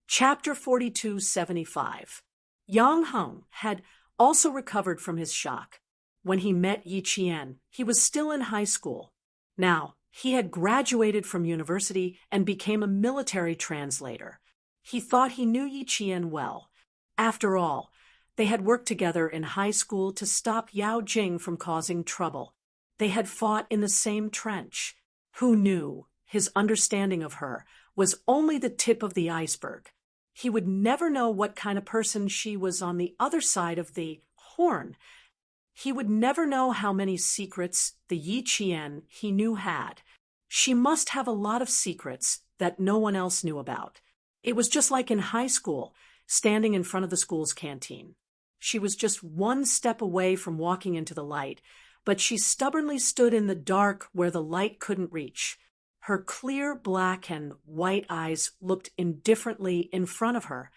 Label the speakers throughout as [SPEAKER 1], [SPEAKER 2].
[SPEAKER 1] Chapter 4275. Yang Heng had also recovered from his shock. When he met Yi Qian, he was still in high school. Now, he had graduated from university and became a military translator. He thought he knew Yi Qian well. After all, they had worked together in high school to stop Yao Jing from causing trouble. They had fought in the same trench. Who knew? His understanding of her was only the tip of the iceberg. He would never know what kind of person she was on the other side of the horn. He would never know how many secrets the Yi Qian he knew had. She must have a lot of secrets that no one else knew about. It was just like in high school, standing in front of the school's canteen. She was just one step away from walking into the light, but she stubbornly stood in the dark where the light couldn't reach. Her clear black and white eyes looked indifferently in front of her,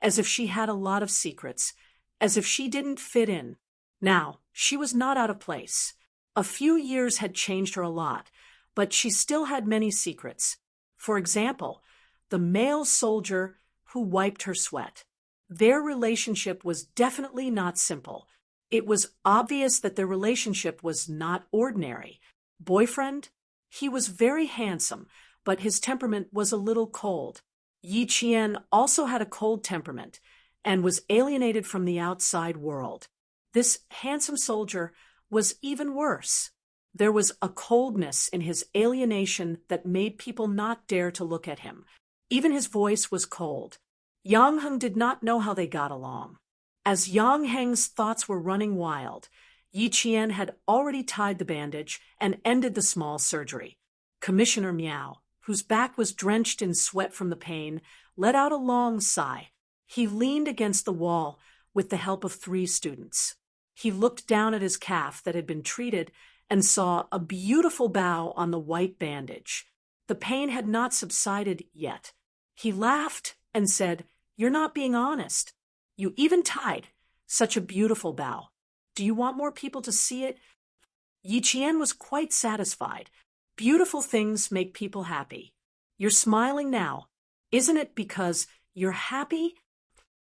[SPEAKER 1] as if she had a lot of secrets, as if she didn't fit in. Now, she was not out of place. A few years had changed her a lot, but she still had many secrets. For example, the male soldier who wiped her sweat. Their relationship was definitely not simple. It was obvious that their relationship was not ordinary. Boyfriend? He was very handsome, but his temperament was a little cold. Yi Qian also had a cold temperament and was alienated from the outside world. This handsome soldier was even worse. There was a coldness in his alienation that made people not dare to look at him. Even his voice was cold. Yang Heng did not know how they got along. As Yang Heng's thoughts were running wild, Yi Qian had already tied the bandage and ended the small surgery. Commissioner Miao, whose back was drenched in sweat from the pain, let out a long sigh. He leaned against the wall with the help of 3 students. He looked down at his calf that had been treated and saw a beautiful bow on the white bandage. The pain had not subsided yet. He laughed and said, "You're not being honest. You even tied such a beautiful bow. Do you want more people to see it?" Yi Qian was quite satisfied. Beautiful things make people happy. You're smiling now. Isn't it because you're happy?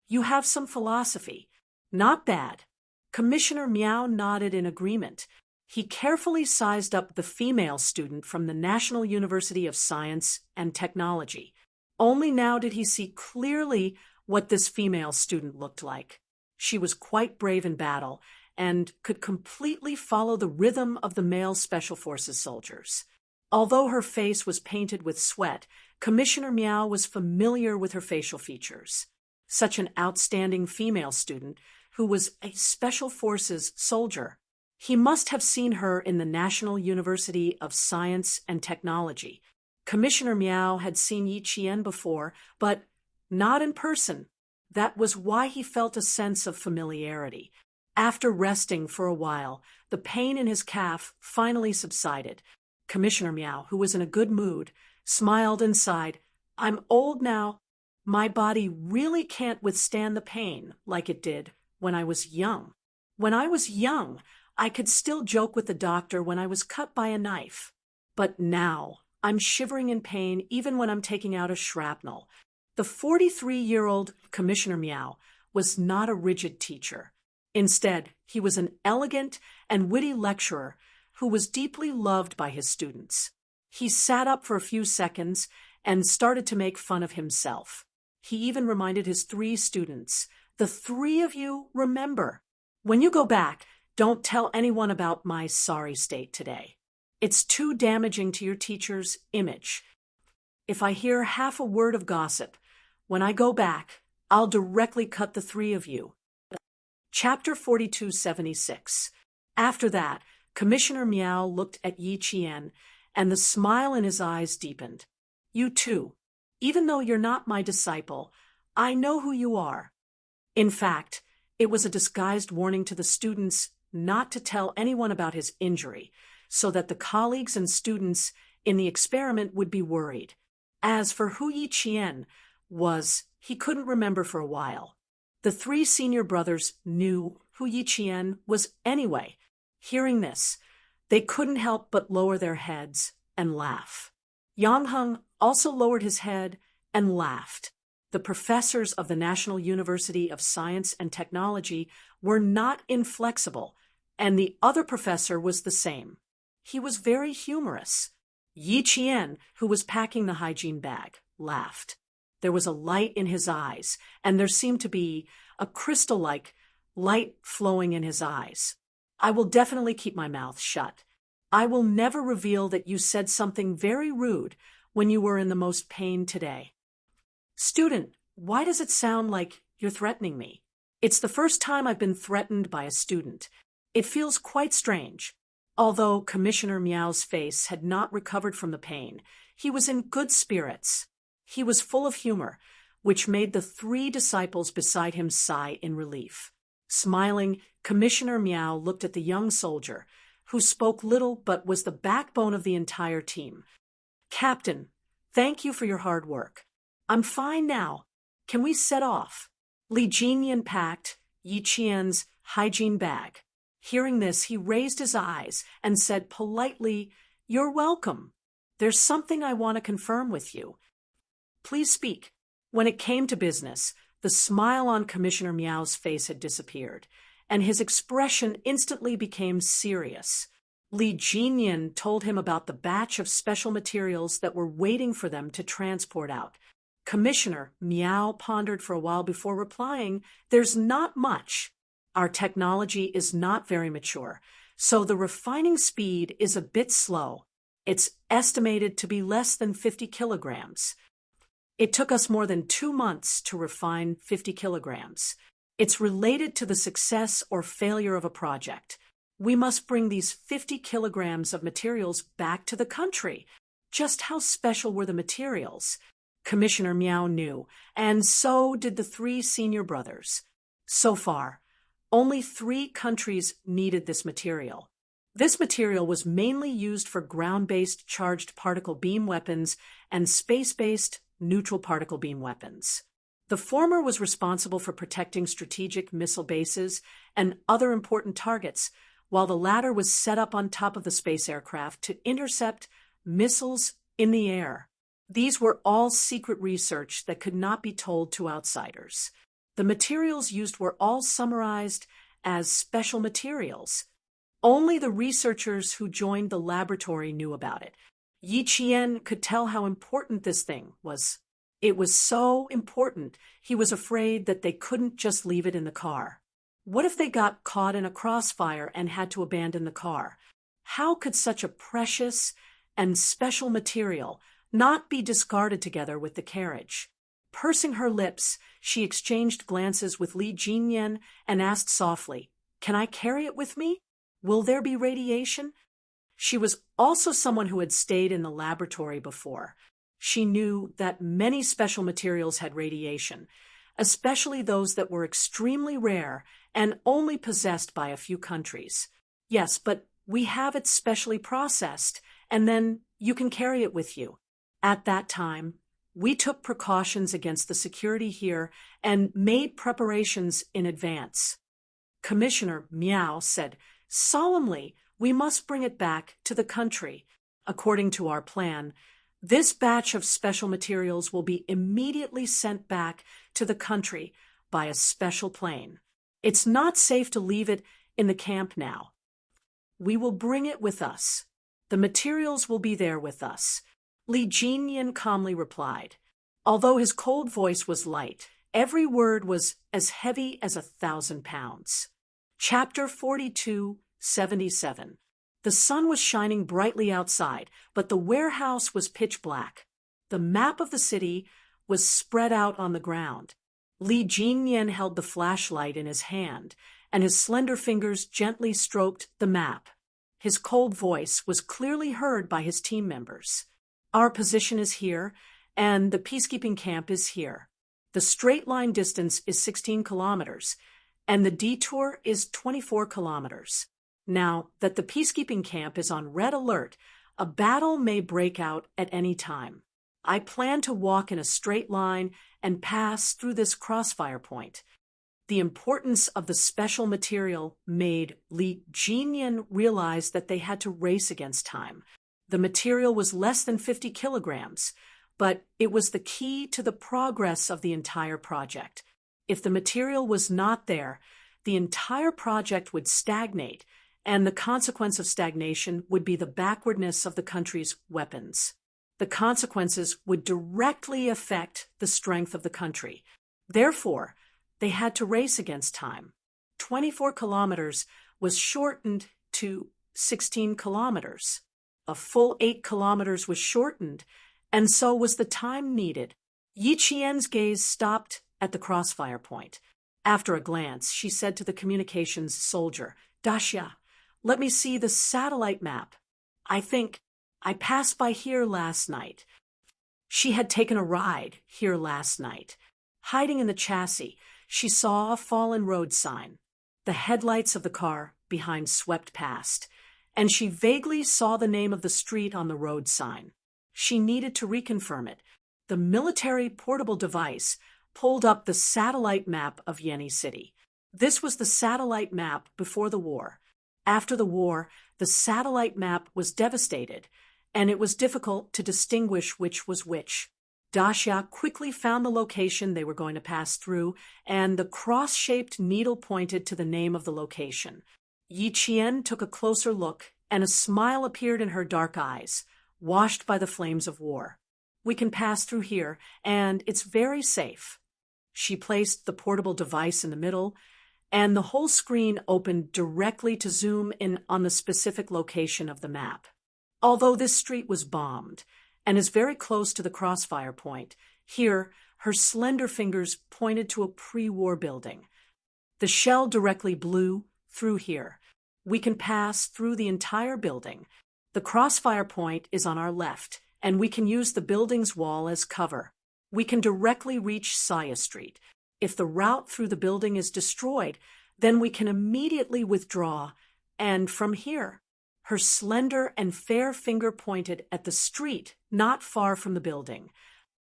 [SPEAKER 1] You have some philosophy. Not bad. Commissioner Miao nodded in agreement. He carefully sized up the female student from the National University of Science and Technology. Only now did he see clearly what this female student looked like. She was quite brave in battle and could completely follow the rhythm of the male Special Forces soldiers. Although her face was painted with sweat, Commissioner Miao was familiar with her facial features. Such an outstanding female student who was a Special Forces soldier. He must have seen her in the National University of Science and Technology. Commissioner Miao had seen Yi Qian before, but not in person. That was why he felt a sense of familiarity. After resting for a while, the pain in his calf finally subsided. Commissioner Miao, who was in a good mood, smiled and sighed, "I'm old now. My body really can't withstand the pain like it did when I was young. When I was young, I could still joke with the doctor when I was cut by a knife. But now, I'm shivering in pain even when I'm taking out a shrapnel." The 43-year-old Commissioner Miao was not a rigid teacher. Instead, he was an elegant and witty lecturer who was deeply loved by his students. He sat up for a few seconds and started to make fun of himself. He even reminded his 3 students, "The 3 of you remember. When you go back, don't tell anyone about my sorry state today. It's too damaging to your teacher's image. If I hear half a word of gossip, when I go back, I'll directly cut the 3 of you." Chapter 4276. After that, Commissioner Miao looked at Yi Qian, and the smile in his eyes deepened. "You too. Even though you're not my disciple, I know who you are." In fact, it was a disguised warning to the students not to tell anyone about his injury, so that the colleagues and students in the experiment would be worried. As for who Yi Qian was, he couldn't remember for a while. The 3 senior brothers knew who Yi Qian was anyway. Hearing this, they couldn't help but lower their heads and laugh. Yang Heng also lowered his head and laughed. The professors of the National University of Science and Technology were not inflexible, and the other professor was the same. He was very humorous. Yi Qian, who was packing the hygiene bag, laughed. There was a light in his eyes, and there seemed to be a crystal-like light flowing in his eyes. I will definitely keep my mouth shut. I will never reveal that you said something very rude when you were in the most pain today. Student, why does it sound like you're threatening me? It's the first time I've been threatened by a student. It feels quite strange. Although Commissioner Miao's face had not recovered from the pain, he was in good spirits. He was full of humor, which made the 3 disciples beside him sigh in relief. Smiling, Commissioner Miao looked at the young soldier, who spoke little but was the backbone of the entire team. Captain, thank you for your hard work. I'm fine now. Can we set off? Li Jinyan packed Yi Qian's hygiene bag. Hearing this, he raised his eyes and said politely, "You're welcome. There's something I want to confirm with you. Please speak." When it came to business, the smile on Commissioner Miao's face had disappeared, and his expression instantly became serious. Li Jinyan told him about the batch of special materials that were waiting for them to transport out. Commissioner Miao pondered for a while before replying, "There's not much. Our technology is not very mature, so the refining speed is a bit slow. It's estimated to be less than 50 kilograms. It took us more than 2 months to refine 50 kilograms. It's related to the success or failure of a project. We must bring these 50 kilograms of materials back to the country." Just how special were the materials? Commissioner Miao knew, and so did the 3 senior brothers. So far, only 3 countries needed this material. This material was mainly used for ground-based charged particle beam weapons and space-based neutral particle beam weapons. The former was responsible for protecting strategic missile bases and other important targets, while the latter was set up on top of the space aircraft to intercept missiles in the air. These were all secret research that could not be told to outsiders. The materials used were all summarized as special materials. Only the researchers who joined the laboratory knew about it. Yi Qian could tell how important this thing was. It was so important, he was afraid that they couldn't just leave it in the car. What if they got caught in a crossfire and had to abandon the car? How could such a precious and special material not be discarded together with the carriage? Pursing her lips, she exchanged glances with Li Jinyan and asked softly, "Can I carry it with me? Will there be radiation?" She was also someone who had stayed in the laboratory before. She knew that many special materials had radiation, especially those that were extremely rare and only possessed by a few countries. "Yes, but we have it specially processed, and then you can carry it with you." At that time, we took precautions against the security here and made preparations in advance. Commissioner Miao said, "Solemnly, we must bring it back to the country. According to our plan, this batch of special materials will be immediately sent back to the country by a special plane. It's not safe to leave it in the camp now. We will bring it with us. The materials will be there with us." Li Jinyan calmly replied. Although his cold voice was light, every word was as heavy as 1,000 pounds. Chapter 42:77. The sun was shining brightly outside, but the warehouse was pitch black. The map of the city was spread out on the ground. Li Jinyan held the flashlight in his hand, and his slender fingers gently stroked the map. His cold voice was clearly heard by his team members. "Our position is here, and the peacekeeping camp is here. The straight line distance is 16 kilometers, and the detour is 24 kilometers. Now that the peacekeeping camp is on red alert, a battle may break out at any time. I plan to walk in a straight line and pass through this crossfire point." The importance of the special material made Li Jinyan realize that they had to race against time. The material was less than 50 kilograms, but it was the key to the progress of the entire project. If the material was not there, the entire project would stagnate, and the consequence of stagnation would be the backwardness of the country's weapons. The consequences would directly affect the strength of the country. Therefore, they had to race against time. 24 kilometers was shortened to 16 kilometers. A full 8 kilometers was shortened, and so was the time needed. Yi Qian's gaze stopped at the crossfire point. After a glance, she said to the communications soldier, "Daxia, let me see the satellite map. I think I passed by here last night." She had taken a ride here last night. Hiding in the chassis, she saw a fallen road sign. The headlights of the car behind swept past, and she vaguely saw the name of the street on the road sign. She needed to reconfirm it. The military portable device pulled up the satellite map of Yanni City. This was the satellite map before the war. After the war, the satellite map was devastated, and it was difficult to distinguish which was which. Daxia quickly found the location they were going to pass through, and the cross-shaped needle pointed to the name of the location. Yi Qian took a closer look, and a smile appeared in her dark eyes, washed by the flames of war. "We can pass through here, and it's very safe." She placed the portable device in the middle, and the whole screen opened directly to zoom in on the specific location of the map. Although this street was bombed, and is very close to the crossfire point, here her slender fingers pointed to a pre-war building. "The shell directly blew through here. We can pass through the entire building. The crossfire point is on our left, and we can use the building's wall as cover. We can directly reach Saya Street. If the route through the building is destroyed, then we can immediately withdraw, and from here." Her slender and fair finger pointed at the street not far from the building.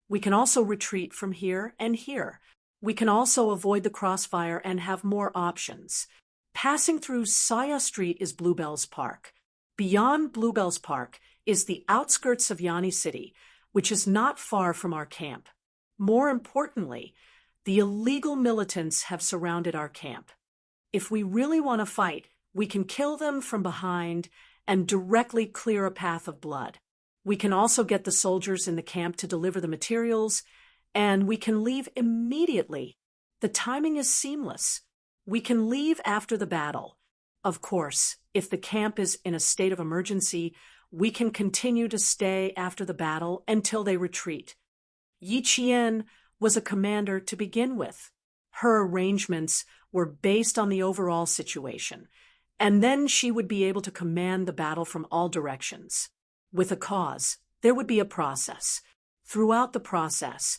[SPEAKER 1] "We can also retreat from here and here. We can also avoid the crossfire and have more options. Passing through Saya Street is Bluebell's Park. Beyond Bluebell's Park is the outskirts of Yanni City, which is not far from our camp. More importantly, the illegal militants have surrounded our camp. If we really want to fight, we can kill them from behind and directly clear a path of blood. We can also get the soldiers in the camp to deliver the materials, and we can leave immediately. The timing is seamless. We can leave after the battle. Of course, if the camp is in a state of emergency, we can continue to stay after the battle until they retreat." Yi Qian was a commander to begin with. Her arrangements were based on the overall situation, and then she would be able to command the battle from all directions. With a cause, there would be a process. Throughout the process,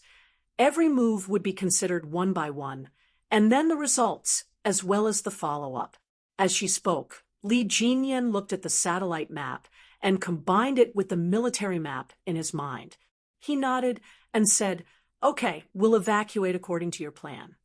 [SPEAKER 1] every move would be considered one by one, and then the results, as well as the follow-up. As she spoke, Li Jinyan looked at the satellite map and combined it with the military map in his mind. He nodded and said, "Okay, we'll evacuate according to your plan."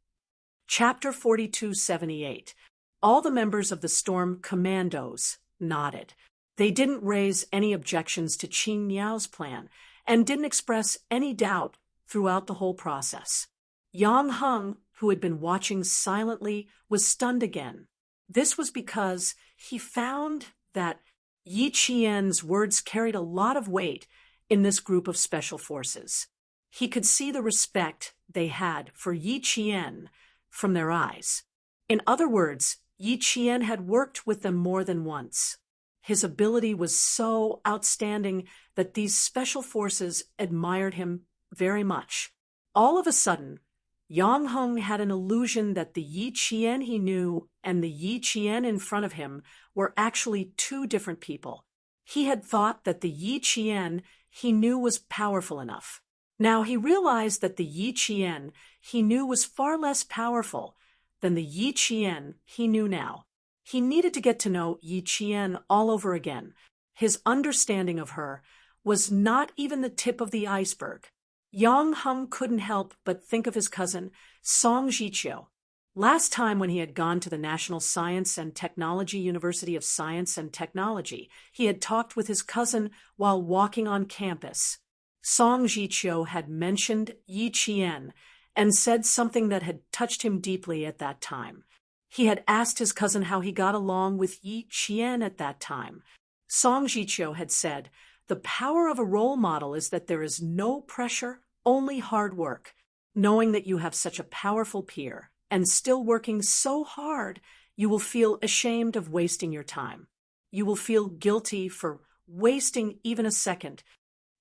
[SPEAKER 1] Chapter 4278. All the members of the Storm Commandos nodded. They didn't raise any objections to Qin Miao's plan and didn't express any doubt throughout the whole process. Yang Heng, who had been watching silently, was stunned again. This was because he found that Yi Qian's words carried a lot of weight in this group of special forces. He could see the respect they had for Yi Qian from their eyes. In other words, Yi Qian had worked with them more than once. His ability was so outstanding that these special forces admired him very much. All of a sudden, Yang Heng had an illusion that the Yi Qian he knew and the Yi Qian in front of him were actually two different people. He had thought that the Yi Qian he knew was powerful enough. Now he realized that the Yi Qian he knew was far less powerful than the Yi Qian he knew now. He needed to get to know Yi Qian all over again. His understanding of her was not even the tip of the iceberg. Yang Heng couldn't help but think of his cousin, Song Jiqiu. Last time when he had gone to the National Science and Technology University of Science and Technology, he had talked with his cousin while walking on campus. Song Jiqiu had mentioned Yi Qian and said something that had touched him deeply at that time. He had asked his cousin how he got along with Yi Qian at that time. Song Jiqiu had said, "The power of a role model is that there is no pressure, only hard work. Knowing that you have such a powerful peer and still working so hard, you will feel ashamed of wasting your time. You will feel guilty for wasting even a second."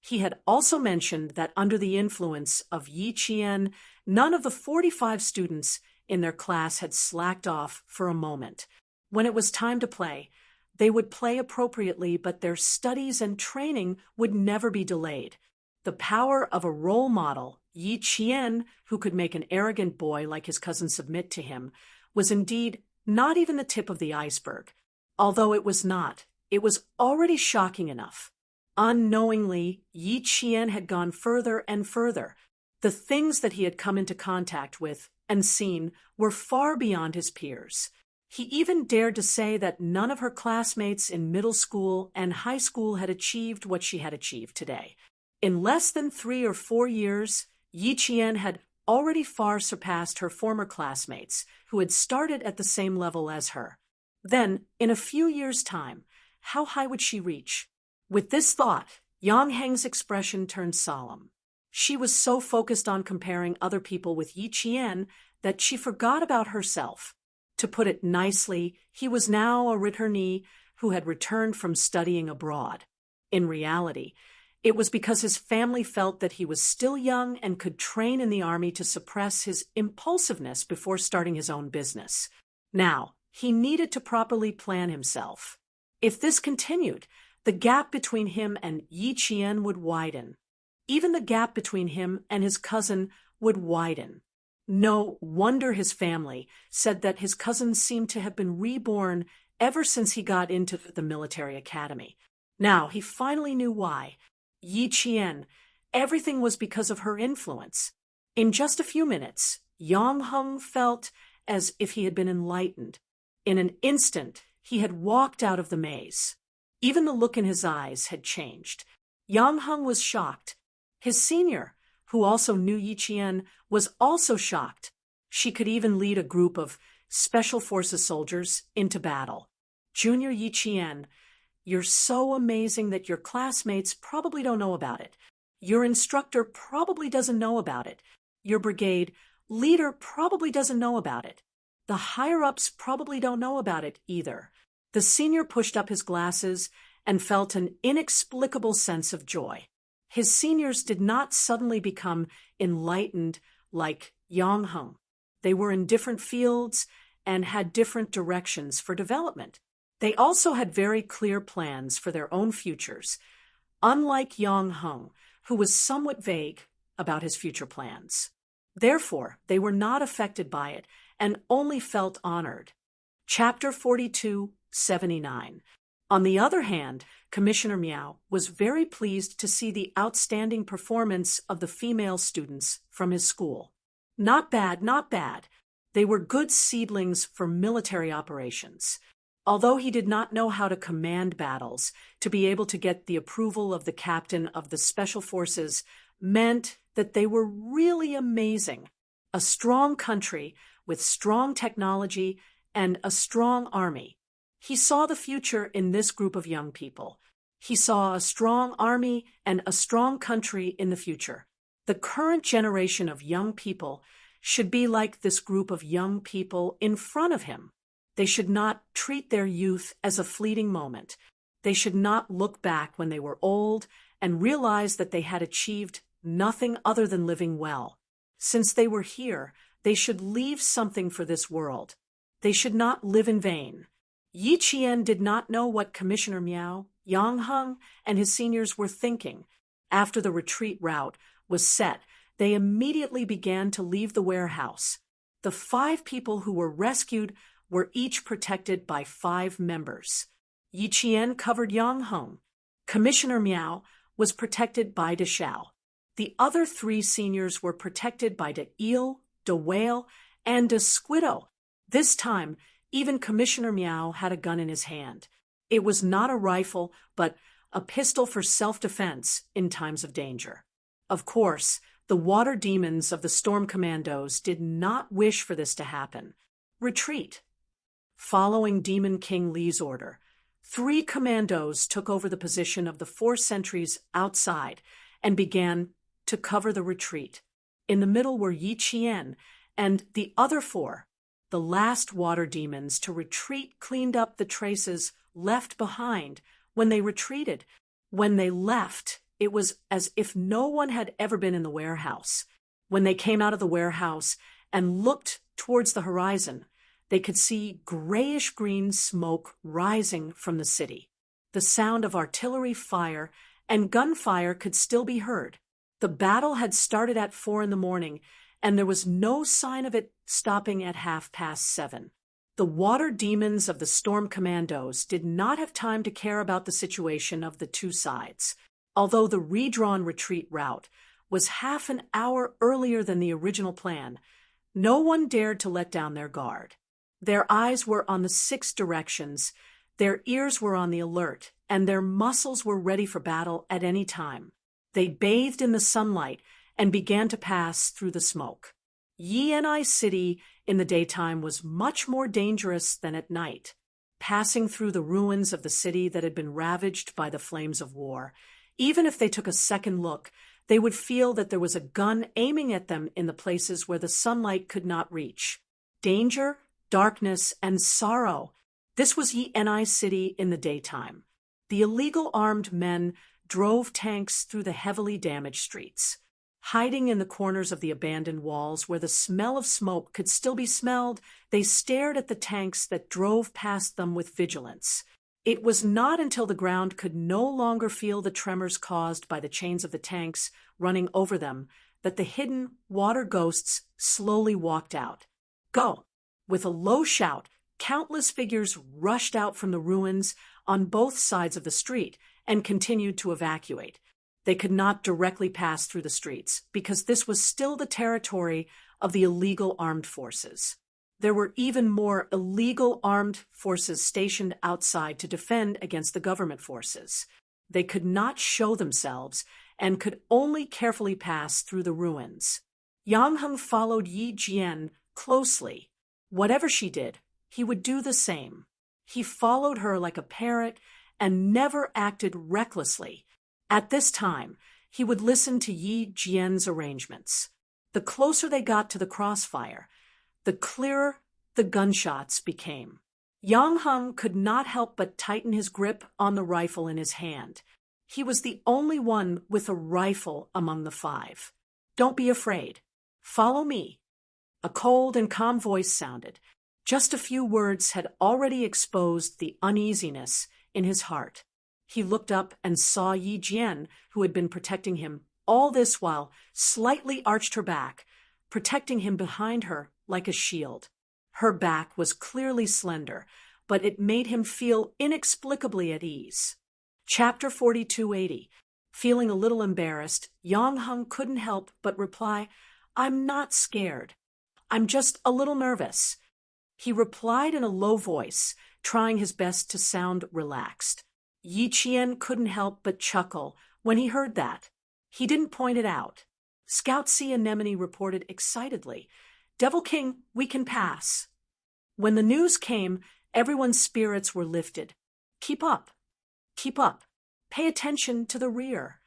[SPEAKER 1] He had also mentioned that under the influence of Yi Qian, none of the 45 students in their class had slacked off for a moment. When it was time to play, they would play appropriately, but their studies and training would never be delayed. The power of a role model, Yi Qian, who could make an arrogant boy like his cousin submit to him, was indeed not even the tip of the iceberg. Although it was not, it was already shocking enough. Unknowingly, Yi Qian had gone further and further. The things that he had come into contact with and seen were far beyond his peers. He even dared to say that none of her classmates in middle school and high school had achieved what she had achieved today. In less than 3 or 4 years, Yi Qian had already far surpassed her former classmates, who had started at the same level as her. Then, in a few years' time, how high would she reach? With this thought, Yang Heng's expression turned solemn. She was so focused on comparing other people with Yi Qian that she forgot about herself. To put it nicely, he was now a returnee who had returned from studying abroad. In reality, it was because his family felt that he was still young and could train in the army to suppress his impulsiveness before starting his own business. Now, he needed to properly plan himself. If this continued, the gap between him and Yi Qian would widen. Even the gap between him and his cousin would widen. No wonder his family said that his cousin seemed to have been reborn ever since he got into the military academy. Now he finally knew why. Yi Qian, everything was because of her influence. In just a few minutes, Yang Heng felt as if he had been enlightened. In an instant, he had walked out of the maze. Even the look in his eyes had changed. Yang Heng was shocked. His senior, who also knew Yi Qian, was also shocked. She could even lead a group of Special Forces soldiers into battle. "Junior Yi Qian, you're so amazing that your classmates probably don't know about it. Your instructor probably doesn't know about it. Your brigade leader probably doesn't know about it. The higher-ups probably don't know about it either." The senior pushed up his glasses and felt an inexplicable sense of joy. His seniors did not suddenly become enlightened like Yang Heng. They were in different fields and had different directions for development. They also had very clear plans for their own futures, unlike Yang Heng, who was somewhat vague about his future plans. Therefore, they were not affected by it and only felt honored. Chapter 42:79. On the other hand, Commissioner Miao was very pleased to see the outstanding performance of the female students from his school. Not bad, not bad. They were good seedlings for military operations. Although he did not know how to command battles, to be able to get the approval of the captain of the Special Forces meant that they were really amazing. A strong country with strong technology and a strong army. He saw the future in this group of young people. He saw a strong army and a strong country in the future. The current generation of young people should be like this group of young people in front of him. They should not treat their youth as a fleeting moment. They should not look back when they were old and realize that they had achieved nothing other than living well. Since they were here, they should leave something for this world. They should not live in vain. Yi Qian did not know what Commissioner Miao, Yang Heng, and his seniors were thinking. After the retreat route was set, they immediately began to leave the warehouse. The 5 people who were rescued were each protected by 5 members. Yi Qian covered Yang Heng. Commissioner Miao was protected by De Xiao. The other 3 seniors were protected by De Il, De Whale, and De Squiddo. This time, even Commissioner Miao had a gun in his hand. It was not a rifle, but a pistol for self-defense in times of danger. Of course, the water demons of the storm commandos did not wish for this to happen. Retreat. Following Demon King Li's order, 3 commandos took over the position of the 4 sentries outside and began to cover the retreat. In the middle were Yi Qian and the other 4. The last water demons to retreat cleaned up the traces left behind when they retreated. When they left, it was as if no one had ever been in the warehouse. When they came out of the warehouse and looked towards the horizon, they could see grayish-green smoke rising from the city. The sound of artillery fire and gunfire could still be heard. The battle had started at 4 in the morning, and there was no sign of it stopping at 7:30. The water demons of the storm commandos did not have time to care about the situation of the 2 sides. Although the redrawn retreat route was half an hour earlier than the original plan, no one dared to let down their guard. Their eyes were on the 6 directions, their ears were on the alert, and their muscles were ready for battle at any time. They bathed in the sunlight and began to pass through the smoke. Yi City in the daytime was much more dangerous than at night. Passing through the ruins of the city that had been ravaged by the flames of war, even if they took a second look, they would feel that there was a gun aiming at them in the places where the sunlight could not reach. Danger, darkness, and sorrow. This was Yi City in the daytime. The illegal armed men drove tanks through the heavily damaged streets. Hiding in the corners of the abandoned walls where the smell of smoke could still be smelled, they stared at the tanks that drove past them with vigilance. It was not until the ground could no longer feel the tremors caused by the chains of the tanks running over them that the hidden water ghosts slowly walked out. Go! With a low shout, countless figures rushed out from the ruins on both sides of the street and continued to evacuate. They could not directly pass through the streets because this was still the territory of the illegal armed forces. There were even more illegal armed forces stationed outside to defend against the government forces. They could not show themselves and could only carefully pass through the ruins. Yang Heng followed Yi Jian closely. Whatever she did, he would do the same. He followed her like a parrot and never acted recklessly. At this time, he would listen to Yi Jian's arrangements. The closer they got to the crossfire, the clearer the gunshots became. Yang Heng could not help but tighten his grip on the rifle in his hand. He was the only one with a rifle among the 5. "Don't be afraid. Follow me." A cold and calm voice sounded. Just a few words had already exposed the uneasiness in his heart. He looked up and saw Yi Jian, who had been protecting him all this while, slightly arched her back, protecting him behind her like a shield. Her back was clearly slender, but it made him feel inexplicably at ease. Chapter 4280. Feeling a little embarrassed, Yang Heng couldn't help but reply, "I'm not scared. I'm just a little nervous." He replied in a low voice, trying his best to sound relaxed. Yi Qian couldn't help but chuckle when he heard that. He didn't point it out. Scout C Anemone reported excitedly, "Devil King, we can pass." When the news came, everyone's spirits were lifted. "Keep up. Keep up. Pay attention to the rear."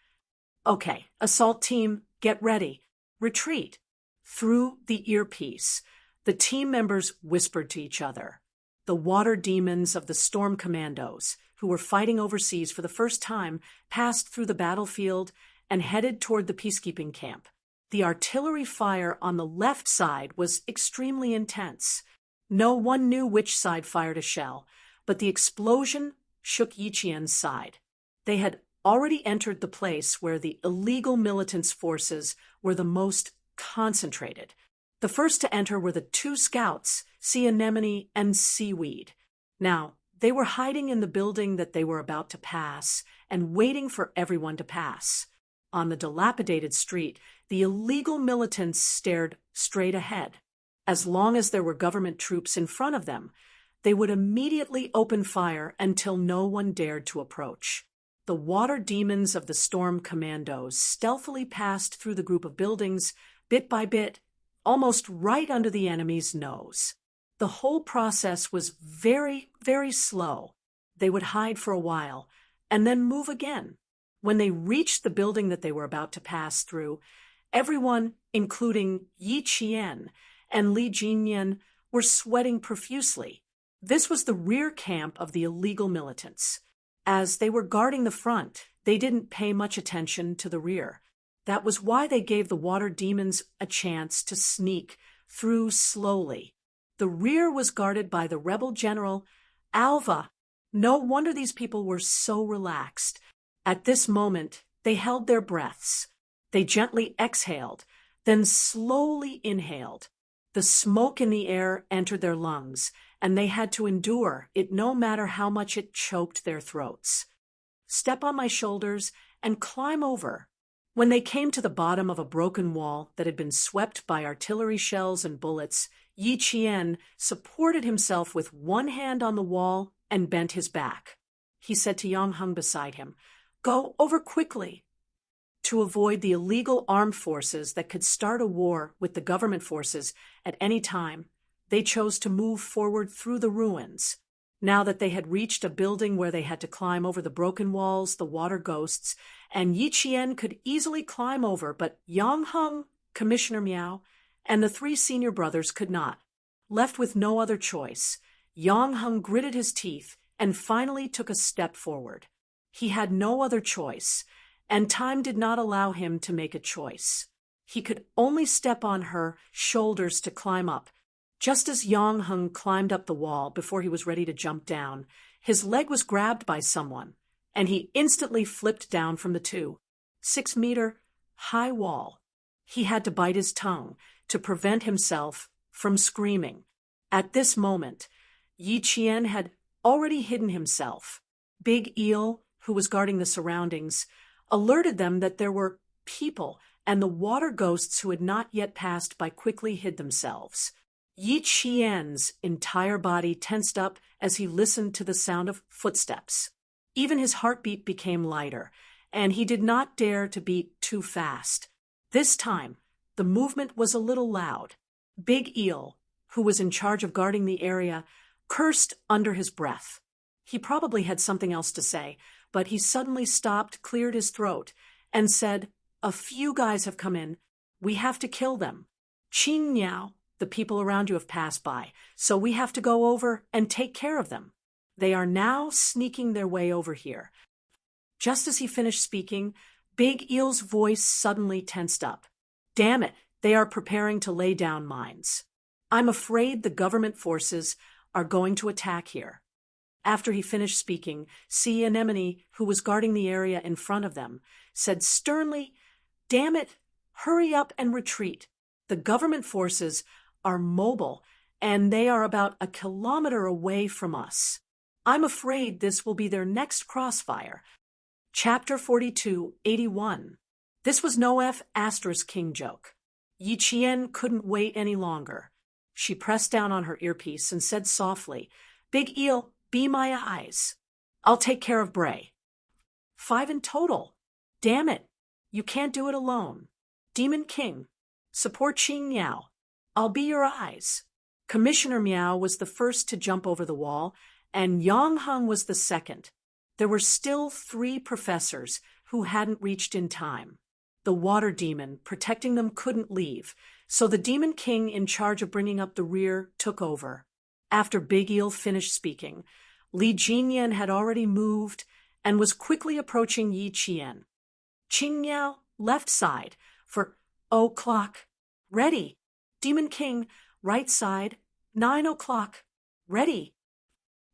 [SPEAKER 1] "Okay, assault team, get ready. Retreat." Through the earpiece, the team members whispered to each other. The water demons of the storm commandos, who were fighting overseas for the first time, passed through the battlefield and headed toward the peacekeeping camp. The artillery fire on the left side was extremely intense. No one knew which side fired a shell, but the explosion shook Yi Qian's side. They had already entered the place where the illegal militants' forces were the most concentrated. The first to enter were the 2 scouts, Sea Anemone and Seaweed. Now, they were hiding in the building that they were about to pass and waiting for everyone to pass. On the dilapidated street, the illegal militants stared straight ahead. As long as there were government troops in front of them, they would immediately open fire until no one dared to approach. The water demons of the storm commandos stealthily passed through the group of buildings, bit by bit, almost right under the enemy's nose. The whole process was very, very slow. They would hide for a while, and then move again. When they reached the building that they were about to pass through, everyone, including Yi Qian and Li Jinyan, were sweating profusely. This was the rear camp of the illegal militants. As they were guarding the front, they didn't pay much attention to the rear. That was why they gave the water demons a chance to sneak through slowly. The rear was guarded by the rebel general, Alva. No wonder these people were so relaxed. At this moment, they held their breaths. They gently exhaled, then slowly inhaled. The smoke in the air entered their lungs, and they had to endure it no matter how much it choked their throats. Step on my shoulders and climb over. When they came to the bottom of a broken wall that had been swept by artillery shells and bullets, Yi Qian supported himself with one hand on the wall and bent his back. He said to Yang Heng beside him, "Go over quickly." To avoid the illegal armed forces that could start a war with the government forces at any time, they chose to move forward through the ruins. Now that they had reached a building where they had to climb over the broken walls, the water ghosts, and Yi Qian could easily climb over, but Yang Heng, Commissioner Miao, and the three senior brothers could not. Left with no other choice, Yang Heng gritted his teeth and finally took a step forward. He had no other choice, and time did not allow him to make a choice. He could only step on her shoulders to climb up. Just as Yang Heng climbed up the wall before he was ready to jump down, his leg was grabbed by someone, and he instantly flipped down from the 2-6-meter high wall. He had to bite his tongue to prevent himself from screaming. At this moment, Yi Qian had already hidden himself. Big Eel, who was guarding the surroundings, alerted them that there were people, and the water ghosts who had not yet passed by quickly hid themselves. Yi Qian's entire body tensed up as he listened to the sound of footsteps. Even his heartbeat became lighter, and he did not dare to beat too fast. This time, the movement was a little loud. Big Eel, who was in charge of guarding the area, cursed under his breath. He probably had something else to say, but he suddenly stopped, cleared his throat, and said, "A few guys have come in. We have to kill them. Qing Niao, the people around you have passed by, so we have to go over and take care of them. They are now sneaking their way over here." Just as he finished speaking, Big Eel's voice suddenly tensed up. "Damn it, they are preparing to lay down mines. I'm afraid the government forces are going to attack here." After he finished speaking, Sea Anemone, who was guarding the area in front of them, said sternly, "Damn it, hurry up and retreat. The government forces are mobile, and they are about a kilometer away from us. I'm afraid this will be their next crossfire." Chapter 42-81. This was no F***king joke. Yi Qian couldn't wait any longer. She pressed down on her earpiece and said softly, "Big Eel, be my eyes. I'll take care of Bray. 5 in total. Damn it, you can't do it alone. Demon King, support Qing Miao. I'll be your eyes." Commissioner Miao was the first to jump over the wall, and Yang Heng was the second. There were still 3 professors who hadn't reached in time. The water demon protecting them couldn't leave, so the Demon King in charge of bringing up the rear took over. After Big Eel finished speaking, Li Jinyan had already moved and was quickly approaching Yi Qian. "Qing Miao, left side, for 0:00. Ready. Demon King, right side, 9:00. Ready."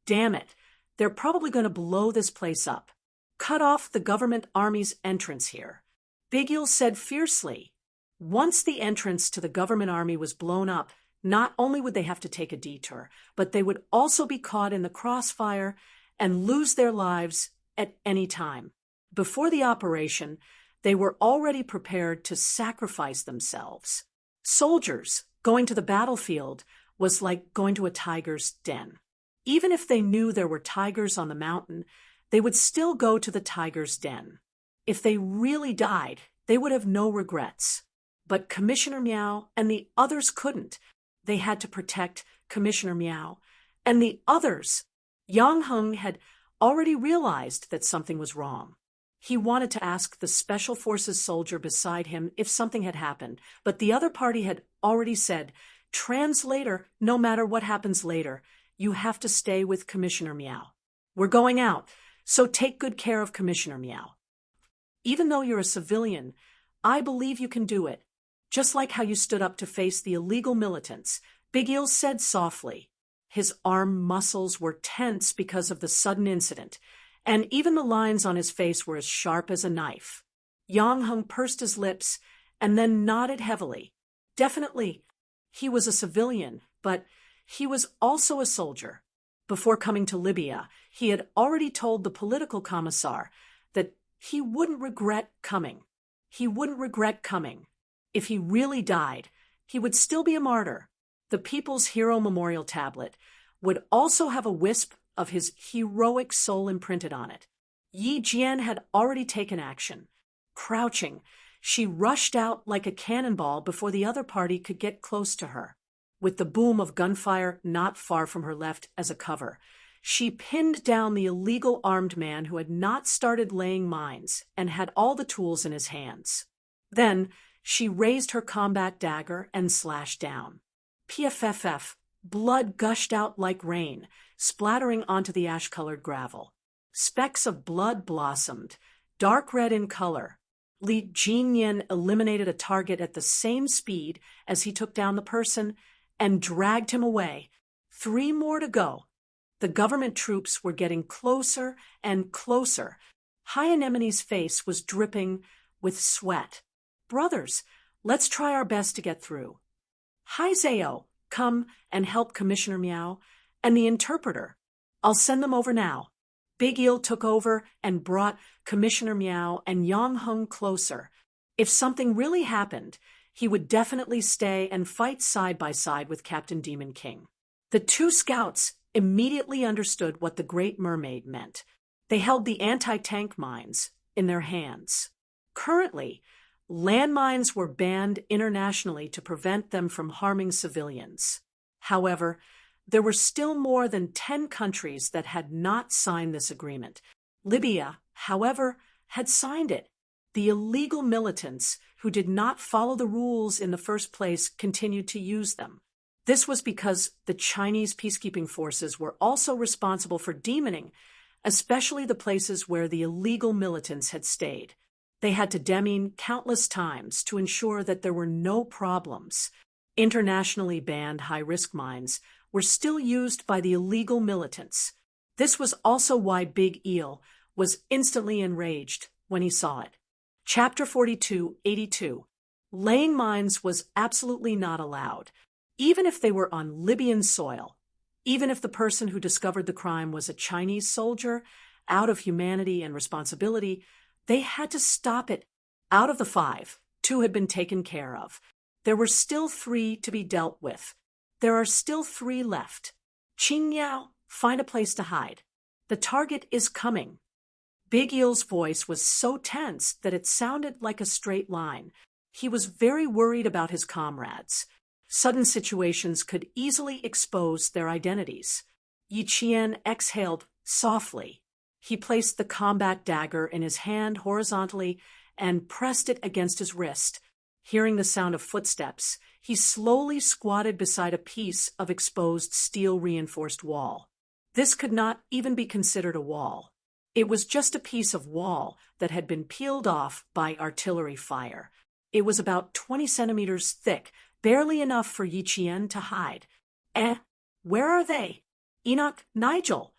[SPEAKER 1] Damn it, they're probably going to blow this place up. Cut off the government army's entrance here. Big Eel said fiercely. Once the entrance to the government army was blown up, not only would they have to take a detour, but they would also be caught in the crossfire and lose their lives at any time. Before the operation, they were already prepared to sacrifice themselves. Soldiers going to the battlefield was like going to a tiger's den. Even if they knew there were tigers on the mountain, they would still go to the tiger's den. If they really died, they would have no regrets. But Commissioner Meow and the others couldn't. They had to protect Commissioner Meow and the others. Yang Heng had already realized that something was wrong. He wanted to ask the Special Forces soldier beside him if something had happened, but the other party had already said, "Translator, no matter what happens later, you have to stay with Commissioner Meow. We're going out, so take good care of Commissioner Meow. Even though you're a civilian, I believe you can do it. Just like how you stood up to face the illegal militants," Big Eel said softly. His arm muscles were tense because of the sudden incident, and even the lines on his face were as sharp as a knife. Yang Heng pursed his lips and then nodded heavily. Definitely, he was a civilian, but he was also a soldier. Before coming to Libya, he had already told the political commissar that he wouldn't regret coming. He wouldn't regret coming. If he really died, he would still be a martyr. The People's Hero Memorial tablet would also have a wisp of his heroic soul imprinted on it. Yi Jian had already taken action. Crouching, she rushed out like a cannonball before the other party could get close to her. With the boom of gunfire not far from her left as a cover, she pinned down the illegal armed man who had not started laying mines and had all the tools in his hands. Then she raised her combat dagger and slashed down. PFFF, blood gushed out like rain, splattering onto the ash-colored gravel. Specks of blood blossomed, dark red in color. Li Jinyan eliminated a target at the same speed as he took down the person and dragged him away. 3 more to go. The government troops were getting closer and closer. High Anemone's face was dripping with sweat. "Brothers, let's try our best to get through." "Hi, Zao, come and help Commissioner Meow and the interpreter. I'll send them over now." Big Eel took over and brought Commissioner Meow and Yang Heng closer. If something really happened, he would definitely stay and fight side by side with Captain Demon King. The 2 scouts immediately understood what the Great Mermaid meant. They held the anti-tank mines in their hands. Currently, landmines were banned internationally to prevent them from harming civilians. However, there were still more than 10 countries that had not signed this agreement. Libya, however, had signed it. The illegal militants who did not follow the rules in the first place continued to use them. This was because the Chinese peacekeeping forces were also responsible for demoning, especially the places where the illegal militants had stayed. They had to demine countless times to ensure that there were no problems. Internationally banned high-risk mines were still used by the illegal militants. This was also why Big Eel was instantly enraged when he saw it. Chapter 4282. Laying mines was absolutely not allowed, even if they were on Libyan soil. Even if the person who discovered the crime was a Chinese soldier, out of humanity and responsibility, they had to stop it. Out of the 5, 2 had been taken care of. There were still 3 to be dealt with. There are still 3 left. Qing Yao, find a place to hide. The target is coming. Big Eel's voice was so tense that it sounded like a straight line. He was very worried about his comrades. Sudden situations could easily expose their identities. Yi Qian exhaled softly. He placed the combat dagger in his hand horizontally and pressed it against his wrist. Hearing the sound of footsteps, he slowly squatted beside a piece of exposed steel-reinforced wall. This could not even be considered a wall. It was just a piece of wall that had been peeled off by artillery fire. It was about 20 centimeters thick, barely enough for Yi Qian to hide. Where are they? Enoch, Nigel!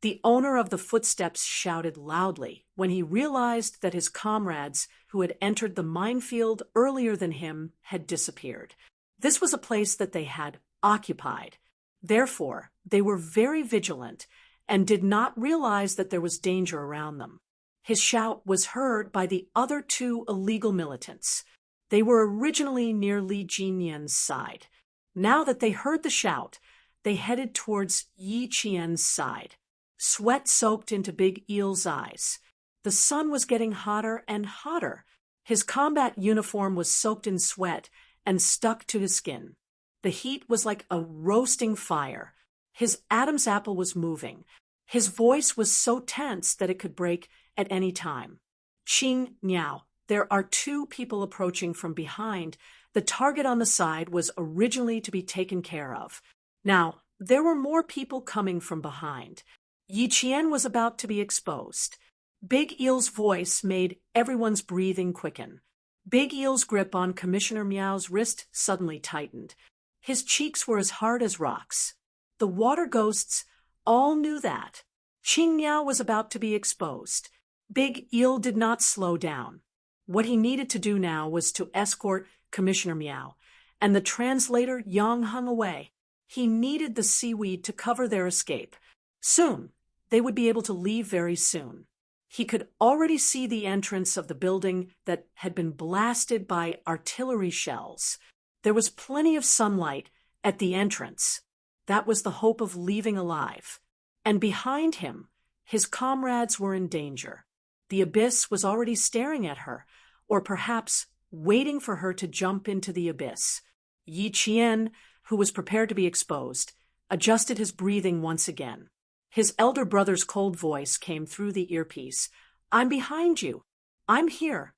[SPEAKER 1] The owner of the footsteps shouted loudly when he realized that his comrades who had entered the minefield earlier than him had disappeared. This was a place that they had occupied. Therefore, they were very vigilant and did not realize that there was danger around them. His shout was heard by the other 2 illegal militants. They were originally near Li Jinyan's side. Now that they heard the shout, they headed towards Yi Qian's side. Sweat soaked into Big Eel's eyes. The sun was getting hotter and hotter. His combat uniform was soaked in sweat and stuck to his skin. The heat was like a roasting fire. His Adam's apple was moving. His voice was so tense that it could break at any time. Qing Niao, there are two people approaching from behind. The target on the side was originally to be taken care of. Now, there were more people coming from behind. Yi Qian was about to be exposed. Big Eel's voice made everyone's breathing quicken. Big Eel's grip on Commissioner Miao's wrist suddenly tightened. His cheeks were as hard as rocks. The water ghosts all knew that. Qing Miao was about to be exposed. Big Eel did not slow down. What he needed to do now was to escort Commissioner Miao, and the translator Yang hung away. He needed the seaweed to cover their escape. Soon, they would be able to leave very soon. He could already see the entrance of the building that had been blasted by artillery shells. There was plenty of sunlight at the entrance. That was the hope of leaving alive. And behind him, his comrades were in danger. The abyss was already staring at her, or perhaps waiting for her to jump into the abyss. Yi Qian, who was prepared to be exposed, adjusted his breathing once again. His elder brother's cold voice came through the earpiece. "I'm behind you. I'm here."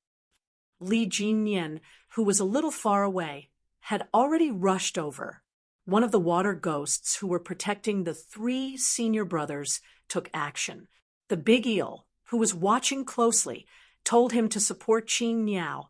[SPEAKER 1] Li Jinyan, who was a little far away, had already rushed over. One of the water ghosts who were protecting the three senior brothers took action. The Big Eel, who was watching closely, told him to support Qing Niao.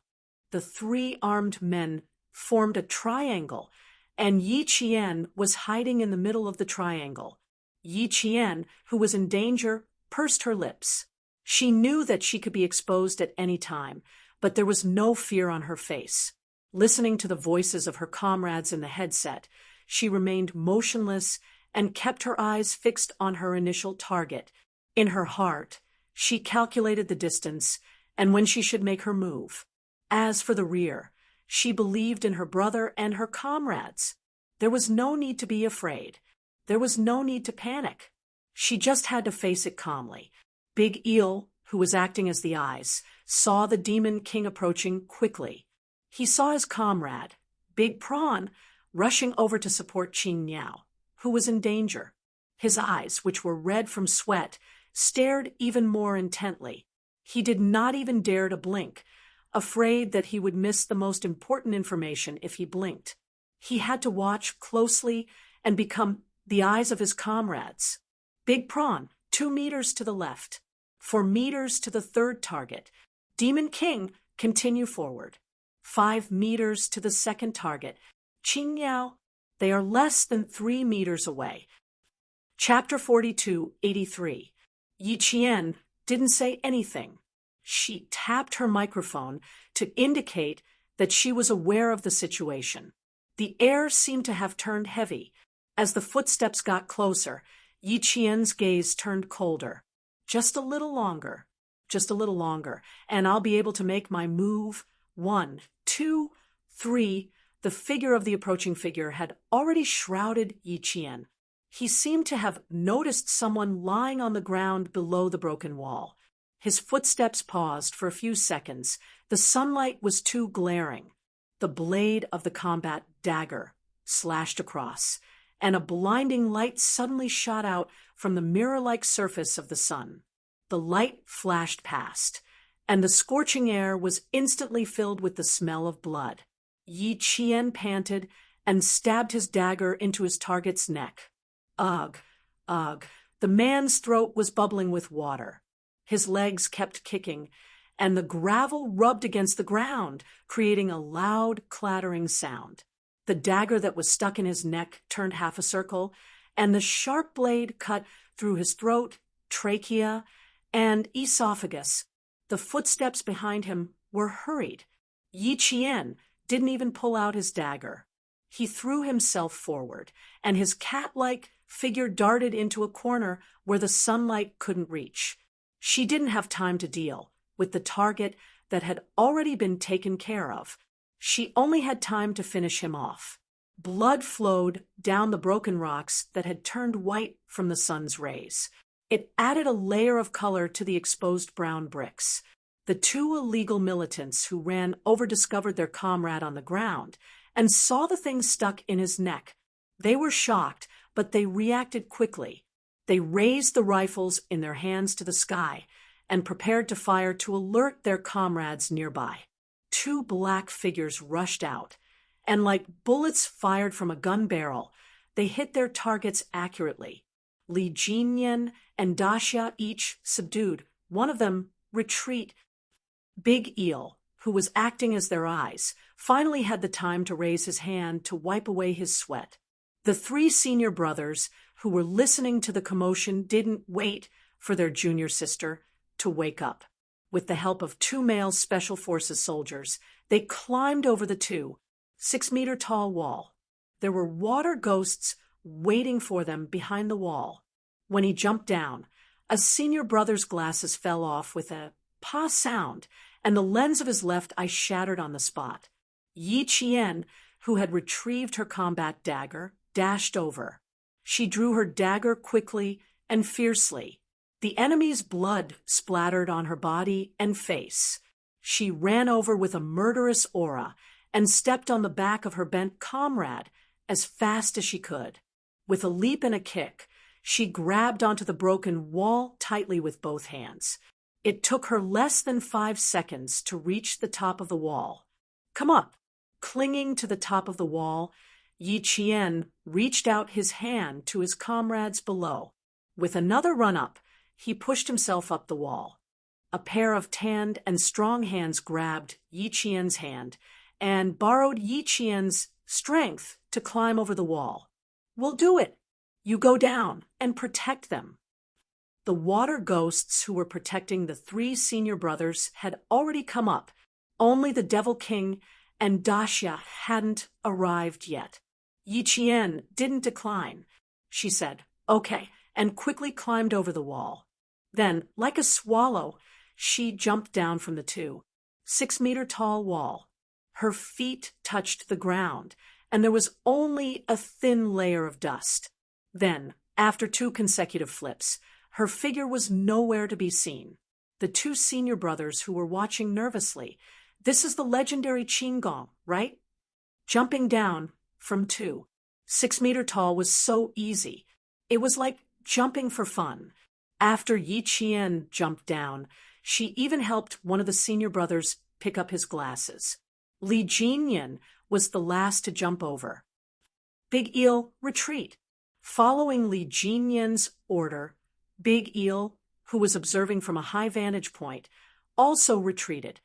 [SPEAKER 1] The three armed men formed a triangle, and Yi Qian was hiding in the middle of the triangle. Yi Qian, who was in danger, pursed her lips. She knew that she could be exposed at any time, but there was no fear on her face. Listening to the voices of her comrades in the headset, she remained motionless and kept her eyes fixed on her initial target. In her heart, she calculated the distance and when she should make her move. As for the rear, she believed in her brother and her comrades. There was no need to be afraid. There was no need to panic. She just had to face it calmly. Big Eel, who was acting as the eyes, saw the Demon King approaching quickly. He saw his comrade, Big Prawn, rushing over to support Qing Niao, who was in danger. His eyes, which were red from sweat, stared even more intently. He did not even dare to blink, afraid that he would miss the most important information if he blinked. He had to watch closely and become the eyes of his comrades. Big Prawn, 2 meters to the left. 4 meters to the third target. Demon King, continue forward. 5 meters to the second target. Qing Niao, they are less than 3 meters away. Chapter 42:83. Yi Qian didn't say anything. She tapped her microphone to indicate that she was aware of the situation. The air seemed to have turned heavy. As the footsteps got closer, Yi Qian's gaze turned colder. Just a little longer, and I'll be able to make my move. 1, 2, 3. The figure of the approaching figure had already shrouded Yi Qian. He seemed to have noticed someone lying on the ground below the broken wall. His footsteps paused for a few seconds. The sunlight was too glaring. The blade of the combat dagger slashed across, and a blinding light suddenly shot out from the mirror-like surface of the sun. The light flashed past, and the scorching air was instantly filled with the smell of blood. Yi Qian panted and stabbed his dagger into his target's neck. Ugh, ugh. The man's throat was bubbling with water. His legs kept kicking, and the gravel rubbed against the ground, creating a loud, clattering sound. The dagger that was stuck in his neck turned half a circle, and the sharp blade cut through his throat, trachea, and esophagus. The footsteps behind him were hurried. Yi Qian didn't even pull out his dagger. He threw himself forward, and his cat-like figure darted into a corner where the sunlight couldn't reach. She didn't have time to deal with the target that had already been taken care of. She only had time to finish him off. Blood flowed down the broken rocks that had turned white from the sun's rays. It added a layer of color to the exposed brown bricks. The two illegal militants who ran over discovered their comrade on the ground and saw the thing stuck in his neck. They were shocked, but they reacted quickly. They raised the rifles in their hands to the sky and prepared to fire to alert their comrades nearby. Two black figures rushed out, and like bullets fired from a gun barrel, they hit their targets accurately. Li Jinyan and Daxia each subdued. One of them, retreat. Big Eel, who was acting as their eyes, finally had the time to raise his hand to wipe away his sweat. The three senior brothers, who were listening to the commotion, didn't wait for their junior sister to wake up. With the help of two male Special Forces soldiers, they climbed over the 6-meter-tall wall. There were water ghosts waiting for them behind the wall. When he jumped down, a senior brother's glasses fell off with a "pa" sound, and the lens of his left eye shattered on the spot. Yi Qian, who had retrieved her combat dagger, dashed over. She drew her dagger quickly and fiercely. The enemy's blood splattered on her body and face. She ran over with a murderous aura and stepped on the back of her bent comrade as fast as she could. With a leap and a kick, she grabbed onto the broken wall tightly with both hands. It took her less than 5 seconds to reach the top of the wall. "Come up!" Clinging to the top of the wall, Yi Qian reached out his hand to his comrades below. With another run-up, he pushed himself up the wall. A pair of tanned and strong hands grabbed Yi Qian's hand and borrowed Yi Qian's strength to climb over the wall. "We'll do it! You go down and protect them." The water ghosts who were protecting the three senior brothers had already come up. Only the Devil King and Daxia hadn't arrived yet. Yi Qian didn't decline. She said, "Okay," and quickly climbed over the wall. Then, like a swallow, she jumped down from the 6-meter-tall wall. Her feet touched the ground, and there was only a thin layer of dust. Then, after 2 consecutive flips, her figure was nowhere to be seen. The 2 senior brothers who were watching nervously. This is the legendary Qinggong, right? Jumping down from 6-meter-tall was so easy. It was like jumping for fun. After Yi Qian jumped down, she even helped one of the senior brothers pick up his glasses. Li Jinyan was the last to jump over. Big Eel, retreat. Following Li Jinyan's order, Big Eel, who was observing from a high vantage point, also retreated.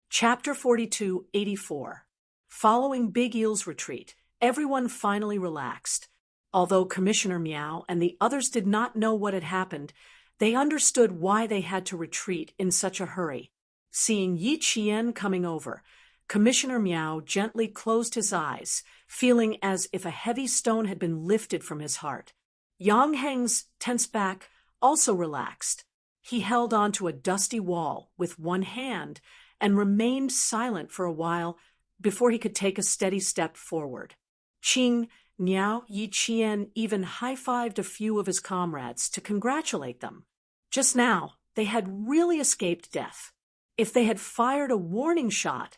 [SPEAKER 1] Chapter 42-84. Following Big Eel's retreat, everyone finally relaxed. Although Commissioner Meow and the others did not know what had happened, they understood why they had to retreat in such a hurry. Seeing Yi Qian coming over, Commissioner Meow gently closed his eyes, feeling as if a heavy stone had been lifted from his heart. Yang Heng's tense back also relaxed. He held onto a dusty wall with one hand and remained silent for a while before he could take a steady step forward. Qing, Niao, Yi Qian even high-fived a few of his comrades to congratulate them. Just now, they had really escaped death. If they had fired a warning shot,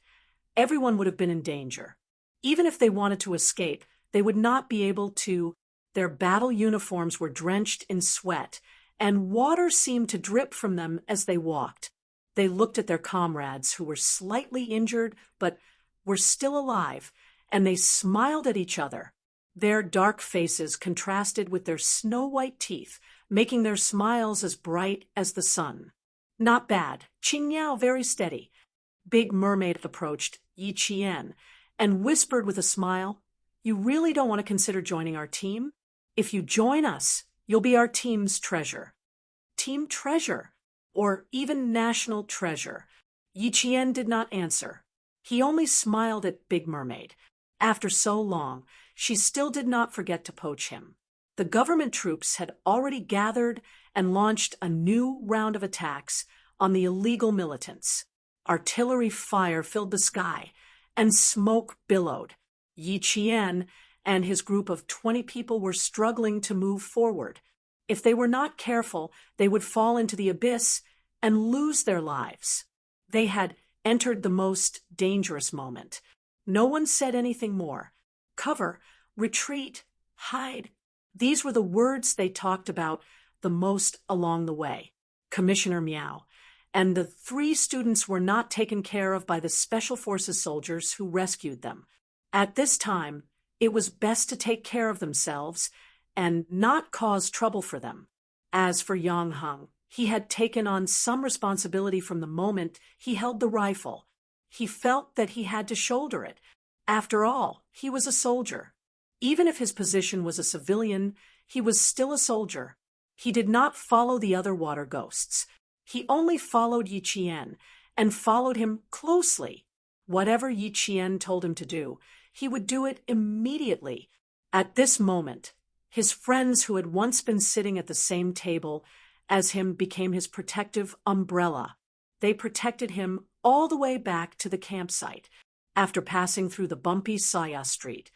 [SPEAKER 1] everyone would have been in danger. Even if they wanted to escape, they would not be able to. Their battle uniforms were drenched in sweat, and water seemed to drip from them as they walked. They looked at their comrades who were slightly injured but were still alive, and they smiled at each other. Their dark faces contrasted with their snow-white teeth, making their smiles as bright as the sun. Not bad. Qingyao very steady. Big Mermaid approached Yi Qian and whispered with a smile, "You really don't want to consider joining our team? If you join us, you'll be our team's treasure." Team treasure, or even national treasure. Yi Qian did not answer. He only smiled at Big Mermaid. After so long, she still did not forget to poach him. The government troops had already gathered and launched a new round of attacks on the illegal militants. Artillery fire filled the sky, and smoke billowed. Yi Qian and his group of 20 people were struggling to move forward. If they were not careful, they would fall into the abyss and lose their lives. They had entered the most dangerous moment. No one said anything more. Cover, retreat, hide. These were the words they talked about the most along the way. Commissioner Meow. And the 3 students were not taken care of by the Special Forces soldiers who rescued them. At this time, it was best to take care of themselves and not cause trouble for them. As for Yang Hung, he had taken on some responsibility from the moment he held the rifle. He felt that he had to shoulder it. After all, he was a soldier. Even if his position was a civilian, he was still a soldier. He did not follow the other water ghosts. He only followed Yi Qian, and followed him closely. Whatever Yi Qian told him to do, he would do it immediately. At this moment, his friends who had once been sitting at the same table as him became his protective umbrella. They protected him all the way back to the campsite, after passing through the bumpy Saya Street,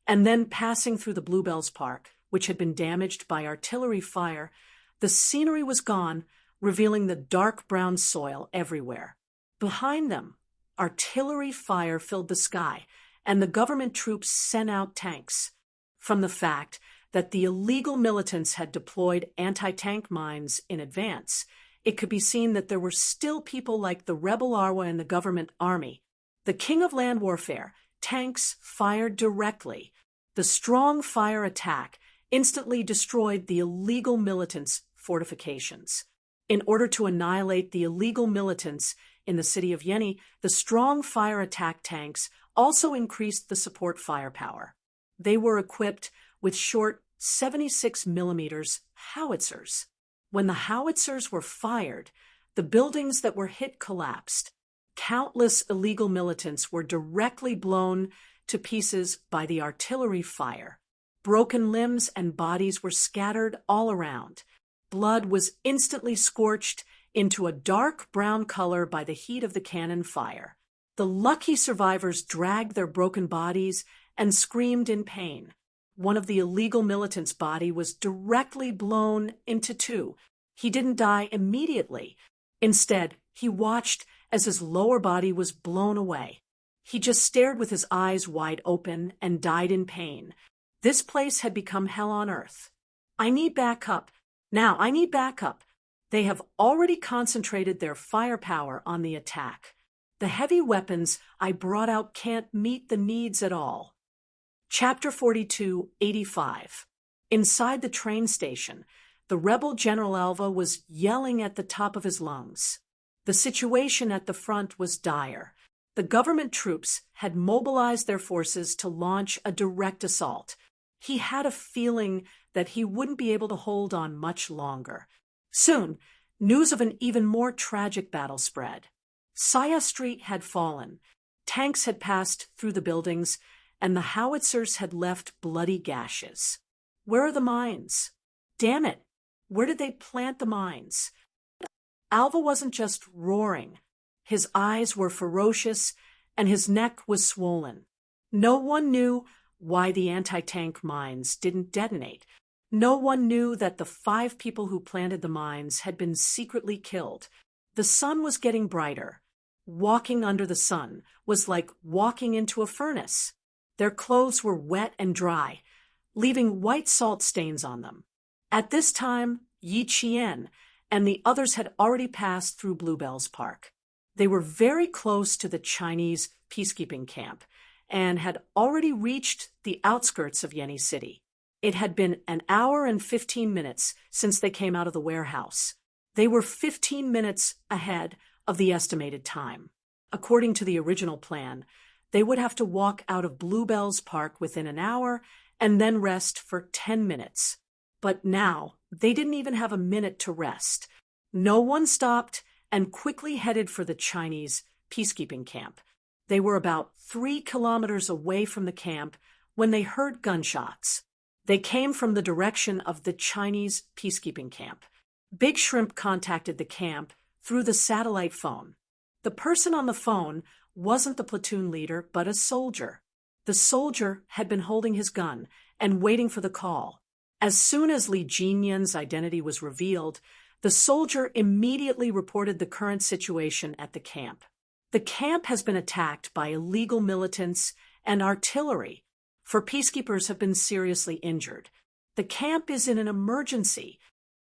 [SPEAKER 1] and then passing through the Bluebells Park, which had been damaged by artillery fire. The scenery was gone, revealing the dark brown soil everywhere. Behind them, artillery fire filled the sky, and the government troops sent out tanks. From the fact that the illegal militants had deployed anti-tank mines in advance, it could be seen that there were still people like the rebel Arwa in the government army. The king of land warfare, tanks fired directly. The strong fire attack instantly destroyed the illegal militants' fortifications. In order to annihilate the illegal militants in the city of Yeni, the strong fire attack tanks also increased the support firepower. They were equipped with short 76mm howitzers. When the howitzers were fired, the buildings that were hit collapsed. Countless illegal militants were directly blown to pieces by the artillery fire. Broken limbs and bodies were scattered all around. Blood was instantly scorched into a dark brown color by the heat of the cannon fire. The lucky survivors dragged their broken bodies and screamed in pain. One of the illegal militants' body was directly blown into 2. He didn't die immediately. Instead, he watched as his lower body was blown away. He just stared with his eyes wide open and died in pain. This place had become hell on earth. I need backup. Now, I need backup. They have already concentrated their firepower on the attack. The heavy weapons I brought out can't meet the needs at all. Chapter 42, 85. Inside the train station, the rebel General Alva was yelling at the top of his lungs. The situation at the front was dire. The government troops had mobilized their forces to launch a direct assault. He had a feeling that he wouldn't be able to hold on much longer. Soon, news of an even more tragic battle spread. Saya Street had fallen. Tanks had passed through the buildings, and the howitzers had left bloody gashes. Where are the mines? Damn it! Where did they plant the mines? Alva wasn't just roaring. His eyes were ferocious, and his neck was swollen. No one knew why the anti-tank mines didn't detonate. No one knew that the 5 people who planted the mines had been secretly killed. The sun was getting brighter. Walking under the sun was like walking into a furnace. Their clothes were wet and dry, leaving white salt stains on them. At this time, Yi Qian and the others had already passed through Bluebells Park. They were very close to the Chinese peacekeeping camp and had already reached the outskirts of Yeni City. It had been an hour and 15 minutes since they came out of the warehouse. They were 15 minutes ahead of the estimated time. According to the original plan, they would have to walk out of Bluebells Park within an hour and then rest for 10 minutes. But now, they didn't even have a minute to rest. No one stopped and quickly headed for the Chinese peacekeeping camp. They were about 3 kilometers away from the camp when they heard gunshots. They came from the direction of the Chinese peacekeeping camp. Big Shrimp contacted the camp through the satellite phone. The person on the phone wasn't the platoon leader, but a soldier. The soldier had been holding his gun and waiting for the call. As soon as Li Jinyan's identity was revealed, the soldier immediately reported the current situation at the camp. The camp has been attacked by illegal militants and artillery, for peacekeepers have been seriously injured. The camp is in an emergency.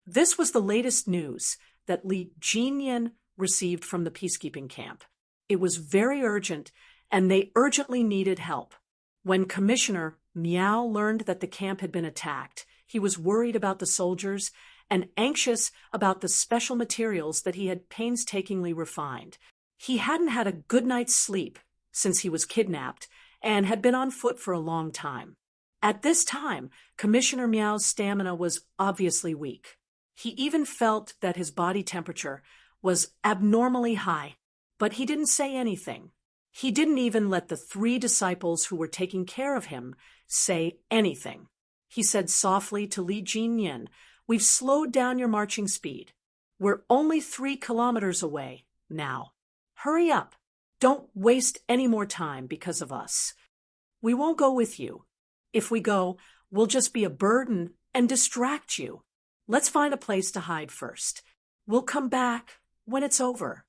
[SPEAKER 1] This was the latest news that Li Jinyan received from the peacekeeping camp. It was very urgent, and they urgently needed help. When Commissioner Miao learned that the camp had been attacked, he was worried about the soldiers and anxious about the special materials that he had painstakingly refined. He hadn't had a good night's sleep since he was kidnapped and had been on foot for a long time. At this time, Commissioner Miao's stamina was obviously weak. He even felt that his body temperature was abnormally high, but he didn't say anything. He didn't even let the 3 disciples who were taking care of him say anything. He said softly to Li Jinyan, "We've slowed down your marching speed. We're only 3 kilometers away now. Hurry up. Don't waste any more time because of us. We won't go with you. If we go, we'll just be a burden and distract you. Let's find a place to hide first. We'll come back when it's over."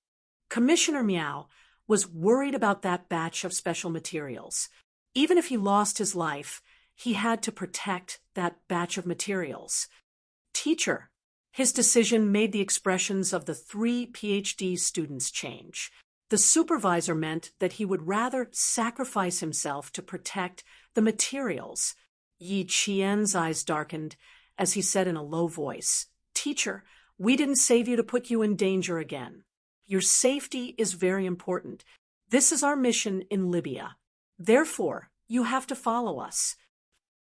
[SPEAKER 1] Commissioner Miao was worried about that batch of special materials. Even if he lost his life, he had to protect that batch of materials. "Teacher." His decision made the expressions of the 3 PhD students change. The supervisor meant that he would rather sacrifice himself to protect the materials. Yi Qian's eyes darkened as he said in a low voice, "Teacher, we didn't save you to put you in danger again. Your safety is very important. This is our mission in Libya. Therefore, you have to follow us."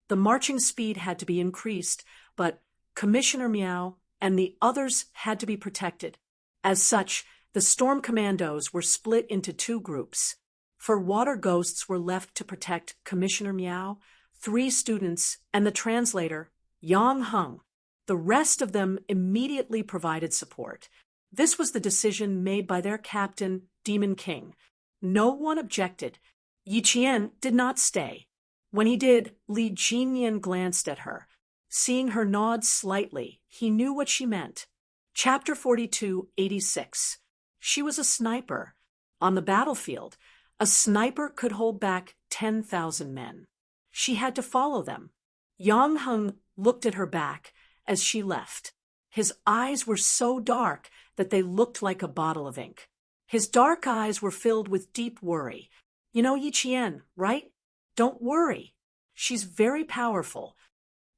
[SPEAKER 1] The marching speed had to be increased, but Commissioner Miao and the others had to be protected. As such, the storm commandos were split into 2 groups. 4 water ghosts were left to protect Commissioner Miao, 3 students, and the translator, Yang Heng. The rest of them immediately provided support. This was the decision made by their captain, Demon King. No one objected. Yi Qian did not stay. When he did, Li Jinyan glanced at her. Seeing her nod slightly, he knew what she meant. Chapter 42:86. She was a sniper. On the battlefield, a sniper could hold back 10,000 men. She had to follow them. Yang Heng looked at her back as she left. His eyes were so dark that they looked like a bottle of ink. His dark eyes were filled with deep worry. "You know Yi Qian, right? Don't worry. She's very powerful."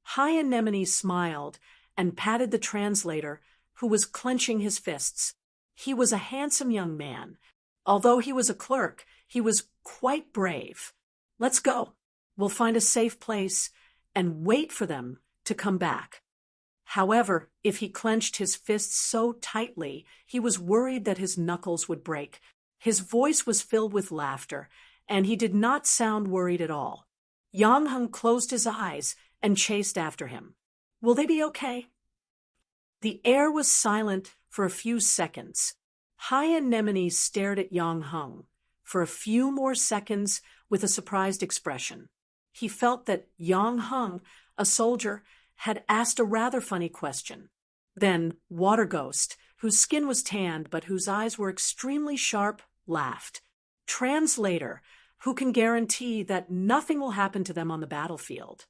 [SPEAKER 1] High Anemone smiled and patted the translator, who was clenching his fists. He was a handsome young man. Although he was a clerk, he was quite brave. "Let's go. We'll find a safe place and wait for them to come back." However, if he clenched his fists so tightly, he was worried that his knuckles would break. His voice was filled with laughter, and he did not sound worried at all. Yang Heng closed his eyes and chased after him. "Will they be okay?" The air was silent for a few seconds. High Anemone stared at Yang Heng for a few more seconds with a surprised expression. He felt that Yang Heng, a soldier, had asked a rather funny question. Then Water Ghost, whose skin was tanned but whose eyes were extremely sharp, laughed. "Translator, who can guarantee that nothing will happen to them on the battlefield?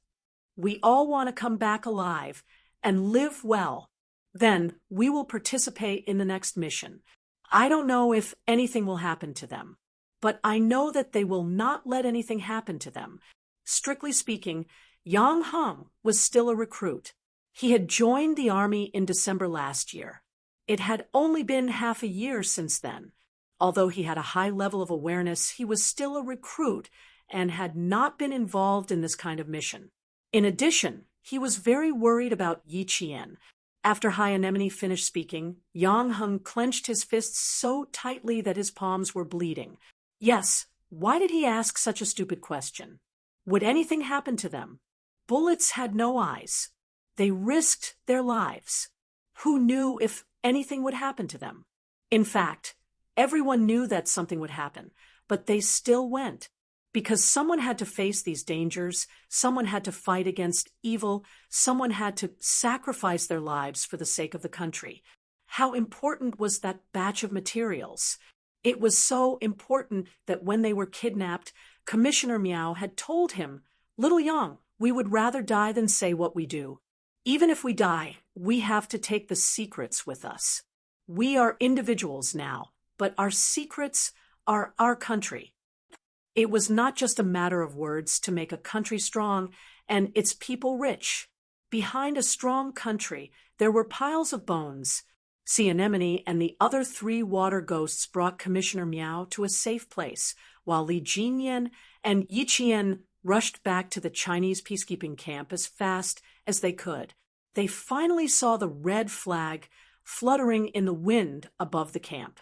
[SPEAKER 1] We all want to come back alive and live well. Then we will participate in the next mission. I don't know if anything will happen to them, but I know that they will not let anything happen to them." Strictly speaking, Yang Heng was still a recruit. He had joined the army in December last year. It had only been half a year since then. Although he had a high level of awareness, he was still a recruit and had not been involved in this kind of mission. In addition, he was very worried about Yi Qian. After High Anemone finished speaking, Yang Heng clenched his fists so tightly that his palms were bleeding. Yes, why did he ask such a stupid question? Would anything happen to them? Bullets had no eyes. They risked their lives. Who knew if anything would happen to them? In fact, everyone knew that something would happen, but they still went. Because someone had to face these dangers, someone had to fight against evil, someone had to sacrifice their lives for the sake of the country. How important was that batch of materials? It was so important that when they were kidnapped, Commissioner Miao had told him, "Little Yang, we would rather die than say what we do. Even if we die, we have to take the secrets with us. We are individuals now, but our secrets are our country." It was not just a matter of words to make a country strong and its people rich. Behind a strong country, there were piles of bones. Sea Anemone and the other 3 water ghosts brought Commissioner Miao to a safe place, while Li Jinyan and Yi Qian rushed back to the Chinese peacekeeping camp as fast as they could. They finally saw the red flag fluttering in the wind above the camp.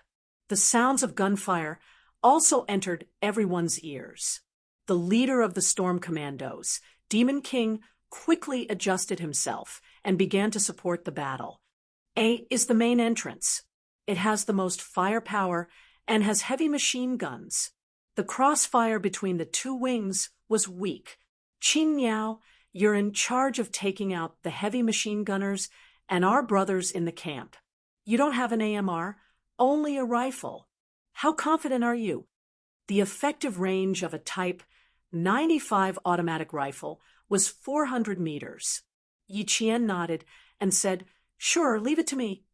[SPEAKER 1] The sounds of gunfire also entered everyone's ears. The leader of the storm commandos, Demon King, quickly adjusted himself and began to support the battle. A is the main entrance. It has the most firepower and has heavy machine guns. The crossfire between the 2 wings was weak. Qin Miao, you're in charge of taking out the heavy machine gunners and our brothers in the camp. You don't have an AMR, only a rifle. How confident are you? The effective range of a Type 95 automatic rifle was 400 meters. Yi Qian nodded and said, "Sure, leave it to me."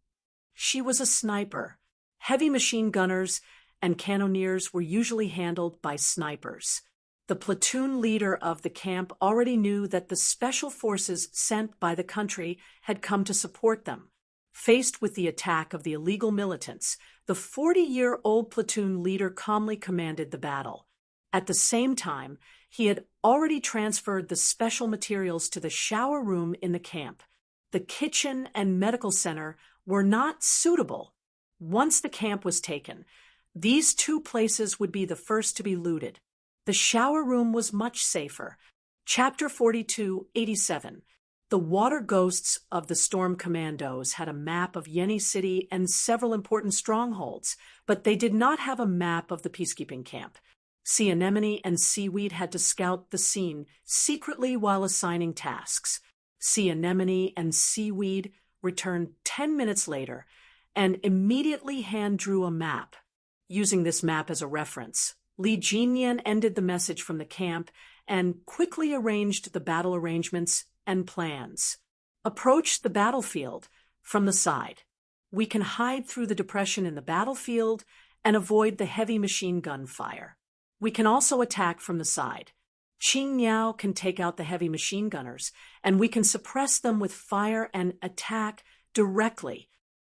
[SPEAKER 1] She was a sniper. Heavy machine gunners and cannoneers were usually handled by snipers. The platoon leader of the camp already knew that the special forces sent by the country had come to support them. Faced with the attack of the illegal militants, the 40-year-old platoon leader calmly commanded the battle. At the same time, he had already transferred the special materials to the shower room in the camp. The kitchen and medical center were not suitable. Once the camp was taken, these 2 places would be the first to be looted. The shower room was much safer. Chapter 4287. The water ghosts of the storm commandos had a map of Yeni City and several important strongholds, but they did not have a map of the peacekeeping camp. Sea Anemone and Seaweed had to scout the scene secretly while assigning tasks. Sea Anemone and Seaweed returned 10 minutes later and immediately hand-drew a map. Using this map as a reference, Li Jinyan ended the message from the camp and quickly arranged the battle arrangements and plans. Approach the battlefield from the side. We can hide through the depression in the battlefield and avoid the heavy machine gun fire. We can also attack from the side. Qing Miao can take out the heavy machine gunners, and we can suppress them with fire and attack directly.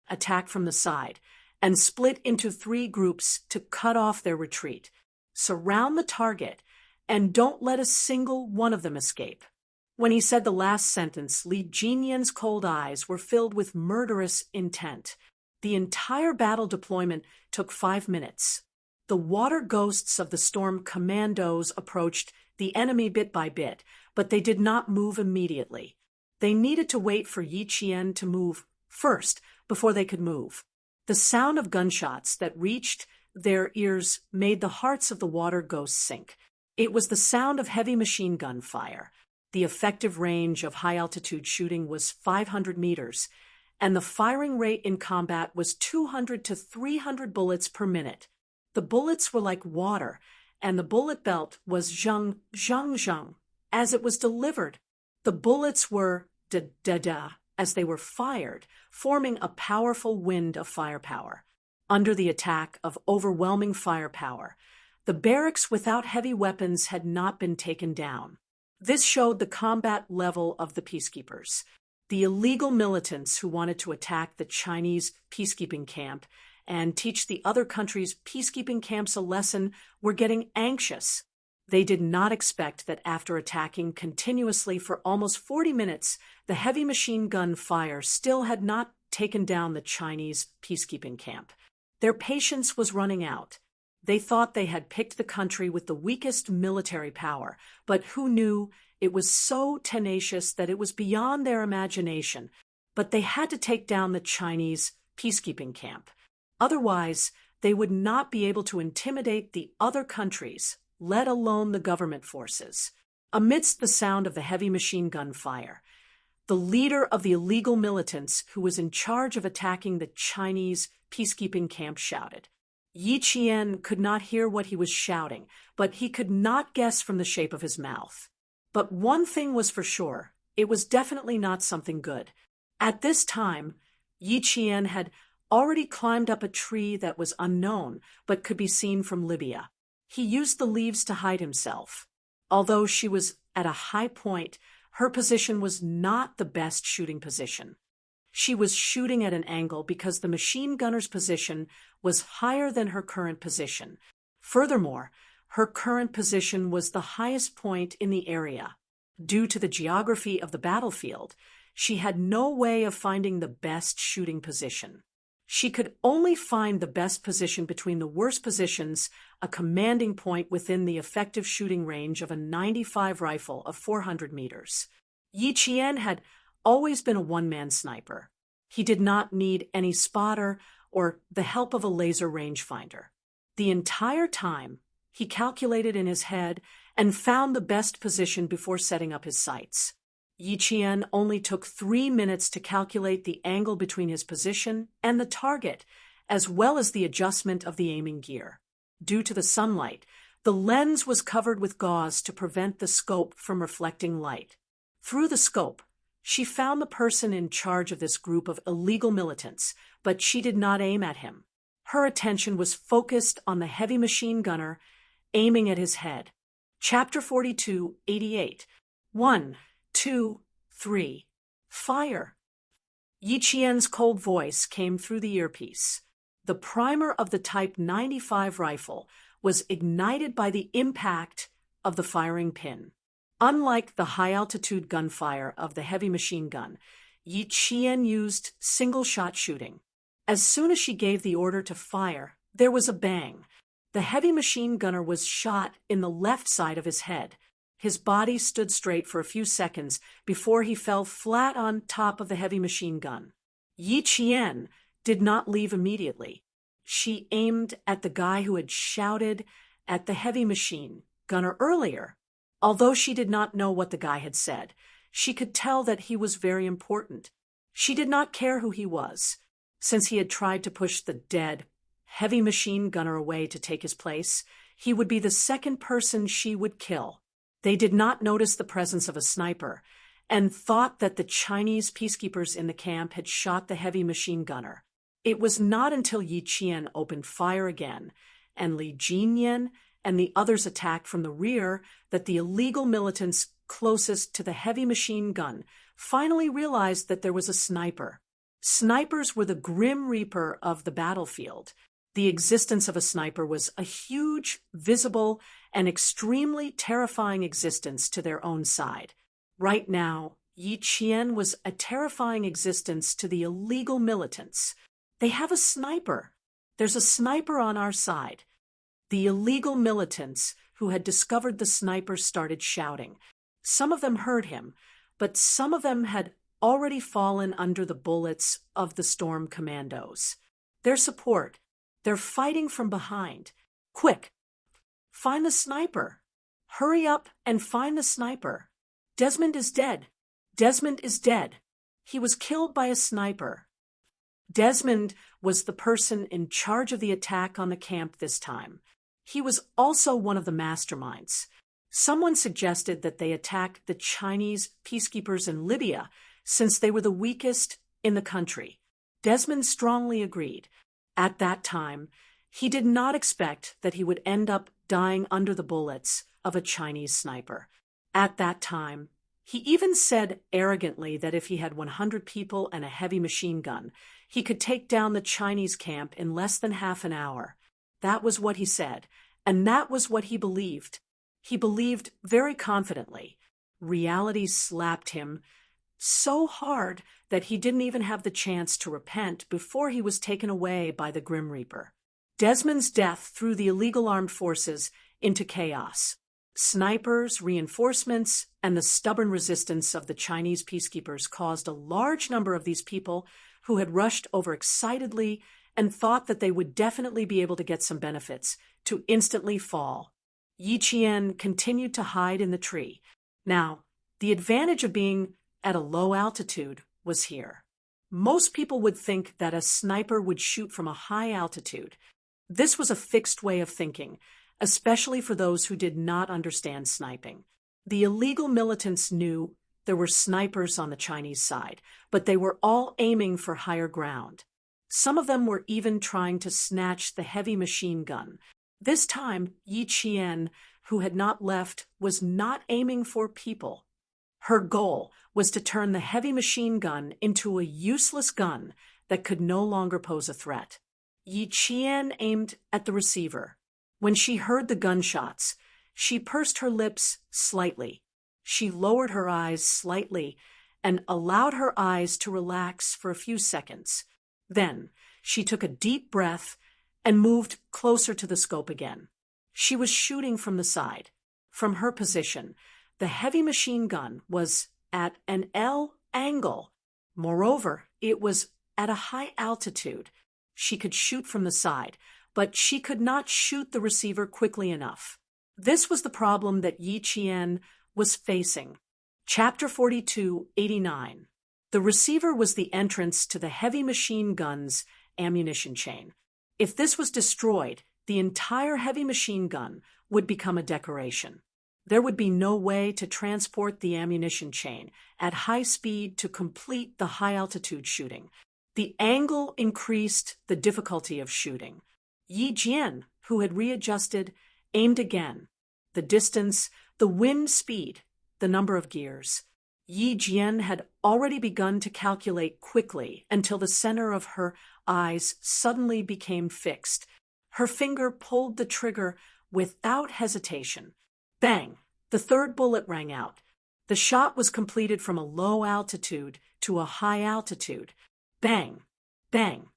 [SPEAKER 1] Attack from the side, and split into 3 groups to cut off their retreat. Surround the target, and don't let a single one of them escape. When he said the last sentence, Li Jinyan's cold eyes were filled with murderous intent. The entire battle deployment took 5 minutes. The water ghosts of the storm commandos approached the enemy bit by bit, but they did not move immediately. They needed to wait for Yi Qian to move first before they could move. The sound of gunshots that reached their ears made the hearts of the water ghosts sink. It was the sound of heavy machine gun fire. The effective range of high-altitude shooting was 500 meters, and the firing rate in combat was 200 to 300 bullets per minute. The bullets were like water, and the bullet belt was zhung, zhung, zhung. As it was delivered, the bullets were da-da-da as they were fired, forming a powerful wind of firepower. Under the attack of overwhelming firepower, the barracks without heavy weapons had not been taken down. This showed the combat level of the peacekeepers. The illegal militants who wanted to attack the Chinese peacekeeping camp and teach the other countries' peacekeeping camps a lesson were getting anxious. They did not expect that after attacking continuously for almost 40 minutes, the heavy machine gun fire still had not taken down the Chinese peacekeeping camp. Their patience was running out. They thought they had picked the country with the weakest military power, but who knew it was so tenacious that it was beyond their imagination. But they had to take down the Chinese peacekeeping camp. Otherwise, they would not be able to intimidate the other countries, let alone the government forces. Amidst the sound of the heavy machine gun fire, the leader of the illegal militants who was in charge of attacking the Chinese peacekeeping camp shouted. Yi Qian could not hear what he was shouting, but he could not guess from the shape of his mouth. But one thing was for sure, it was definitely not something good. At this time, Yi Qian had already climbed up a tree that was unknown but could be seen from Libya. He used the leaves to hide himself. Although she was at a high point, her position was not the best shooting position. She was shooting at an angle because the machine gunner's position was higher than her current position. Furthermore, her current position was the highest point in the area. Due to the geography of the battlefield, she had no way of finding the best shooting position. She could only find the best position between the worst positions, a commanding point within the effective shooting range of a 95 rifle of 400 meters. Yi Qian had always been a one-man sniper. He did not need any spotter or the help of a laser rangefinder. The entire time, he calculated in his head and found the best position before setting up his sights. Yi Qian only took 3 minutes to calculate the angle between his position and the target, as well as the adjustment of the aiming gear. Due to the sunlight, the lens was covered with gauze to prevent the scope from reflecting light. Through the scope, she found the person in charge of this group of illegal militants, but she did not aim at him. Her attention was focused on the heavy machine gunner, aiming at his head. Chapter 42, 88. 1, 2, 3. Fire! Yi Qian's cold voice came through the earpiece. The primer of the Type 95 rifle was ignited by the impact of the firing pin. Unlike the high-altitude gunfire of the heavy machine gun, Yi Qian used single-shot shooting. As soon as she gave the order to fire, there was a bang. The heavy machine gunner was shot in the left side of his head. His body stood straight for a few seconds before he fell flat on top of the heavy machine gun. Yi Qian did not leave immediately. She aimed at the guy who had shouted at the heavy machine gunner earlier. Although she did not know what the guy had said, she could tell that he was very important. She did not care who he was. Since he had tried to push the dead heavy machine gunner away to take his place, he would be the second person she would kill. They did not notice the presence of a sniper and thought that the Chinese peacekeepers in the camp had shot the heavy machine gunner. It was not until Yi Qian opened fire again and Li Jinyan and the others attacked from the rear that the illegal militants closest to the heavy machine gun finally realized that there was a sniper. Snipers were the grim reaper of the battlefield. The existence of a sniper was a huge, visible, and extremely terrifying existence to their own side. Right now, Yi Qian was a terrifying existence to the illegal militants. They have a sniper. There's a sniper on our side. The illegal militants who had discovered the sniper started shouting. Some of them heard him, but some of them had already fallen under the bullets of the storm commandos. Their support. They're fighting from behind. Quick! Find the sniper. Hurry up and find the sniper. Desmond is dead. Desmond is dead. He was killed by a sniper. Desmond was the person in charge of the attack on the camp this time. He was also one of the masterminds. Someone suggested that they attack the Chinese peacekeepers in Libya since they were the weakest in the country. Desmond strongly agreed. At that time, he did not expect that he would end up dying under the bullets of a Chinese sniper. At that time, he even said arrogantly that if he had 100 people and a heavy machine gun, he could take down the Chinese camp in less than half an hour. That was what he said, and that was what he believed. He believed very confidently. Reality slapped him so hard that he didn't even have the chance to repent before he was taken away by the Grim Reaper. Desmond's death threw the illegal armed forces into chaos. Snipers, reinforcements, and the stubborn resistance of the Chinese peacekeepers caused a large number of these people who had rushed overexcitedly and thought that they would definitely be able to get some benefits to instantly fall. Yi Qian continued to hide in the tree. Now, the advantage of being at a low altitude was here. Most people would think that a sniper would shoot from a high altitude. This was a fixed way of thinking, especially for those who did not understand sniping. The illegal militants knew there were snipers on the Chinese side, but they were all aiming for higher ground. Some of them were even trying to snatch the heavy machine gun. This time, Yi Qian, who had not left, was not aiming for people. Her goal was to turn the heavy machine gun into a useless gun that could no longer pose a threat. Yi Qian aimed at the receiver. When she heard the gunshots, she pursed her lips slightly. She lowered her eyes slightly and allowed her eyes to relax for a few seconds. Then she took a deep breath and moved closer to the scope again. She was shooting from the side. From her position, the heavy machine gun was at an L angle. Moreover, it was at a high altitude. She could shoot from the side, but she could not shoot the receiver quickly enough. This was the problem that Yi Qian was facing. Chapter 42:89. The receiver was the entrance to the heavy machine gun's ammunition chain. If this was destroyed, the entire heavy machine gun would become a decoration. There would be no way to transport the ammunition chain at high speed to complete the high-altitude shooting. The angle increased the difficulty of shooting. Yi Jian, who had readjusted, aimed again. The distance, the wind speed, the number of gears. Yi Jian had already begun to calculate quickly until the center of her eyes suddenly became fixed. Her finger pulled the trigger without hesitation. Bang! The third bullet rang out. The shot was completed from a low altitude to a high altitude. Bang! Bang!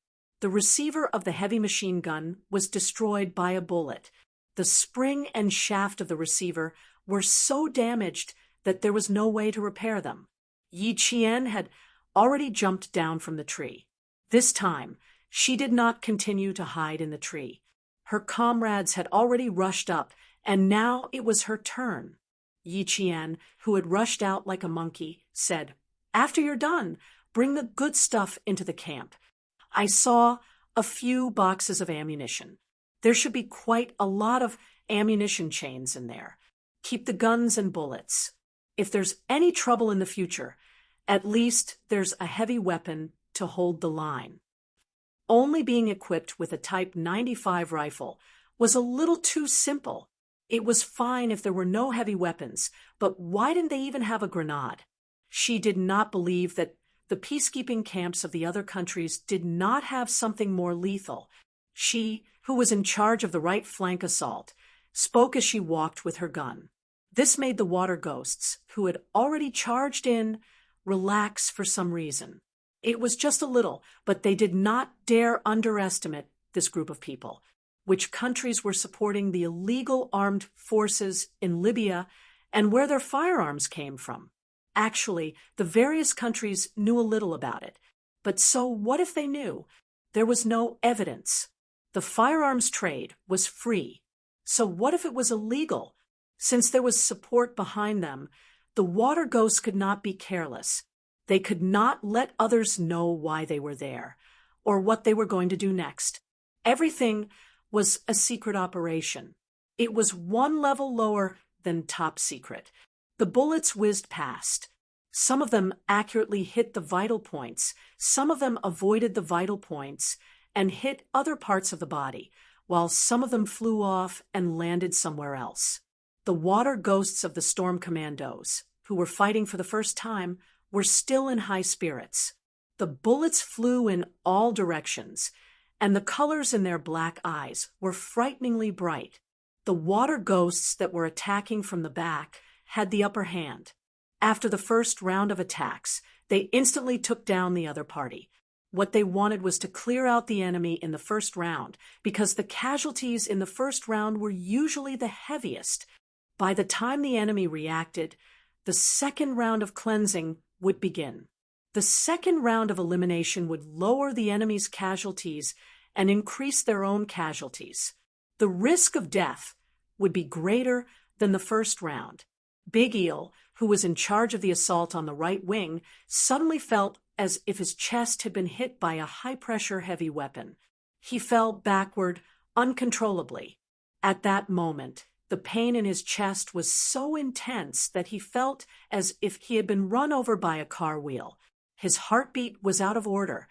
[SPEAKER 1] The receiver of the heavy machine gun was destroyed by a bullet. The spring and shaft of the receiver were so damaged that there was no way to repair them. Yi Qian had already jumped down from the tree. This time, she did not continue to hide in the tree. Her comrades had already rushed up, and now it was her turn. Yi Qian, who had rushed out like a monkey, said, "After you're done, bring the good stuff into the camp. I saw a few boxes of ammunition. There should be quite a lot of ammunition chains in there. Keep the guns and bullets. If there's any trouble in the future, at least there's a heavy weapon to hold the line." Only being equipped with a Type 95 rifle was a little too simple. It was fine if there were no heavy weapons, but why didn't they even have a grenade? She did not believe that the peacekeeping camps of the other countries did not have something more lethal. She, who was in charge of the right flank assault, spoke as she walked with her gun. This made the water ghosts, who had already charged in, relax for some reason. It was just a little, but they did not dare underestimate this group of people. Which countries were supporting the illegal armed forces in Libya and where their firearms came from. Actually, the various countries knew a little about it. But so what if they knew? There was no evidence. The firearms trade was free. So what if it was illegal? Since there was support behind them, the water ghosts could not be careless. They could not let others know why they were there or what they were going to do next. Everything was a secret operation. It was one level lower than top secret. The bullets whizzed past. Some of them accurately hit the vital points. Some of them avoided the vital points and hit other parts of the body, while some of them flew off and landed somewhere else. The water ghosts of the Storm Commandos, who were fighting for the first time, were still in high spirits. The bullets flew in all directions, and the colors in their black eyes were frighteningly bright. The water ghosts that were attacking from the back had the upper hand. After the first round of attacks, they instantly took down the other party. What they wanted was to clear out the enemy in the first round, because the casualties in the first round were usually the heaviest. By the time the enemy reacted, the second round of cleansing would begin. The second round of elimination would lower the enemy's casualties and increase their own casualties. The risk of death would be greater than the first round. Big Eel, who was in charge of the assault on the right wing, suddenly felt as if his chest had been hit by a high-pressure heavy weapon. He fell backward uncontrollably. At that moment, the pain in his chest was so intense that he felt as if he had been run over by a car wheel. His heartbeat was out of order,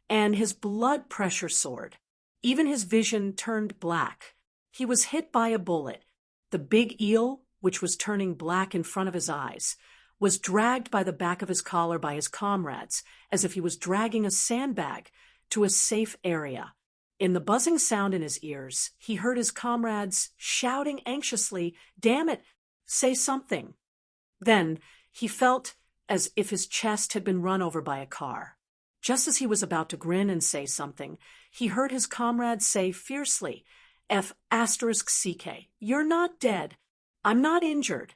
[SPEAKER 1] and his blood pressure soared. Even his vision turned black. He was hit by a bullet. The big eel, which was turning black in front of his eyes, was dragged by the back of his collar by his comrades, as if he was dragging a sandbag to a safe area. In the buzzing sound in his ears, he heard his comrades shouting anxiously, "Damn it, say something." Then he felt as if his chest had been run over by a car. Just as he was about to grin and say something, he heard his comrades say fiercely, F***CK, "You're not dead. I'm not injured."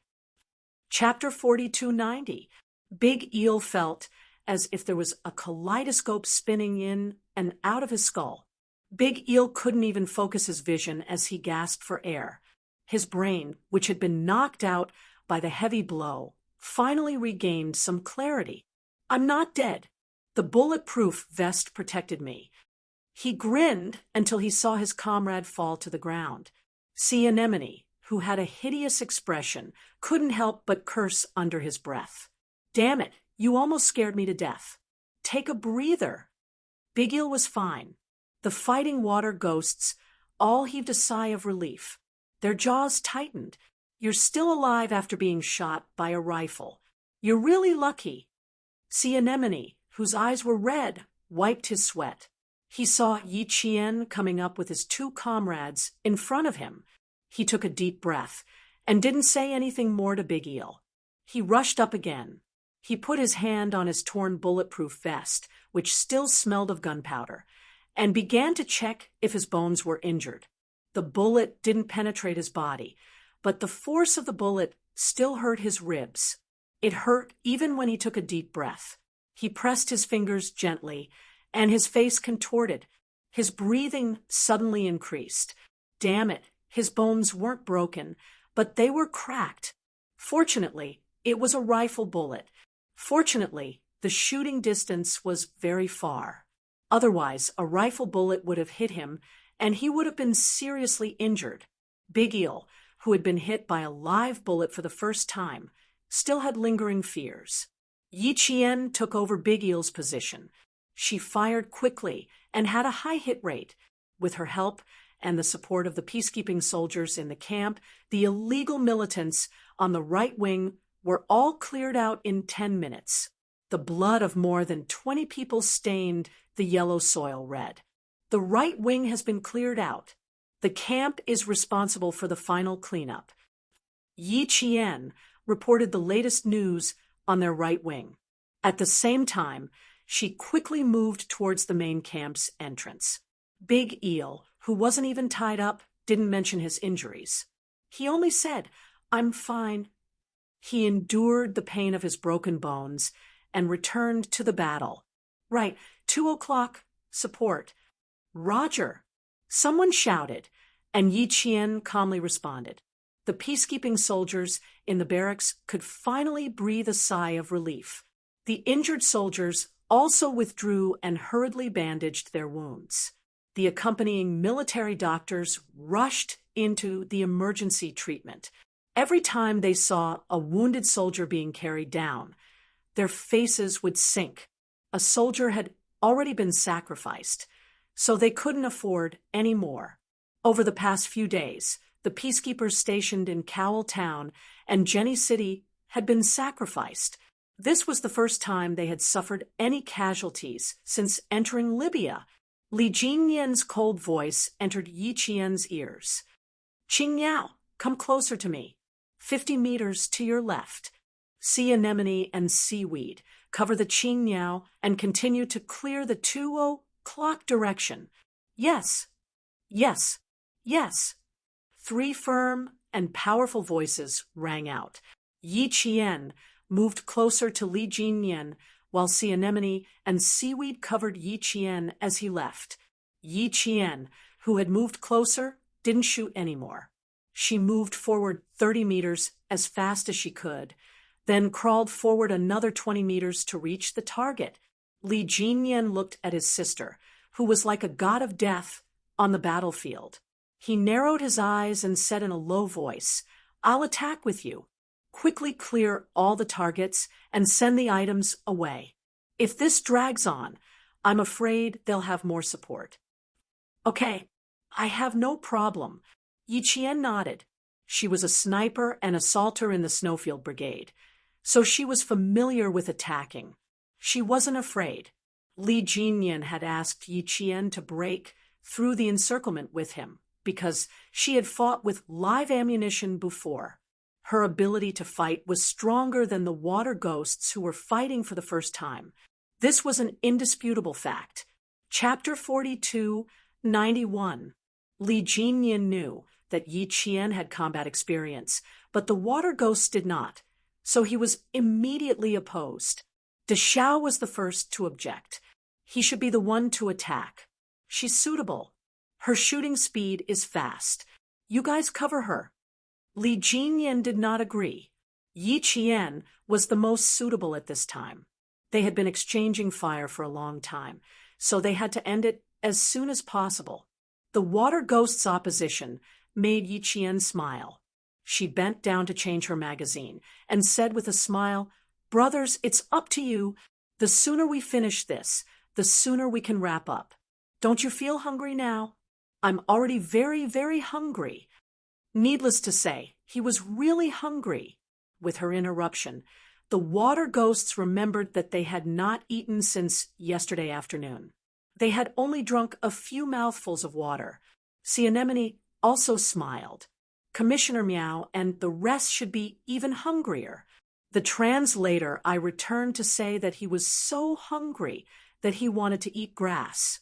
[SPEAKER 1] Chapter 4290. Big Eel felt as if there was a kaleidoscope spinning in and out of his skull. Big Eel couldn't even focus his vision as he gasped for air. His brain, which had been knocked out by the heavy blow, finally regained some clarity. "I'm not dead. The bulletproof vest protected me." He grinned until he saw his comrade fall to the ground. Sea Anemone, who had a hideous expression, couldn't help but curse under his breath. "Damn it, you almost scared me to death. Take a breather." Big Eel was fine. The fighting water ghosts all heaved a sigh of relief. Their jaws tightened. "You're still alive after being shot by a rifle. You're really lucky." Sea Anemone, whose eyes were red, wiped his sweat. He saw Yi Chien coming up with his two comrades in front of him. He took a deep breath and didn't say anything more to Big Eel. He rushed up again. He put his hand on his torn bulletproof vest, which still smelled of gunpowder, and began to check if his bones were injured. The bullet didn't penetrate his body, but the force of the bullet still hurt his ribs. It hurt even when he took a deep breath. He pressed his fingers gently, and his face contorted. His breathing suddenly increased. Damn it, his bones weren't broken, but they were cracked. Fortunately, it was a rifle bullet. Fortunately, the shooting distance was very far. Otherwise, a rifle bullet would have hit him, and he would have been seriously injured. Big Eel, who had been hit by a live bullet for the first time, still had lingering fears. Yi Chien took over Big Eel's position. She fired quickly and had a high hit rate. With her help and the support of the peacekeeping soldiers in the camp, the illegal militants on the right wing were all cleared out in 10 minutes. The blood of more than 20 people stained the yellow soil red. The right wing has been cleared out. The camp is responsible for the final cleanup. Yi Chien reported the latest news on their right wing. At the same time, she quickly moved towards the main camp's entrance. Big Eel, who wasn't even tied up, didn't mention his injuries. He only said, "I'm fine." He endured the pain of his broken bones and returned to the battle. "Right, 2:00, support." "Roger," someone shouted, and Yi Chien calmly responded. The peacekeeping soldiers in the barracks could finally breathe a sigh of relief. The injured soldiers also withdrew and hurriedly bandaged their wounds. The accompanying military doctors rushed into the emergency treatment. Every time they saw a wounded soldier being carried down, their faces would sink. A soldier had already been sacrificed, so they couldn't afford any more. Over the past few days, the peacekeepers stationed in Cowell Town and Jenny City had been sacrificed. This was the first time they had suffered any casualties since entering Libya. Li Jinyan's cold voice entered Yi Chien's ears. "Qing Yao, come closer to me. 50 meters to your left. Sea Anemone and seaweed cover the Qing Yao and continue to clear the 2:00 direction. Yes, yes, yes." 3 firm and powerful voices rang out. Yi Chien moved closer to Li Jinyan, while Sea Anemone and seaweed covered Yi Chien as he left. Yi Chien, who had moved closer, didn't shoot anymore. She moved forward 30 meters as fast as she could, then crawled forward another 20 meters to reach the target. Li Jinyan looked at his sister, who was like a god of death on the battlefield. He narrowed his eyes and said in a low voice, "I'll attack with you. Quickly clear all the targets and send the items away. If this drags on, I'm afraid they'll have more support." "Okay, I have no problem." Yi Qian nodded. She was a sniper and assaulter in the Snowfield Brigade, so she was familiar with attacking. She wasn't afraid. Li Jinyan had asked Yi Qian to break through the encirclement with him because she had fought with live ammunition before. Her ability to fight was stronger than the water ghosts who were fighting for the first time. This was an indisputable fact. Chapter 42, 91. Li Jinyan knew that Yi Qian had combat experience, but the water ghosts did not, so he was immediately opposed. De Xiao was the first to object. He should be the one to attack. She's suitable. Her shooting speed is fast. You guys cover her. Li Jinyan did not agree. Yi Qian was the most suitable at this time. They had been exchanging fire for a long time, so they had to end it as soon as possible. The water ghost's opposition made Yi Qian smile. She bent down to change her magazine and said with a smile, "Brothers, it's up to you. The sooner we finish this, the sooner we can wrap up. Don't you feel hungry now?" "I'm already very, very hungry." Needless to say, he was really hungry. With her interruption, the water ghosts remembered that they had not eaten since yesterday afternoon. They had only drunk a few mouthfuls of water. Sea Anemone also smiled. Commissioner Meow and the rest should be even hungrier. The translator I returned to say that he was so hungry that he wanted to eat grass.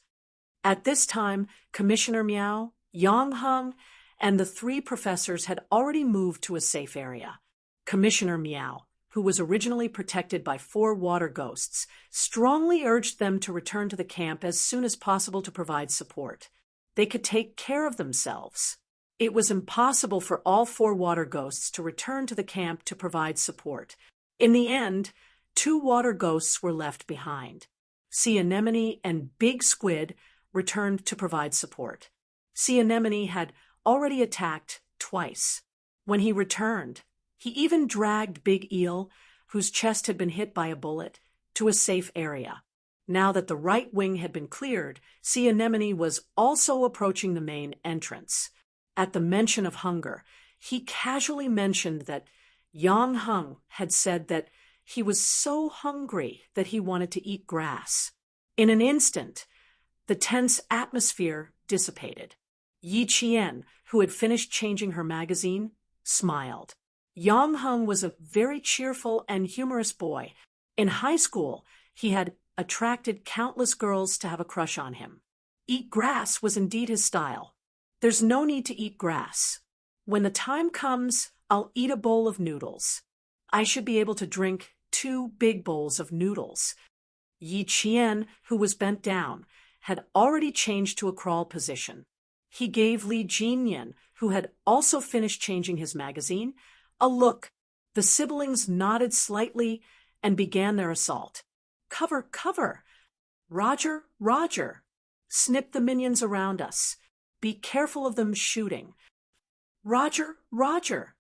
[SPEAKER 1] At this time, Commissioner Meow, Yang Heng, and the three professors had already moved to a safe area. Commissioner Meow, who was originally protected by 4 water ghosts, strongly urged them to return to the camp as soon as possible to provide support. They could take care of themselves. It was impossible for all 4 water ghosts to return to the camp to provide support. In the end, 2 water ghosts were left behind. Sea Anemone and Big Squid returned to provide support. Sea Anemone had already attacked twice. When he returned, he even dragged Big Eel, whose chest had been hit by a bullet, to a safe area. Now that the right wing had been cleared, Sea Anemone was also approaching the main entrance. At the mention of hunger, he casually mentioned that Yang Heng had said that he was so hungry that he wanted to eat grass. In an instant, the tense atmosphere dissipated. Yi Qian, who had finished changing her magazine, smiled. Yang Heng was a very cheerful and humorous boy. In high school, he had attracted countless girls to have a crush on him. Eat grass was indeed his style. There's no need to eat grass. When the time comes, I'll eat a bowl of noodles. I should be able to drink 2 big bowls of noodles. Yi Qian, who was bent down, had already changed to a crawl position. He gave Li Jinyan, who had also finished changing his magazine, a look. The siblings nodded slightly and began their assault. "Cover, cover! Roger, Roger! Snip the minions around us. Be careful of them shooting. Roger, Roger!"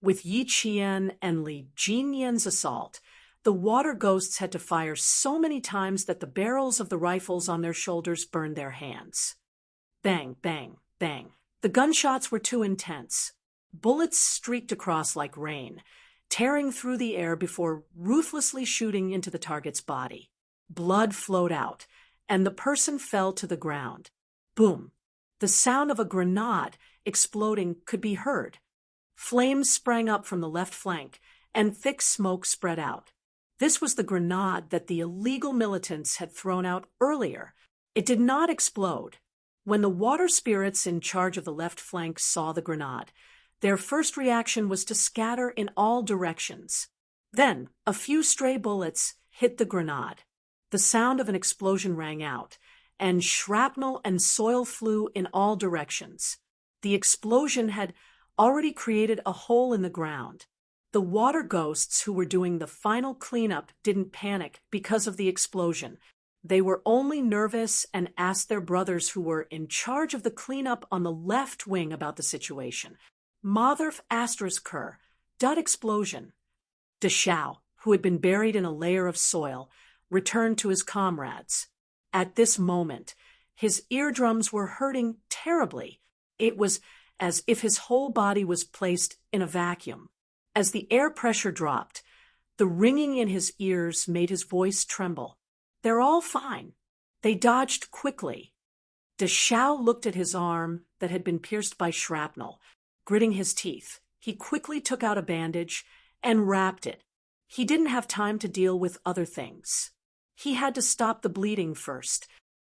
[SPEAKER 1] With Yi Qian and Li Jinyan's assault, the water ghosts had to fire so many times that the barrels of the rifles on their shoulders burned their hands. Bang, bang, bang. The gunshots were too intense. Bullets streaked across like rain, tearing through the air before ruthlessly shooting into the target's body. Blood flowed out, and the person fell to the ground. Boom! The sound of a grenade exploding could be heard. Flames sprang up from the left flank, and thick smoke spread out. This was the grenade that the illegal militants had thrown out earlier. It did not explode. When the water spirits in charge of the left flank saw the grenade, their first reaction was to scatter in all directions. Then, a few stray bullets hit the grenade. The sound of an explosion rang out, and shrapnel and soil flew in all directions. The explosion had already created a hole in the ground. The water ghosts who were doing the final cleanup didn't panic because of the explosion. They were only nervous and asked their brothers who were in charge of the cleanup on the left wing about the situation. Motherf asterisk her, dud explosion. Deshao, who had been buried in a layer of soil, returned to his comrades. At this moment, his eardrums were hurting terribly. It was as if his whole body was placed in a vacuum. As the air pressure dropped, the ringing in his ears made his voice tremble. They're all fine. They dodged quickly. Deshao looked at his arm that had been pierced by shrapnel. Gritting his teeth, he quickly took out a bandage and wrapped it. He didn't have time to deal with other things. He had to stop the bleeding first.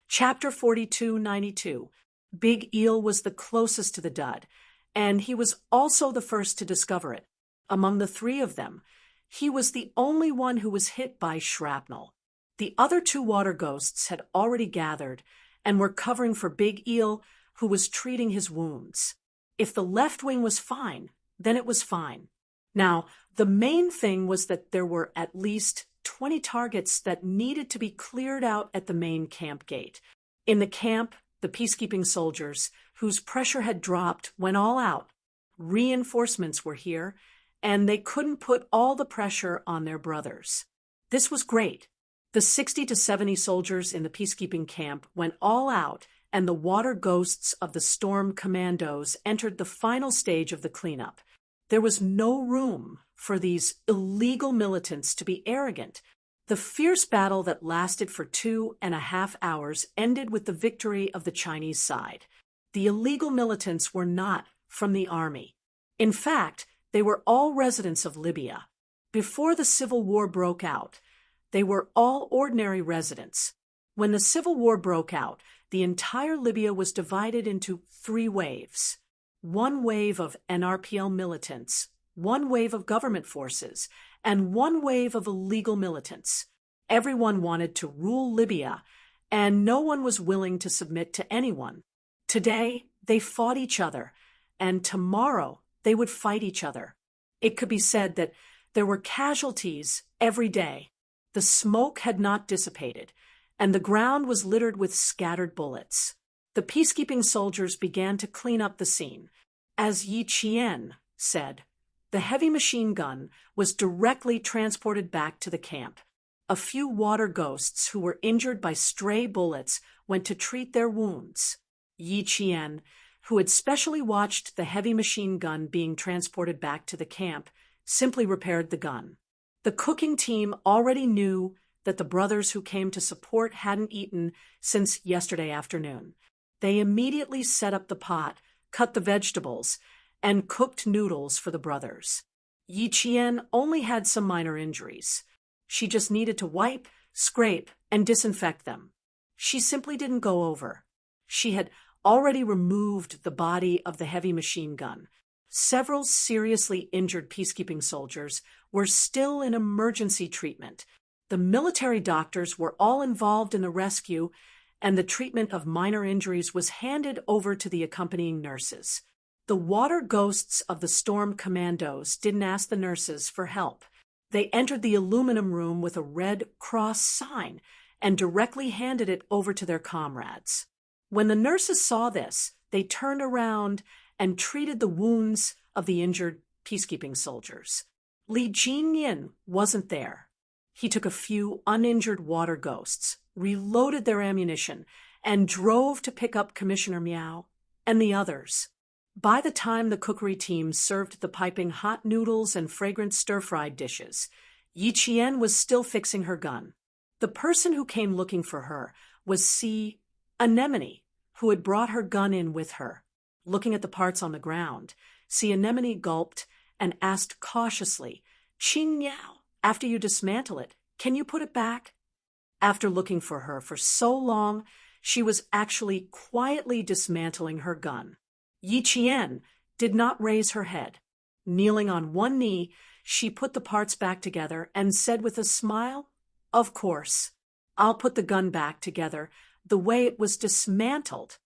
[SPEAKER 1] Chapter 4292. Big Eel was the closest to the dud, and he was also the first to discover it. Among the three of them, he was the only one who was hit by shrapnel. The other two water ghosts had already gathered and were covering for Big Eel, who was treating his wounds. If the left wing was fine, then it was fine. Now, the main thing was that there were at least 20 targets that needed to be cleared out at the main camp gate. In the camp, the peacekeeping soldiers, whose pressure had dropped, went all out. Reinforcements were here, and they couldn't put all the pressure on their brothers. This was great. The 60 to 70 soldiers in the peacekeeping camp went all out, and the water ghosts of the storm commandos entered the final stage of the cleanup. There was no room for these illegal militants to be arrogant. The fierce battle that lasted for 2.5 hours ended with the victory of the Chinese side. The illegal militants were not from the army. In fact, they were all residents of Libya. Before the civil war broke out, they were all ordinary residents. When the civil war broke out, the entire Libya was divided into 3 waves. One wave of NRPL militants, one wave of government forces, and one wave of illegal militants. Everyone wanted to rule Libya, and no one was willing to submit to anyone. Today, they fought each other, and tomorrow they would fight each other. It could be said that there were casualties every day. The smoke had not dissipated, and the ground was littered with scattered bullets. The peacekeeping soldiers began to clean up the scene. As Yi Qian said, the heavy machine gun was directly transported back to the camp. A few water ghosts who were injured by stray bullets went to treat their wounds. Yi Qian, who had specially watched the heavy machine gun being transported back to the camp, simply repaired the gun. The cooking team already knew that the brothers who came to support hadn't eaten since yesterday afternoon. They immediately set up the pot, cut the vegetables, and cooked noodles for the brothers. Yi Qian only had some minor injuries. She just needed to wipe, scrape, and disinfect them. She simply didn't go over. She had already removed the body of the heavy machine gun. Several seriously injured peacekeeping soldiers were still in emergency treatment. The military doctors were all involved in the rescue, and the treatment of minor injuries was handed over to the accompanying nurses. The water ghosts of the storm commandos didn't ask the nurses for help. They entered the aluminum room with a Red Cross sign and directly handed it over to their comrades. When the nurses saw this, they turned around and treated the wounds of the injured peacekeeping soldiers. Li Jinyin wasn't there. He took a few uninjured water ghosts, reloaded their ammunition, and drove to pick up Commissioner Miao and the others. By the time the cookery team served the piping hot noodles and fragrant stir-fried dishes, Yi Qian was still fixing her gun. The person who came looking for her was C. Anemone, who had brought her gun in with her. Looking at the parts on the ground, C. Anemone gulped and asked cautiously, "Qing Yao, after you dismantle it, can you put it back?" After looking for her for so long, she was actually quietly dismantling her gun. Yi Qian did not raise her head. Kneeling on one knee, she put the parts back together and said with a smile, "Of course, I'll put the gun back together the way it was dismantled."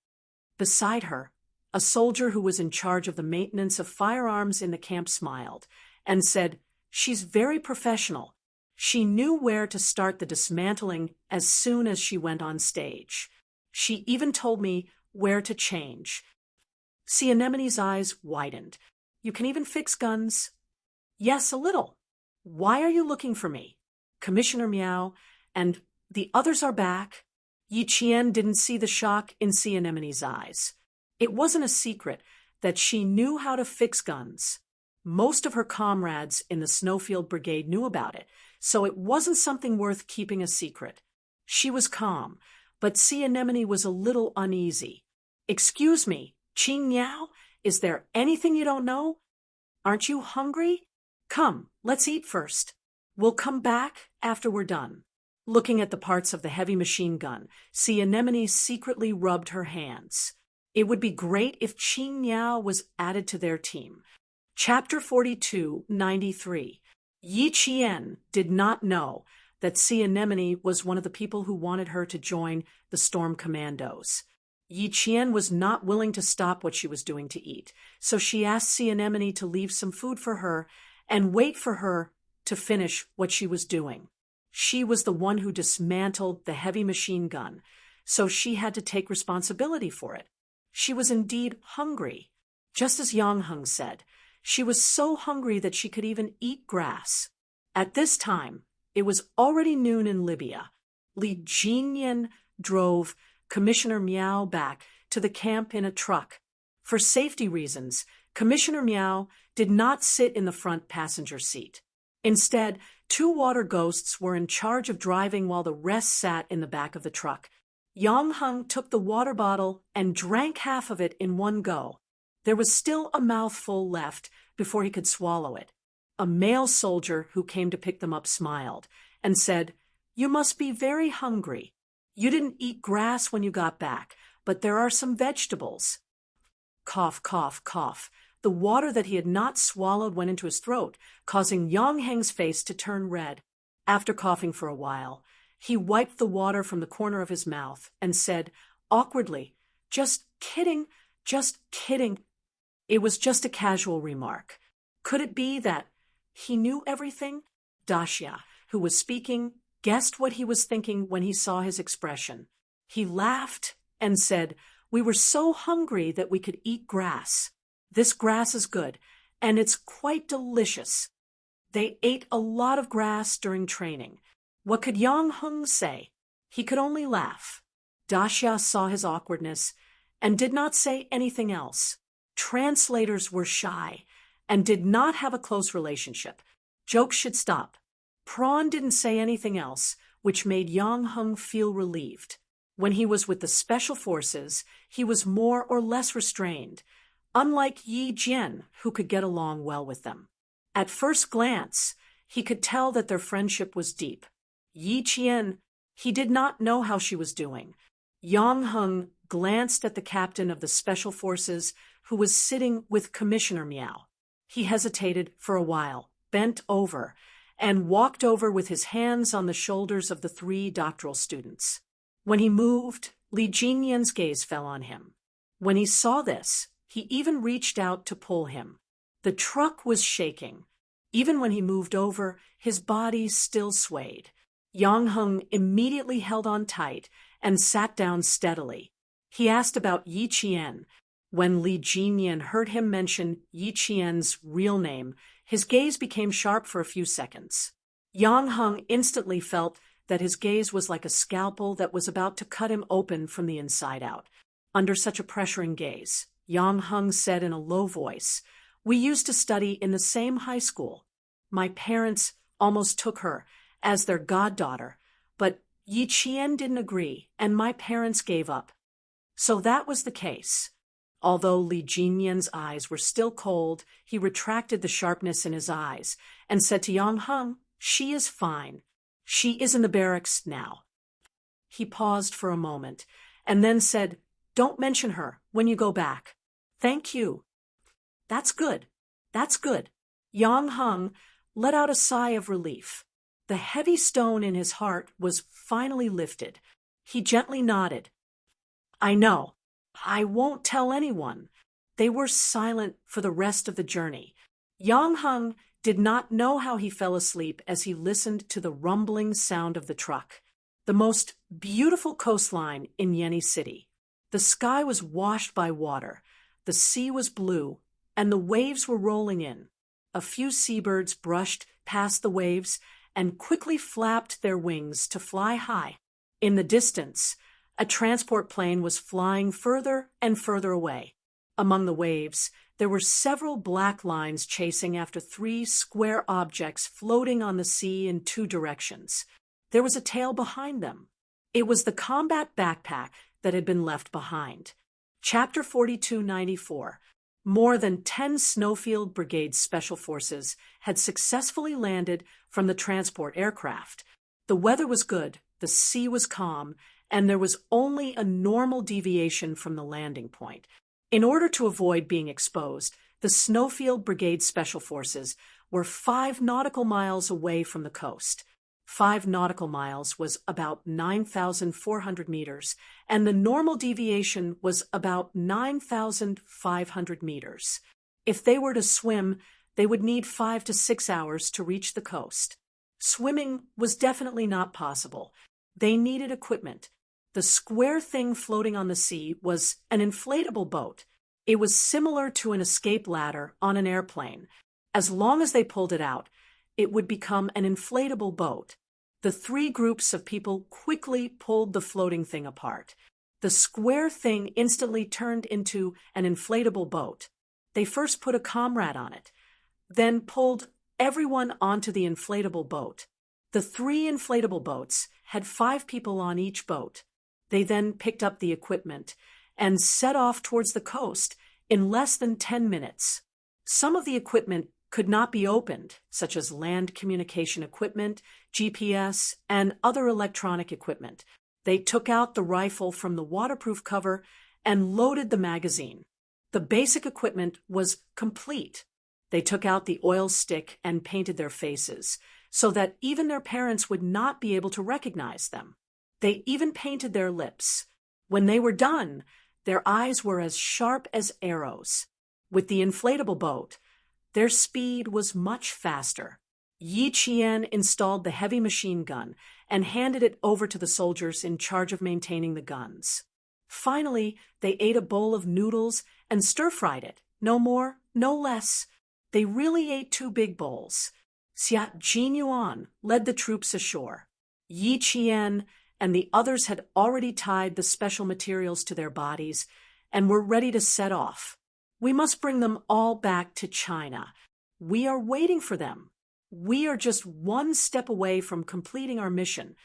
[SPEAKER 1] Beside her, A soldier who was in charge of the maintenance of firearms in the camp smiled and said, "She's very professional. She knew where to start the dismantling as soon as she went on stage. She even told me where to change." See, Anemone's eyes widened. "You can even fix guns?" "Yes, a little." "Why are you looking for me?" "Commissioner Meow and the others are back." Yi Qian didn't see the shock in Sea Anemone's eyes. It wasn't a secret that she knew how to fix guns. Most of her comrades in the Snowfield Brigade knew about it, so it wasn't something worth keeping a secret. She was calm, but Sea Anemone was a little uneasy. "Excuse me, Qing Miao, is there anything you don't know? Aren't you hungry? Come, let's eat first. We'll come back after we're done." Looking at the parts of the heavy machine gun, Sea Anemone secretly rubbed her hands. It would be great if Qing Miao was added to their team. Chapter 42-93. Yi Qian did not know that Sea Anemone was one of the people who wanted her to join the Storm Commandos. Yi Qian was not willing to stop what she was doing to eat, so she asked Sea Anemone to leave some food for her and wait for her to finish what she was doing. She was the one who dismantled the heavy machine gun, so she had to take responsibility for it. She was indeed hungry. Just as Yang Heng said, she was so hungry that she could even eat grass. At this time, it was already noon in Libya. Li Jinyan drove Commissioner Miao back to the camp in a truck. For safety reasons, Commissioner Miao did not sit in the front passenger seat. Instead, 2 water ghosts were in charge of driving while the rest sat in the back of the truck. Yang Heng took the water bottle and drank half of it in one go. There was still a mouthful left before he could swallow it. A male soldier who came to pick them up smiled and said, "You must be very hungry. You didn't eat grass when you got back, but there are some vegetables." Cough, cough, cough. The water that he had not swallowed went into his throat, causing Yang Heng's face to turn red. After coughing for a while, he wiped the water from the corner of his mouth and said, awkwardly, "Just kidding, just kidding." It was just a casual remark. Could it be that he knew everything? Daxia, who was speaking, guessed what he was thinking when he saw his expression. He laughed and said, "We were so hungry that we could eat grass. This grass is good, and it's quite delicious." They ate a lot of grass during training. What could Yang Heng say? He could only laugh. Daxia saw his awkwardness and did not say anything else. Translators were shy and did not have a close relationship. Jokes should stop. Prawn didn't say anything else, which made Yang Heng feel relieved. When he was with the Special Forces, he was more or less restrained, unlike Yi Jian, who could get along well with them. At first glance, he could tell that their friendship was deep. Yi Qian, he did not know how she was doing. Yang Heng glanced at the captain of the Special Forces, who was sitting with Commissioner Miao. He hesitated for a while, bent over, and walked over with his hands on the shoulders of the 3 doctoral students. When he moved, Li Jinyan's gaze fell on him. When he saw this, he even reached out to pull him. The truck was shaking. Even when he moved over, his body still swayed. Yang Heng immediately held on tight and sat down steadily. He asked about Yi Qian. When Li Jinyan heard him mention Yi Qian's real name, his gaze became sharp for a few seconds. Yang Heng instantly felt that his gaze was like a scalpel that was about to cut him open from the inside out. Under such a pressuring gaze, Yang Heng said in a low voice, "We used to study in the same high school. My parents almost took her as their goddaughter, but Yi Qian didn't agree, and my parents gave up." So that was the case. Although Li Jinyan's eyes were still cold, he retracted the sharpness in his eyes and said to Yang Heng, "She is fine. She is in the barracks now." He paused for a moment and then said, "Don't mention her when you go back." "Thank you." "That's good. That's good." Yang Heng let out a sigh of relief. The heavy stone in his heart was finally lifted. He gently nodded. "I know. I won't tell anyone. They were silent for the rest of the journey. Yang Heng did not know how he fell asleep as he listened to the rumbling sound of the truck. The most beautiful coastline in Yeni City. The sky was washed by water, the sea was blue, and the waves were rolling in. A few seabirds brushed past the waves and quickly flapped their wings to fly high. In the distance, a transport plane was flying further and further away. Among the waves, there were several black lines chasing after 3 square objects floating on the sea in 2 directions. There was a tail behind them. It was the combat backpack that had been left behind. Chapter 4294. More than 10 Snowfield Brigade Special Forces had successfully landed from the transport aircraft. The weather was good, the sea was calm, and there was only a normal deviation from the landing point. In order to avoid being exposed, the Snowfield Brigade Special Forces were 5 nautical miles away from the coast. 5 nautical miles was about 9,400 meters, and the normal deviation was about 9,500 meters. If they were to swim, they would need 5 to 6 hours to reach the coast. Swimming was definitely not possible. They needed equipment. The square thing floating on the sea was an inflatable boat. It was similar to an escape ladder on an airplane. As long as they pulled it out, it would become an inflatable boat. The 3 groups of people quickly pulled the floating thing apart. The square thing instantly turned into an inflatable boat. They first put a comrade on it, then pulled everyone onto the inflatable boat. The 3 inflatable boats had 5 people on each boat. They then picked up the equipment and set off towards the coast in less than 10 minutes. Some of the equipment could not be opened, such as land communication equipment, GPS, and other electronic equipment. They took out the rifle from the waterproof cover and loaded the magazine. The basic equipment was complete. They took out the oil stick and painted their faces, so that even their parents would not be able to recognize them. They even painted their lips. When they were done, their eyes were as sharp as arrows. With the inflatable boat, their speed was much faster. Yi Qian installed the heavy machine gun and handed it over to the soldiers in charge of maintaining the guns. Finally, they ate a bowl of noodles and stir-fried it. No more, no less. They really ate 2 big bowls. Xia Jinyuan led the troops ashore. Yi Qian and the others had already tied the special materials to their bodies and were ready to set off. We must bring them all back to China. We are waiting for them. We are just 1 step away from completing our mission.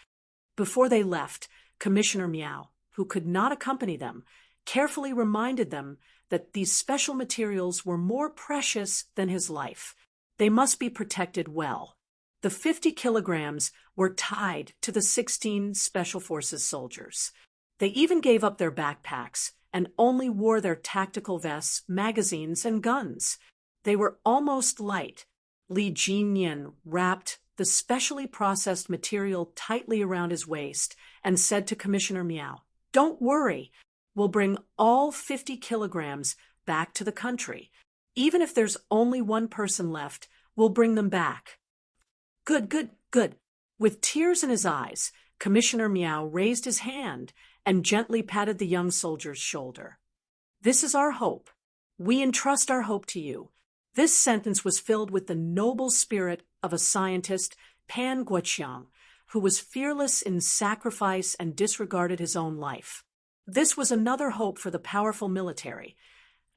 [SPEAKER 1] Before they left, Commissioner Miao, who could not accompany them, carefully reminded them that these special materials were more precious than his life. They must be protected well. The 50 kilograms were tied to the 16 Special Forces soldiers. They even gave up their backpacks and only wore their tactical vests, magazines, and guns. They were almost light. Li Jinyan wrapped the specially processed material tightly around his waist and said to Commissioner Miao, "Don't worry, we'll bring all 50 kilograms back to the country. Even if there's only 1 person left, we'll bring them back." Good, good, good. With tears in his eyes, Commissioner Miao raised his hand and gently patted the young soldier's shoulder. "This is our hope. We entrust our hope to you." This sentence was filled with the noble spirit of a scientist, Pan Guoqiang, who was fearless in sacrifice and disregarded his own life. This was another hope for the powerful military,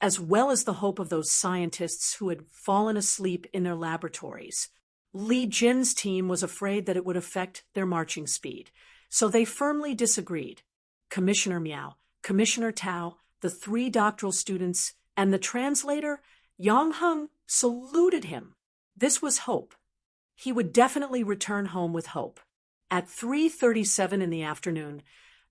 [SPEAKER 1] as well as the hope of those scientists who had fallen asleep in their laboratories. Li Jin's team was afraid that it would affect their marching speed, so they firmly disagreed. Commissioner Miao, Commissioner Tao, the 3 doctoral students, and the translator, Yang Heng, saluted him. This was hope. He would definitely return home with hope. At 3:37 in the afternoon,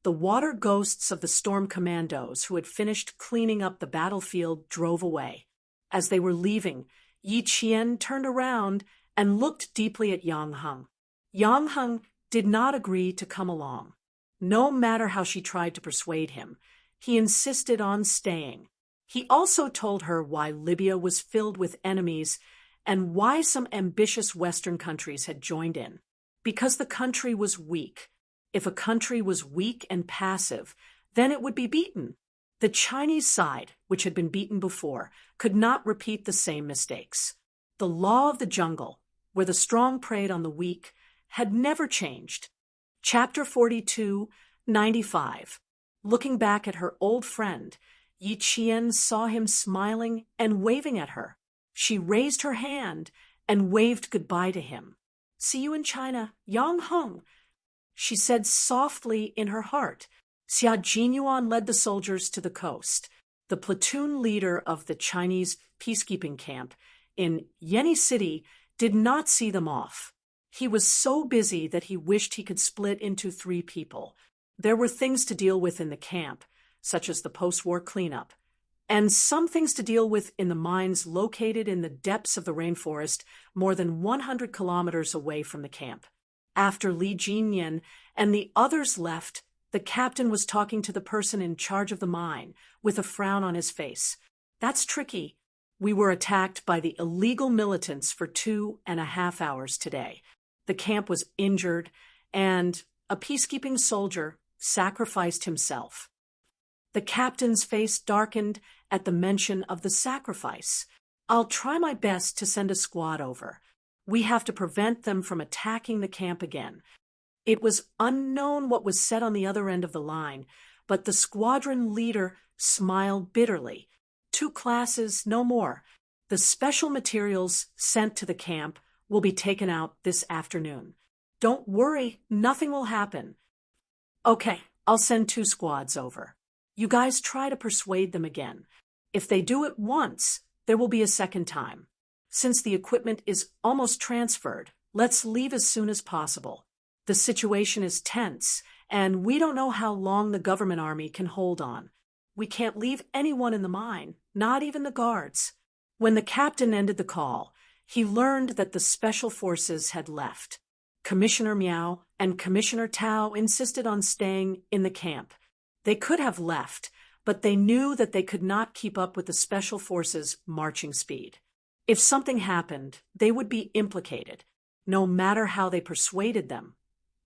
[SPEAKER 1] the water ghosts of the storm commandos who had finished cleaning up the battlefield drove away. As they were leaving, Yi Qian turned around and looked deeply at Yang Heng. Yang Heng did not agree to come along. No matter how she tried to persuade him, he insisted on staying. He also told her why Libya was filled with enemies and why some ambitious Western countries had joined in. Because the country was weak. If a country was weak and passive, then it would be beaten. The Chinese side, which had been beaten before, could not repeat the same mistakes. The law of the jungle, where the strong preyed on the weak, had never changed. Chapter 42, 95. Looking back at her old friend, Yi Qian saw him smiling and waving at her. She raised her hand and waved goodbye to him. "See you in China, Yang Hong," she said softly in her heart. Xia Jinyuan led the soldiers to the coast. The platoon leader of the Chinese peacekeeping camp in Yenny City did not see them off. He was so busy that he wished he could split into 3 people. There were things to deal with in the camp, such as the post-war cleanup, and some things to deal with in the mines located in the depths of the rainforest more than 100 kilometers away from the camp. After Li Jinyan and the others left, the captain was talking to the person in charge of the mine, with a frown on his face. "That's tricky. We were attacked by the illegal militants for 2.5 hours today. The camp was injured, and a peacekeeping soldier sacrificed himself." The captain's face darkened at the mention of the sacrifice. "I'll try my best to send a squad over. We have to prevent them from attacking the camp again." It was unknown what was said on the other end of the line, but the squadron leader smiled bitterly. 2 classes, no more. The special materials sent to the camp will be taken out this afternoon. Don't worry, nothing will happen. Okay, I'll send 2 squads over. You guys try to persuade them again. If they do it once, there will be a second time. Since the equipment is almost transferred, let's leave as soon as possible. The situation is tense, and we don't know how long the government army can hold on. We can't leave anyone in the mine, not even the guards. When the captain ended the call, he learned that the special forces had left. Commissioner Miao and Commissioner Tao insisted on staying in the camp. They could have left, but they knew that they could not keep up with the special forces' marching speed. If something happened, they would be implicated, no matter how they persuaded them.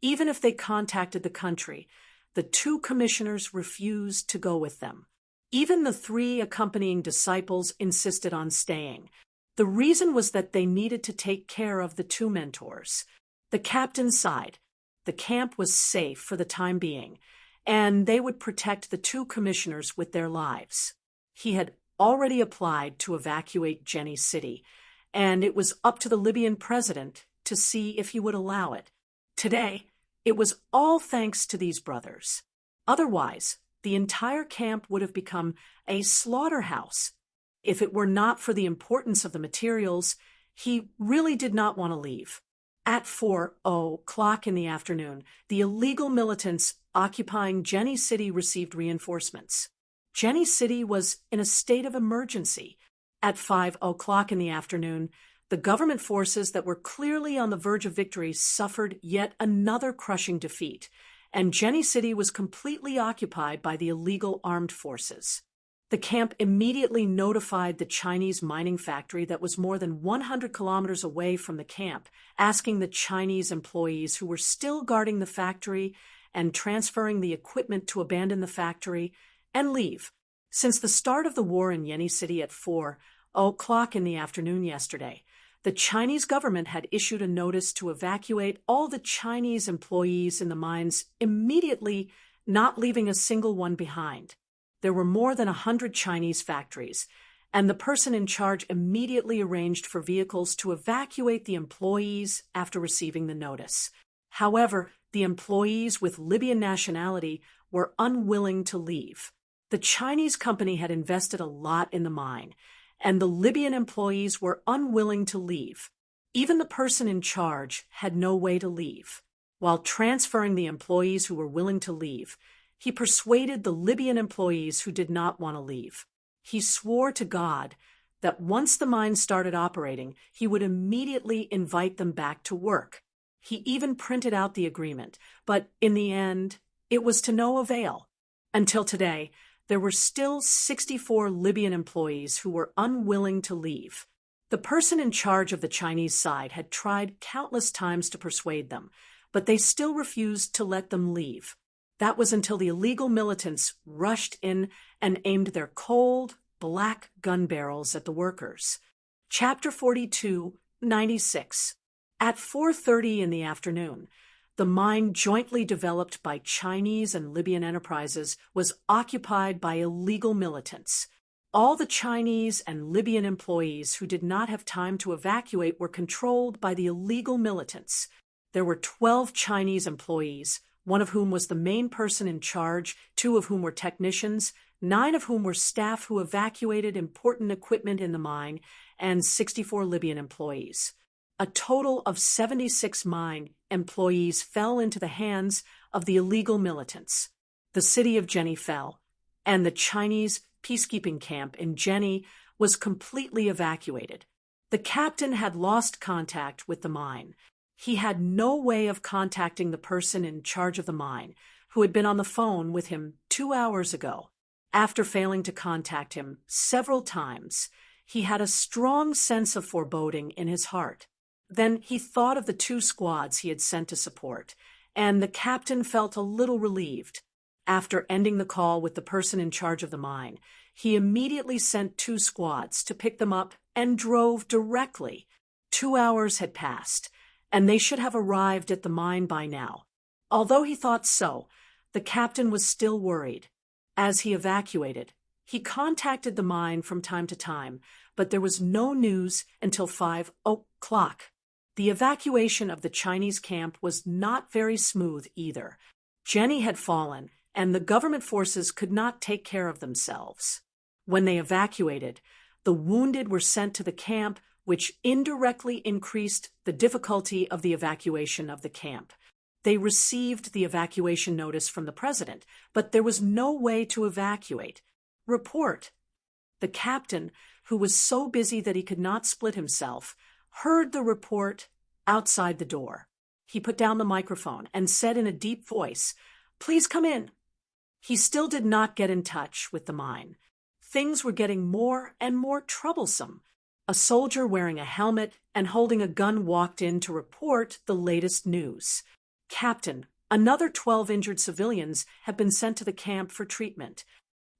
[SPEAKER 1] Even if they contacted the country, the 2 commissioners refused to go with them. Even the 3 accompanying disciples insisted on staying. The reason was that they needed to take care of the 2 mentors. The captain sighed. The camp was safe for the time being, and they would protect the 2 commissioners with their lives. He had already applied to evacuate Jenny City, and it was up to the Libyan president to see if he would allow it. Today, it was all thanks to these brothers. Otherwise, the entire camp would have become a slaughterhouse. If it were not for the importance of the materials, he really did not want to leave. At 4:00 in the afternoon, the illegal militants occupying Jenny City received reinforcements. Jenny City was in a state of emergency. At 5:00 in the afternoon, the government forces that were clearly on the verge of victory suffered yet another crushing defeat, and Jenny City was completely occupied by the illegal armed forces. The camp immediately notified the Chinese mining factory that was more than 100 kilometers away from the camp, asking the Chinese employees who were still guarding the factory and transferring the equipment to abandon the factory and leave. Since the start of the war in Yenny City at 4:00 in the afternoon yesterday, the Chinese government had issued a notice to evacuate all the Chinese employees in the mines immediately, not leaving a single one behind. There were more than 100 Chinese factories, and the person in charge immediately arranged for vehicles to evacuate the employees after receiving the notice. However, the employees with Libyan nationality were unwilling to leave. The Chinese company had invested a lot in the mine, and the Libyan employees were unwilling to leave. Even the person in charge had no way to leave. While transferring the employees who were willing to leave, he persuaded the Libyan employees who did not want to leave. He swore to God that once the mine started operating, he would immediately invite them back to work. He even printed out the agreement, but in the end, it was to no avail. Until today, there were still 64 Libyan employees who were unwilling to leave. The person in charge of the Chinese side had tried countless times to persuade them, but they still refused to let them leave. That was until the illegal militants rushed in and aimed their cold, black gun barrels at the workers. Chapter 42, 96. At 4:30 in the afternoon, the mine jointly developed by Chinese and Libyan enterprises was occupied by illegal militants. All the Chinese and Libyan employees who did not have time to evacuate were controlled by the illegal militants. There were 12 Chinese employees, one of whom was the main person in charge, 2 of whom were technicians, 9 of whom were staff who evacuated important equipment in the mine, and 64 Libyan employees. A total of 76 mine employees fell into the hands of the illegal militants. The city of Jenny fell, and the Chinese peacekeeping camp in Jenny was completely evacuated. The captain had lost contact with the mine. He had no way of contacting the person in charge of the mine, who had been on the phone with him 2 hours ago. After failing to contact him several times, he had a strong sense of foreboding in his heart. Then he thought of the 2 squads he had sent to support, and the captain felt a little relieved. After ending the call with the person in charge of the mine, he immediately sent 2 squads to pick them up and drove directly. 2 hours had passed, and they should have arrived at the mine by now. Although he thought so, the captain was still worried. As he evacuated, he contacted the mine from time to time, but there was no news until 5 o'clock. The evacuation of the Chinese camp was not very smooth either. Jenny had fallen, and the government forces could not take care of themselves. When they evacuated, the wounded were sent to the camp, which indirectly increased the difficulty of the evacuation of the camp. They received the evacuation notice from the president, but there was no way to evacuate. Report. The captain, who was so busy that he could not split himself, heard the report outside the door. He put down the microphone and said in a deep voice, "Please come in." He still did not get in touch with the mine. Things were getting more and more troublesome. A soldier wearing a helmet and holding a gun walked in to report the latest news. "Captain, another 12 injured civilians have been sent to the camp for treatment."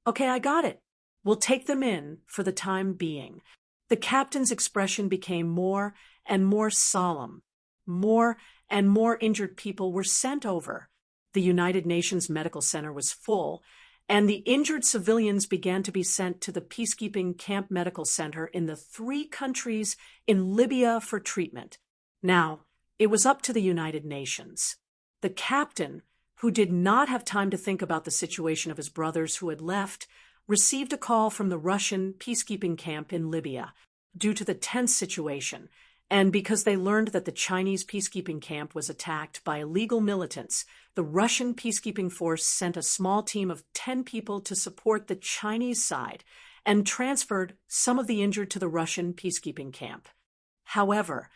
[SPEAKER 1] "Okay, I got it. We'll take them in for the time being." The captain's expression became more and more solemn. More and more injured people were sent over. The United Nations Medical Center was full, and the injured civilians began to be sent to the peacekeeping camp medical center in the 3 countries in Libya for treatment. Now, it was up to the United Nations. The captain, who did not have time to think about the situation of his brothers who had left, received a call from the Russian peacekeeping camp in Libya. Due to the tense situation, and because they learned that the Chinese peacekeeping camp was attacked by illegal militants, the Russian peacekeeping force sent a small team of 10 people to support the Chinese side and transferred some of the injured to the Russian peacekeeping camp. However,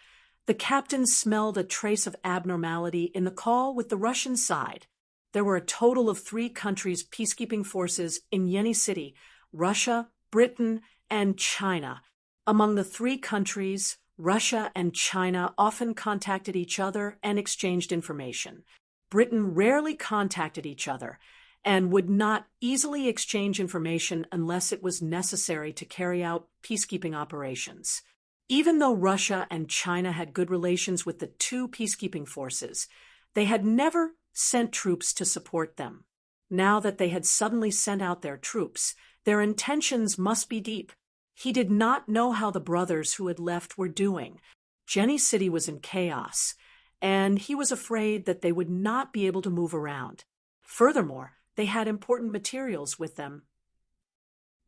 [SPEAKER 1] the captain smelled a trace of abnormality in the call with the Russian side. There were a total of 3 countries' peacekeeping forces in Yenny City: Russia, Britain, and China. Among the 3 countries, Russia and China often contacted each other and exchanged information. Britain rarely contacted each other and would not easily exchange information unless it was necessary to carry out peacekeeping operations. Even though Russia and China had good relations with the 2 peacekeeping forces, they had never sent troops to support them. Now that they had suddenly sent out their troops, their intentions must be deep. He did not know how the brothers who had left were doing. Jenny City was in chaos, and he was afraid that they would not be able to move around. Furthermore, they had important materials with them.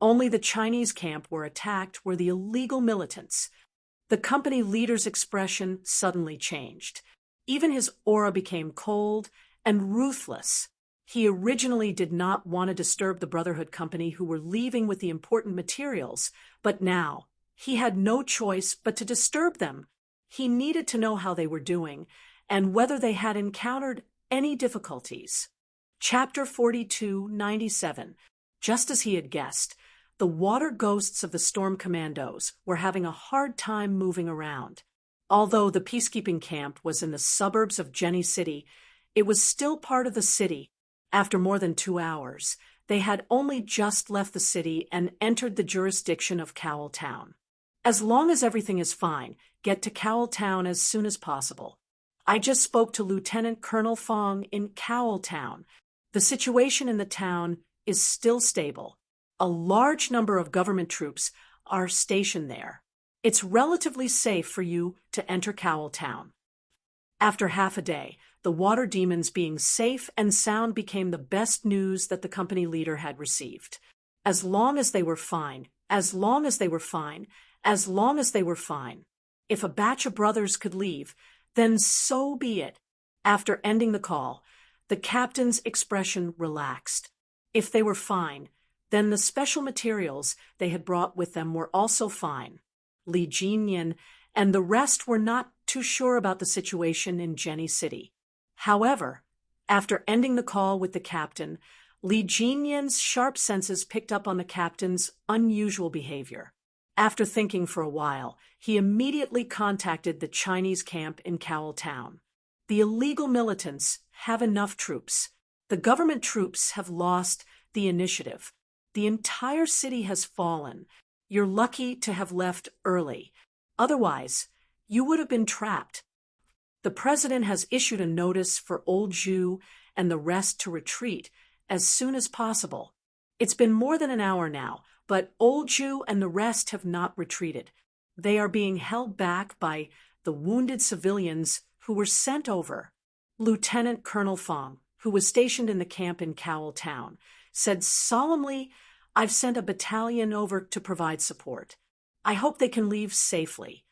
[SPEAKER 1] Only the Chinese camp where attacked were the illegal militants. The company leader's expression suddenly changed. Even his aura became cold and ruthless. He originally did not want to disturb the Brotherhood Company who were leaving with the important materials, but now he had no choice but to disturb them. He needed to know how they were doing and whether they had encountered any difficulties. Chapter 42, 97. Just as he had guessed, the water ghosts of the storm commandos were having a hard time moving around. Although the peacekeeping camp was in the suburbs of Jenny City, it was still part of the city. After more than 2 hours, they had only just left the city and entered the jurisdiction of Cowell Town. As long as everything is fine, get to Cowell Town as soon as possible. I just spoke to Lieutenant Colonel Fong in Cowell Town. The situation in the town is still stable. A large number of government troops are stationed there. It's relatively safe for you to enter Cowell Town. After half a day, the water demons being safe and sound became the best news that the company leader had received. As long as they were fine, as long as they were fine, as long as they were fine. If a batch of brothers could leave, then so be it. After ending the call, the captain's expression relaxed. If they were fine, then the special materials they had brought with them were also fine. Li Jinyan and the rest were not too sure about the situation in Jenny City. However, after ending the call with the captain, Li Jinyan's sharp senses picked up on the captain's unusual behavior. After thinking for a while, he immediately contacted the Chinese camp in Cowell Town. The illegal militants have enough troops. The government troops have lost the initiative. The entire city has fallen. You're lucky to have left early. Otherwise, you would have been trapped. The president has issued a notice for Old Zhu and the rest to retreat as soon as possible. It's been more than an hour now, but Old Zhu and the rest have not retreated. They are being held back by the wounded civilians who were sent over. Lieutenant Colonel Fong, who was stationed in the camp in Cowell Town, said solemnly, "I've sent a battalion over to provide support. I hope they can leave safely.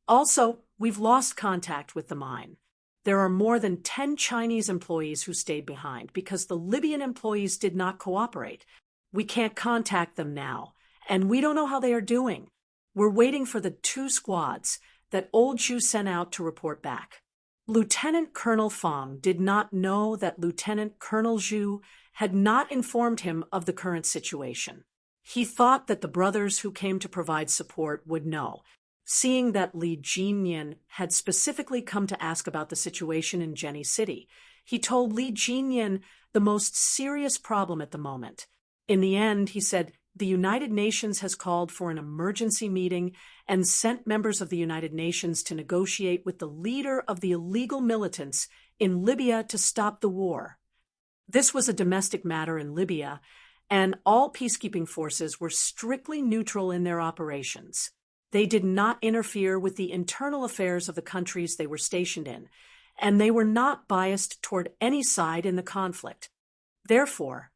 [SPEAKER 1] Also, we've lost contact with the mine. There are more than 10 Chinese employees who stayed behind because the Libyan employees did not cooperate. We can't contact them now, and we don't know how they are doing. We're waiting for the 2 squads that Old Zhu sent out to report back." Lieutenant Colonel Fong did not know that Lieutenant Colonel Zhu had not informed him of the current situation. He thought that the brothers who came to provide support would know, seeing that Li Jinyan had specifically come to ask about the situation in Jenny City. He told Li Jinyan the most serious problem at the moment. In the end, he said, the United Nations has called for an emergency meeting and sent members of the United Nations to negotiate with the leader of the illegal militants in Libya to stop the war. This was a domestic matter in Libya, and all peacekeeping forces were strictly neutral in their operations. They did not interfere with the internal affairs of the countries they were stationed in, and they were not biased toward any side in the conflict. Therefore,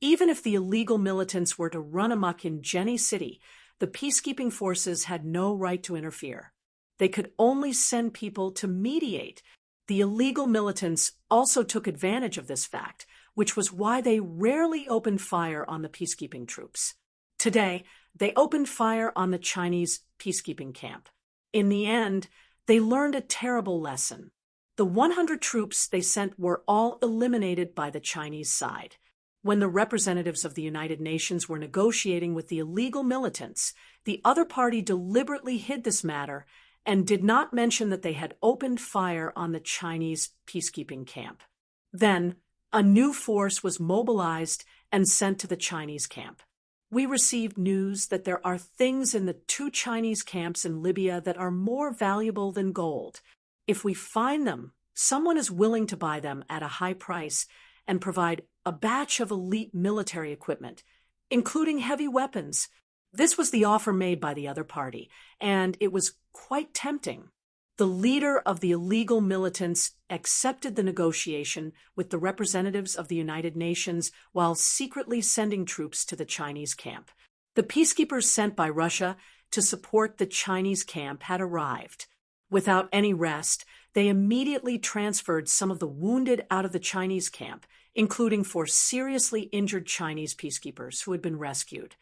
[SPEAKER 1] even if the illegal militants were to run amok in Jenny City, the peacekeeping forces had no right to interfere. They could only send people to mediate. The illegal militants also took advantage of this fact, which was why they rarely opened fire on the peacekeeping troops. Today, they opened fire on the Chinese peacekeeping camp. In the end, they learned a terrible lesson. The 100 troops they sent were all eliminated by the Chinese side. When the representatives of the United Nations were negotiating with the illegal militants, the other party deliberately hid this matter and did not mention that they had opened fire on the Chinese peacekeeping camp. Then, a new force was mobilized and sent to the Chinese camp. We received news that there are things in the 2 Chinese camps in Libya that are more valuable than gold. If we find them, someone is willing to buy them at a high price and provide a batch of elite military equipment, including heavy weapons. This was the offer made by the other party, and it was quite tempting. The leader of the illegal militants accepted the negotiation with the representatives of the United Nations while secretly sending troops to the Chinese camp. The peacekeepers sent by Russia to support the Chinese camp had arrived. Without any rest, they immediately transferred some of the wounded out of the Chinese camp, including 4 seriously injured Chinese peacekeepers who had been rescued.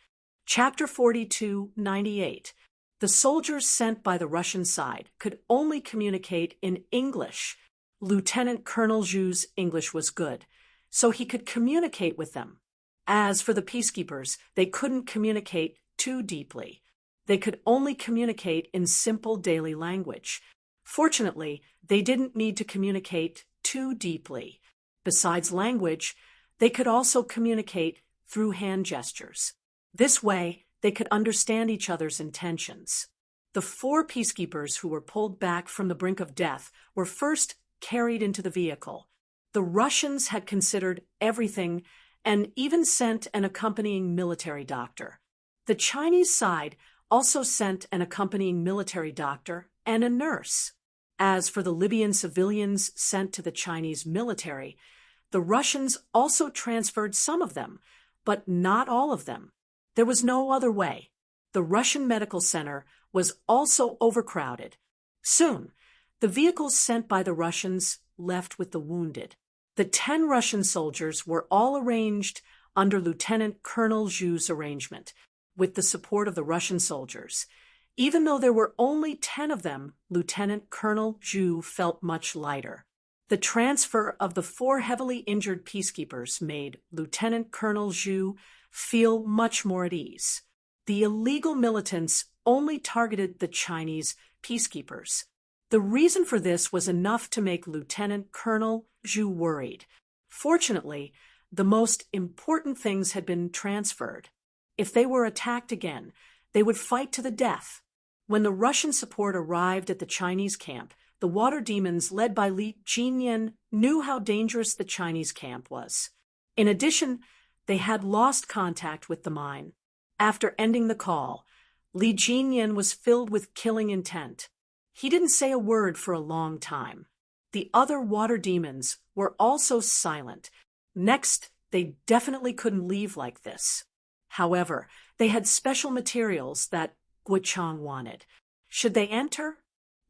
[SPEAKER 1] Chapter 4298. The soldiers sent by the Russian side could only communicate in English. Lieutenant Colonel Zhu's English was good, so he could communicate with them. As for the peacekeepers, they couldn't communicate too deeply. They could only communicate in simple daily language. Fortunately, they didn't need to communicate too deeply. Besides language, they could also communicate through hand gestures. This way, they could understand each other's intentions. The 4 peacekeepers who were pulled back from the brink of death were first carried into the vehicle. The Russians had considered everything and even sent an accompanying military doctor. The Chinese side also sent an accompanying military doctor and a nurse. As for the Libyan civilians sent to the Chinese military, the Russians also transferred some of them, but not all of them. There was no other way. The Russian medical center was also overcrowded. Soon, the vehicles sent by the Russians left with the wounded. The 10 Russian soldiers were all arranged under Lieutenant Colonel Zhu's arrangement, with the support of the Russian soldiers. Even though there were only 10 of them, Lieutenant Colonel Zhu felt much lighter. The transfer of the 4 heavily injured peacekeepers made Lieutenant Colonel Zhu feel much more at ease. The illegal militants only targeted the Chinese peacekeepers. The reason for this was enough to make Lieutenant Colonel Zhu worried. Fortunately, the most important things had been transferred. If they were attacked again, they would fight to the death. When the Russian support arrived at the Chinese camp, the water demons led by Li Jinyan knew how dangerous the Chinese camp was. In addition, they had lost contact with the mine. After ending the call, Li Jinyan was filled with killing intent. He didn't say a word for a long time. The other water demons were also silent. Next, they definitely couldn't leave like this. However, they had special materials that Guichang wanted. Should they enter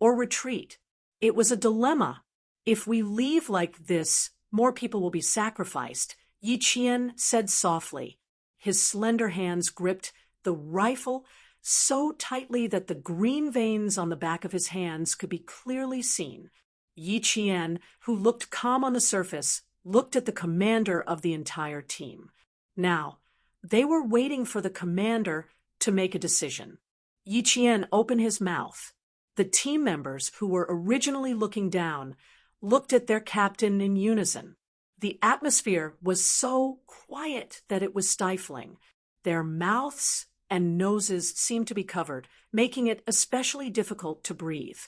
[SPEAKER 1] or retreat? It was a dilemma. If we leave like this, more people will be sacrificed, Yi Qian said softly. His slender hands gripped the rifle so tightly that the green veins on the back of his hands could be clearly seen. Yi Qian, who looked calm on the surface, looked at the commander of the entire team. Now, they were waiting for the commander to make a decision. Yi Qian opened his mouth. The team members, who were originally looking down, looked at their captain in unison. The atmosphere was so quiet that it was stifling. Their mouths and noses seemed to be covered, making it especially difficult to breathe.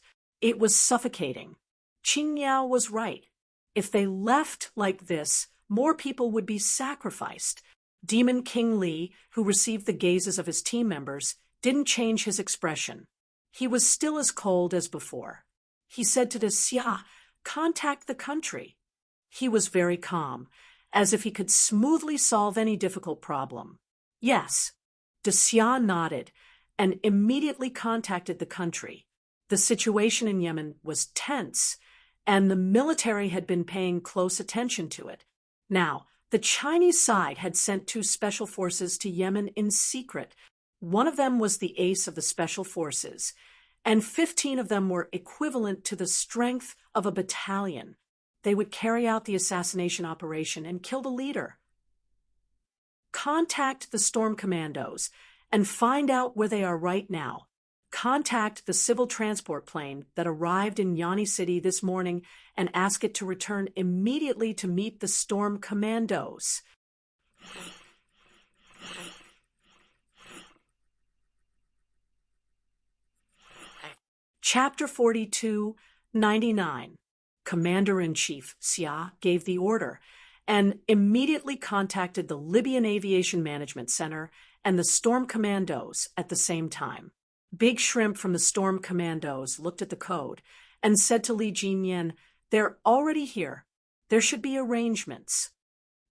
[SPEAKER 1] It was suffocating. Qing Yao was right. If they left like this, more people would be sacrificed. Demon King Li, who received the gazes of his team members, didn't change his expression. He was still as cold as before. He said to the Xia, "Contact the country." He was very calm, as if he could smoothly solve any difficult problem. Yes, de Xia nodded and immediately contacted the country. The situation in Yemen was tense, and the military had been paying close attention to it. Now, the Chinese side had sent 2 special forces to Yemen in secret. One of them was the ace of the special forces, and 15 of them were equivalent to the strength of a battalion. They would carry out the assassination operation and kill the leader. Contact the storm commandos and find out where they are right now. Contact the civil transport plane that arrived in Yani City this morning and ask it to return immediately to meet the storm commandos. Chapter 42:99. Commander-in-Chief Xia gave the order and immediately contacted the Libyan Aviation Management Center and the Storm Commandos at the same time. Big Shrimp from the Storm Commandos looked at the code and said to Li Jinyan, "They're already here. There should be arrangements."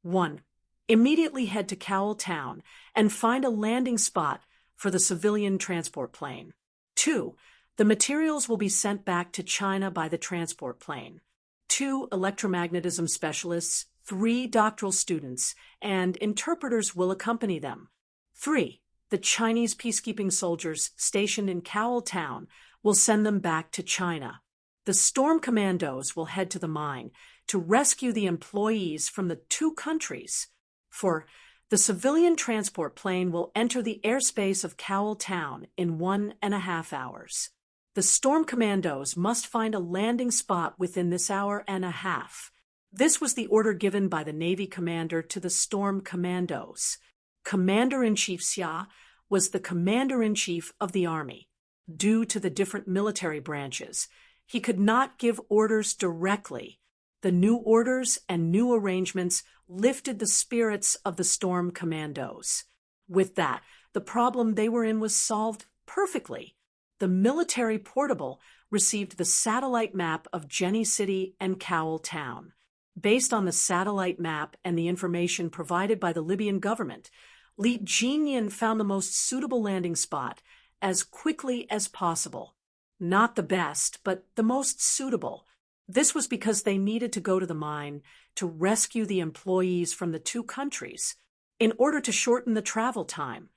[SPEAKER 1] 1. Immediately head to Cowell Town and find a landing spot for the civilian transport plane. 2. The materials will be sent back to China by the transport plane. 2 electromagnetism specialists, 3 doctoral students, and interpreters will accompany them. 3. The Chinese peacekeeping soldiers stationed in Cowell Town will send them back to China. The storm commandos will head to the mine to rescue the employees from the 2 countries. For The civilian transport plane will enter the airspace of Cowell Town in 1.5 hours. The storm commandos must find a landing spot within this hour and a half. This was the order given by the Navy commander to the storm commandos. Commander-in-Chief Xia was the commander-in-chief of the army. Due to the different military branches, he could not give orders directly. The new orders and new arrangements lifted the spirits of the storm commandos. With that, the problem they were in was solved perfectly. The military portable received the satellite map of Jenny City and Cowell Town. Based on the satellite map and the information provided by the Libyan government, Li Jinyan found the most suitable landing spot as quickly as possible. Not the best, but the most suitable. This was because they needed to go to the mine to rescue the employees from the two countries. In order to shorten the travel time,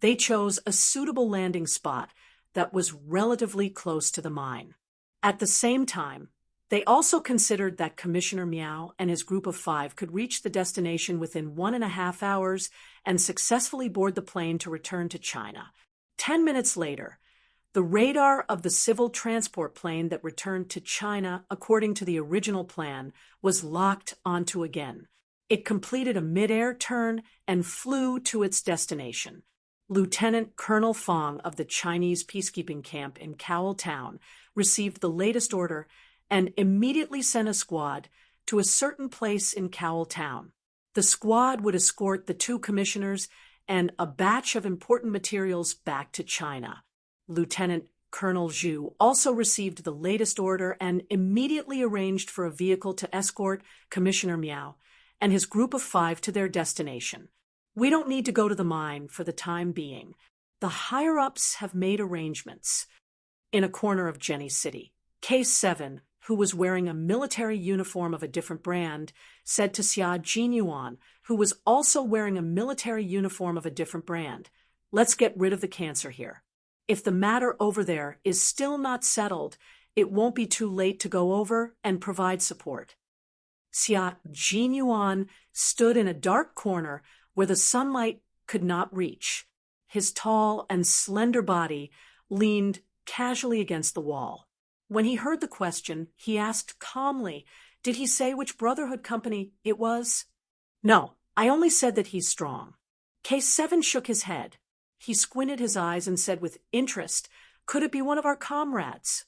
[SPEAKER 1] they chose a suitable landing spot that was relatively close to the mine. At the same time, they also considered that Commissioner Miao and his group of 5 could reach the destination within 1.5 hours and successfully board the plane to return to China. 10 minutes later, the radar of the civil transport plane that returned to China, according to the original plan, was locked onto again. It completed a mid-air turn and flew to its destination. Lieutenant Colonel Fong of the Chinese peacekeeping camp in Cowell Town received the latest order and immediately sent a squad to a certain place in Cowell Town. The squad would escort the 2 commissioners and a batch of important materials back to China. Lieutenant Colonel Zhu also received the latest order and immediately arranged for a vehicle to escort Commissioner Miao and his group of 5 to their destination. We don't need to go to the mine for the time being. The higher-ups have made arrangements. In a corner of Jenny City, Case 7, who was wearing a military uniform of a different brand, said to Xia Jinyuan, who was also wearing a military uniform of a different brand, "Let's get rid of the cancer here. If the matter over there is still not settled, it won't be too late to go over and provide support." Xia Jinyuan stood in a dark corner where the sunlight could not reach. His tall and slender body leaned casually against the wall. When he heard the question, he asked calmly, "Did he say which Brotherhood company it was?" "No, I only said that he's strong." Case 7 shook his head. He squinted his eyes and said with interest, "Could it be one of our comrades?"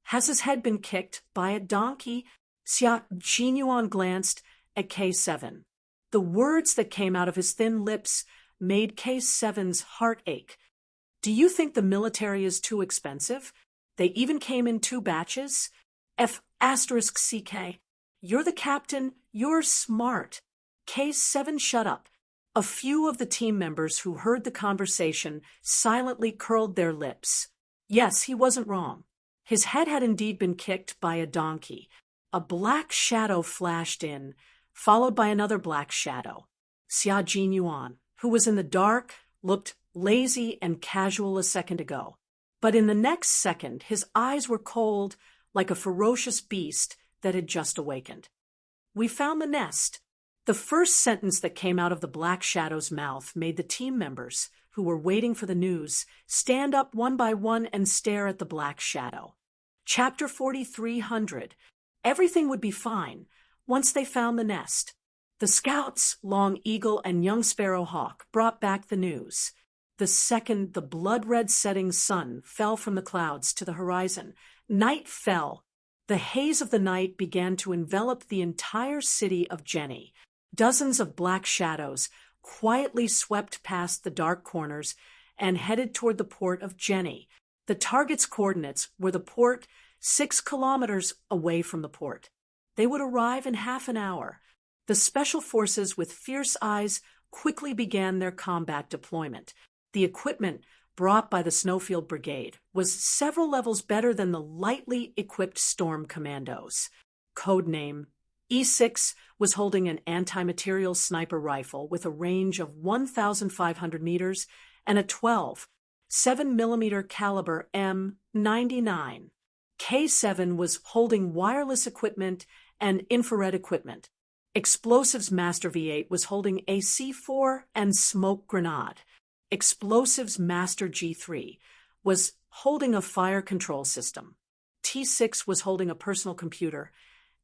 [SPEAKER 1] "Has his head been kicked by a donkey?" Xia Jinyuan glanced at Case 7. The words that came out of his thin lips made Case 7's heart ache. "Do you think the military is too expensive? They even came in 2 batches? F***CK. You're the captain, you're smart." Case 7 shut up. A few of the team members who heard the conversation silently curled their lips. Yes, he wasn't wrong. His head had indeed been kicked by a donkey. A black shadow flashed in, followed by another black shadow. Xia Jinyuan, who was in the dark, looked lazy and casual a second ago. But in the next second, his eyes were cold like a ferocious beast that had just awakened. "We found the nest." The first sentence that came out of the black shadow's mouth made the team members, who were waiting for the news, stand up one by one and stare at the black shadow. Chapter 4300. Everything would be fine once they found the nest. The scouts, Long Eagle and Young Sparrow Hawk, brought back the news. The second the blood-red setting sun fell from the clouds to the horizon, night fell. The haze of the night began to envelop the entire city of Jenny. Dozens of black shadows quietly swept past the dark corners and headed toward the port of Jenny. The target's coordinates were the port 6 kilometers away from the port. They would arrive in half an hour. The special forces with fierce eyes quickly began their combat deployment. The equipment brought by the Snowfield Brigade was several levels better than the lightly equipped Storm Commandos. Codename E6 was holding an anti-material sniper rifle with a range of 1,500 meters and a 12 7mm caliber M99. K7 was holding wireless equipment and infrared equipment. Explosives Master V8 was holding a C4 and smoke grenade. Explosives Master G3 was holding a fire control system. T6 was holding a personal computer.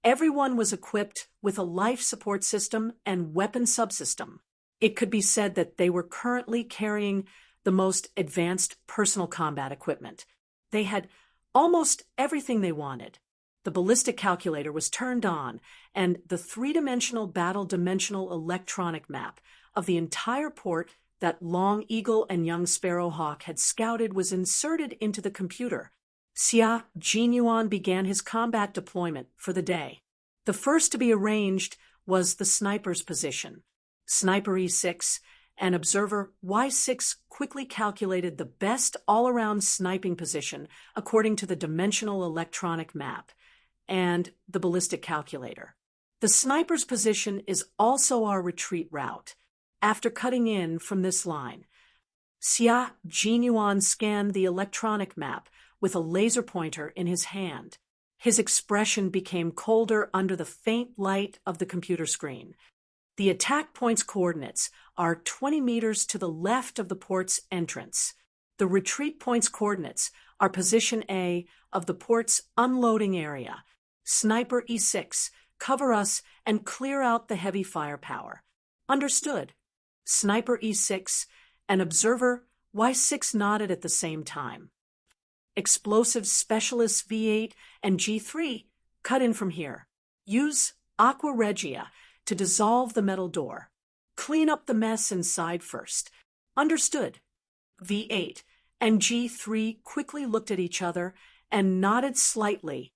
[SPEAKER 1] Everyone was equipped with a life support system and weapon subsystem. It could be said that they were currently carrying the most advanced personal combat equipment. They had almost everything they wanted. The ballistic calculator was turned on, and the three-dimensional battle dimensional electronic map of the entire port that Long Eagle and Young Sparrow Hawk had scouted was inserted into the computer. Xia Jinyuan began his combat deployment for the day. The first to be arranged was the sniper's position. Sniper E6 and observer Y6 quickly calculated the best all-around sniping position according to the dimensional electronic map and the ballistic calculator. The sniper's position is also our retreat route. After cutting in from this line, Xia Jinyuan scanned the electronic map with a laser pointer in his hand. His expression became colder under the faint light of the computer screen. The attack point's coordinates are 20 meters to the left of the port's entrance. The retreat point's coordinates are position A of the port's unloading area. Sniper E6, cover us and clear out the heavy firepower. Understood. Sniper E6 and observer Y6 nodded at the same time. Explosives Specialists V8 and G3, cut in from here. Use Aqua Regia to dissolve the metal door. Clean up the mess inside first. Understood. V8 and G3 quickly looked at each other and nodded slightly.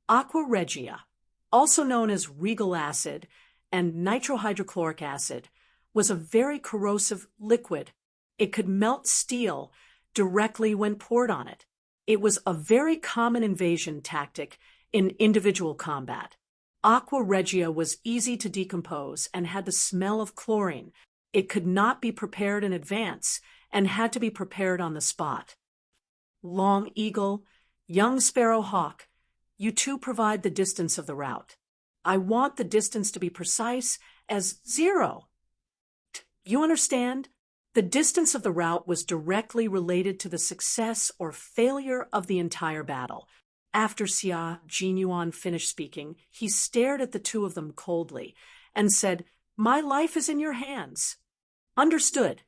[SPEAKER 1] Aqua Regia, also known as regal acid and nitrohydrochloric acid, was a very corrosive liquid. It could melt steel directly when poured on it. It was a very common invasion tactic in individual combat. Aqua Regia was easy to decompose and had the smell of chlorine. It could not be prepared in advance and had to be prepared on the spot. Long Eagle, Young Sparrow Hawk, you two provide the distance of the route. I want the distance to be precise as 0. You understand? The distance of the route was directly related to the success or failure of the entire battle. After Xia Jinyuan finished speaking, he stared at the two of them coldly and said, "My life is in your hands." Understood.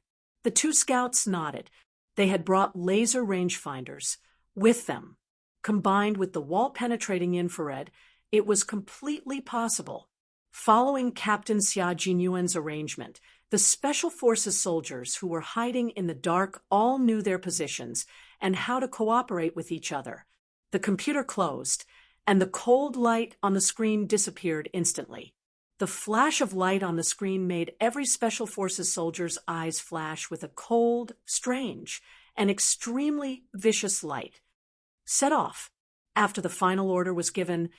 [SPEAKER 1] The two scouts nodded. They had brought laser rangefinders with them. Combined with the wall-penetrating infrared, it was completely possible. Following Captain Xia Jinyuan's arrangement, the Special Forces soldiers who were hiding in the dark all knew their positions and how to cooperate with each other. The computer closed, and the cold light on the screen disappeared instantly. The flash of light on the screen made every Special Forces soldier's eyes flash with a cold, strange, and extremely vicious light. Set off. After the final order was given,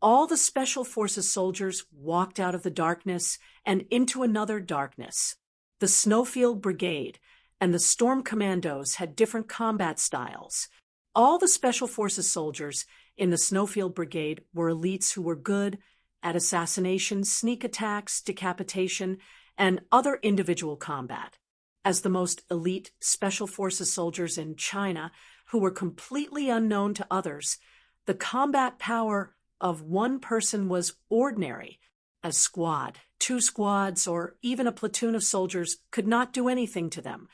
[SPEAKER 1] all the Special Forces soldiers walked out of the darkness and into another darkness. The Snowfield Brigade and the Storm Commandos had different combat styles. All the Special Forces soldiers in the Snowfield Brigade were elites who were good at assassination, sneak attacks, decapitation, and other individual combat. As the most elite Special Forces soldiers in China, who were completely unknown to others, the combat power of one person was ordinary. A squad, 2 squads, or even a platoon of soldiers could not do anything to them.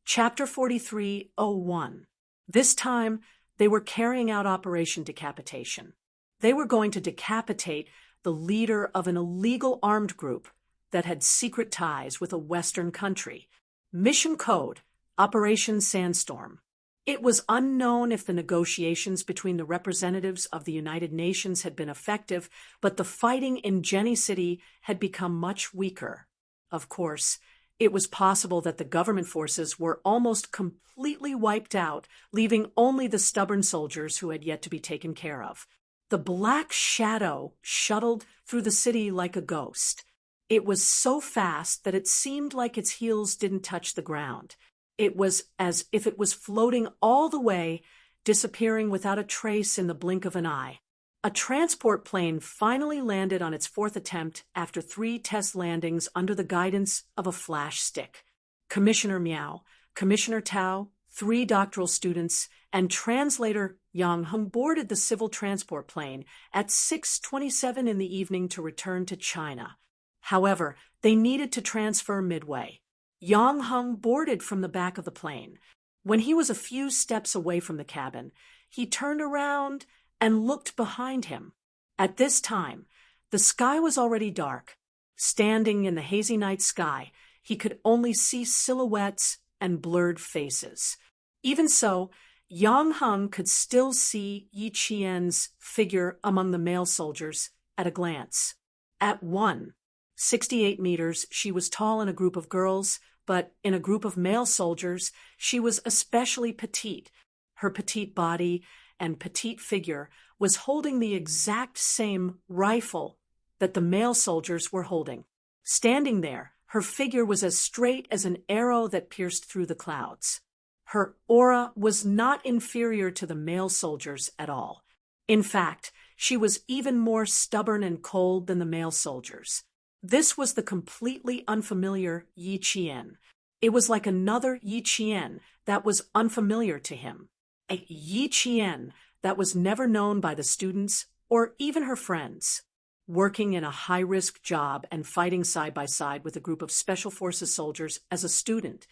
[SPEAKER 1] Chapter 43:01. This time, they were carrying out Operation Decapitation. They were going to decapitate the leader of an illegal armed group that had secret ties with a Western country. Mission code, Operation Sandstorm. It was unknown if the negotiations between the representatives of the United Nations had been effective, but the fighting in Jenny City had become much weaker. Of course, it was possible that the government forces were almost completely wiped out, leaving only the stubborn soldiers who had yet to be taken care of. The Black Shadow shuttled through the city like a ghost. It was so fast that it seemed like its heels didn't touch the ground. It was as if it was floating all the way, disappearing without a trace in the blink of an eye. A transport plane finally landed on its fourth attempt after 3 test landings under the guidance of a flash stick. Commissioner Miao, Commissioner Tao, 3 doctoral students, and translator Yang Heng boarded the civil transport plane at 6:27 in the evening to return to China. However, they needed to transfer midway. Yang Heng boarded from the back of the plane. When he was a few steps away from the cabin, he turned around and looked behind him. At this time, the sky was already dark. Standing in the hazy night sky, he could only see silhouettes and blurred faces. Even so, Yang Heng could still see Yi Qian's figure among the male soldiers at a glance. At 168 meters, she was tall in a group of girls, but in a group of male soldiers, she was especially petite. Her petite body and petite figure was holding the exact same rifle that the male soldiers were holding. Standing there, her figure was as straight as an arrow that pierced through the clouds. Her aura was not inferior to the male soldiers at all. In fact, she was even more stubborn and cold than the male soldiers. This was the completely unfamiliar Yi Qian. It was like another Yi Qian that was unfamiliar to him. A Yi Qian that was never known by the students or even her friends. Working in a high-risk job and fighting side by side with a group of Special Forces soldiers as a student,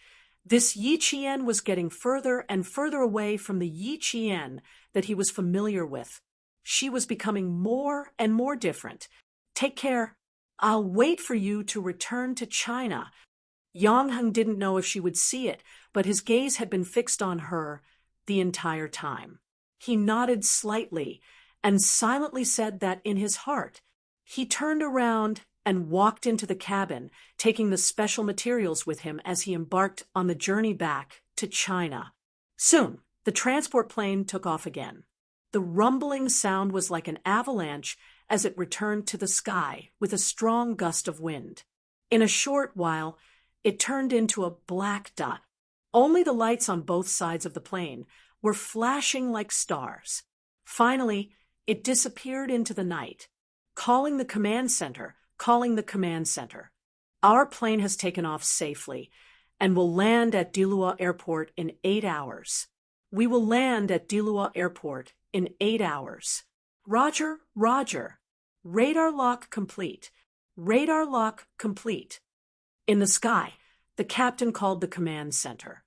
[SPEAKER 1] this Yi Qian was getting further and further away from the Yi Qian that he was familiar with. She was becoming more and more different. Take care. I'll wait for you to return to China. Yang Heng didn't know if she would see it, but his gaze had been fixed on her the entire time. He nodded slightly and silently said that in his heart. He turned around and walked into the cabin, taking the special materials with him as he embarked on the journey back to China. Soon, the transport plane took off again. The rumbling sound was like an avalanche as it returned to the sky with a strong gust of wind. In a short while, it turned into a black dot. Only the lights on both sides of the plane were flashing like stars. Finally, it disappeared into the night. Calling the command center. Our plane has taken off safely and will land at Dilua Airport in 8 hours. We will land at Dilua Airport in 8 hours. Roger, roger. Radar lock complete. Radar lock complete. In the sky, the captain called the command center.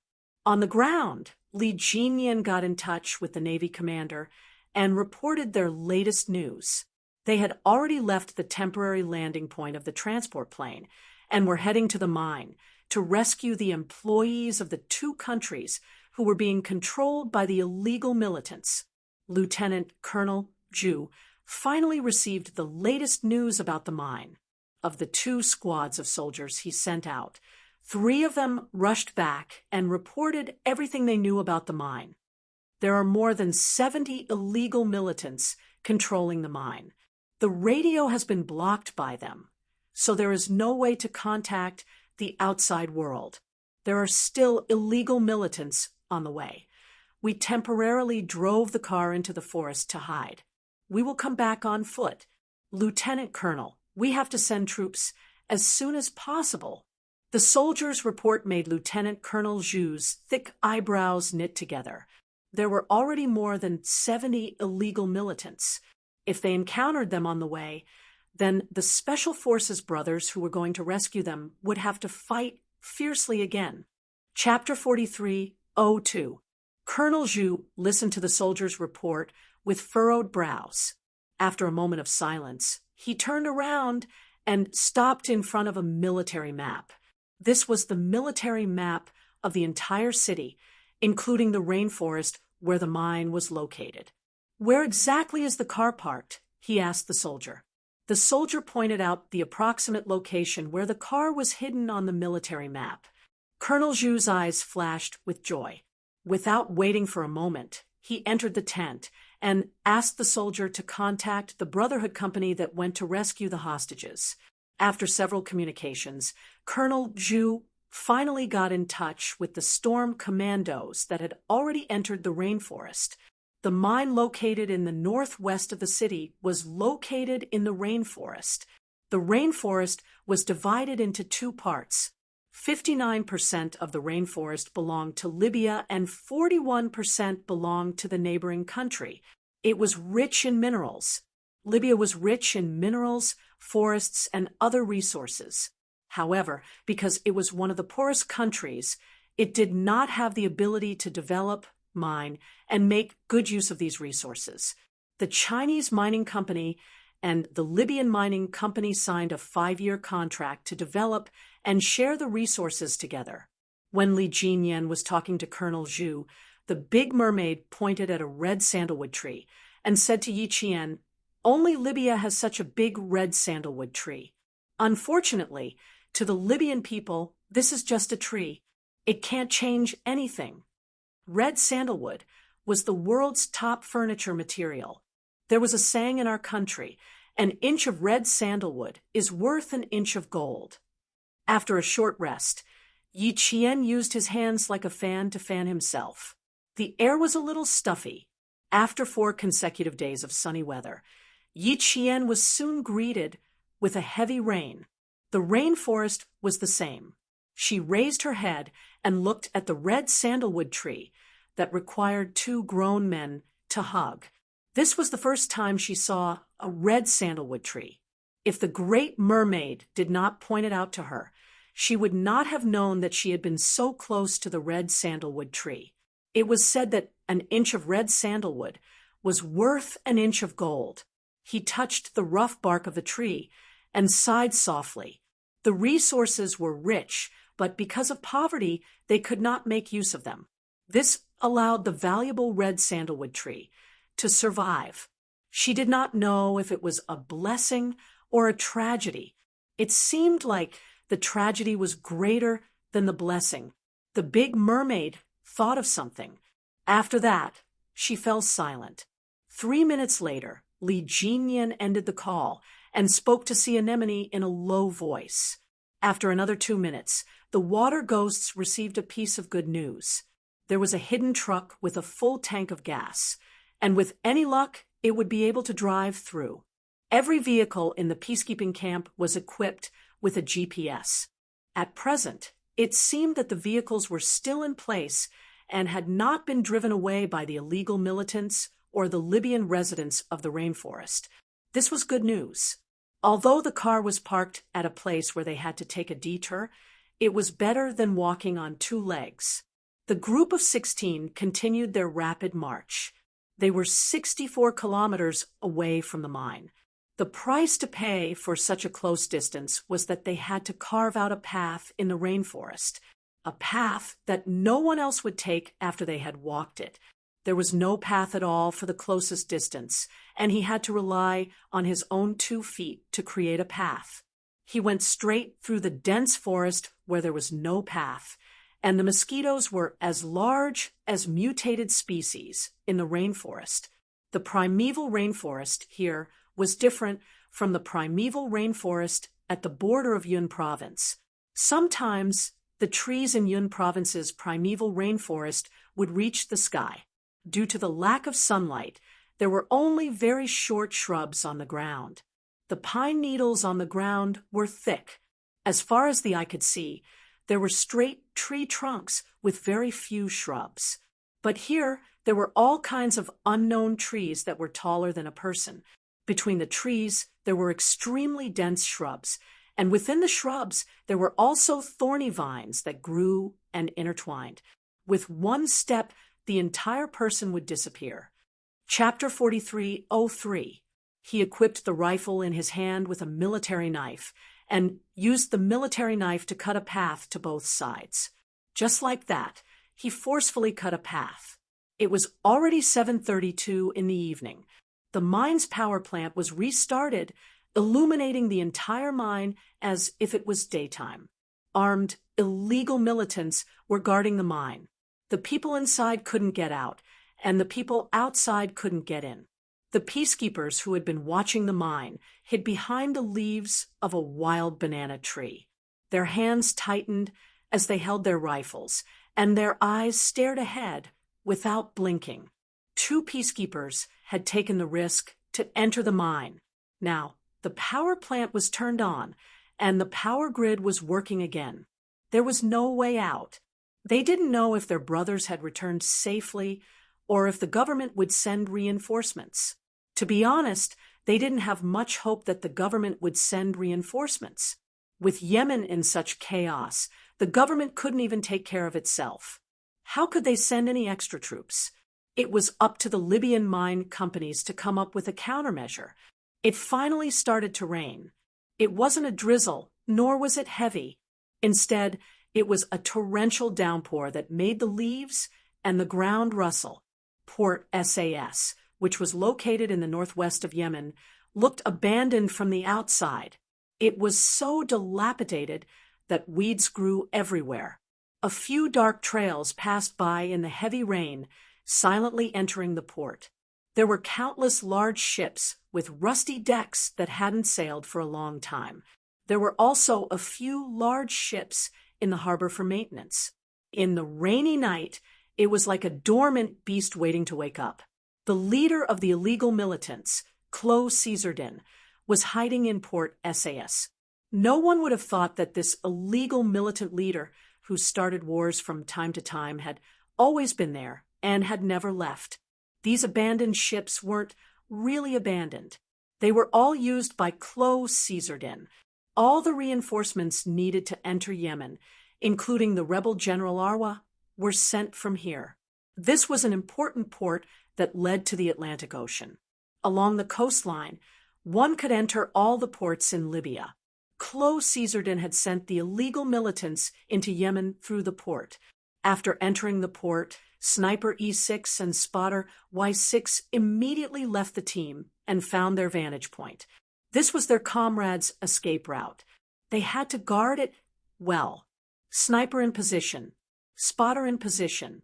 [SPEAKER 1] On the ground, Li Jinyan got in touch with the Navy commander and reported their latest news. They had already left the temporary landing point of the transport plane and were heading to the mine to rescue the employees of the 2 countries who were being controlled by the illegal militants. Lieutenant Colonel Zhu finally received the latest news about the mine. Of the 2 squads of soldiers he sent out, 3 of them rushed back and reported everything they knew about the mine. There are more than 70 illegal militants controlling the mine. The radio has been blocked by them, so there is no way to contact the outside world. There are still illegal militants on the way. We temporarily drove the car into the forest to hide. We will come back on foot. Lieutenant Colonel, we have to send troops as soon as possible. The soldier's report made Lieutenant Colonel Zhu's thick eyebrows knit together. There were already more than 70 illegal militants. If they encountered them on the way, then the Special Forces brothers who were going to rescue them would have to fight fiercely again. Chapter 43:02. Colonel Zhu listened to the soldier's report with furrowed brows. After a moment of silence, he turned around and stopped in front of a military map. This was the military map of the entire city, including the rainforest where the mine was located. "Where exactly is the car parked?" he asked the soldier. The soldier pointed out the approximate location where the car was hidden on the military map. Colonel Zhu's eyes flashed with joy. Without waiting for a moment, he entered the tent and asked the soldier to contact the Brotherhood company that went to rescue the hostages. After several communications, Colonel Zhu finally got in touch with the storm commandos that had already entered the rainforest. The mine located in the northwest of the city was located in the rainforest. The rainforest was divided into two parts. 59% of the rainforest belonged to Libya and 41% belonged to the neighboring country. It was rich in minerals. Libya was rich in minerals, forests, and other resources. However, because it was one of the poorest countries, it did not have the ability to develop, mine, and make good use of these resources. The Chinese mining company and the Libyan mining company signed a 5-year contract to develop and share the resources together. When Li Jinyan was talking to Colonel Zhu, the big mermaid pointed at a red sandalwood tree and said to Yi Qian, "Only Libya has such a big red sandalwood tree. Unfortunately, to the Libyan people, this is just a tree. It can't change anything." Red sandalwood was the world's top furniture material. There was a saying in our country, "An inch of red sandalwood is worth an inch of gold." After a short rest, Yi Qian used his hands like a fan to fan himself. The air was a little stuffy. After 4 consecutive days of sunny weather, Yi Qian was soon greeted with a heavy rain. The rainforest was the same. She raised her head and looked at the red sandalwood tree that required 2 grown men to hug. This was the first time she saw a red sandalwood tree. If the great mermaid did not point it out to her, she would not have known that she had been so close to the red sandalwood tree. It was said that an inch of red sandalwood was worth an inch of gold. He touched the rough bark of the tree and sighed softly. The resources were rich, but because of poverty, they could not make use of them. This allowed the valuable red sandalwood tree to survive. She did not know if it was a blessing or a tragedy. It seemed like the tragedy was greater than the blessing. The big mermaid thought of something. After that, she fell silent. 3 minutes later, Li Jinyan ended the call and spoke to Sea Anemone in a low voice. After another 2 minutes, the water ghosts received a piece of good news. There was a hidden truck with a full tank of gas, and with any luck, it would be able to drive through. Every vehicle in the peacekeeping camp was equipped with a GPS. At present, it seemed that the vehicles were still in place and had not been driven away by the illegal militants or the Libyan residents of the rainforest. This was good news. Although the car was parked at a place where they had to take a detour, it was better than walking on 2 legs. The group of 16 continued their rapid march. They were 64 kilometers away from the mine. The price to pay for such a close distance was that they had to carve out a path in the rainforest, a path that no one else would take after they had walked it. There was no path at all for the closest distance, and he had to rely on his own 2 feet to create a path. He went straight through the dense forest where there was no path, and the mosquitoes were as large as mutated species in the rainforest. The primeval rainforest here was different from the primeval rainforest at the border of Yun province. Sometimes the trees in Yun province's primeval rainforest would reach the sky. Due to the lack of sunlight, there were only very short shrubs on the ground. The pine needles on the ground were thick. As far as the eye could see, there were straight tree trunks with very few shrubs. But here, there were all kinds of unknown trees that were taller than a person. Between the trees, there were extremely dense shrubs, and within the shrubs, there were also thorny vines that grew and intertwined. With one step, the entire person would disappear. Chapter 43:03. He equipped the rifle in his hand with a military knife and used the military knife to cut a path to both sides. Just like that, he forcefully cut a path. It was already 7:32 in the evening. The mine's power plant was restarted, illuminating the entire mine as if it was daytime. Armed, illegal militants were guarding the mine. The people inside couldn't get out, and the people outside couldn't get in. The peacekeepers who had been watching the mine hid behind the leaves of a wild banana tree. Their hands tightened as they held their rifles, and their eyes stared ahead without blinking. 2 peacekeepers had taken the risk to enter the mine. Now, the power plant was turned on, and the power grid was working again. There was no way out. They didn't know if their brothers had returned safely or if the government would send reinforcements. To be honest, they didn't have much hope that the government would send reinforcements. With Yemen in such chaos, the government couldn't even take care of itself. How could they send any extra troops? It was up to the Libyan mine companies to come up with a countermeasure. It finally started to rain. It wasn't a drizzle, nor was it heavy. Instead, it was a torrential downpour that made the leaves and the ground rustle. Port SAS, which was located in the northwest of Yemen, looked abandoned from the outside. It was so dilapidated that weeds grew everywhere. A few dark trails passed by in the heavy rain, silently entering the port. There were countless large ships with rusty decks that hadn't sailed for a long time. There were also a few large ships in the harbor for maintenance. In the rainy night, it was like a dormant beast waiting to wake up. The leader of the illegal militants, Chloe Caesardin, was hiding in Port SAS. No one would have thought that this illegal militant leader, who started wars from time to time, had always been there and had never left. These abandoned ships weren't really abandoned. They were all used by Chloe Caesardin. All the reinforcements needed to enter Yemen, including the rebel General Arwa, were sent from here. This was an important port that led to the Atlantic Ocean. Along the coastline, one could enter all the ports in Libya. Chloe Caesardin had sent the illegal militants into Yemen through the port. After entering the port, Sniper E6 and Spotter Y6 immediately left the team and found their vantage point. This was their comrades' escape route. They had to guard it well. Sniper in position, Spotter in position.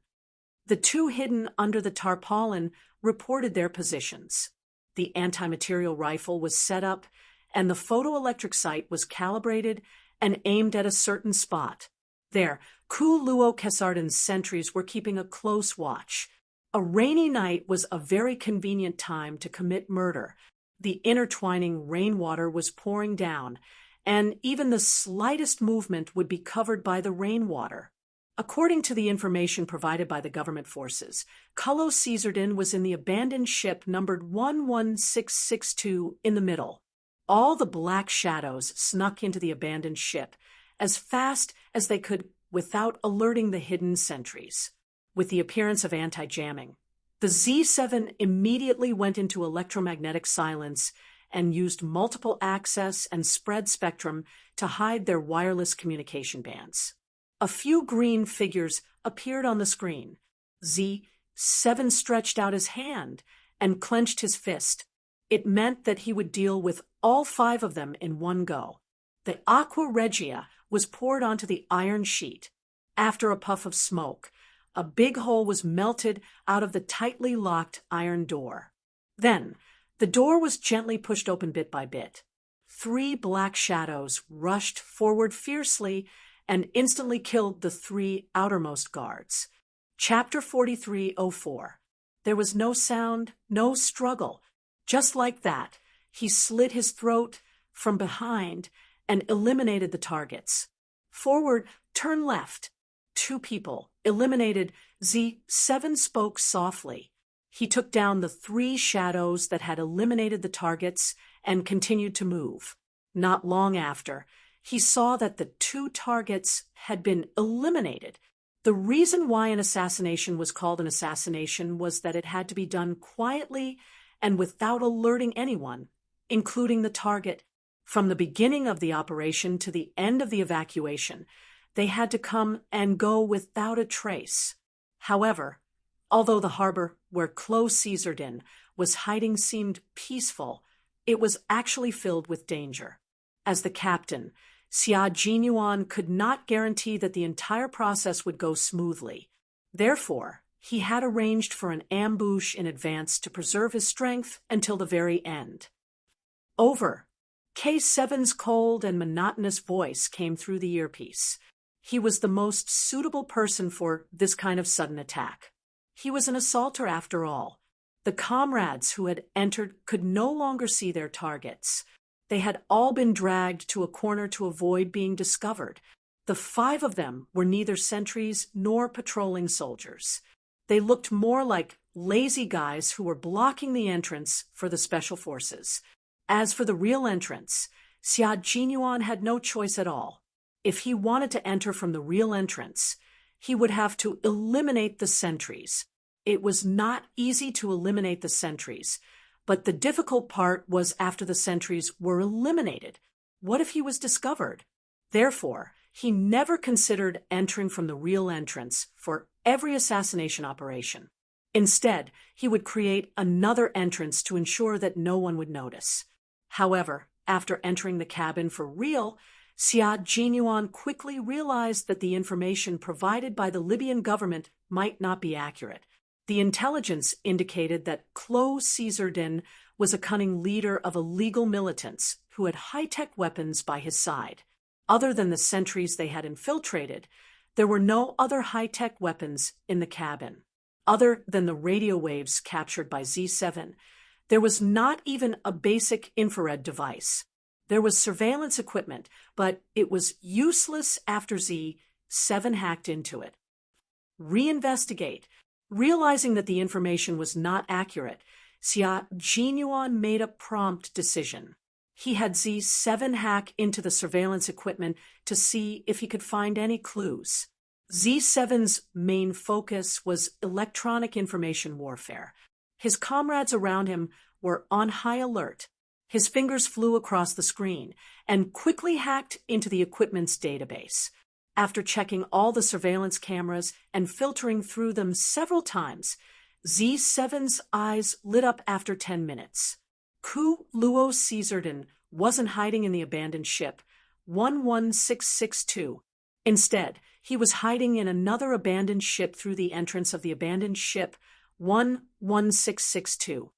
[SPEAKER 1] The 2 hidden under the tarpaulin reported their positions. The anti-material rifle was set up, and the photoelectric sight was calibrated and aimed at a certain spot. There, Luo Kesardin's sentries were keeping a close watch. A rainy night was a very convenient time to commit murder. The intertwining rainwater was pouring down, and even the slightest movement would be covered by the rainwater. According to the information provided by the government forces, Chloe Caesardin was in the abandoned ship numbered 11662 in the middle. All the black shadows snuck into the abandoned ship as fast as they could without alerting the hidden sentries. With the appearance of anti-jamming, the Z7 immediately went into electromagnetic silence and used multiple access and spread spectrum to hide their wireless communication bands. A few green figures appeared on the screen. Z7 stretched out his hand and clenched his fist. It meant that he would deal with all 5 of them in one go. The aqua regia was poured onto the iron sheet. After a puff of smoke, a big hole was melted out of the tightly locked iron door. Then, the door was gently pushed open bit by bit. 3 black shadows rushed forward fiercely and instantly killed the 3 outermost guards. Chapter 4304. There was no sound, no struggle. Just like that, he slit his throat from behind and eliminated the targets. Forward, turn left. 2 people eliminated. Z7 spoke softly. He took down the 3 shadows that had eliminated the targets and continued to move. Not long after, he saw that the 2 targets had been eliminated. The reason why an assassination was called an assassination was that it had to be done quietly and without alerting anyone, including the target. From the beginning of the operation to the end of the evacuation, they had to come and go without a trace. However, although the harbor where Chloe Caesardin was hiding seemed peaceful, it was actually filled with danger. As the captain, Xia Jinyuan could not guarantee that the entire process would go smoothly. Therefore, he had arranged for an ambush in advance to preserve his strength until the very end. Over. K7's cold and monotonous voice came through the earpiece. He was the most suitable person for this kind of sudden attack. He was an assaulter after all, The comrades who had entered could no longer see their targets. They had all been dragged to a corner to avoid being discovered. The 5 of them were neither sentries nor patrolling soldiers. They looked more like lazy guys who were blocking the entrance for the special forces. As for the real entrance, Xia Jinyuan had no choice at all. If he wanted to enter from the real entrance, he would have to eliminate the sentries. It was not easy to eliminate the sentries, but the difficult part was after the sentries were eliminated. What if he was discovered? Therefore, he never considered entering from the real entrance for every assassination operation. Instead, he would create another entrance to ensure that no one would notice. However, after entering the cabin for real, Xia Jinyuan quickly realized that the information provided by the Libyan government might not be accurate. The intelligence indicated that Klo Caesardin was a cunning leader of illegal militants who had high-tech weapons by his side. Other than the sentries they had infiltrated, there were no other high-tech weapons in the cabin. Other than the radio waves captured by Z7, there was not even a basic infrared device. There was surveillance equipment, but it was useless after Z7 hacked into it. Reinvestigate. Realizing that the information was not accurate, Xia Jinyuan made a prompt decision. He had Z7 hack into the surveillance equipment to see if he could find any clues. Z7's main focus was electronic information warfare. His comrades around him were on high alert. His fingers flew across the screen and quickly hacked into the equipment's database. After checking all the surveillance cameras and filtering through them several times, Z7's eyes lit up after 10 minutes. Klo Caesardin wasn't hiding in the abandoned ship 11662. Instead, he was hiding in another abandoned ship through the entrance of the abandoned ship 11662.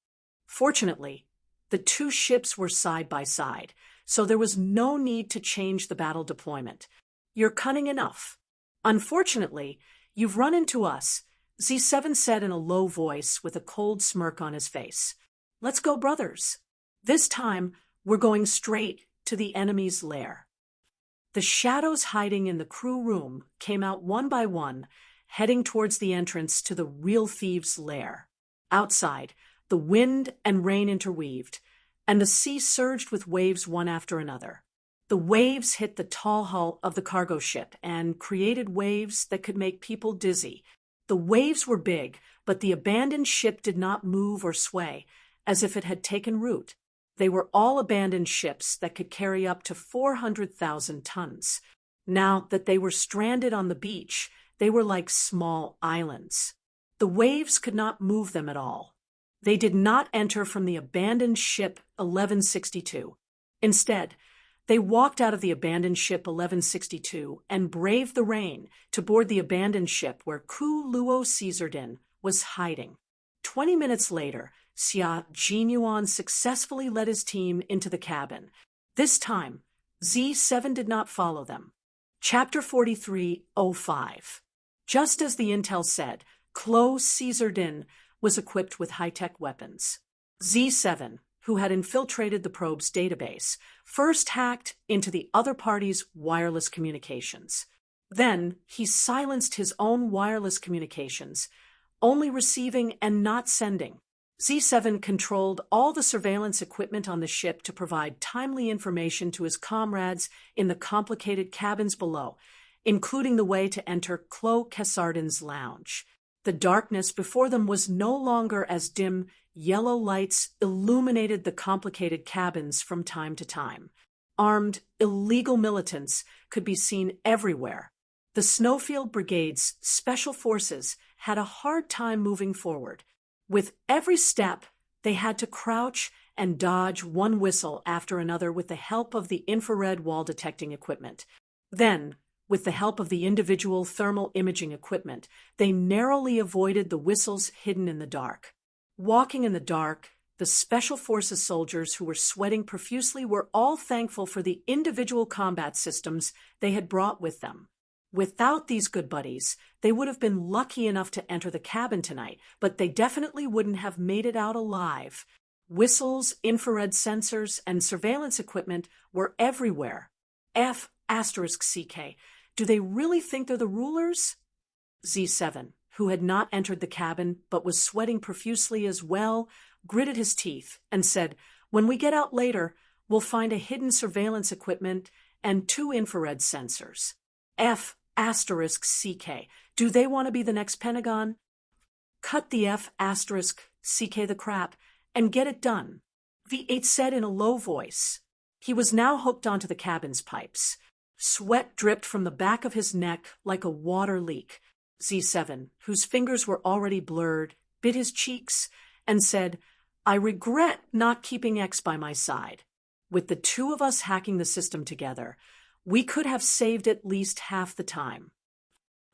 [SPEAKER 1] Fortunately, the 2 ships were side by side, so there was no need to change the battle deployment. You're cunning enough. Unfortunately, you've run into us, Z7 said in a low voice with a cold smirk on his face. Let's go, brothers. This time, we're going straight to the enemy's lair. The shadows hiding in the crew room came out one by one, heading towards the entrance to the real thieves' lair. Outside, the wind and rain interweaved, and the sea surged with waves one after another. The waves hit the tall hull of the cargo ship and created waves that could make people dizzy. The waves were big, but the abandoned ship did not move or sway, as if it had taken root. They were all abandoned ships that could carry up to 400,000 tons. Now that they were stranded on the beach, they were like small islands. The waves could not move them at all. They did not enter from the abandoned ship 1162. Instead, they walked out of the abandoned ship 1162 and braved the rain to board the abandoned ship where Klo Caesardin was hiding. 20 minutes later, Xia Jinyuan successfully led his team into the cabin. This time, Z7 did not follow them. Chapter 43:05. Just as the intel said, Klo Caesardin was equipped with high-tech weapons. Z7, who had infiltrated the probe's database, first hacked into the other party's wireless communications. Then he silenced his own wireless communications, only receiving and not sending. Z7 controlled all the surveillance equipment on the ship to provide timely information to his comrades in the complicated cabins below, including the way to enter Klo Caesardin's lounge. The darkness before them was no longer as dim. Yellow lights illuminated the complicated cabins from time to time. Armed, illegal militants could be seen everywhere. The Snowfield Brigade's special forces had a hard time moving forward. With every step, they had to crouch and dodge one whistle after another with the help of the infrared wall-detecting equipment. Then, with the help of the individual thermal imaging equipment, they narrowly avoided the whistles hidden in the dark. Walking in the dark, the Special Forces soldiers who were sweating profusely were all thankful for the individual combat systems they had brought with them. Without these good buddies, they would have been lucky enough to enter the cabin tonight, but they definitely wouldn't have made it out alive. Whistles, infrared sensors, and surveillance equipment were everywhere. F***CK. Do they really think they're the rulers? Z7, who had not entered the cabin but was sweating profusely as well, gritted his teeth and said, "When we get out later, we'll find a hidden surveillance equipment and 2 infrared sensors." F***CK. Do they want to be the next Pentagon? Cut the F***CK the crap and get it done, V8 said in a low voice. He was now hooked onto the cabin's pipes. Sweat dripped from the back of his neck like a water leak. Z7, whose fingers were already blurred, bit his cheeks and said, "I regret not keeping X by my side. With the 2 of us hacking the system together, we could have saved at least half the time."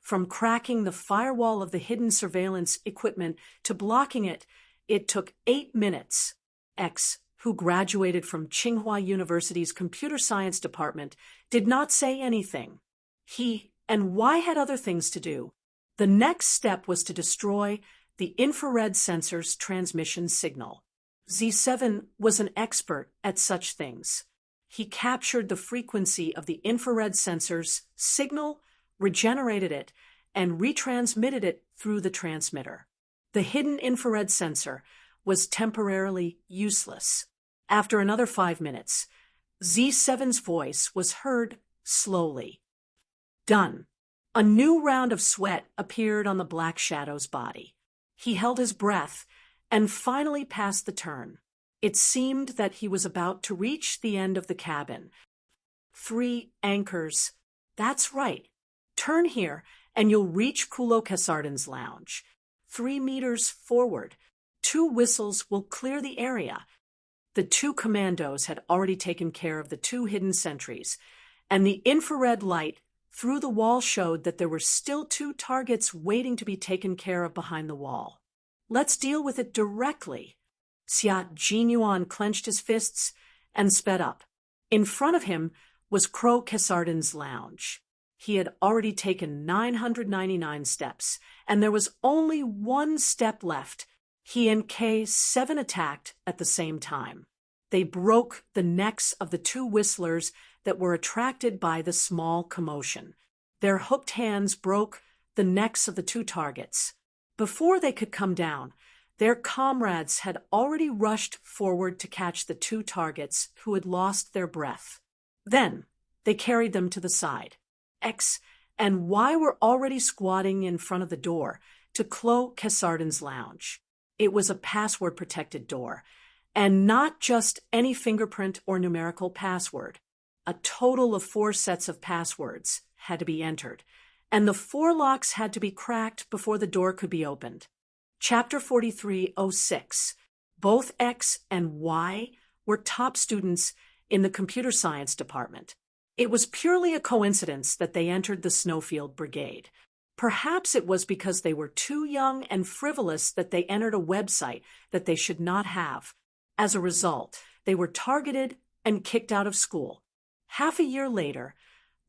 [SPEAKER 1] From cracking the firewall of the hidden surveillance equipment to blocking it, it took 8 minutes. X, who graduated from Tsinghua University's computer science department, did not say anything. He and Y had other things to do. The next step was to destroy the infrared sensor's transmission signal. Z7 was an expert at such things. He captured the frequency of the infrared sensor's signal, regenerated it, and retransmitted it through the transmitter. The hidden infrared sensor was temporarily useless. After another 5 minutes, Z7's voice was heard slowly. Done. A new round of sweat appeared on the Black Shadow's body. He held his breath and finally passed the turn. It seemed that he was about to reach the end of the cabin. 3 anchors. That's right. Turn here and you'll reach Kulo Kasardin's lounge. 3 meters forward. 2 whistles will clear the area. The 2 commandos had already taken care of the 2 hidden sentries, and the infrared light through the wall showed that there were still 2 targets waiting to be taken care of behind the wall. Let's deal with it directly. Xia Jinyuan clenched his fists and sped up. In front of him was Kulo Kasardin's lounge. He had already taken 999 steps, and there was only 1 step left. He and K7 attacked at the same time. They broke the necks of the 2 whistlers that were attracted by the small commotion. Their hooked hands broke the necks of the 2 targets. Before they could come down, their comrades had already rushed forward to catch the 2 targets who had lost their breath. Then they carried them to the side. X and Y were already squatting in front of the door to Kulo Kasardin's lounge. It was a password-protected door, and not just any fingerprint or numerical password. A total of 4 sets of passwords had to be entered, and the 4 locks had to be cracked before the door could be opened. Chapter 4306. Both X and Y were top students in the computer science department. It was purely a coincidence that they entered the Snowfield Brigade. Perhaps it was because they were too young and frivolous that they entered a website that they should not have. As a result, they were targeted and kicked out of school. Half a year later,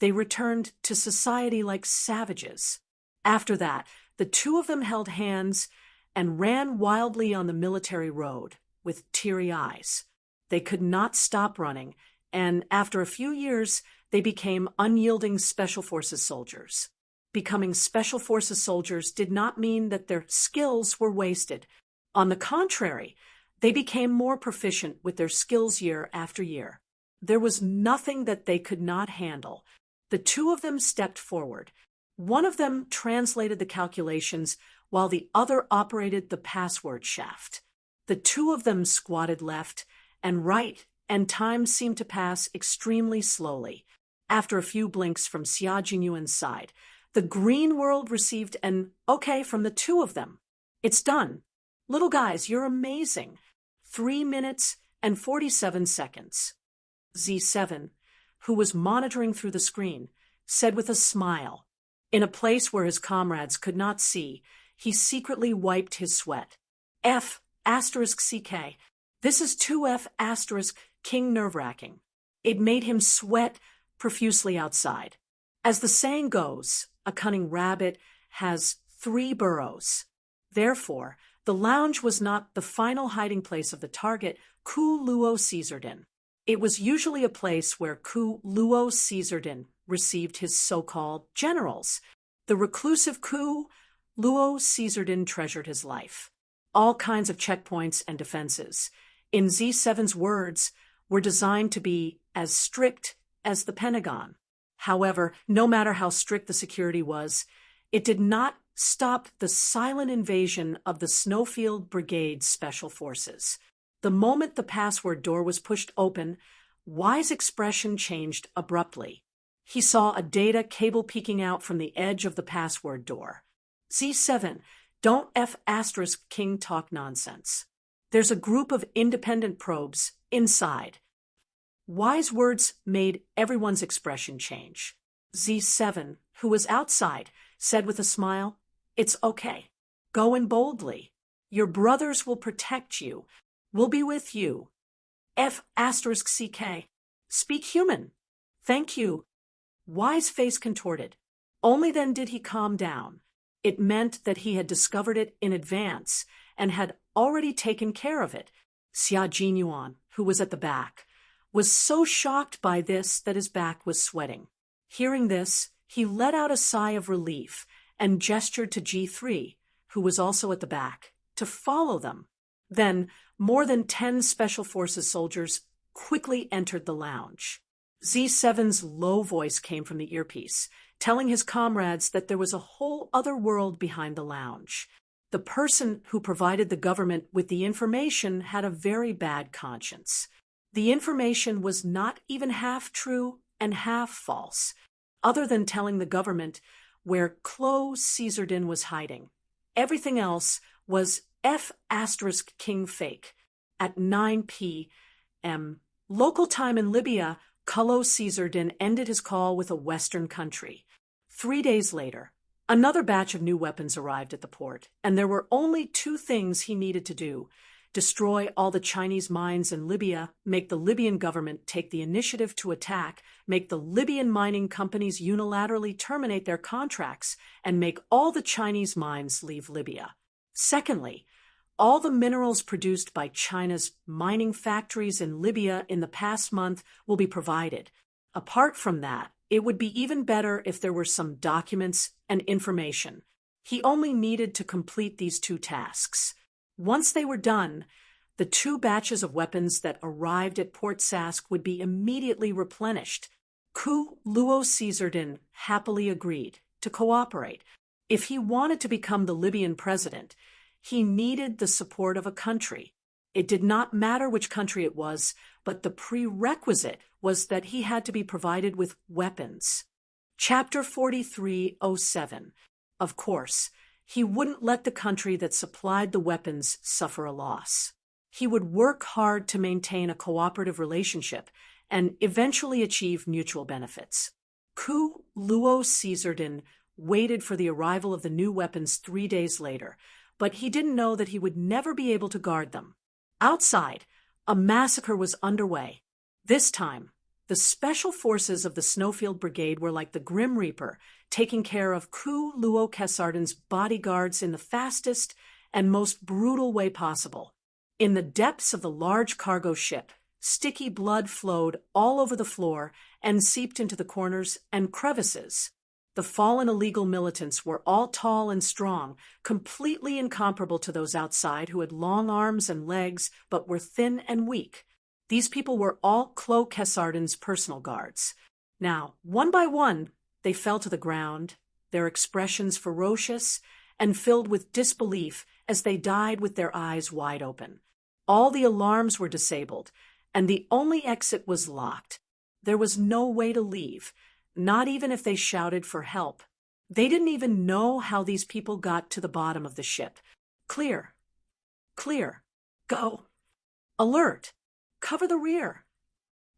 [SPEAKER 1] they returned to society like savages. After that, the 2 of them held hands and ran wildly on the military road with teary eyes. They could not stop running, and after a few years, they became unyielding Special Forces soldiers. Becoming Special Forces soldiers did not mean that their skills were wasted. On the contrary, they became more proficient with their skills year after year. There was nothing that they could not handle. The 2 of them stepped forward. One of them translated the calculations while the other operated the password shaft. The 2 of them squatted left and right, and time seemed to pass extremely slowly. After a few blinks from Xia Jinyuan's side, the green world received an okay from the 2 of them. It's done. Little guys, you're amazing. 3 minutes and 47 seconds. Z7, who was monitoring through the screen, said with a smile. In a place where his comrades could not see, he secretly wiped his sweat. F***CK. This is 2F*** King nerve-wracking. It made him sweat profusely outside. As the saying goes, a cunning rabbit has 3 burrows. Therefore, the lounge was not the final hiding place of the target, Ku Luo Caesardin. It was usually a place where Ku Luo Caesardin received his so-called generals. The reclusive Ku Luo Caesardin treasured his life. All kinds of checkpoints and defenses, in Z7's words, were designed to be as strict as the Pentagon. However, no matter how strict the security was, it did not stop the silent invasion of the Snowfield Brigade's Special Forces. The moment the password door was pushed open, Y's expression changed abruptly. He saw a data cable peeking out from the edge of the password door. Z7, don't King talk nonsense. There's a group of independent probes inside. Y's words made everyone's expression change. Z7, who was outside, said with a smile, "It's okay. Go in boldly. Your brothers will protect you. We'll be with you. CK. Speak human. Thank you." Y's face contorted. Only then did he calm down. It meant that he had discovered it in advance and had already taken care of it. Xia Jinyuan, who was at the back, was so shocked by this that his back was sweating. Hearing this, he let out a sigh of relief and gestured to G3, who was also at the back, to follow them. Then, more than 10 Special Forces soldiers quickly entered the lounge. Z7's low voice came from the earpiece, telling his comrades that there was a whole other world behind the lounge. The person who provided the government with the information had a very bad conscience. The information was not even half true and half false, other than telling the government where Clo Caesardin was hiding. Everything else was King fake. At 9 p.m. local time in Libya, Clo Caesardin ended his call with a Western country. 3 days later, another batch of new weapons arrived at the port, and there were only 2 things he needed to do: destroy all the Chinese mines in Libya, make the Libyan government take the initiative to attack, make the Libyan mining companies unilaterally terminate their contracts, and make all the Chinese mines leave Libya. Secondly, all the minerals produced by China's mining factories in Libya in the past month will be provided. Apart from that, it would be even better if there were some documents and information. He only needed to complete these 2 tasks. Once they were done, the 2 batches of weapons that arrived at Port Sask would be immediately replenished. Ku Luo Caesardin happily agreed to cooperate. If he wanted to become the Libyan president, he needed the support of a country. It did not matter which country it was, but the prerequisite was that he had to be provided with weapons. Chapter 4307. Of course, he wouldn't let the country that supplied the weapons suffer a loss. He would work hard to maintain a cooperative relationship and eventually achieve mutual benefits. Ku Luo Caesardin waited for the arrival of the new weapons 3 days later, but he didn't know that he would never be able to guard them. Outside, a massacre was underway. This time, the Special Forces of the Snowfield Brigade were like the Grim Reaper, taking care of Ku Luo Caesardin's bodyguards in the fastest and most brutal way possible. In the depths of the large cargo ship, sticky blood flowed all over the floor and seeped into the corners and crevices. The fallen illegal militants were all tall and strong, completely incomparable to those outside who had long arms and legs but were thin and weak. These people were all Clo Caesardin's personal guards. Now, one by one, they fell to the ground, their expressions ferocious and filled with disbelief as they died with their eyes wide open. All the alarms were disabled, and the only exit was locked. There was no way to leave, not even if they shouted for help. They didn't even know how these people got to the bottom of the ship. Clear. Clear. Go. Alert. Cover the rear.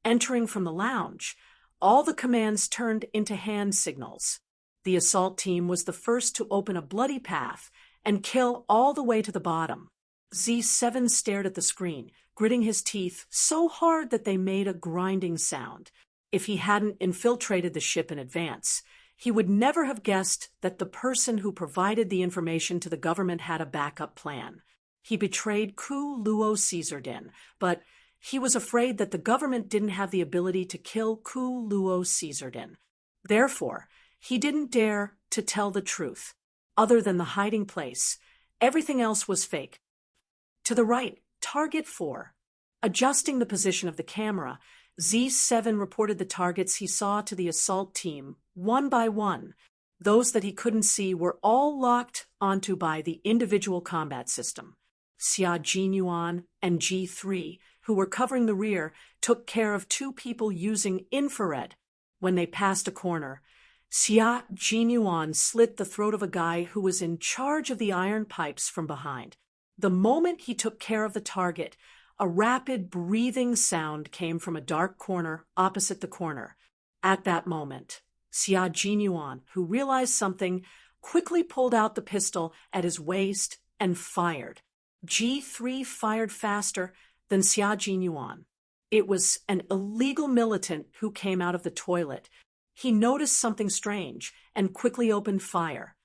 [SPEAKER 1] Entering from the lounge, all the commands turned into hand signals. The assault team was the first to open a bloody path and kill all the way to the bottom. Z7 stared at the screen, gritting his teeth so hard that they made a grinding sound. If he hadn't infiltrated the ship in advance, he would never have guessed that the person who provided the information to the government had a backup plan. He betrayed Ku Luo Caesardin, but he was afraid that the government didn't have the ability to kill Ku Luo Caesardin. Therefore, he didn't dare to tell the truth. Other than the hiding place, everything else was fake. To the right, target 4. Adjusting the position of the camera, Z7 reported the targets he saw to the assault team, one by one. Those that he couldn't see were all locked onto by the individual combat system. Xia Jinyuan and G3, who were covering the rear, took care of 2 people using infrared. When they passed a corner, Xia Jinyuan slit the throat of a guy who was in charge of the iron pipes from behind. The moment he took care of the target, a rapid breathing sound came from a dark corner opposite the corner. At that moment, Xia Jinyuan, who realized something, quickly pulled out the pistol at his waist and fired. G3 fired faster than Xia Jinyuan. It was an illegal militant who came out of the toilet. He noticed something strange and quickly opened fire.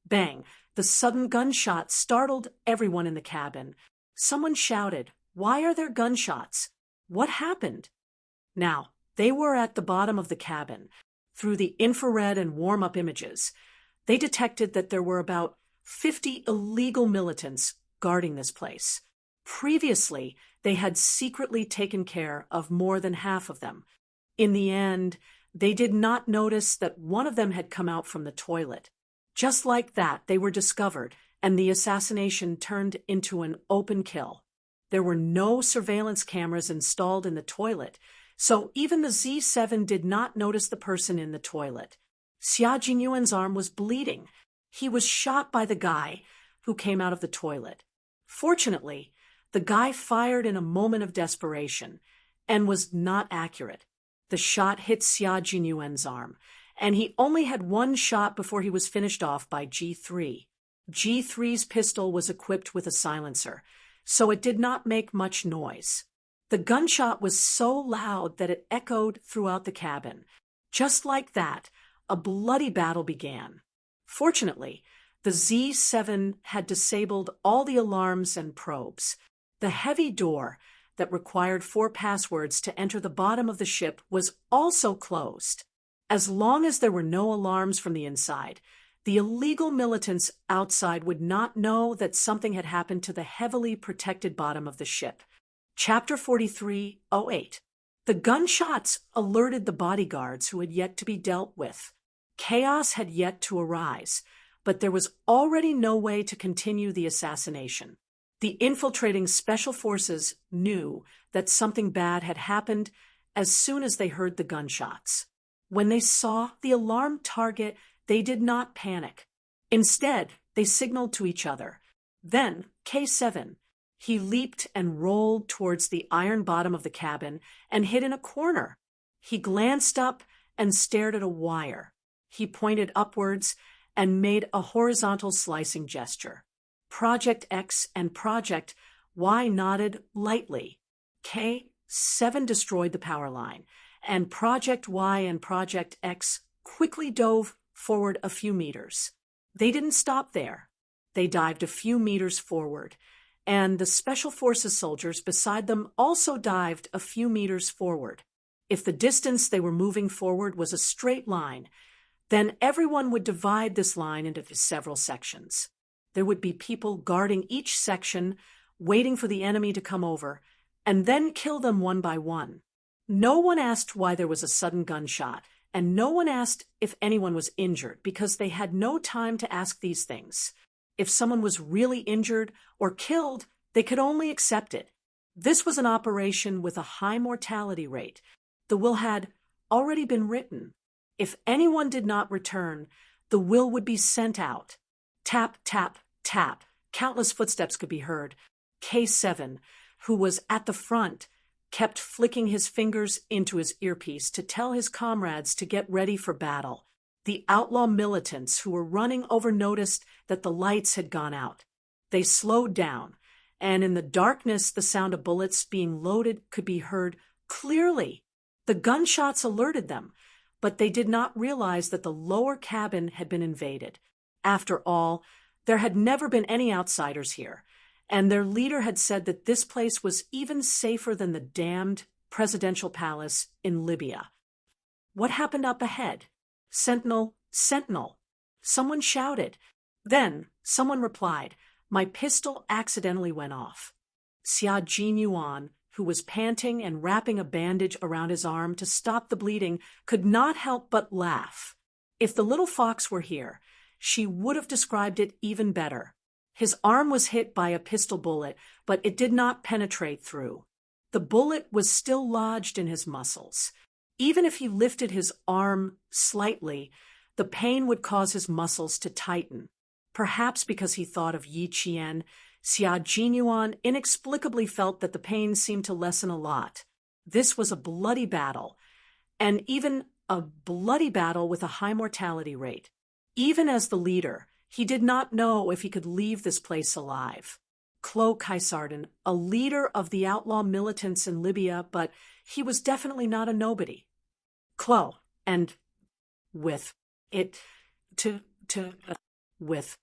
[SPEAKER 1] Bang! The sudden gunshot startled everyone in the cabin. Someone shouted, "Why are there gunshots? What happened?" Now, they were at the bottom of the cabin. Through the infrared and warm-up images, they detected that there were about 50 illegal militants guarding this place. Previously, they had secretly taken care of more than half of them. In the end, they did not notice that one of them had come out from the toilet. Just like that, they were discovered, and the assassination turned into an open kill. There were no surveillance cameras installed in the toilet, so even the Z7 did not notice the person in the toilet. Xia Jinyuan's arm was bleeding. He was shot by the guy who came out of the toilet. Fortunately, the guy fired in a moment of desperation and was not accurate. The shot hit Xia Jinyuan's arm, and he only had one shot before he was finished off by G3. G3's pistol was equipped with a silencer, so it did not make much noise. The gunshot was so loud that it echoed throughout the cabin. Just like that, a bloody battle began. Fortunately, the Z7 had disabled all the alarms and probes. The heavy door that required 4 passwords to enter the bottom of the ship was also closed. As long as there were no alarms from the inside, the illegal militants outside would not know that something had happened to the heavily protected bottom of the ship. Chapter 43:08. The gunshots alerted the bodyguards who had yet to be dealt with. Chaos had yet to arise, but there was already no way to continue the assassination. The infiltrating special forces knew that something bad had happened as soon as they heard the gunshots. When they saw the alarmed target, they did not panic. Instead, they signaled to each other. Then, K7, he leaped and rolled towards the iron bottom of the cabin and hid in a corner. He glanced up and stared at a wire. He pointed upwards and made a horizontal slicing gesture. Project X and Project Y nodded lightly. K7 destroyed the power line, and Project Y and Project X quickly dove forward a few meters. They didn't stop there. They dived a few meters forward, and the Special Forces soldiers beside them also dived a few meters forward. If the distance they were moving forward was a straight line, then everyone would divide this line into several sections. There would be people guarding each section, waiting for the enemy to come over, and then kill them one by one. No one asked why there was a sudden gunshot, and no one asked if anyone was injured, because they had no time to ask these things. If someone was really injured or killed, they could only accept it. This was an operation with a high mortality rate. The will had already been written. If anyone did not return, the will would be sent out. Tap, tap, tap. Countless footsteps could be heard. K7, who was at the front, kept flicking his fingers into his earpiece to tell his comrades to get ready for battle. The outlaw militants who were running over noticed that the lights had gone out. They slowed down, and in the darkness the sound of bullets being loaded could be heard clearly. The gunshots alerted them, but they did not realize that the lower cabin had been invaded. After all, there had never been any outsiders here, and their leader had said that this place was even safer than the damned presidential palace in Libya. What happened up ahead? Sentinel, sentinel. Someone shouted. Then someone replied, "My pistol accidentally went off." Xia Jinyuan, who was panting and wrapping a bandage around his arm to stop the bleeding, could not help but laugh. If the little fox were here, she would have described it even better. His arm was hit by a pistol bullet, but it did not penetrate through. The bullet was still lodged in his muscles. Even if he lifted his arm slightly, the pain would cause his muscles to tighten. Perhaps because he thought of Yi Qian, Xia Jinyuan inexplicably felt that the pain seemed to lessen a lot. This was a bloody battle, and even a bloody battle with a high mortality rate. Even as the leader, he did not know if he could leave this place alive. Klo Kaisarden, a leader of the outlaw militants in Libya, but he was definitely not a nobody. Klo, and with it, with.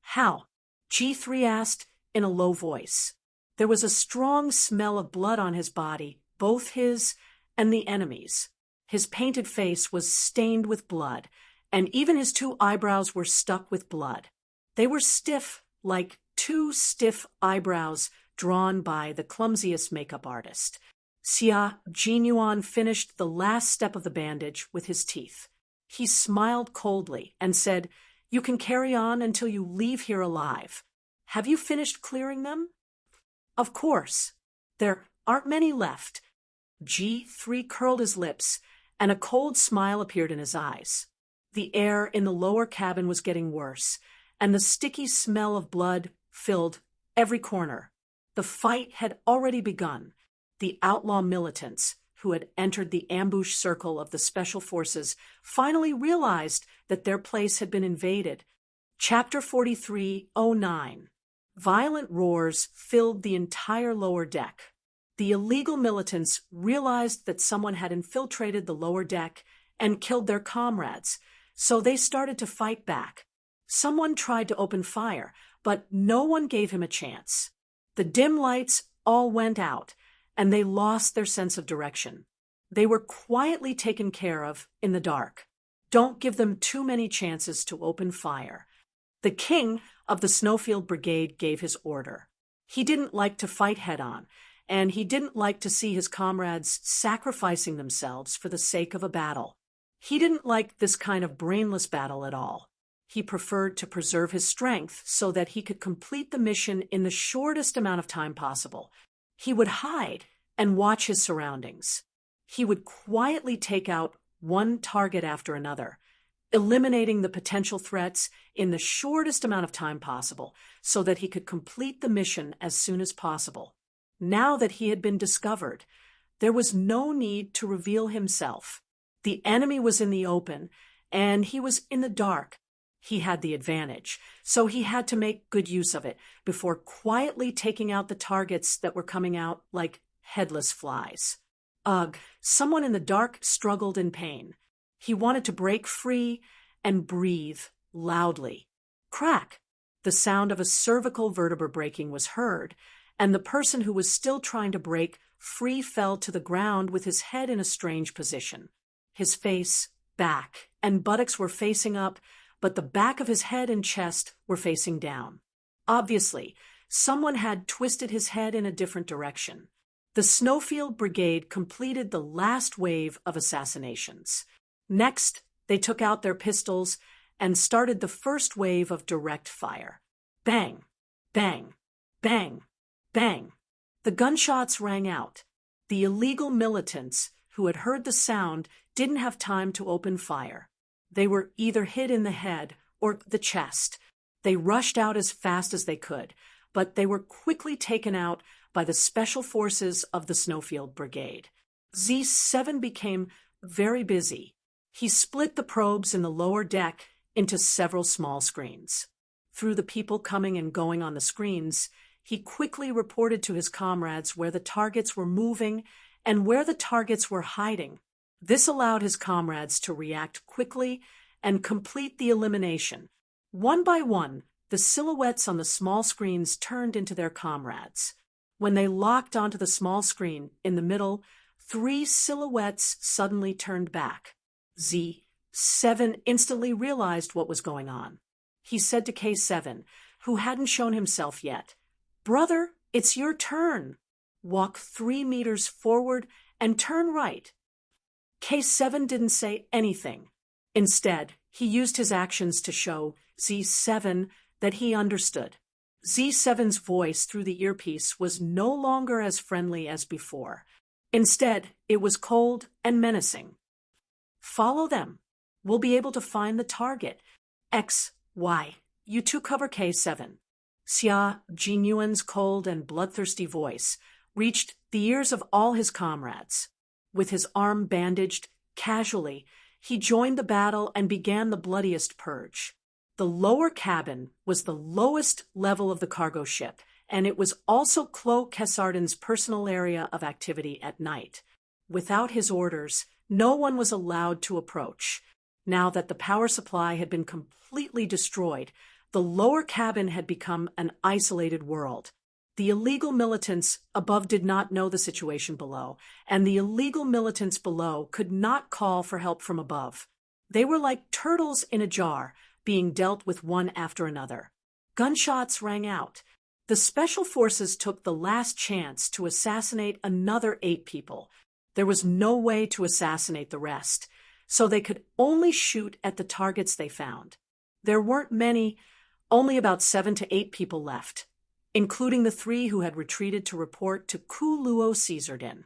[SPEAKER 1] How? G3 asked in a low voice. There was a strong smell of blood on his body, both his and the enemy's. His painted face was stained with blood, and even his 2 eyebrows were stuck with blood. They were stiff, like 2 stiff eyebrows drawn by the clumsiest makeup artist. Xia Jinyuan finished the last step of the bandage with his teeth. He smiled coldly and said, "You can carry on until you leave here alive. Have you finished clearing them?" "Of course. There aren't many left." G3 curled his lips, and a cold smile appeared in his eyes. The air in the lower cabin was getting worse, and the sticky smell of blood filled every corner. The fight had already begun. The outlaw militants, who had entered the ambush circle of the special forces, finally realized that their place had been invaded. Chapter 43:09. Violent roars filled the entire lower deck. The illegal militants realized that someone had infiltrated the lower deck and killed their comrades, so they started to fight back. Someone tried to open fire, but no one gave him a chance. The dim lights all went out, and they lost their sense of direction. They were quietly taken care of in the dark. Don't give them too many chances to open fire. The king of the Snowfield Brigade gave his order. He didn't like to fight head-on, and he didn't like to see his comrades sacrificing themselves for the sake of a battle. He didn't like this kind of brainless battle at all. He preferred to preserve his strength so that he could complete the mission in the shortest amount of time possible. He would hide and watch his surroundings. He would quietly take out one target after another, eliminating the potential threats in the shortest amount of time possible so that he could complete the mission as soon as possible. Now that he had been discovered, there was no need to reveal himself. The enemy was in the open, and he was in the dark. He had the advantage, so he had to make good use of it before quietly taking out the targets that were coming out like headless flies. Ugh, someone in the dark struggled in pain. He wanted to break free and breathe loudly. Crack! The sound of a cervical vertebra breaking was heard, and the person who was still trying to break free fell to the ground with his head in a strange position. His face, back, and buttocks were facing up, but the back of his head and chest were facing down. Obviously, someone had twisted his head in a different direction. The Snowfield Brigade completed the last wave of assassinations. Next, they took out their pistols and started the first wave of direct fire. Bang, bang, bang, bang. The gunshots rang out. The illegal militants who had heard the sound didn't have time to open fire. They were either hit in the head or the chest. They rushed out as fast as they could, but they were quickly taken out by the special forces of the Snowfield Brigade. Z7 became very busy. He split the probes in the lower deck into several small screens. Through the people coming and going on the screens, he quickly reported to his comrades where the targets were moving and where the targets were hiding. This allowed his comrades to react quickly and complete the elimination. One by one, the silhouettes on the small screens turned into their comrades. When they locked onto the small screen in the middle, 3 silhouettes suddenly turned back. Z7 instantly realized what was going on. He said to K7, who hadn't shown himself yet, "Brother, it's your turn. Walk 3 meters forward and turn right." K7 didn't say anything. Instead, he used his actions to show Z7 that he understood. Z7's voice through the earpiece was no longer as friendly as before. Instead, it was cold and menacing. "Follow them. We'll be able to find the target. X, Y. You two cover K7. Xia Jinyuan's cold and bloodthirsty voice reached the ears of all his comrades. With his arm bandaged, casually, he joined the battle and began the bloodiest purge. The lower cabin was the lowest level of the cargo ship, and it was also Clo Kessardin's personal area of activity at night. Without his orders, no one was allowed to approach. Now that the power supply had been completely destroyed, the lower cabin had become an isolated world. The illegal militants above did not know the situation below, and the illegal militants below could not call for help from above. They were like turtles in a jar, being dealt with one after another. Gunshots rang out. The special forces took the last chance to assassinate another 8 people. There was no way to assassinate the rest, so they could only shoot at the targets they found. There weren't many, only about 7 to 8 people left, including the 3 who had retreated to report to Ku Luo Caesardin.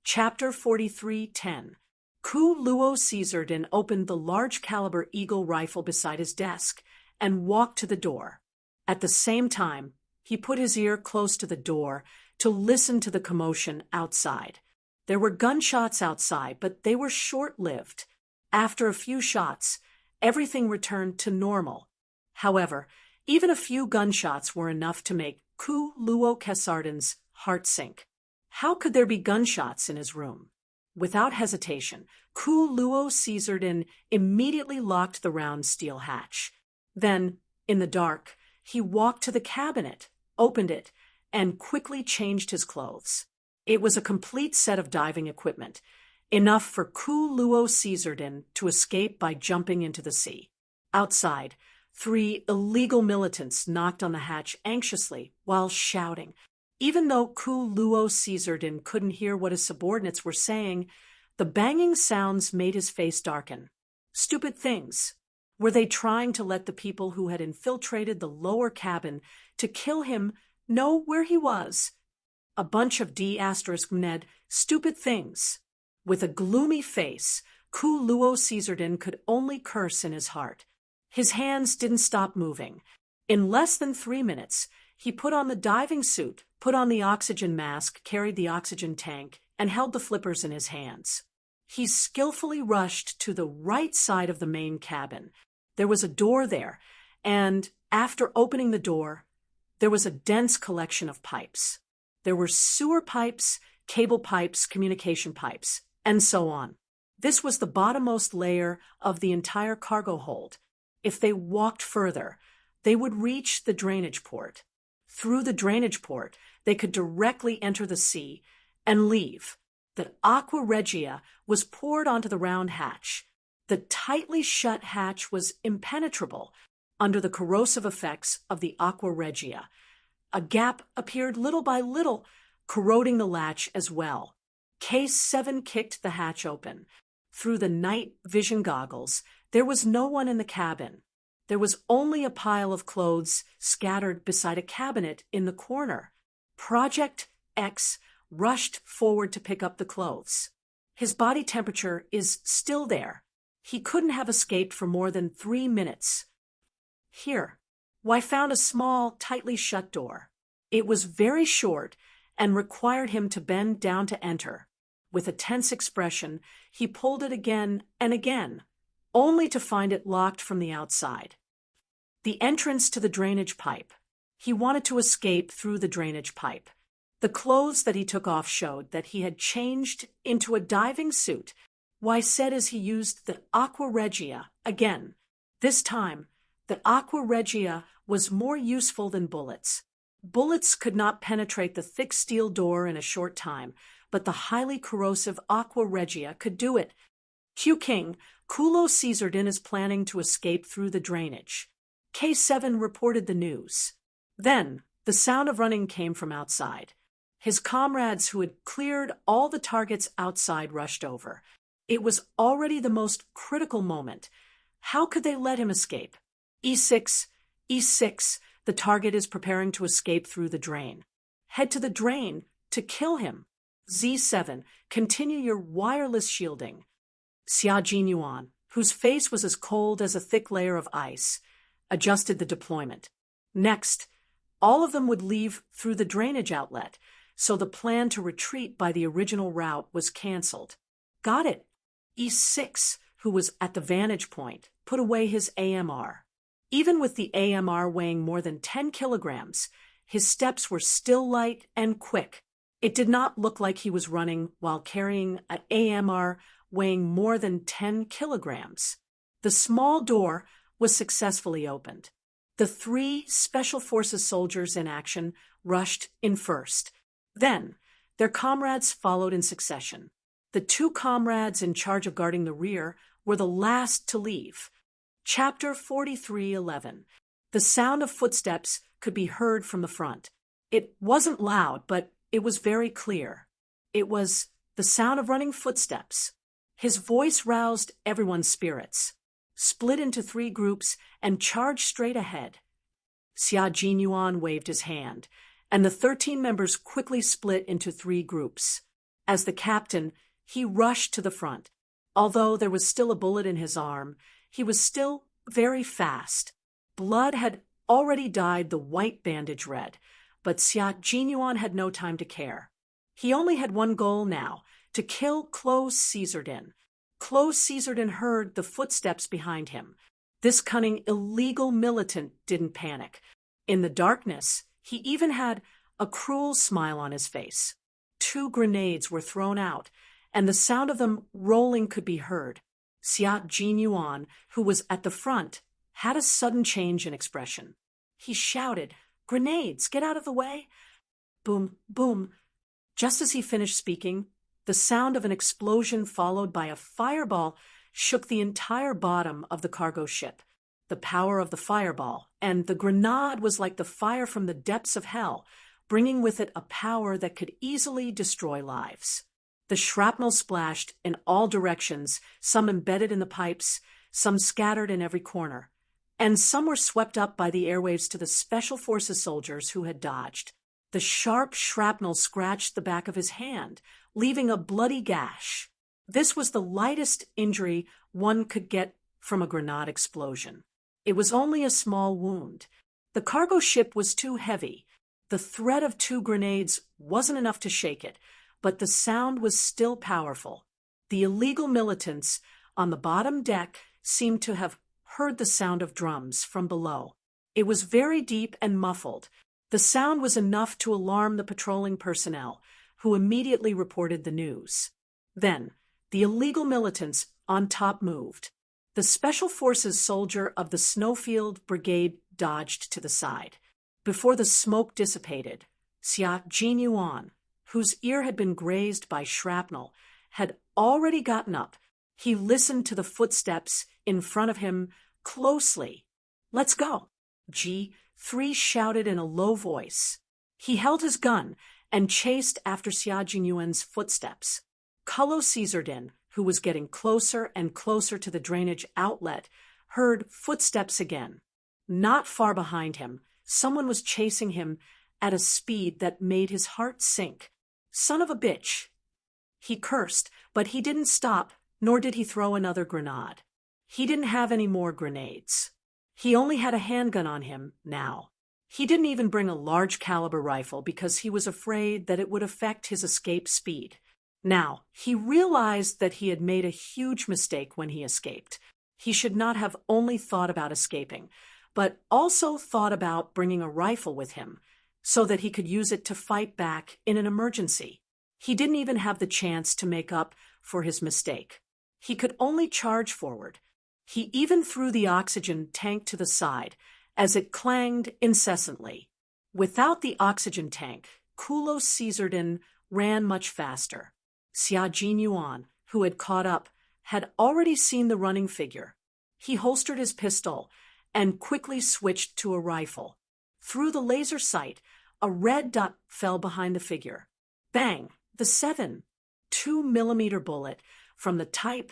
[SPEAKER 1] Chapter 43:10. Ku Luo Caesardin opened the large-caliber Eagle rifle beside his desk and walked to the door. At the same time, he put his ear close to the door to listen to the commotion outside. There were gunshots outside, but they were short-lived. After a few shots, everything returned to normal. However, even a few gunshots were enough to make Ku Luo Caesardin's heart sink. How could there be gunshots in his room? Without hesitation, Ku Luo Caesardin immediately locked the round steel hatch. Then, in the dark, he walked to the cabinet, opened it, and quickly changed his clothes. It was a complete set of diving equipment, enough for Ku Luo Caesardin to escape by jumping into the sea. Outside, 3 illegal militants knocked on the hatch anxiously while shouting. Even though Ku Luo Caesardin couldn't hear what his subordinates were saying, the banging sounds made his face darken. Stupid things. Were they trying to let the people who had infiltrated the lower cabin to kill him know where he was? A bunch of D***ned stupid things. With a gloomy face, Ku Luo Caesardin could only curse in his heart. His hands didn't stop moving. In less than 3 minutes, he put on the diving suit, put on the oxygen mask, carried the oxygen tank, and held the flippers in his hands. He skillfully rushed to the right side of the main cabin. There was a door there, and after opening the door, there was a dense collection of pipes. There were sewer pipes, cable pipes, communication pipes, and so on. This was the bottommost layer of the entire cargo hold. If they walked further, they would reach the drainage port. Through the drainage port, they could directly enter the sea and leave. The aqua regia was poured onto the round hatch. The tightly shut hatch was impenetrable under the corrosive effects of the aqua regia. A gap appeared little by little, corroding the latch as well. Case 7 kicked the hatch open. Through the night vision goggles, there was no one in the cabin. There was only a pile of clothes scattered beside a cabinet in the corner. Project X rushed forward to pick up the clothes. His body temperature is still there. He couldn't have escaped for more than 3 minutes. Here, I found a small, tightly shut door. It was very short and required him to bend down to enter. With a tense expression, he pulled it again and again, only to find it locked from the outside. The entrance to the drainage pipe. He wanted to escape through the drainage pipe. The clothes that he took off showed that he had changed into a diving suit. Why said as he used the Aqua Regia again. This time, the Aqua Regia was more useful than bullets. Bullets could not penetrate the thick steel door in a short time, but the highly corrosive Aqua Regia could do it. Q King, Kulo Caesardin is planning to escape through the drainage. K7 reported the news. Then, the sound of running came from outside. His comrades who had cleared all the targets outside rushed over. It was already the most critical moment. How could they let him escape? E6, E6, the target is preparing to escape through the drain. Head to the drain to kill him. Z7, continue your wireless shielding. Xia Jinyuan, whose face was as cold as a thick layer of ice, adjusted the deployment. Next, all of them would leave through the drainage outlet, so the plan to retreat by the original route was cancelled. Got it. E6, who was at the vantage point, put away his AMR. Even with the AMR weighing more than 10 kilograms, his steps were still light and quick. It did not look like he was running while carrying an AMR weighing more than 10 kilograms. The small door was successfully opened. The 3 Special Forces soldiers in action rushed in first. Then, their comrades followed in succession. The 2 comrades in charge of guarding the rear were the last to leave. Chapter 43:11. The sound of footsteps could be heard from the front. It wasn't loud, but it was very clear. It was the sound of running footsteps. His voice roused everyone's spirits. Split into 3 groups and charged straight ahead. Xia Jinyuan waved his hand, and the 13 members quickly split into 3 groups. As the captain, he rushed to the front. Although there was still a bullet in his arm, he was still very fast. Blood had already dyed the white bandage red, but Xia Jinyuan had no time to care. He only had one goal now, to kill Kulo Caesardin. Kulo Caesardin heard the footsteps behind him. This cunning illegal militant didn't panic. In the darkness, he even had a cruel smile on his face. 2 grenades were thrown out, and the sound of them rolling could be heard. Xia Jinyuan, who was at the front, had a sudden change in expression. He shouted, "Grenades, get out of the way!" Boom, boom. Just as he finished speaking, the sound of an explosion followed by a fireball shook the entire bottom of the cargo ship. The power of the fireball, and the grenade was like the fire from the depths of hell, bringing with it a power that could easily destroy lives. The shrapnel splashed in all directions, some embedded in the pipes, some scattered in every corner, and some were swept up by the airwaves to the Special Forces soldiers who had dodged. The sharp shrapnel scratched the back of his hand, leaving a bloody gash. This was the lightest injury one could get from a grenade explosion. It was only a small wound. The cargo ship was too heavy. The threat of 2 grenades wasn't enough to shake it, but the sound was still powerful. The illegal militants on the bottom deck seemed to have heard the sound of drums from below. It was very deep and muffled. The sound was enough to alarm the patrolling personnel, who immediately reported the news. Then, the illegal militants on top moved. The Special Forces soldier of the Snowfield Brigade dodged to the side. Before the smoke dissipated, Xia Jinyuan, whose ear had been grazed by shrapnel, had already gotten up. He listened to the footsteps in front of him closely. "Let's go," G3 shouted in a low voice. He held his gun and chased after Xia Jinyuan's footsteps. Kulo Caesardin, who was getting closer and closer to the drainage outlet, heard footsteps again. Not far behind him, someone was chasing him at a speed that made his heart sink. "Son of a bitch!" He cursed, but he didn't stop, nor did he throw another grenade. He didn't have any more grenades. He only had a handgun on him now. He didn't even bring a large caliber rifle because he was afraid that it would affect his escape speed. Now, he realized that he had made a huge mistake when he escaped. He should not have only thought about escaping, but also thought about bringing a rifle with him so that he could use it to fight back in an emergency. He didn't even have the chance to make up for his mistake. He could only charge forward. He even threw the oxygen tank to the side as it clanged incessantly. Without the oxygen tank, Kulo Caesardin ran much faster. Xia Jinyuan, who had caught up, had already seen the running figure. He holstered his pistol and quickly switched to a rifle. Through the laser sight, a red dot fell behind the figure. Bang! The 7.2 millimeter bullet from the Type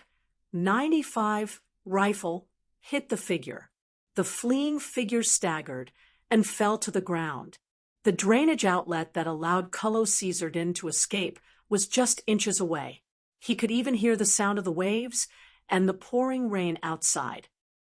[SPEAKER 1] 95 rifle hit the figure. The fleeing figure staggered and fell to the ground. The drainage outlet that allowed Kulo Caesardin to escape was just inches away. He could even hear the sound of the waves and the pouring rain outside.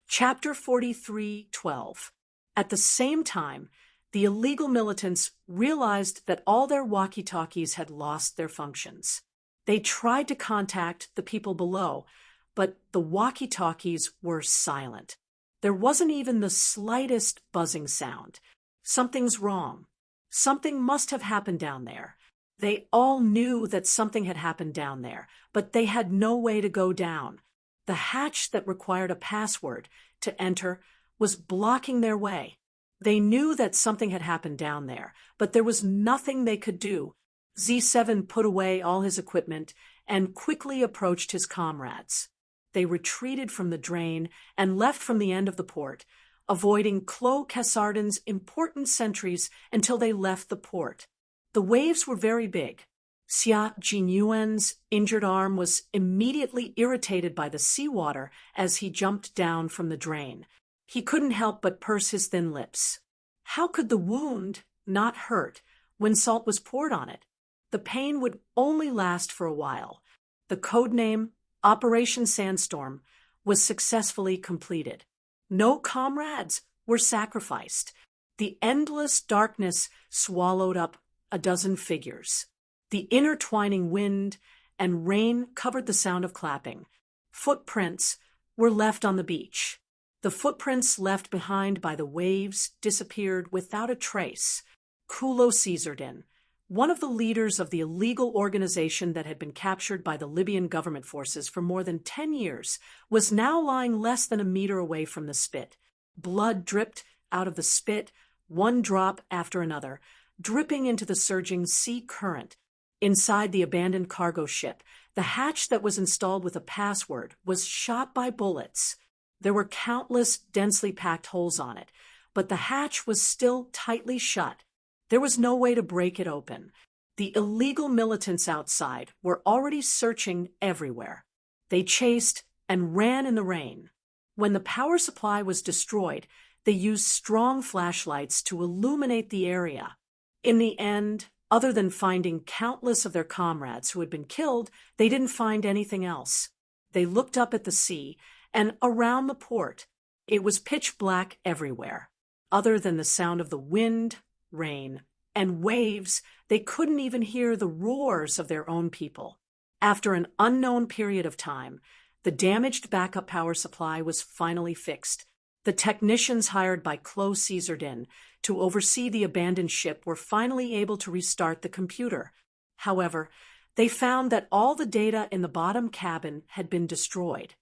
[SPEAKER 1] Chapter 43:12. At the same time, the illegal militants realized that all their walkie-talkies had lost their functions. They tried to contact the people below, but the walkie-talkies were silent. There wasn't even the slightest buzzing sound. Something's wrong. Something must have happened down there. They all knew that something had happened down there, but they had no way to go down. The hatch that required a password to enter was blocking their way. They knew that something had happened down there, but there was nothing they could do. Z7 put away all his equipment and quickly approached his comrades. They retreated from the drain and left from the end of the port, avoiding Kulo Caesardin's important sentries until they left the port. The waves were very big. Xia Jinyuan's injured arm was immediately irritated by the seawater as he jumped down from the drain. He couldn't help but purse his thin lips. How could the wound not hurt when salt was poured on it? The pain would only last for a while. The codename Operation Sandstorm was successfully completed. No comrades were sacrificed. The endless darkness swallowed up a dozen figures. The intertwining wind and rain covered the sound of clapping. Footprints were left on the beach. The footprints left behind by the waves disappeared without a trace. Kulo Caesardin, one of the leaders of the illegal organization that had been captured by the Libyan government forces for more than 10 years, was now lying less than a meter away from the spit. Blood dripped out of the spit, one drop after another, dripping into the surging sea current. Inside the abandoned cargo ship, the hatch that was installed with a password was shot by bullets. There were countless densely packed holes on it, but the hatch was still tightly shut. There was no way to break it open. The illegal militants outside were already searching everywhere. They chased and ran in the rain. When the power supply was destroyed, they used strong flashlights to illuminate the area. In the end, other than finding countless of their comrades who had been killed, they didn't find anything else. They looked up at the sea and around the port. It was pitch black everywhere. Other than the sound of the wind, rain, and waves, they couldn't even hear the roars of their own people. After an unknown period of time, the damaged backup power supply was finally fixed. The technicians hired by Kulo Caesardin to oversee the abandoned ship were finally able to restart the computer. However, they found that all the data in the bottom cabin had been destroyed.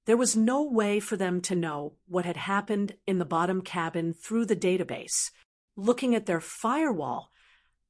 [SPEAKER 1] There was no way for them to know what had happened in the bottom cabin through the database. Looking at their firewall,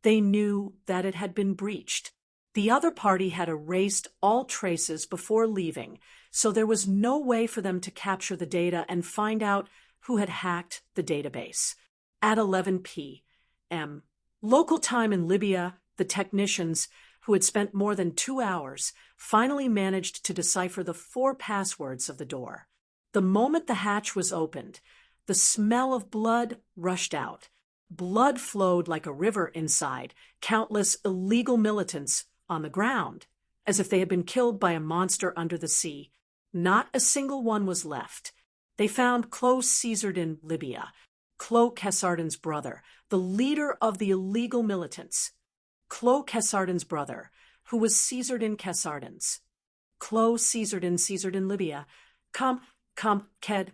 [SPEAKER 1] they knew that it had been breached. The other party had erased all traces before leaving, so there was no way for them to capture the data and find out who had hacked the database. At 11 p.m. local time in Libya, the technicians, who had spent more than 2 hours, finally managed to decipher the 4 passwords of the door. The moment the hatch was opened, the smell of blood rushed out. Blood flowed like a river inside, countless illegal militants on the ground, as if they had been killed by a monster under the sea. Not a single one was left. They found Kulo Caesardin Libya, Kulo Caesardin's brother, the leader of the illegal militants. Kulo Caesardin's brother, who was Caesardin Caesardin's. Kulo Caesardin Libya, Ked.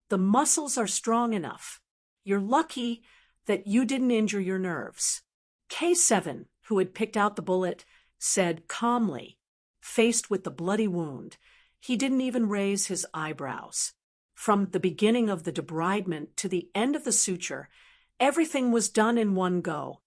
[SPEAKER 1] The muscles are strong enough. You're lucky that you didn't injure your nerves. K7, who had picked out the bullet, said calmly, faced with the bloody wound. He didn't even raise his eyebrows. From the beginning of the debridement to the end of the suture, everything was done in one go.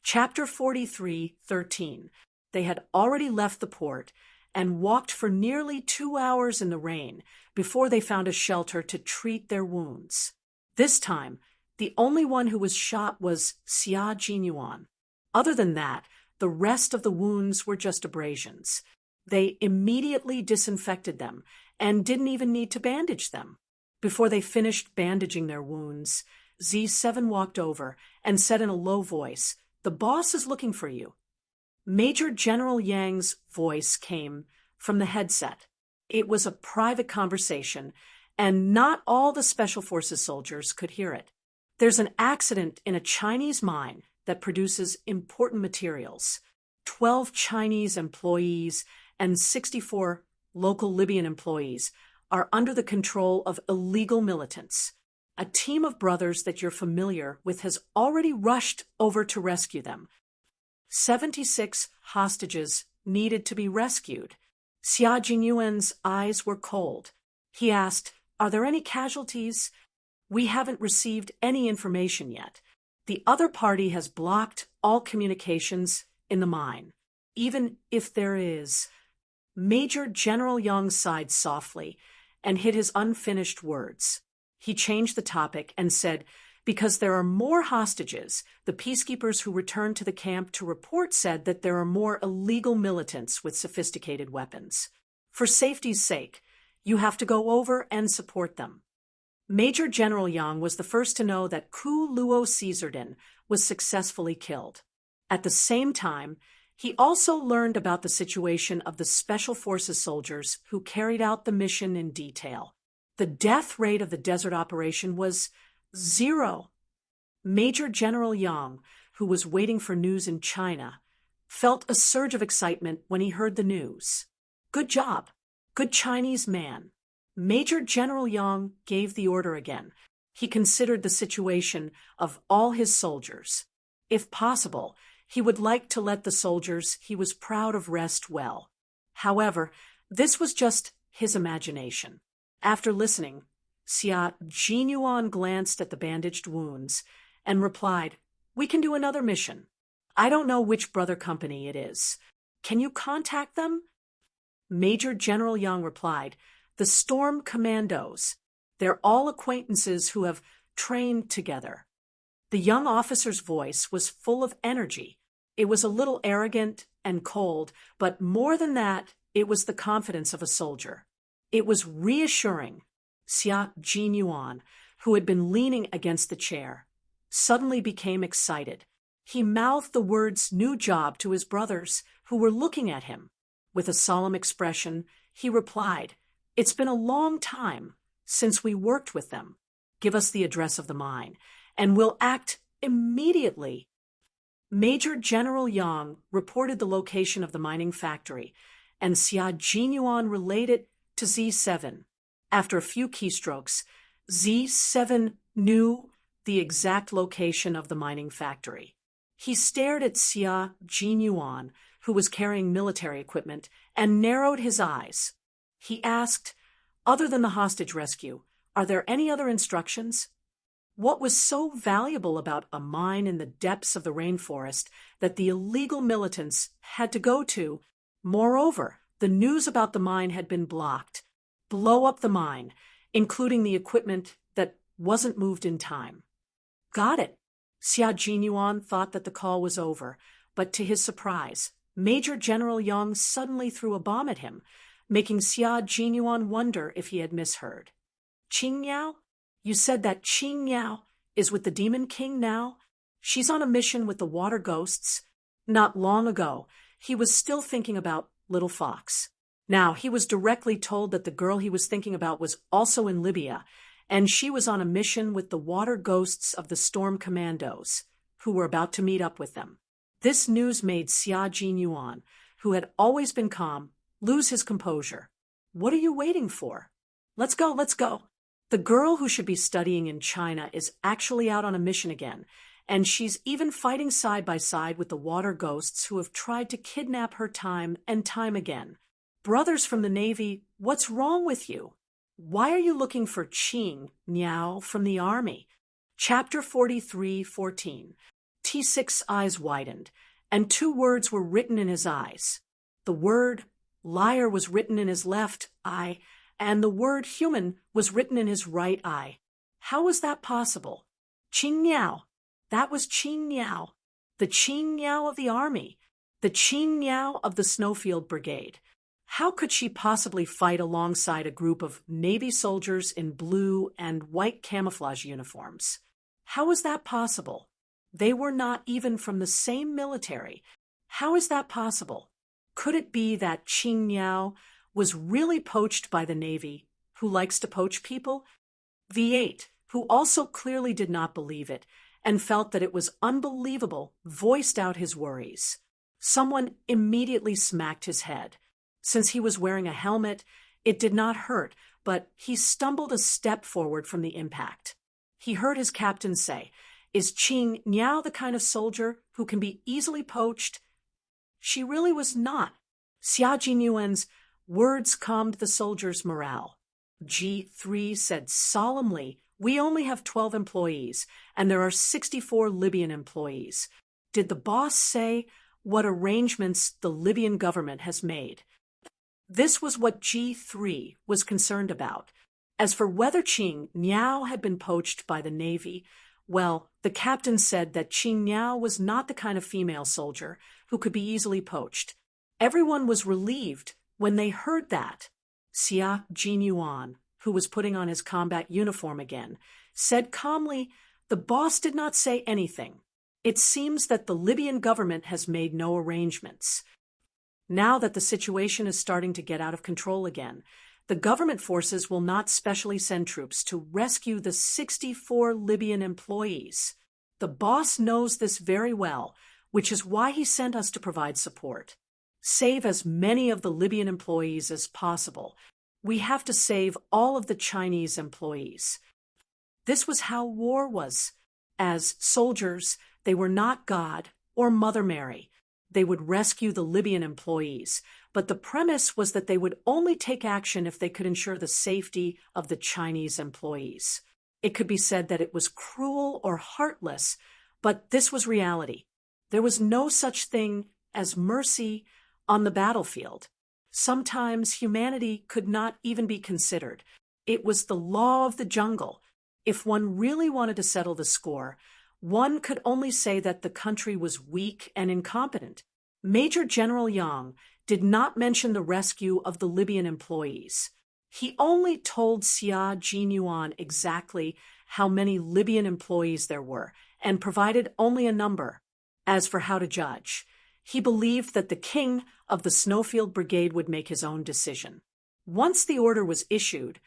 [SPEAKER 1] Chapter 43:13. They had already left the port and walked for nearly 2 hours in the rain before they found a shelter to treat their wounds. This time, the only one who was shot was Xia Jinyuan. Other than that, the rest of the wounds were just abrasions. They immediately disinfected them and didn't even need to bandage them. Before they finished bandaging their wounds, Z7 walked over and said in a low voice, "The boss is looking for you." Major General Yang's voice came from the headset. It was a private conversation, and not all the Special Forces soldiers could hear it. There's an accident in a Chinese mine that produces important materials. 12 Chinese employees and 64 local Libyan employees are under the control of illegal militants. A team of brothers that you're familiar with has already rushed over to rescue them. 76 hostages needed to be rescued. Xia Jinyuan's eyes were cold. He asked, "Are there any casualties?" "We haven't received any information yet. The other party has blocked all communications in the mine. Even if there is..." Major General Yang sighed softly and hid his unfinished words. He changed the topic and said, "Because there are more hostages, the peacekeepers who returned to the camp to report said that there are more illegal militants with sophisticated weapons. For safety's sake, you have to go over and support them." Major General Yang was the first to know that Ku Luo Caesardin was successfully killed. At the same time, he also learned about the situation of the Special Forces soldiers who carried out the mission in detail. The death rate of the desert operation was 0. Major General Yang, who was waiting for news in China, felt a surge of excitement when he heard the news. "Good job. Good Chinese man." Major General Yang gave the order again. He considered the situation of all his soldiers. If possible, he would like to let the soldiers he was proud of rest well. However, this was just his imagination. After listening, Xia Jinyuan glanced at the bandaged wounds and replied, "We can do another mission. I don't know which brother company it is. Can you contact them?" Major General Yang replied, "The Storm Commandos. They're all acquaintances who have trained together." The young officer's voice was full of energy. It was a little arrogant and cold, but more than that, it was the confidence of a soldier. It was reassuring. Xia Jinyuan, who had been leaning against the chair, suddenly became excited. He mouthed the words "new job" to his brothers, who were looking at him. With a solemn expression, he replied, "It's been a long time since we worked with them. Give us the address of the mine, and we'll act immediately." Major General Yang reported the location of the mining factory, and Xia Jinyuan relayed it to Z7. After a few keystrokes, Z7 knew the exact location of the mining factory. He stared at Xia Jinyuan, who was carrying military equipment, and narrowed his eyes. He asked, "Other than the hostage rescue, are there any other instructions?" What was so valuable about a mine in the depths of the rainforest that the illegal militants had to go to? Moreover, the news about the mine had been blocked. Blow up the mine, including the equipment that wasn't moved in time. Got it. Xia Jinyuan thought that the call was over, but to his surprise, Major General Yang suddenly threw a bomb at him, making Xia Jinyuan wonder if he had misheard. "Qing Yao? You said that Qing Yao is with the Demon King now? She's on a mission with the water ghosts." Not long ago, he was still thinking about Little Fox. Now, he was directly told that the girl he was thinking about was also in Libya, and she was on a mission with the water ghosts of the Storm Commandos, who were about to meet up with them. This news made Xia Jinyuan, who had always been calm, lose his composure. "What are you waiting for? Let's go, let's go." The girl who should be studying in China is actually out on a mission again, and she's even fighting side by side with the water ghosts who have tried to kidnap her time and time again. Brothers from the Navy, what's wrong with you? Why are you looking for Qing Niao from the army? Chapter 43:14. T6's eyes widened, and two words were written in his eyes. The word liar was written in his left eye, and the word human was written in his right eye. How was that possible? Qing Niao. That was Qing Niao. The Qing Niao of the army. The Qing Niao of the Snowfield Brigade. How could she possibly fight alongside a group of Navy soldiers in blue and white camouflage uniforms? How was that possible? They were not even from the same military. How is that possible? Could it be that Qing Niao was really poached by the Navy, who likes to poach people? V8, who also clearly did not believe it and felt that it was unbelievable, voiced out his worries. Someone immediately smacked his head. Since he was wearing a helmet, it did not hurt, but he stumbled a step forward from the impact. He heard his captain say, "Is Qing Niao the kind of soldier who can be easily poached?" She really was not. Xia Jinyuan's words calmed the soldiers' morale. G3 said solemnly, "We only have 12 employees, and there are 64 Libyan employees. Did the boss say what arrangements the Libyan government has made?" This was what G3 was concerned about. As for whether Qing Niao had been poached by the Navy, well, the captain said that Qing Niao was not the kind of female soldier who could be easily poached. Everyone was relieved when they heard that. Xia Jinyuan, who was putting on his combat uniform again, said calmly, "The boss did not say anything. It seems that the Libyan government has made no arrangements." Now that the situation is starting to get out of control again, the government forces will not specially send troops to rescue the 64 Libyan employees. The boss knows this very well, which is why he sent us to provide support. Save as many of the Libyan employees as possible. We have to save all of the Chinese employees. This was how war was. As soldiers, they were not God or Mother Mary. They would rescue the Libyan employees, but the premise was that they would only take action if they could ensure the safety of the Chinese employees. It could be said that it was cruel or heartless, but this was reality. There was no such thing as mercy on the battlefield. Sometimes humanity could not even be considered. It was the law of the jungle. If one really wanted to settle the score, one could only say that the country was weak and incompetent. Major General Yang did not mention the rescue of the Libyan employees. He only told Xia Jinyuan exactly how many Libyan employees there were and provided only a number. As for how to judge, he believed that the king of the Snowfield Brigade would make his own decision. Once the order was issued,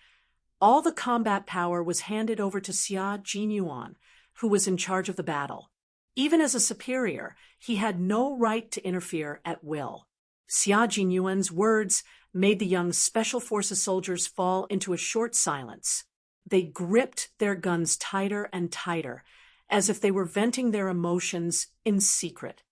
[SPEAKER 1] all the combat power was handed over to Xia Jinyuan, who was in charge of the battle. Even as a superior, he had no right to interfere at will. Xia Jinyuan's words made the young Special Forces soldiers fall into a short silence. They gripped their guns tighter and tighter, as if they were venting their emotions in secret.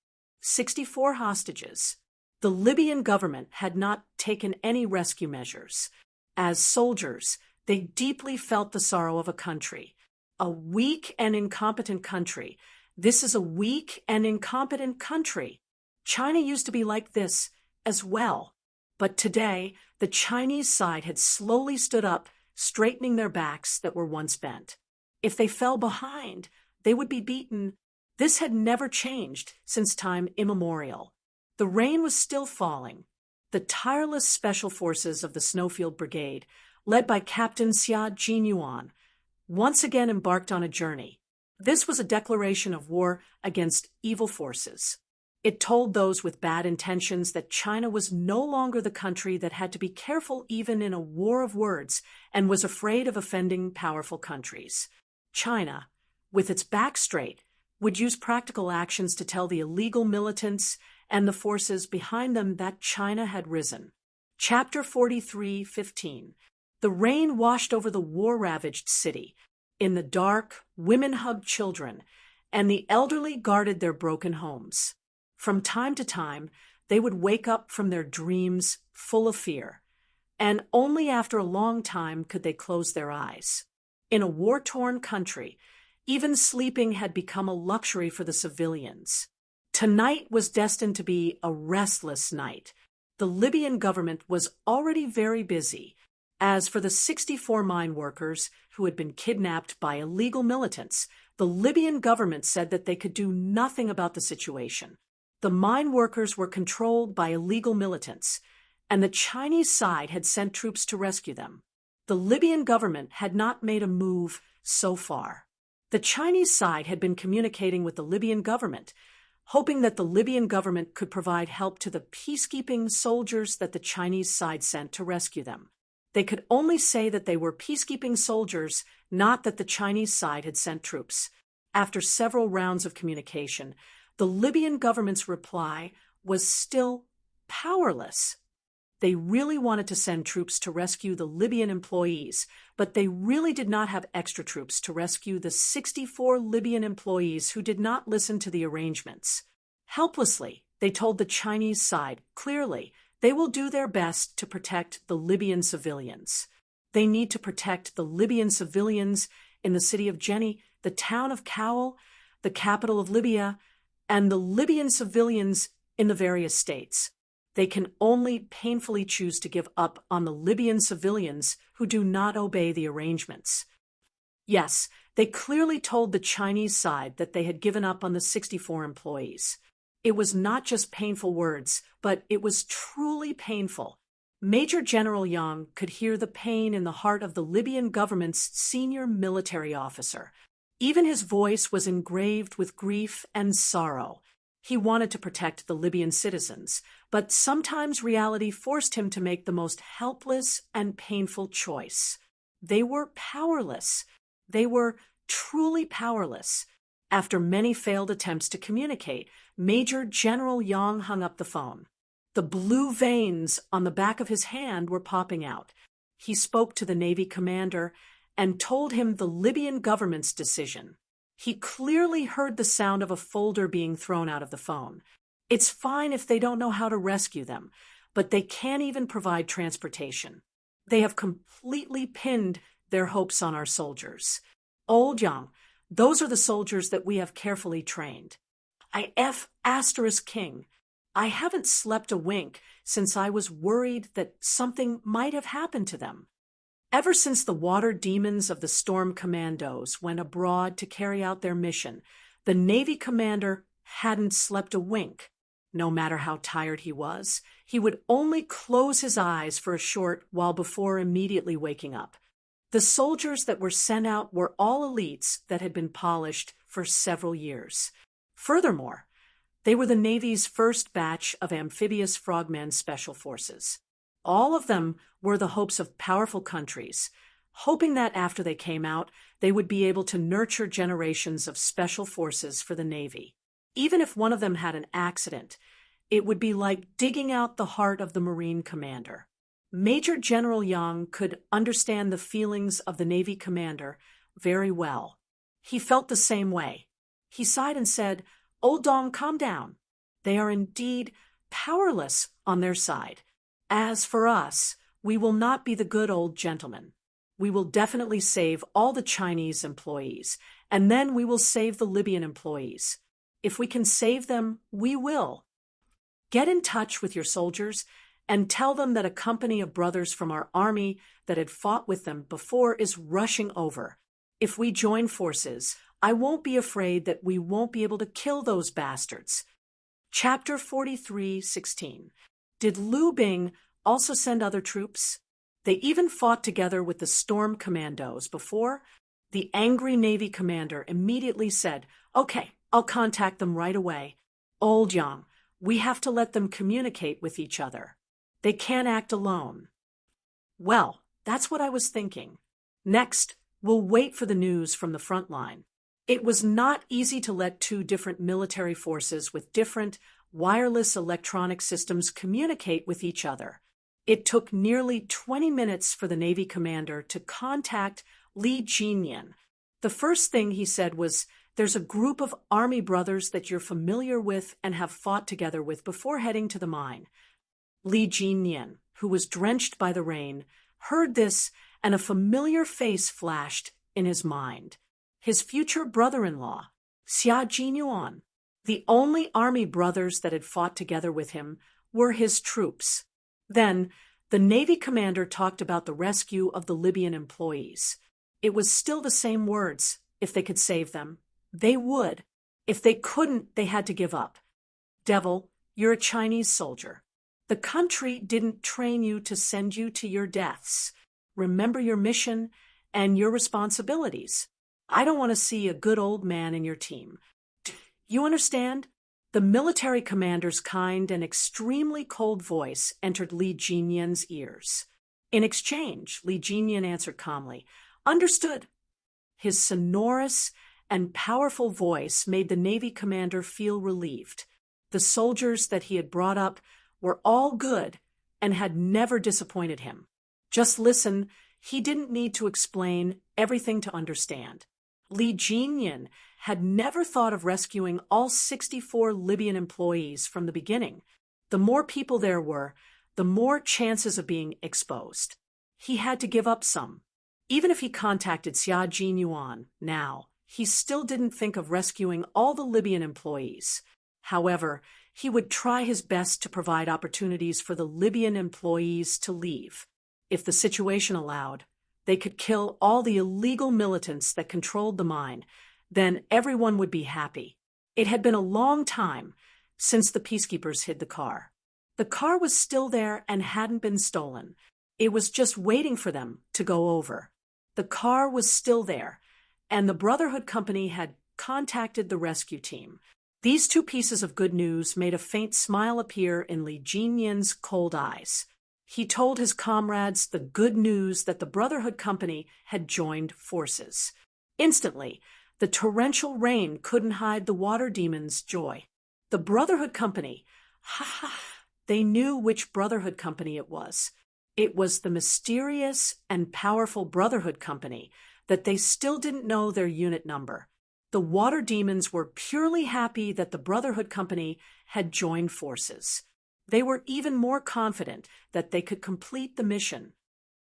[SPEAKER 1] 64 hostages. The Libyan government had not taken any rescue measures. As soldiers, they deeply felt the sorrow of a country. A weak and incompetent country. This is a weak and incompetent country. China used to be like this as well. But today, the Chinese side had slowly stood up, straightening their backs that were once bent. If they fell behind, they would be beaten. This had never changed since time immemorial. The rain was still falling. The tireless special forces of the Snowfield Brigade, led by Captain Xia Jinyuan, once again embarked on a journey. This was a declaration of war against evil forces. It told those with bad intentions that China was no longer the country that had to be careful even in a war of words and was afraid of offending powerful countries. China, with its back straight, would use practical actions to tell the illegal militants and the forces behind them that China had risen. Chapter 43:15. The rain washed over the war-ravaged city. In the dark, women hugged children, and the elderly guarded their broken homes. From time to time, they would wake up from their dreams full of fear, and only after a long time could they close their eyes. In a war-torn country, even sleeping had become a luxury for the civilians. Tonight was destined to be a restless night. The Libyan government was already very busy. As for the 64 mine workers who had been kidnapped by illegal militants, the Libyan government said that they could do nothing about the situation. The mine workers were controlled by illegal militants, and the Chinese side had sent troops to rescue them. The Libyan government had not made a move so far. The Chinese side had been communicating with the Libyan government, hoping that the Libyan government could provide help to the peacekeeping soldiers that the Chinese side sent to rescue them. They could only say that they were peacekeeping soldiers, not that the Chinese side had sent troops. After several rounds of communication, the Libyan government's reply was still powerless. They really wanted to send troops to rescue the Libyan employees, but they really did not have extra troops to rescue the 64 Libyan employees who did not listen to the arrangements. Helplessly, they told the Chinese side clearly they will do their best to protect the Libyan civilians. They need to protect the Libyan civilians in the city of Jenny, the town of Cowell, the capital of Libya, and the Libyan civilians in the various states. They can only painfully choose to give up on the Libyan civilians who do not obey the arrangements. Yes, they clearly told the Chinese side that they had given up on the 64 employees. It was not just painful words, but it was truly painful. Major General Yang could hear the pain in the heart of the Libyan government's senior military officer. Even his voice was engraved with grief and sorrow. He wanted to protect the Libyan citizens, but sometimes reality forced him to make the most helpless and painful choice. They were powerless. They were truly powerless. After many failed attempts to communicate, Major General Yang hung up the phone. The blue veins on the back of his hand were popping out. He spoke to the Navy commander and told him the Libyan government's decision. He clearly heard the sound of a folder being thrown out of the phone. It's fine if they don't know how to rescue them, but they can't even provide transportation. They have completely pinned their hopes on our soldiers. Old Yang, those are the soldiers that we have carefully trained. King. I haven't slept a wink since I was worried that something might have happened to them. Ever since the water demons of the Storm Commandos went abroad to carry out their mission, the Navy commander hadn't slept a wink. No matter how tired he was, he would only close his eyes for a short while before immediately waking up. The soldiers that were sent out were all elites that had been polished for several years. Furthermore, they were the Navy's first batch of amphibious frogmen special forces. All of them were the hopes of powerful countries, hoping that after they came out, they would be able to nurture generations of special forces for the Navy. Even if one of them had an accident, it would be like digging out the heart of the Marine commander. Major General Yang could understand the feelings of the Navy commander very well. He felt the same way. He sighed and said, "Old Dong, calm down. They are indeed powerless on their side. As for us, we will not be the good old gentlemen. We will definitely save all the Chinese employees, and then we will save the Libyan employees. If we can save them, we will. Get in touch with your soldiers and tell them that a company of brothers from our army that had fought with them before is rushing over. If we join forces, I won't be afraid that we won't be able to kill those bastards." Chapter 43:16. Did Liu Bing also send other troops? They even fought together with the Storm Commandos before. The angry Navy commander immediately said, "Okay, I'll contact them right away. Old Yang, we have to let them communicate with each other. They can't act alone." Well, that's what I was thinking. Next, we'll wait for the news from the front line. It was not easy to let two different military forces with different wireless electronic systems communicate with each other. It took nearly 20 minutes for the Navy commander to contact Li Jinyan. The first thing he said was, "There's a group of Army brothers that you're familiar with and have fought together with before heading to the mine." Li Jinyan, who was drenched by the rain, heard this, and a familiar face flashed in his mind. His future brother-in-law, Xia Jinyuan. The only Army brothers that had fought together with him were his troops. Then, the Navy commander talked about the rescue of the Libyan employees. It was still the same words. If they could save them, they would. If they couldn't, they had to give up. "Devil, you're a Chinese soldier. The country didn't train you to send you to your deaths. Remember your mission and your responsibilities. I don't want to see a good old man in your team. You understand?" The military commander's kind and extremely cold voice entered Li Jinyan's ears. In exchange, Li Jinyan answered calmly, "Understood." His sonorous and powerful voice made the Navy commander feel relieved. The soldiers that he had brought up were all good and had never disappointed him. Just listen, he didn't need to explain everything to understand. Li Jinyan had never thought of rescuing all 64 Libyan employees from the beginning. The more people there were, the more chances of being exposed. He had to give up some. Even if he contacted Xia Jinyuan now, he still didn't think of rescuing all the Libyan employees. However, he would try his best to provide opportunities for the Libyan employees to leave. If the situation allowed, they could kill all the illegal militants that controlled the mine. Then everyone would be happy. It had been a long time since the peacekeepers hid the car. The car was still there and hadn't been stolen. It was just waiting for them to go over. The car was still there, and the Brotherhood Company had contacted the rescue team. These two pieces of good news made a faint smile appear in Li Jinyan's cold eyes. He told his comrades the good news that the Brotherhood Company had joined forces. Instantly, the torrential rain couldn't hide the water demon's joy. The Brotherhood Company, they knew which Brotherhood Company it was. It was the mysterious and powerful Brotherhood Company that they still didn't know their unit number. The water demons were purely happy that the Brotherhood Company had joined forces. They were even more confident that they could complete the mission.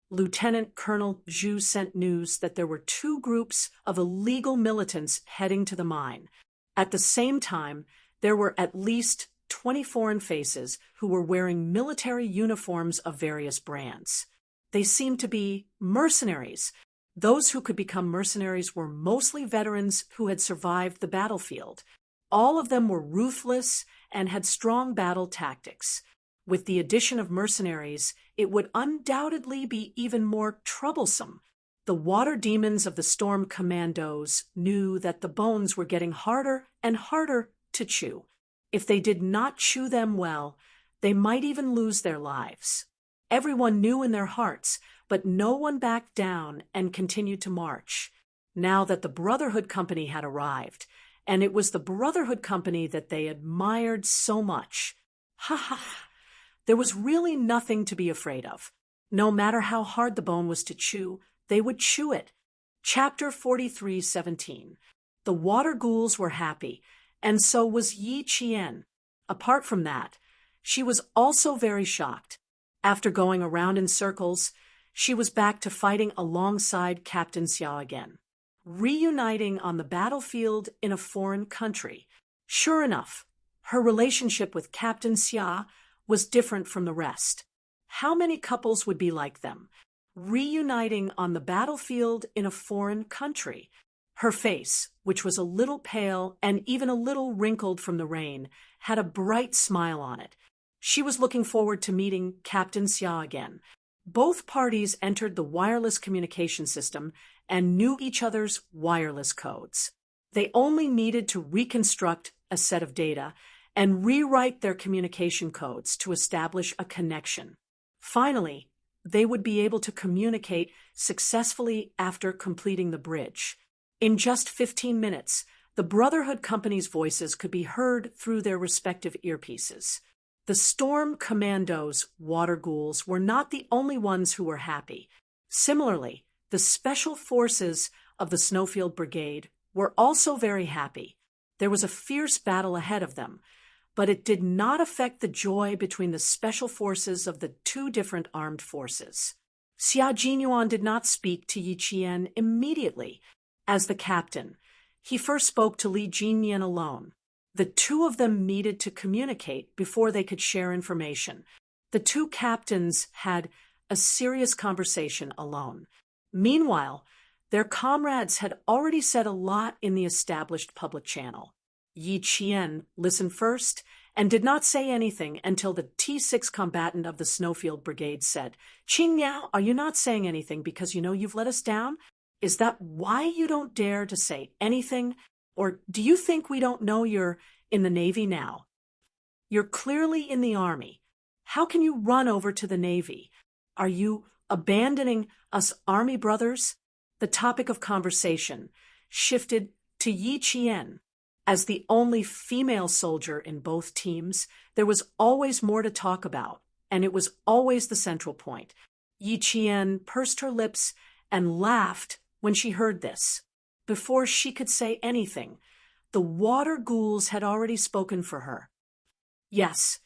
[SPEAKER 1] Lieutenant Colonel Zhu sent news that there were two groups of illegal militants heading to the mine. At the same time, there were at least 20 foreign faces who were wearing military uniforms of various brands. They seemed to be mercenaries. Those who could become mercenaries were mostly veterans who had survived the battlefield. All of them were ruthless and had strong battle tactics. With the addition of mercenaries, it would undoubtedly be even more troublesome. The water demons of the Storm Commandos knew that the bones were getting harder and harder to chew. If they did not chew them well, they might even lose their lives. Everyone knew in their hearts, but no one backed down and continued to march. Now that the Brotherhood Company had arrived, and it was the Brotherhood Company that they admired so much. There was really nothing to be afraid of. No matter how hard the bone was to chew, they would chew it. Chapter 43:17. The water ghouls were happy, and so was Yi Qian. Apart from that, she was also very shocked. After going around in circles, she was back to fighting alongside Captain Xia again. Reuniting on the battlefield in a foreign country. Sure enough, her relationship with Captain Xia was different from the rest. How many couples would be like them? Reuniting on the battlefield in a foreign country. Her face, which was a little pale and even a little wrinkled from the rain, had a bright smile on it. She was looking forward to meeting Captain Xia again. Both parties entered the wireless communication system and knew each other's wireless codes. They only needed to reconstruct a set of data and rewrite their communication codes to establish a connection. Finally, they would be able to communicate successfully after completing the bridge. In just 15 minutes, the Brotherhood Company's voices could be heard through their respective earpieces. The Storm Commandos, water ghouls, were not the only ones who were happy. Similarly, the special forces of the Snowfield Brigade were also very happy. There was a fierce battle ahead of them, but it did not affect the joy between the special forces of the two different armed forces. Xia Jinyuan did not speak to Yi Qian immediately. As the captain, he first spoke to Li Jinyan alone. The two of them needed to communicate before they could share information. The two captains had a serious conversation alone. Meanwhile, their comrades had already said a lot in the established public channel. Yi Qian listened first and did not say anything until the T6 combatant of the Snowfield Brigade said, "Qing Niao, are you not saying anything because you know you've let us down? Is that why you don't dare to say anything? Or do you think we don't know you're in the Navy now? You're clearly in the Army. How can you run over to the Navy? Are you abandoning us Army brothers?" The topic of conversation shifted to Yi Qian. As the only female soldier in both teams, there was always more to talk about, and it was always the central point. Yi Qian pursed her lips and laughed when she heard this. Before she could say anything, the water ghouls had already spoken for her. Yes,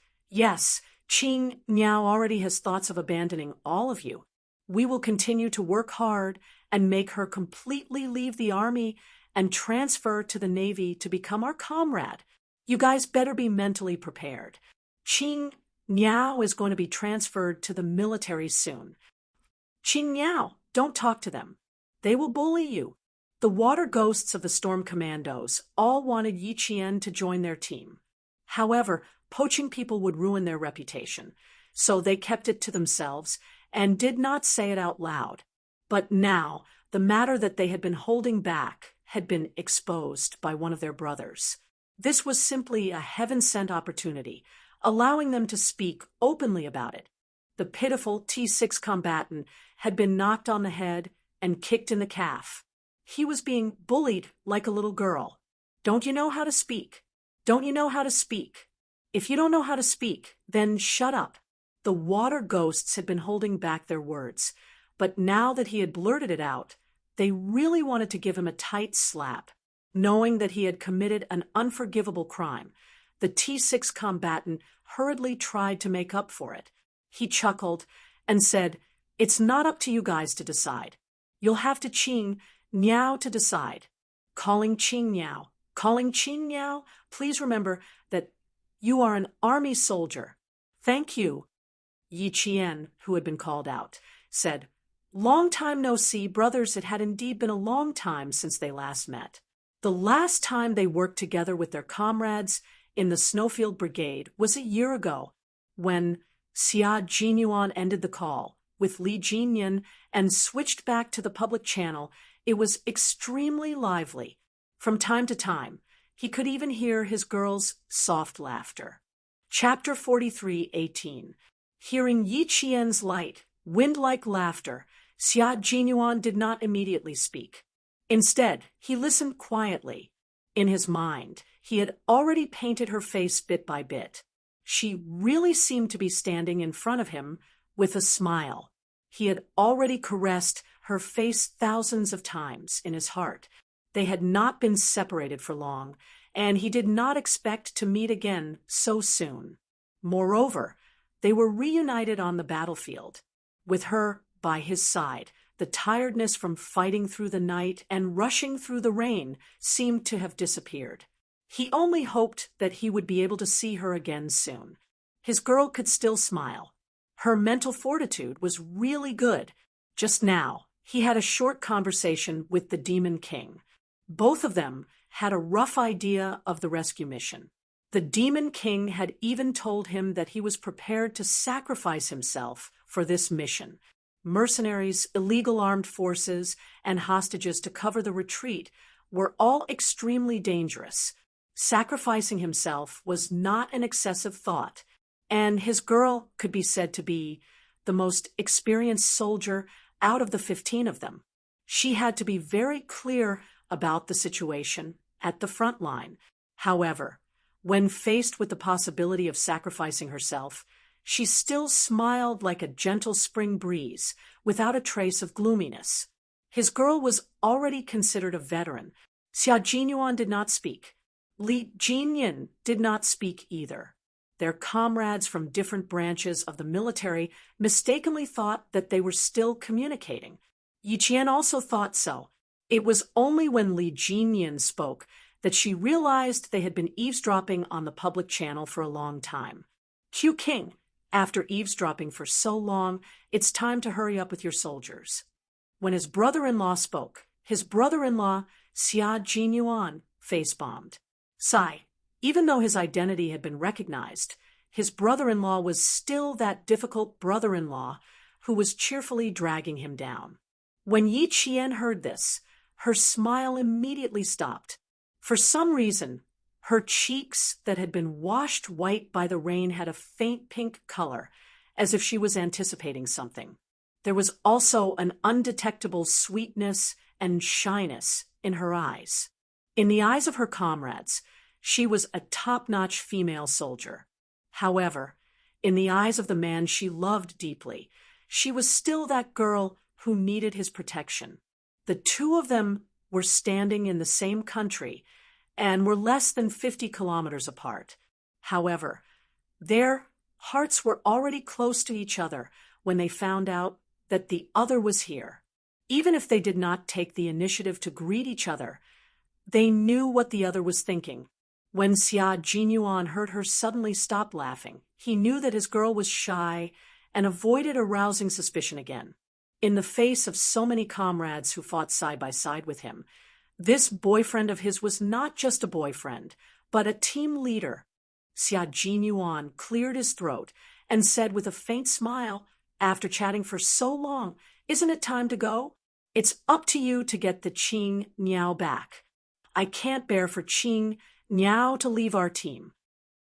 [SPEAKER 1] Qing Niao already has thoughts of abandoning all of you. We will continue to work hard and make her completely leave the Army and transfer to the Navy to become our comrade. You guys better be mentally prepared. Qing Niao is going to be transferred to the military soon. Qing Niao, don't talk to them. They will bully you. The water ghosts of the Storm Commandos all wanted Yi Qian to join their team. However, poaching people would ruin their reputation, so they kept it to themselves and did not say it out loud. But now, the matter that they had been holding back had been exposed by one of their brothers. This was simply a heaven-sent opportunity, allowing them to speak openly about it. The pitiful T6 combatant had been knocked on the head and kicked in the calf. He was being bullied like a little girl. Don't you know how to speak? Don't you know how to speak? If you don't know how to speak, then shut up. The water ghosts had been holding back their words, but now that he had blurted it out, they really wanted to give him a tight slap. Knowing that he had committed an unforgivable crime, the T6 combatant hurriedly tried to make up for it. He chuckled and said, "It's not up to you guys to decide. You'll have to Qing Niao to decide. Calling Qing Niao, please remember that you are an Army soldier." "Thank you." Yi Qian, who had been called out, said, "Long time no see, brothers. It had indeed been a long time since they last met." The last time they worked together with their comrades in the Snowfield Brigade was a year ago, when Xia Jinyuan ended the call with Li Jinyan and switched back to the public channel. It was extremely lively. From time to time, he could even hear his girl's soft laughter. Chapter 43:18. Hearing Yi Qian's light, wind-like laughter, Xia Jinyuan did not immediately speak. Instead, he listened quietly. In his mind, he had already painted her face bit by bit. She really seemed to be standing in front of him with a smile. He had already caressed her face thousands of times in his heart. They had not been separated for long, and he did not expect to meet again so soon. Moreover, they were reunited on the battlefield, with her by his side. The tiredness from fighting through the night and rushing through the rain seemed to have disappeared. He only hoped that he would be able to see her again soon. His girl could still smile. Her mental fortitude was really good. Just now, he had a short conversation with the Demon King. Both of them had a rough idea of the rescue mission. The Demon King had even told him that he was prepared to sacrifice himself for this mission. Mercenaries, illegal armed forces, and hostages to cover the retreat were all extremely dangerous. Sacrificing himself was not an excessive thought, and his girl could be said to be the most experienced soldier out of the 15 of them. She had to be very clear about the situation at the front line. However, When faced with the possibility of sacrificing herself, she still smiled like a gentle spring breeze, without a trace of gloominess. His girl was already considered a veteran. Xia Jinyuan did not speak. Li Jinyin did not speak either. Their comrades from different branches of the military mistakenly thought that they were still communicating. Yi Qian also thought so. It was only when Li Jinyin spoke that she realized they had been eavesdropping on the public channel for a long time. Q King, after eavesdropping for so long, it's time to hurry up with your soldiers. When his brother-in-law spoke, his brother-in-law, Xia Jinyuan, face-bombed. Sigh. Even though his identity had been recognized, his brother-in-law was still that difficult brother-in-law who was cheerfully dragging him down. When Yi Qian heard this, her smile immediately stopped. For some reason, her cheeks that had been washed white by the rain had a faint pink color, as if she was anticipating something. There was also an undetectable sweetness and shyness in her eyes. In the eyes of her comrades, she was a top-notch female soldier. However, in the eyes of the man she loved deeply, she was still that girl who needed his protection. The two of them were standing in the same country and were less than 50 kilometers apart. However, their hearts were already close to each other when they found out that the other was here. Even if they did not take the initiative to greet each other, they knew what the other was thinking. When Xia Jinyuan heard her suddenly stop laughing, he knew that his girl was shy and avoided arousing suspicion again. In the face of so many comrades who fought side by side with him, this boyfriend of his was not just a boyfriend, but a team leader. Xia Jinyuan cleared his throat and said with a faint smile, after chatting for so long, "Isn't it time to go? It's up to you to get the Qing Niao back. I can't bear for Qing Niao to leave our team."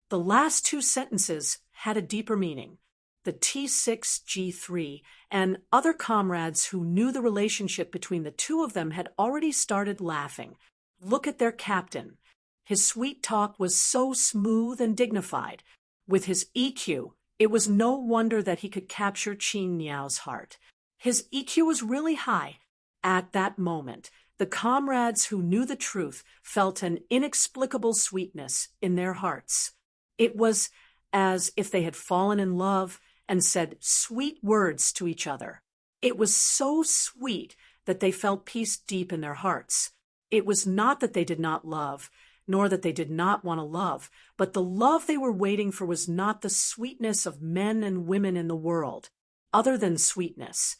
[SPEAKER 1] The last two sentences had a deeper meaning. The T6G3 and other comrades who knew the relationship between the two of them had already started laughing. Look at their captain. His sweet talk was so smooth and dignified. With his EQ, it was no wonder that he could capture Qing Niao's heart. His EQ was really high. At that moment, the comrades who knew the truth felt an inexplicable sweetness in their hearts. It was as if they had fallen in love and said sweet words to each other. It was so sweet that they felt peace deep in their hearts. It was not that they did not love, nor that they did not want to love, but the love they were waiting for was not the sweetness of men and women in the world. Other than sweetness,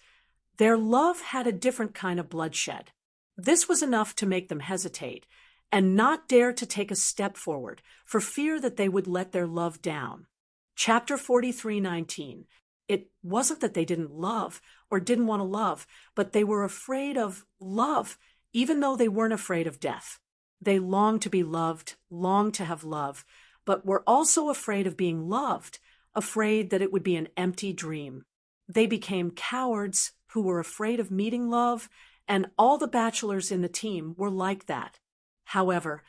[SPEAKER 1] their love had a different kind of bloodshed. This was enough to make them hesitate and not dare to take a step forward for fear that they would let their love down. Chapter 43:19. It wasn't that they didn't love or didn't want to love, but they were afraid of love, even though they weren't afraid of death. They longed to be loved, longed to have love, but were also afraid of being loved, afraid that it would be an empty dream. They became cowards who were afraid of meeting love, and all the bachelors in the team were like that. However,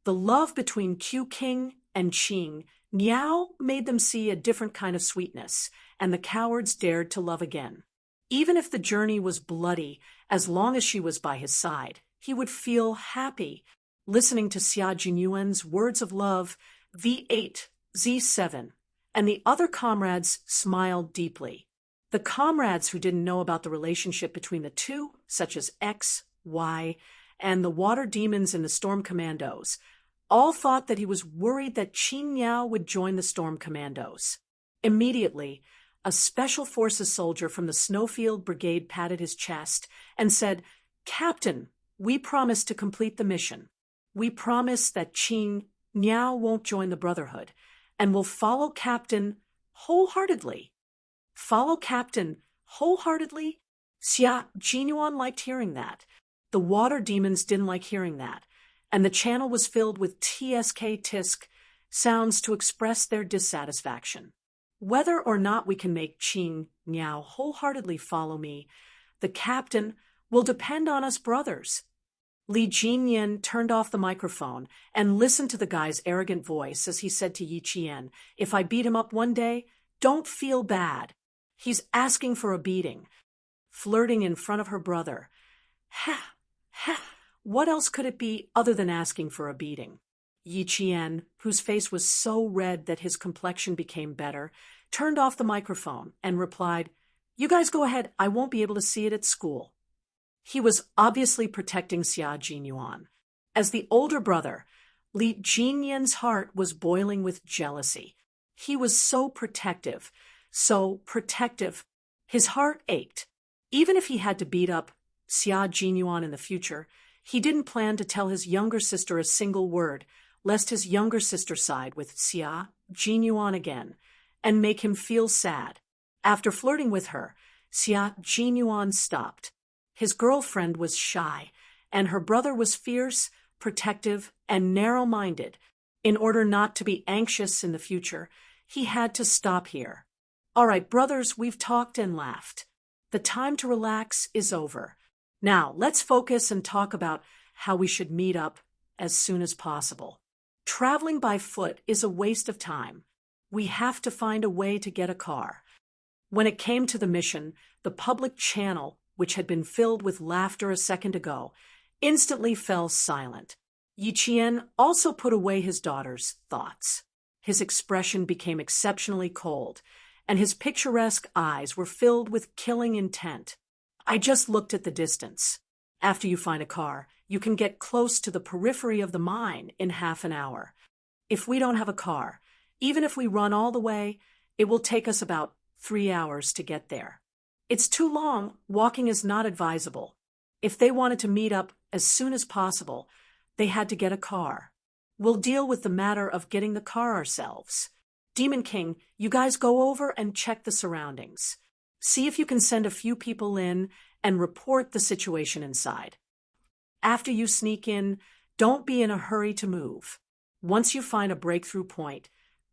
[SPEAKER 1] the love between Q King and Qing Niao made them see a different kind of sweetness, and the cowards dared to love again. Even if the journey was bloody, as long as she was by his side, he would feel happy. Listening to Xia Jinyuan's words of love, V8, Z7, and the other comrades smiled deeply. The comrades who didn't know about the relationship between the two, such as X, Y, and the water demons in the Storm Commandos, all thought that he was worried that Qing Niao would join the Storm Commandos. Immediately, a Special Forces soldier from the Snowfield Brigade patted his chest and said, "Captain, we promise to complete the mission. We promise that Qing Niao won't join the Brotherhood and will follow Captain wholeheartedly." Follow Captain wholeheartedly? Xia Jinyuan liked hearing that. The water demons didn't like hearing that, and the channel was filled with tsk sounds to express their dissatisfaction. Whether or not we can make Qing Niao wholeheartedly follow me, the captain, will depend on us brothers. Li Jinyan turned off the microphone and listened to the guy's arrogant voice as he said to Yi Qian, "If I beat him up one day, don't feel bad. He's asking for a beating." Flirting in front of her brother. Ha! Ha! What else could it be other than asking for a beating? Yi Qian, whose face was so red that his complexion became better, turned off the microphone and replied, "You guys go ahead, I won't be able to see it at school." He was obviously protecting Xia Jinyuan. As the older brother, Li Jinyan's heart was boiling with jealousy. He was so protective, so protective. His heart ached. Even if he had to beat up Xia Jinyuan in the future, he didn't plan to tell his younger sister a single word, lest his younger sister side with Xia Jinyuan again and make him feel sad. After flirting with her, Xia Jinyuan stopped. His girlfriend was shy, and her brother was fierce, protective, and narrow-minded. In order not to be anxious in the future, he had to stop here. "All right, brothers, we've talked and laughed. The time to relax is over. Now, let's focus and talk about how we should meet up as soon as possible. Traveling by foot is a waste of time. We have to find a way to get a car." When it came to the mission, the public channel, which had been filled with laughter a second ago, instantly fell silent. Yi Qian also put away his daughter's thoughts. His expression became exceptionally cold, and his picturesque eyes were filled with killing intent. "I just looked at the distance. After you find a car, you can get close to the periphery of the mine in half an hour. If we don't have a car, even if we run all the way, it will take us about 3 hours to get there. It's too long, walking is not advisable. If they wanted to meet up as soon as possible, they had to get a car. We'll deal with the matter of getting the car ourselves. Demon King, you guys go over and check the surroundings. See if you can send a few people in and report the situation inside. After you sneak in, don't be in a hurry to move. Once you find a breakthrough point,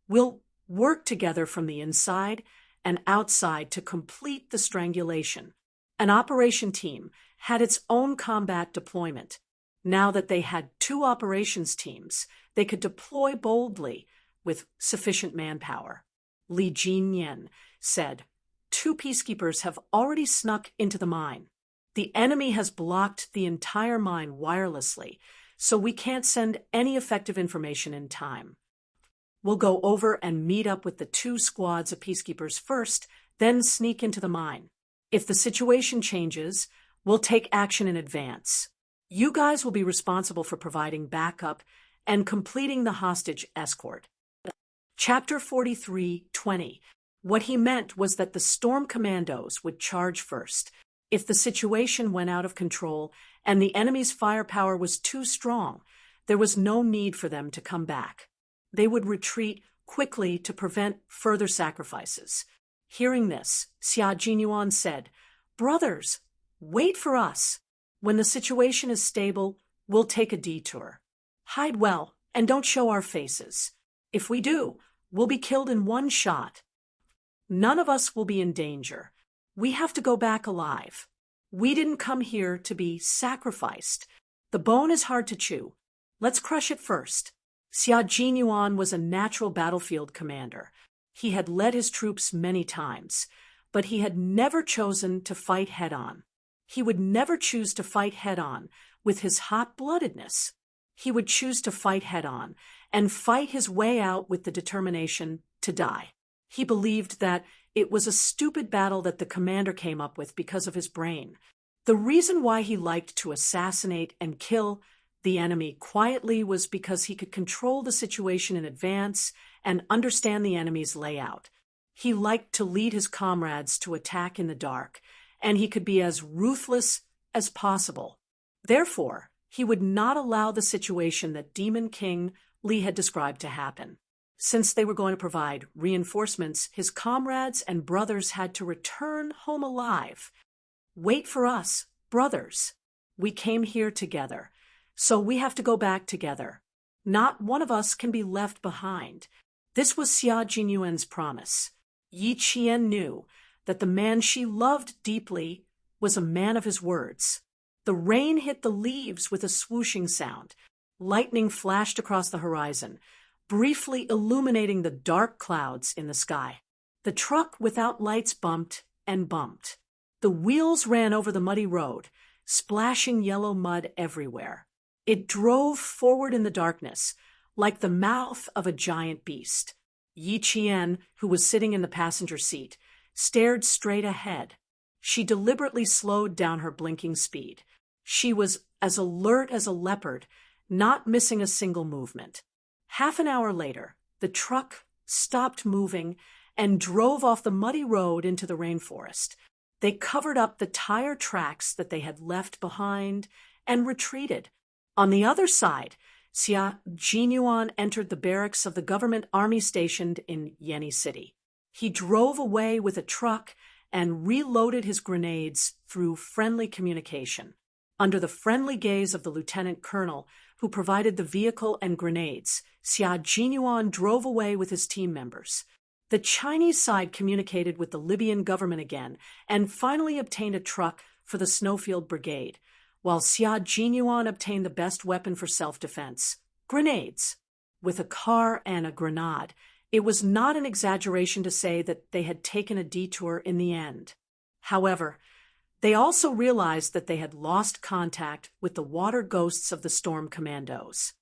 [SPEAKER 1] we'll work together from the inside and outside to complete the strangulation." An operation team had its own combat deployment. Now that they had 2 operations teams, they could deploy boldly with sufficient manpower. Li Jinyan said, "2 peacekeepers have already snuck into the mine. The enemy has blocked the entire mine wirelessly, so we can't send any effective information in time. We'll go over and meet up with the 2 squads of peacekeepers first, then sneak into the mine. If the situation changes, we'll take action in advance. You guys will be responsible for providing backup and completing the hostage escort." Chapter 43:20. What he meant was that the storm commandos would charge first. If the situation went out of control and the enemy's firepower was too strong, there was no need for them to come back. They would retreat quickly to prevent further sacrifices. Hearing this, Xia Jinyuan said, "Brothers, wait for us. When the situation is stable, we'll take a detour. Hide well and don't show our faces. If we do, we'll be killed in one shot. None of us will be in danger. We have to go back alive. We didn't come here to be sacrificed. The bone is hard to chew. Let's crush it first." Xia Jinyuan was a natural battlefield commander. He had led his troops many times, but he had never chosen to fight head-on. He would never choose to fight head-on with his hot-bloodedness. He would choose to fight head-on and fight his way out with the determination to die. He believed that it was a stupid battle that the commander came up with because of his brain. The reason why he liked to assassinate and kill the enemy quietly was because he could control the situation in advance and understand the enemy's layout. He liked to lead his comrades to attack in the dark, and he could be as ruthless as possible. Therefore, he would not allow the situation that Demon King Li had described to happen. Since they were going to provide reinforcements, his comrades and brothers had to return home alive. "Wait for us, brothers. We came here together, so we have to go back together. Not one of us can be left behind." This was Xia Jinyuan's promise. Yi Qian knew that the man she loved deeply was a man of his words. The rain hit the leaves with a swooshing sound. Lightning flashed across the horizon, briefly illuminating the dark clouds in the sky. The truck without lights bumped and bumped. The wheels ran over the muddy road, splashing yellow mud everywhere. It drove forward in the darkness, like the mouth of a giant beast. Yi Qian, who was sitting in the passenger seat, stared straight ahead. She deliberately slowed down her blinking speed. She was as alert as a leopard, not missing a single movement. Half an hour later, the truck stopped moving and drove off the muddy road into the rainforest. They covered up the tire tracks that they had left behind and retreated. On the other side, Xia Jinyuan entered the barracks of the government army stationed in Yeni City. He drove away with a truck and reloaded his grenades through friendly communication. Under the friendly gaze of the lieutenant colonel, who provided the vehicle and grenades, Xia Jinyuan drove away with his team members. The Chinese side communicated with the Libyan government again and finally obtained a truck for the Snowfield Brigade, while Xia Jinyuan obtained the best weapon for self-defense, grenades. With a car and a grenade, it was not an exaggeration to say that they had taken a detour in the end. However, they also realized that they had lost contact with the water ghosts of the storm commandos.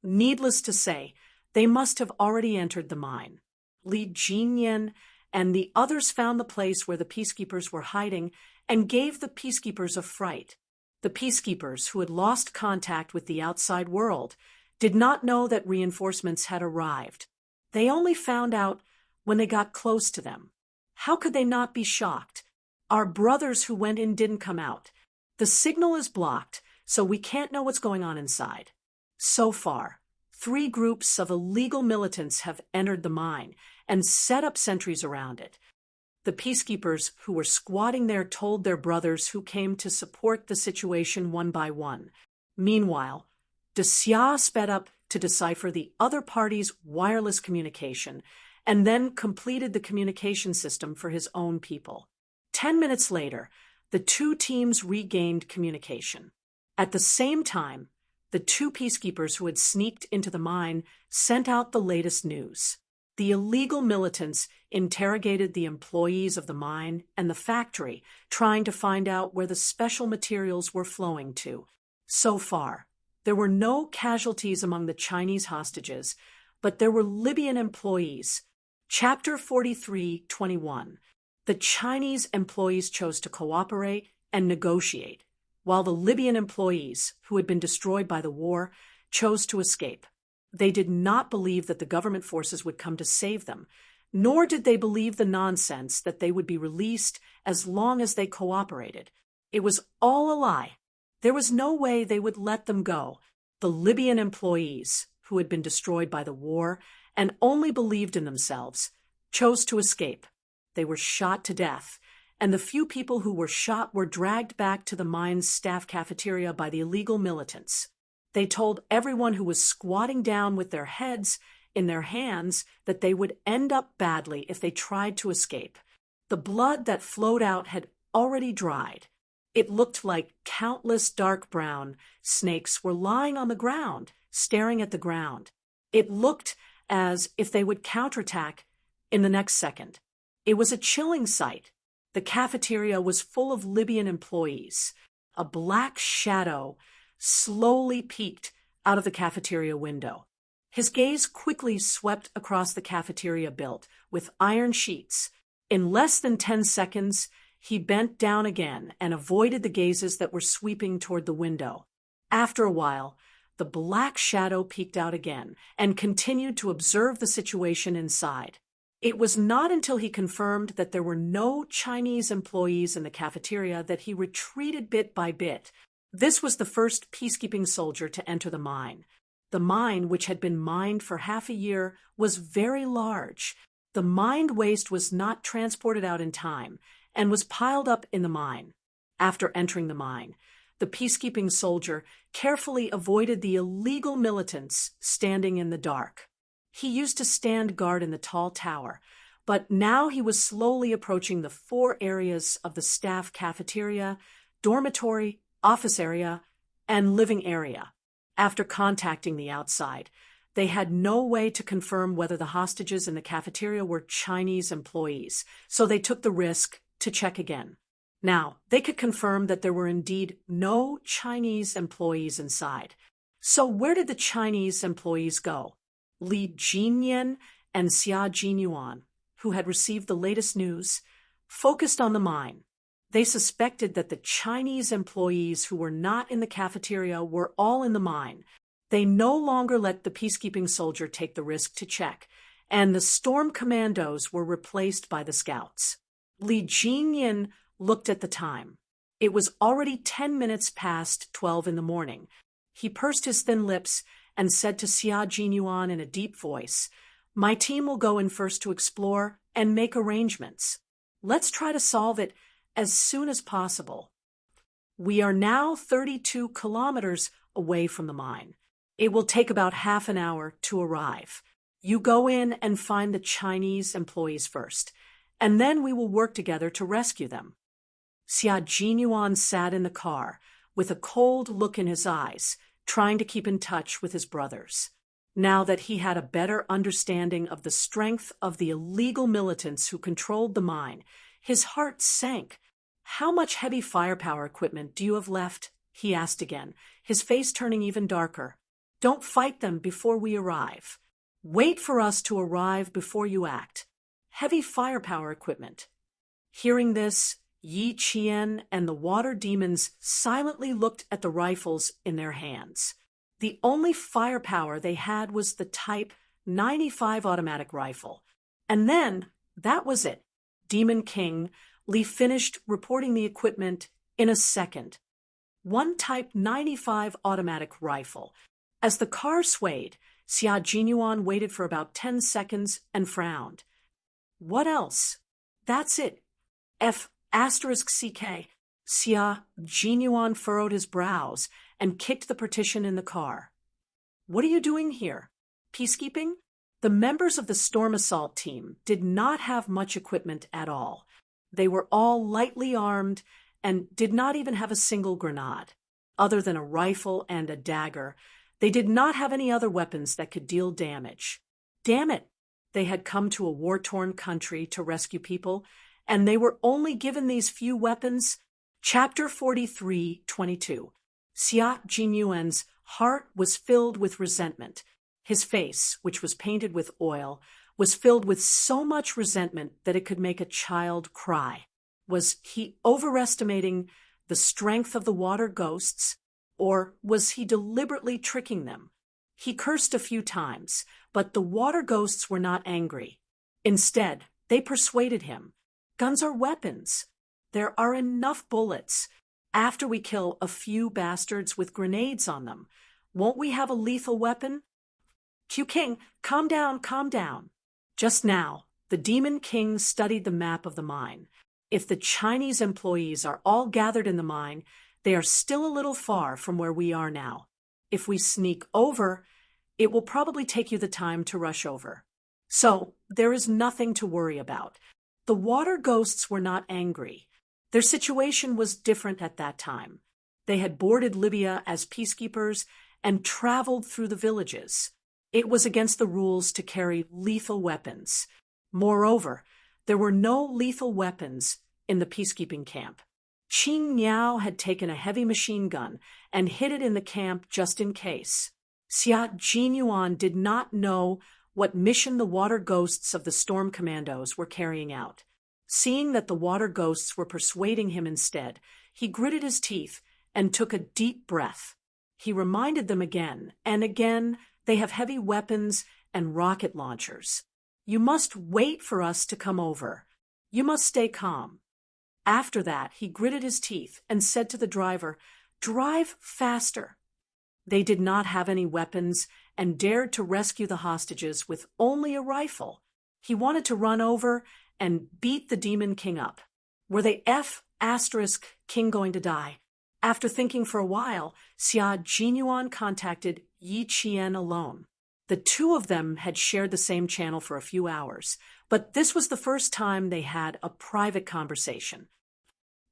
[SPEAKER 1] Needless to say, they must have already entered the mine. Li Jinyan and the others found the place where the peacekeepers were hiding and gave the peacekeepers a fright. The peacekeepers, who had lost contact with the outside world, did not know that reinforcements had arrived. They only found out when they got close to them. How could they not be shocked? Our brothers who went in didn't come out. The signal is blocked, so we can't know what's going on inside. So far, 3 groups of illegal militants have entered the mine and set up sentries around it. The peacekeepers who were squatting there told their brothers who came to support the situation one by one. Meanwhile, De Xia sped up to decipher the other party's wireless communication and then completed the communication system for his own people. 10 minutes later, the 2 teams regained communication. At the same time, the 2 peacekeepers who had sneaked into the mine sent out the latest news. The illegal militants interrogated the employees of the mine and the factory, trying to find out where the special materials were flowing to. So far, there were no casualties among the Chinese hostages, but there were Libyan employees. Chapter 43:21. The Chinese employees chose to cooperate and negotiate, while the Libyan employees, who had been destroyed by the war, chose to escape. They did not believe that the government forces would come to save them, nor did they believe the nonsense that they would be released as long as they cooperated. It was all a lie. There was no way they would let them go. The Libyan employees, who had been destroyed by the war and only believed in themselves, chose to escape. They were shot to death, and the few people who were shot were dragged back to the mine's staff cafeteria by the illegal militants. They told everyone who was squatting down with their heads in their hands that they would end up badly if they tried to escape. The blood that flowed out had already dried. It looked like countless dark brown snakes were lying on the ground, staring at the ground. It looked as if they would counterattack in the next second. It was a chilling sight. The cafeteria was full of Libyan employees. A black shadow slowly peeked out of the cafeteria window. His gaze quickly swept across the cafeteria built with iron sheets. In less than 10 seconds, he bent down again and avoided the gazes that were sweeping toward the window. After a while, the black shadow peeked out again and continued to observe the situation inside. It was not until he confirmed that there were no Chinese employees in the cafeteria that he retreated bit by bit. This was the first peacekeeping soldier to enter the mine. The mine, which had been mined for half a year, was very large. The mined waste was not transported out in time and was piled up in the mine. After entering the mine, the peacekeeping soldier carefully avoided the illegal militants standing in the dark. He used to stand guard in the tall tower, but now he was slowly approaching the 4 areas of the staff cafeteria, dormitory, office area, and living area. After contacting the outside, they had no way to confirm whether the hostages in the cafeteria were Chinese employees, so they took the risk to check again. Now, they could confirm that there were indeed no Chinese employees inside. So where did the Chinese employees go? Li Jinyan and Xia Jinyuan, who had received the latest news, focused on the mine. They suspected that the Chinese employees who were not in the cafeteria were all in the mine. They no longer let the peacekeeping soldier take the risk to check, and the storm commandos were replaced by the scouts. Li Jinyan looked at the time. It was already 10 minutes past 12 in the morning. He pursed his thin lips and said to Xia Jinyuan in a deep voice, "My team will go in first to explore and make arrangements. Let's try to solve it as soon as possible. We are now 32 kilometers away from the mine. It will take about half an hour to arrive. You go in and find the Chinese employees first, and then we will work together to rescue them." Xia Jinyuan sat in the car with a cold look in his eyes, trying to keep in touch with his brothers. Now that he had a better understanding of the strength of the illegal militants who controlled the mine, his heart sank. "How much heavy firepower equipment do you have left?" he asked again, his face turning even darker. "Don't fight them before we arrive. Wait for us to arrive before you act. Heavy firepower equipment." Hearing this, Yi Qian and the water demons silently looked at the rifles in their hands. The only firepower they had was the Type 95 automatic rifle. And then, that was it. Demon King Li finished reporting the equipment in a second. One Type 95 automatic rifle. As the car swayed, Xia Jinyuan waited for about 10 seconds and frowned. "What else?" "That's it. F***CK. Xia Jinyuan furrowed his brows and kicked the partition in the car. "What are you doing here? Peacekeeping?" The members of the storm assault team did not have much equipment at all. They were all lightly armed and did not even have a single grenade. Other than a rifle and a dagger, they did not have any other weapons that could deal damage. Damn it! They had come to a war-torn country to rescue people, and they were only given these few weapons. Chapter 43:22. Xia Jinyuan's heart was filled with resentment. His face, which was painted with oil, was filled with so much resentment that it could make a child cry. Was he overestimating the strength of the water ghosts, or was he deliberately tricking them? He cursed a few times, but the water ghosts were not angry. Instead, they persuaded him. "Guns are weapons. There are enough bullets. After we kill a few bastards with grenades on them, won't we have a lethal weapon?" "Q King, calm down, calm down." Just now, the Demon King studied the map of the mine. If the Chinese employees are all gathered in the mine, they are still a little far from where we are now. If we sneak over, it will probably take you the time to rush over. So, there is nothing to worry about. The water ghosts were not angry. Their situation was different at that time. They had boarded Libya as peacekeepers and traveled through the villages. It was against the rules to carry lethal weapons. Moreover, there were no lethal weapons in the peacekeeping camp. Qing Miao had taken a heavy machine gun and hid it in the camp just in case. Xia Jinyuan did not know what mission the water ghosts of the storm commandos were carrying out. Seeing that the water ghosts were persuading him instead, he gritted his teeth and took a deep breath. He reminded them again and again, they have heavy weapons and rocket launchers. You must wait for us to come over. You must stay calm. After that, he gritted his teeth and said to the driver, "Drive faster." They did not have any weapons and dared to rescue the hostages with only a rifle. He wanted to run over and beat the Demon King up. Were they King going to die? After thinking for a while, Xia Jinyuan contacted Yi Qian alone. The two of them had shared the same channel for a few hours, but this was the first time they had a private conversation.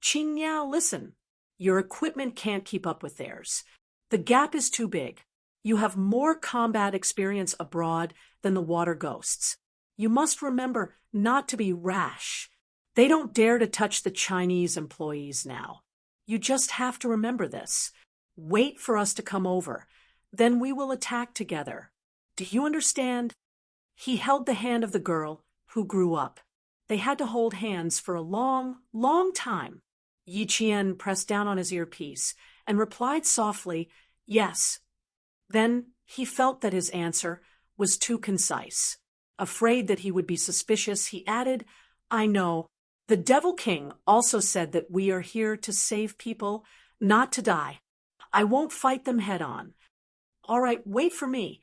[SPEAKER 1] "Qing Yao, listen. Your equipment can't keep up with theirs. The gap is too big. You have more combat experience abroad than the water ghosts. You must remember not to be rash. They don't dare to touch the Chinese employees now. You just have to remember this. Wait for us to come over. Then we will attack together. Do you understand? He held the hand of the girl, who grew up. They had to hold hands for a long, long time. Yi Qian pressed down on his earpiece and replied softly, "Yes." Then he felt that his answer was too concise. Afraid that he would be suspicious, he added, "I know. The Devil King also said that we are here to save people, not to die. I won't fight them head on." "All right, wait for me."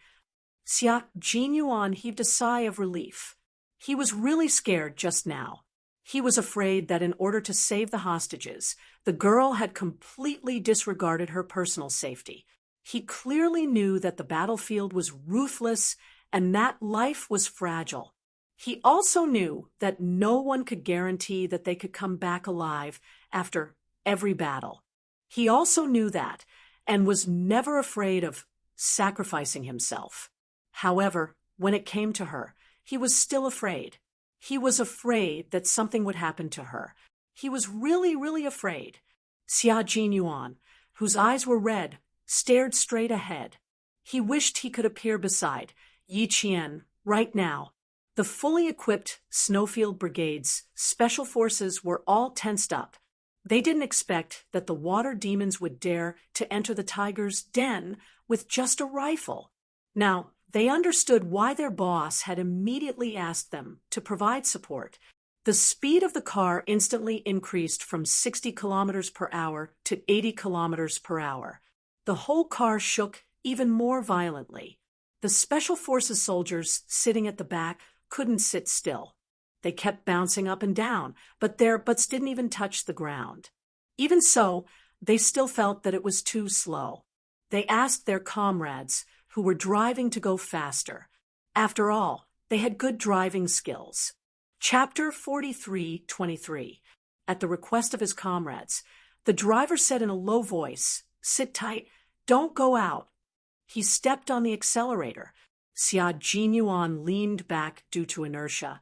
[SPEAKER 1] Xia Jinyuan heaved a sigh of relief. He was really scared just now. He was afraid that in order to save the hostages, the girl had completely disregarded her personal safety. He clearly knew that the battlefield was ruthless and that life was fragile. He also knew that no one could guarantee that they could come back alive after every battle. He also knew that and was never afraid of sacrificing himself. However, when it came to her, he was still afraid. He was afraid that something would happen to her. He was really, really afraid. Xia Jinyuan, whose eyes were red, stared straight ahead. He wished he could appear beside Yi Qian right now. The fully equipped Snowfield Brigade's special forces were all tensed up. They didn't expect that the water demons would dare to enter the tiger's den with just a rifle. Now, they understood why their boss had immediately asked them to provide support. The speed of the car instantly increased from 60 kilometers per hour to 80 kilometers per hour. The whole car shook even more violently. The Special Forces soldiers sitting at the back couldn't sit still. They kept bouncing up and down, but their butts didn't even touch the ground. Even so, they still felt that it was too slow. They asked their comrades, who were driving, to go faster. After all, they had good driving skills. Chapter 43:23. At the request of his comrades, the driver said in a low voice, "Sit tight, don't go out." He stepped on the accelerator. Xia Jinyuan leaned back due to inertia,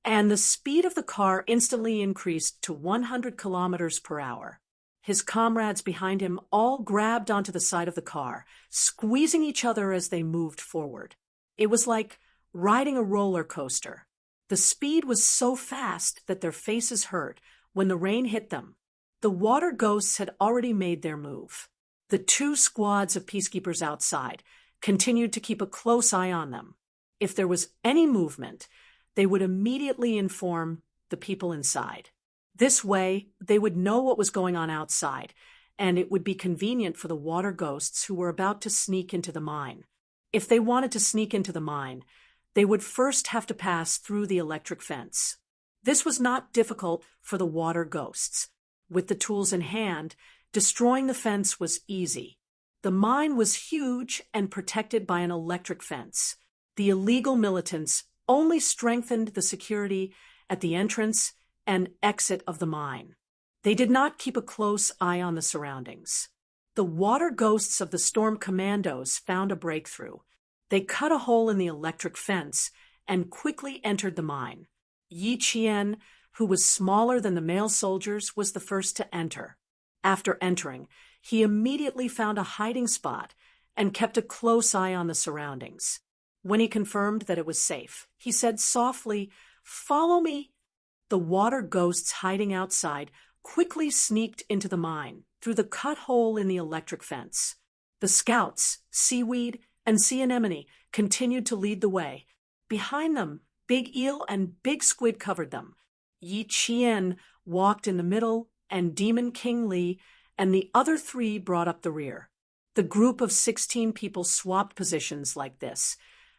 [SPEAKER 1] and the speed of the car instantly increased to 100 kilometers per hour. His comrades behind him all grabbed onto the side of the car, squeezing each other as they moved forward. It was like riding a roller coaster. The speed was so fast that their faces hurt when the rain hit them. The water ghosts had already made their move. The two squads of peacekeepers outside continued to keep a close eye on them. If there was any movement, they would immediately inform the people inside. This way, they would know what was going on outside, and it would be convenient for the water ghosts who were about to sneak into the mine. If they wanted to sneak into the mine, they would first have to pass through the electric fence. This was not difficult for the water ghosts. With the tools in hand, destroying the fence was easy. The mine was huge and protected by an electric fence. The illegal militants only strengthened the security at the entrance and exit of the mine. They did not keep a close eye on the surroundings. The water ghosts of the storm commandos found a breakthrough. They cut a hole in the electric fence and quickly entered the mine. Yi Qian, who was smaller than the male soldiers, was the first to enter. After entering, he immediately found a hiding spot and kept a close eye on the surroundings. When he confirmed that it was safe, he said softly, "Follow me." The water ghosts hiding outside quickly sneaked into the mine through the cut hole in the electric fence. The scouts, Seaweed and Sea Anemone, continued to lead the way. Behind them, Big Eel and Big Squid covered them. Yi Qian walked in the middle, and Demon King Li and the other three brought up the rear. The group of 16 people swapped positions like this,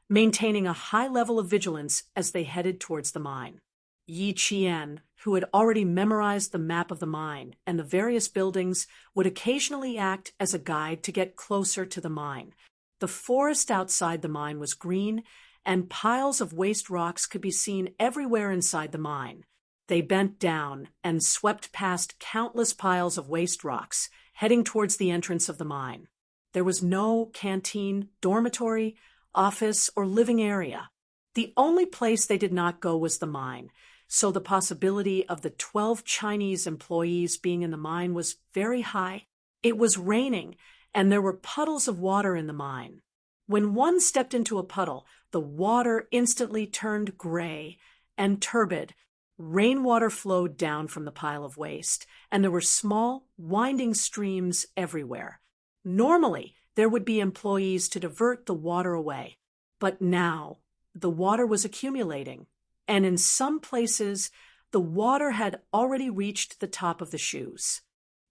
[SPEAKER 1] maintaining a high level of vigilance as they headed towards the mine. Yi Qian, who had already memorized the map of the mine and the various buildings, would occasionally act as a guide to get closer to the mine. The forest outside the mine was green, and piles of waste rocks could be seen everywhere inside the mine. They bent down and swept past countless piles of waste rocks, heading towards the entrance of the mine. There was no canteen, dormitory, office, or living area. The only place they did not go was the mine, so the possibility of the 12 Chinese employees being in the mine was very high. It was raining, and there were puddles of water in the mine. When one stepped into a puddle, the water instantly turned gray and turbid. Rainwater flowed down from the pile of waste, and there were small, winding streams everywhere. Normally, there would be employees to divert the water away, but now the water was accumulating, and in some places, the water had already reached the top of the shoes.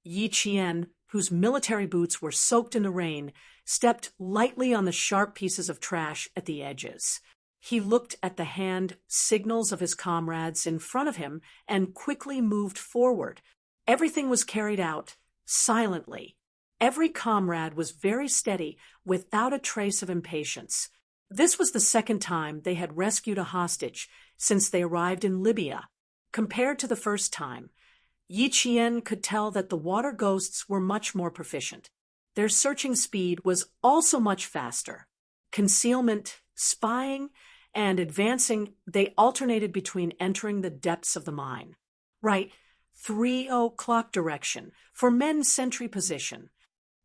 [SPEAKER 1] Yi Qian, whose military boots were soaked in the rain, stepped lightly on the sharp pieces of trash at the edges. He looked at the hand signals of his comrades in front of him and quickly moved forward. Everything was carried out silently. Every comrade was very steady, without a trace of impatience. This was the second time they had rescued a hostage since they arrived in Libya. Compared to the first time, Yi Qian could tell that the water ghosts were much more proficient. Their searching speed was also much faster. Concealment, spying, and advancing, they alternated between entering the depths of the mine. Right, 3 o'clock direction, for men's sentry position.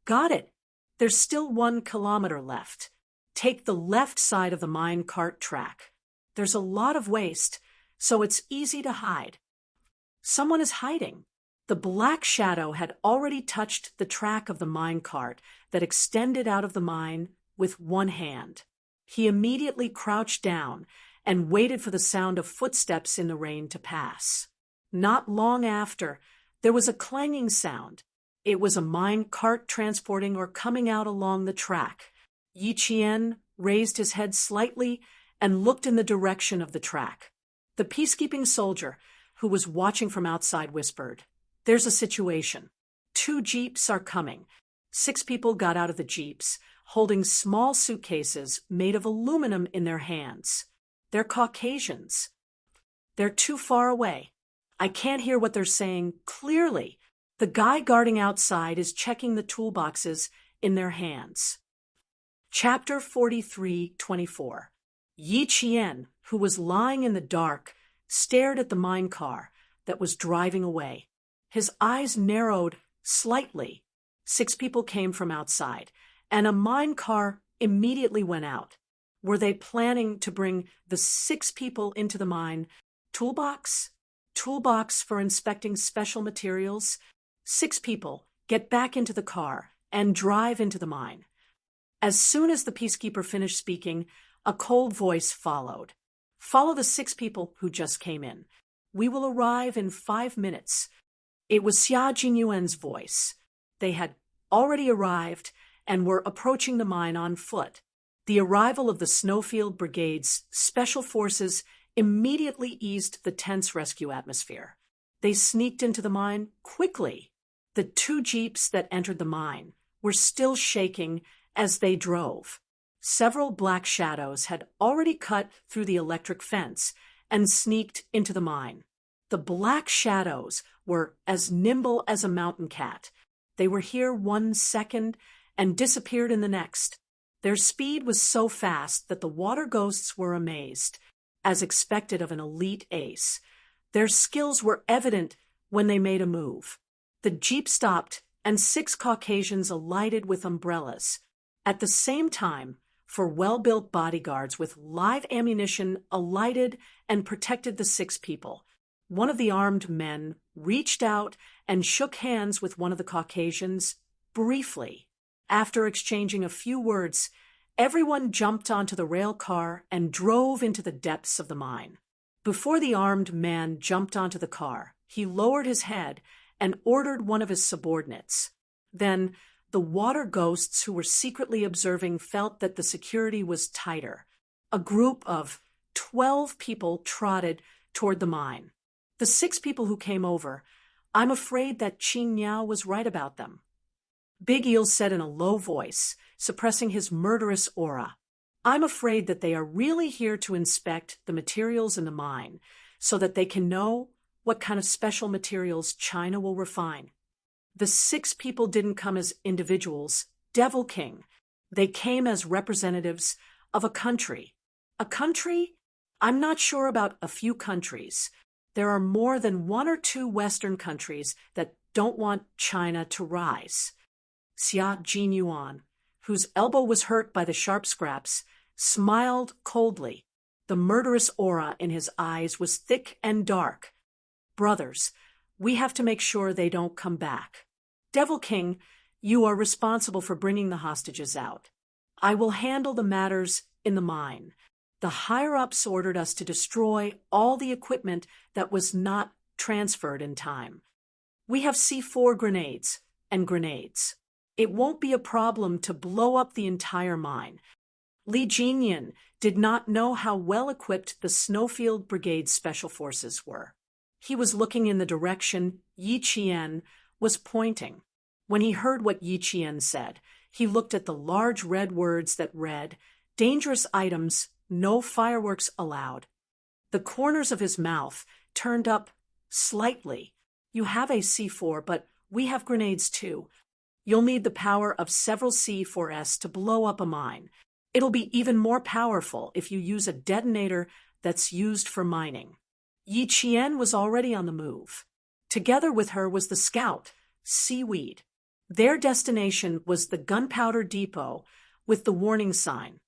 [SPEAKER 1] Got it. There's still 1 kilometer left. Take the left side of the mine cart track. There's a lot of waste, so it's easy to hide. Someone is hiding. The black shadow had already touched the track of the mine cart that extended out of the mine with one hand. He immediately crouched down and waited for the sound of footsteps in the rain to pass. Not long after, there was a clanging sound. It was a mine cart transporting or coming out along the track. Yi Qian raised his head slightly and looked in the direction of the track. The peacekeeping soldier, who was watching from outside, whispered, "There's a situation. 2 jeeps are coming." 6 people got out of the jeeps, holding small suitcases made of aluminum in their hands. They're Caucasians. They're too far away. I can't hear what they're saying clearly. The guy guarding outside is checking the toolboxes in their hands. Chapter 43:24. Yi Qian, who was lying in the dark, stared at the mine car that was driving away. His eyes narrowed slightly. 6 people came from outside, and a mine car immediately went out. Were they planning to bring the 6 people into the mine? Toolbox? Toolbox for inspecting special materials? 6 people get back into the car and drive into the mine. As soon as the peacekeeper finished speaking, a cold voice followed. "Follow the 6 people who just came in. We will arrive in 5 minutes. It was Xia Jinyuan's voice. They had already arrived and were approaching the mine on foot. The arrival of the Snowfield Brigade's special forces immediately eased the tense rescue atmosphere. They sneaked into the mine quickly. The 2 jeeps that entered the mine were still shaking as they drove. Several black shadows had already cut through the electric fence and sneaked into the mine. The black shadows were as nimble as a mountain cat. They were here 1 second and disappeared in the next. Their speed was so fast that the water ghosts were amazed, as expected of an elite ace. Their skills were evident when they made a move. The jeep stopped, and 6 Caucasians alighted with umbrellas. At the same time, 4 well-built bodyguards with live ammunition alighted and protected the 6 people. One of the armed men reached out and shook hands with one of the Caucasians briefly. After exchanging a few words, everyone jumped onto the rail car and drove into the depths of the mine. Before the armed man jumped onto the car, he lowered his head and ordered one of his subordinates. Then, the water ghosts who were secretly observing felt that the security was tighter. A group of 12 people trotted toward the mine. The 6 people who came over, "I'm afraid that Qing Niao was right about them," Big Eel said in a low voice, suppressing his murderous aura. "I'm afraid that they are really here to inspect the materials in the mine, so that they can know what kind of special materials China will refine. The 6 people didn't come as individuals, Devil King. They came as representatives of a country. A country? I'm not sure about a few countries. There are more than 1 or 2 Western countries that don't want China to rise. Xia Jinyuan, whose elbow was hurt by the sharp scraps, smiled coldly. The murderous aura in his eyes was thick and dark. Brothers, we have to make sure they don't come back. Devil King, you are responsible for bringing the hostages out. I will handle the matters in the mine. The higher-ups ordered us to destroy all the equipment that was not transferred in time. We have C4 grenades and grenades. It won't be a problem to blow up the entire mine. Li Jinyan did not know how well-equipped the Snowfield Brigade Special Forces were. He was looking in the direction Yi Qian was pointing. When he heard what Yi Qian said, he looked at the large red words that read, "Dangerous items, no fireworks allowed." The corners of his mouth turned up slightly. You have a C4, but we have grenades too. You'll need the power of several C4S to blow up a mine. It'll be even more powerful if you use a detonator that's used for mining. Yi Qian was already on the move. Together with her was the scout, Seaweed. Their destination was the gunpowder depot with the warning sign.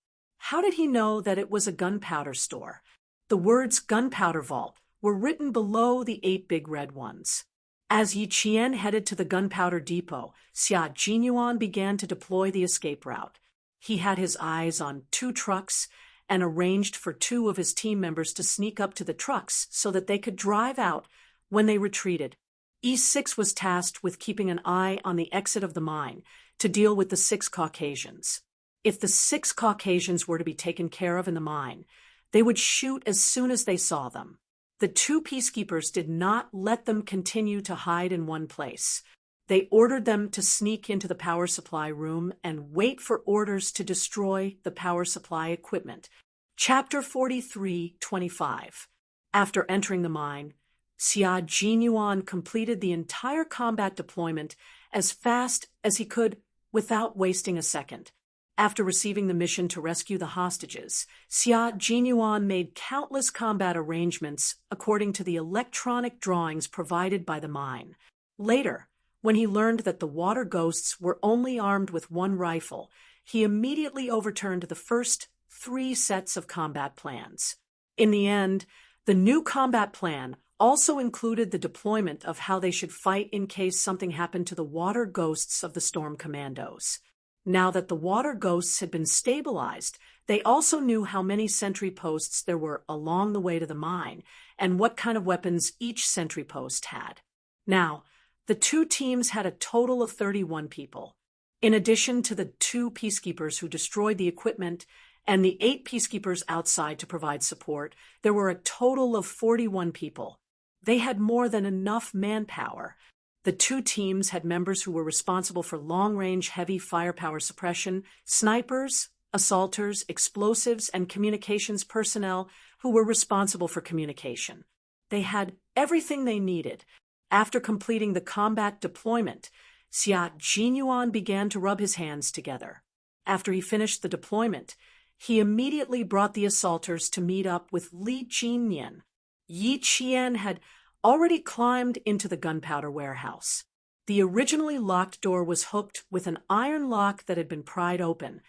[SPEAKER 1] How did he know that it was a gunpowder store? The words gunpowder vault were written below the 8 big red ones. As Yi Qian headed to the gunpowder depot, Xia Jinyuan began to deploy the escape route. He had his eyes on 2 trucks and arranged for 2 of his team members to sneak up to the trucks so that they could drive out when they retreated. E6 was tasked with keeping an eye on the exit of the mine to deal with the 6 Caucasians. If the 6 Caucasians were to be taken care of in the mine, they would shoot as soon as they saw them. The 2 peacekeepers did not let them continue to hide in one place. They ordered them to sneak into the power supply room and wait for orders to destroy the power supply equipment. Chapter 43:25. After entering the mine, Xia Jinyuan completed the entire combat deployment as fast as he could without wasting a second. After receiving the mission to rescue the hostages, Xia Jinyuan made countless combat arrangements according to the electronic drawings provided by the mine. Later, when he learned that the water ghosts were only armed with 1 rifle, he immediately overturned the first 3 sets of combat plans. In the end, the new combat plan also included the deployment of how they should fight in case something happened to the water ghosts of the Storm Commandos. Now that the water ghosts had been stabilized, they also knew how many sentry posts there were along the way to the mine and what kind of weapons each sentry post had. Now, the 2 teams had a total of 31 people. In addition to the 2 peacekeepers who destroyed the equipment and the 8 peacekeepers outside to provide support, there were a total of 41 people. They had more than enough manpower. The 2 teams had members who were responsible for long-range heavy firepower suppression, snipers, assaulters, explosives, and communications personnel who were responsible for communication. They had everything they needed. After completing the combat deployment, Xia Jinyuan began to rub his hands together. After he finished the deployment, he immediately brought the assaulters to meet up with Li Jinyan. Yi Qian had already climbed into the gunpowder warehouse. The originally locked door was hooked with an iron lock that had been pried open,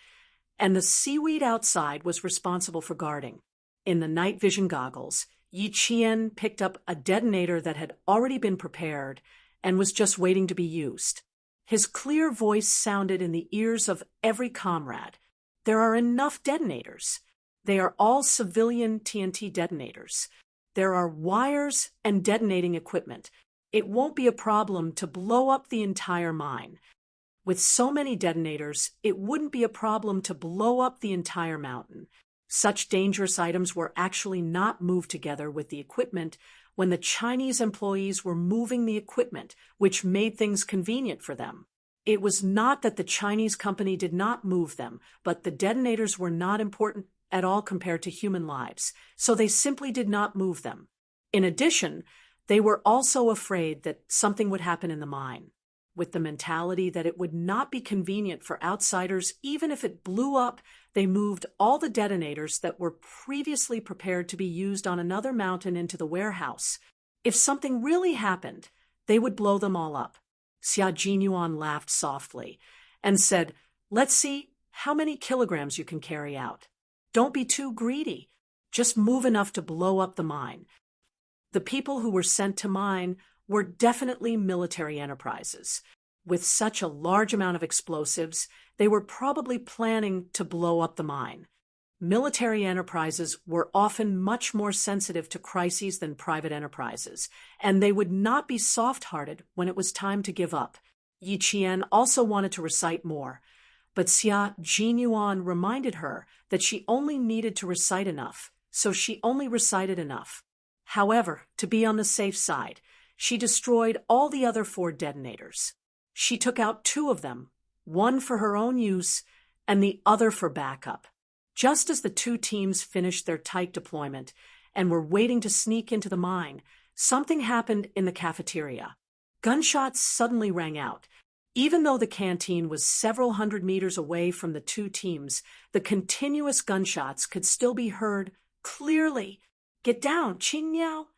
[SPEAKER 1] and the seaweed outside was responsible for guarding. In the night vision goggles, Yi Qian picked up a detonator that had already been prepared and was just waiting to be used. His clear voice sounded in the ears of every comrade. There are enough detonators. They are all civilian TNT detonators. There are wires and detonating equipment. It won't be a problem to blow up the entire mine. With so many detonators, it wouldn't be a problem to blow up the entire mountain. Such dangerous items were actually not moved together with the equipment when the Chinese employees were moving the equipment, which made things convenient for them. It was not that the Chinese company did not move them, but the detonators were not important at all compared to human lives, so they simply did not move them. In addition, They were also afraid that something would happen in the mine, with the mentality that it would not be convenient for outsiders even if it blew up. They moved all the detonators that were previously prepared to be used on another mountain into the warehouse. If something really happened, they would blow them all up. Xia Jinyuan laughed softly and said, "Let's see how many kilograms you can carry out. Don't be too greedy. Just move enough to blow up the mine." The people who were sent to mine were definitely military enterprises. With such a large amount of explosives, they were probably planning to blow up the mine. Military enterprises were often much more sensitive to crises than private enterprises, and they would not be soft-hearted when it was time to give up. Yi Qian also wanted to recite more, but Xia Jinyuan reminded her that she only needed to recite enough, so she only recited enough. However, to be on the safe side, she destroyed all the other 4 detonators. She took out 2 of them, one for her own use and the other for backup. Just as the 2 teams finished their tight deployment and were waiting to sneak into the mine, something happened in the cafeteria. Gunshots suddenly rang out. Even though the canteen was several hundred meters away from the 2 teams, the continuous gunshots could still be heard clearly. "Get down, Qing Yao!"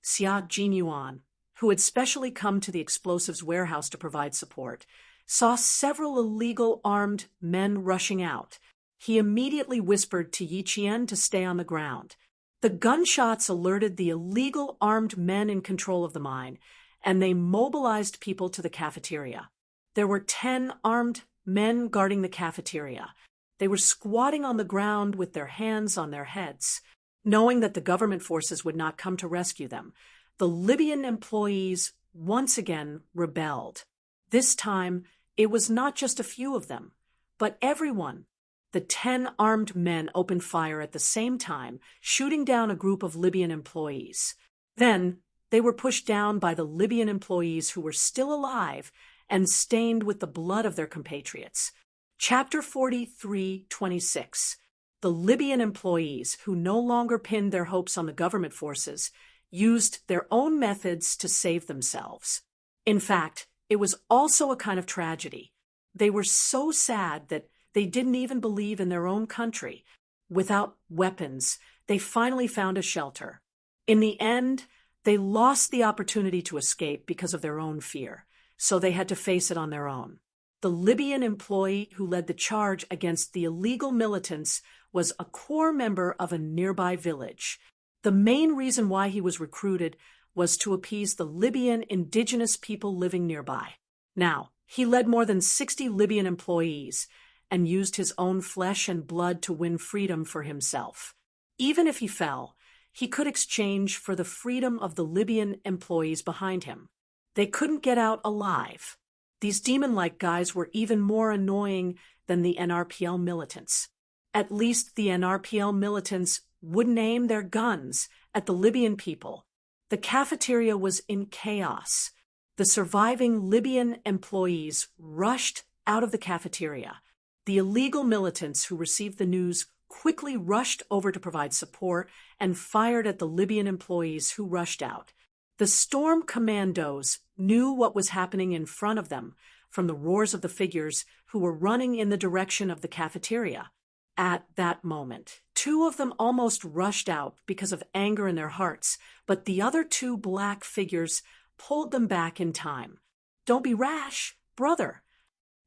[SPEAKER 1] Xia Jinyuan, who had specially come to the explosives warehouse to provide support, saw several illegal armed men rushing out. He immediately whispered to Yi Qian to stay on the ground. The gunshots alerted the illegal armed men in control of the mine, and they mobilized people to the cafeteria. There were 10 armed men guarding the cafeteria. They were squatting on the ground with their hands on their heads. Knowing that the government forces would not come to rescue them, the Libyan employees once again rebelled. This time, it was not just a few of them, but everyone. The 10 armed men opened fire at the same time, shooting down a group of Libyan employees. Then, they were pushed down by the Libyan employees who were still alive and stained with the blood of their compatriots. Chapter 43:26. The Libyan employees, who no longer pinned their hopes on the government forces, used their own methods to save themselves. In fact, it was also a kind of tragedy. They were so sad that they didn't even believe in their own country. Without weapons, they finally found a shelter. In the end, they lost the opportunity to escape because of their own fear, so they had to face it on their own. The Libyan employee who led the charge against the illegal militants was a core member of a nearby village. The main reason why he was recruited was to appease the Libyan indigenous people living nearby. Now, he led more than 60 Libyan employees and used his own flesh and blood to win freedom for himself. Even if he fell, he could exchange for the freedom of the Libyan employees behind him. They couldn't get out alive. These demon-like guys were even more annoying than the NRPL militants. At least the NRPL militants wouldn't aim their guns at the Libyan people. The cafeteria was in chaos. The surviving Libyan employees rushed out of the cafeteria. The illegal militants who received the news quickly rushed over to provide support and fired at the Libyan employees who rushed out. The storm commandos knew what was happening in front of them from the roars of the figures who were running in the direction of the cafeteria. At that moment, 2 of them almost rushed out because of anger in their hearts, but the other 2 black figures pulled them back in time. "Don't be rash, brother."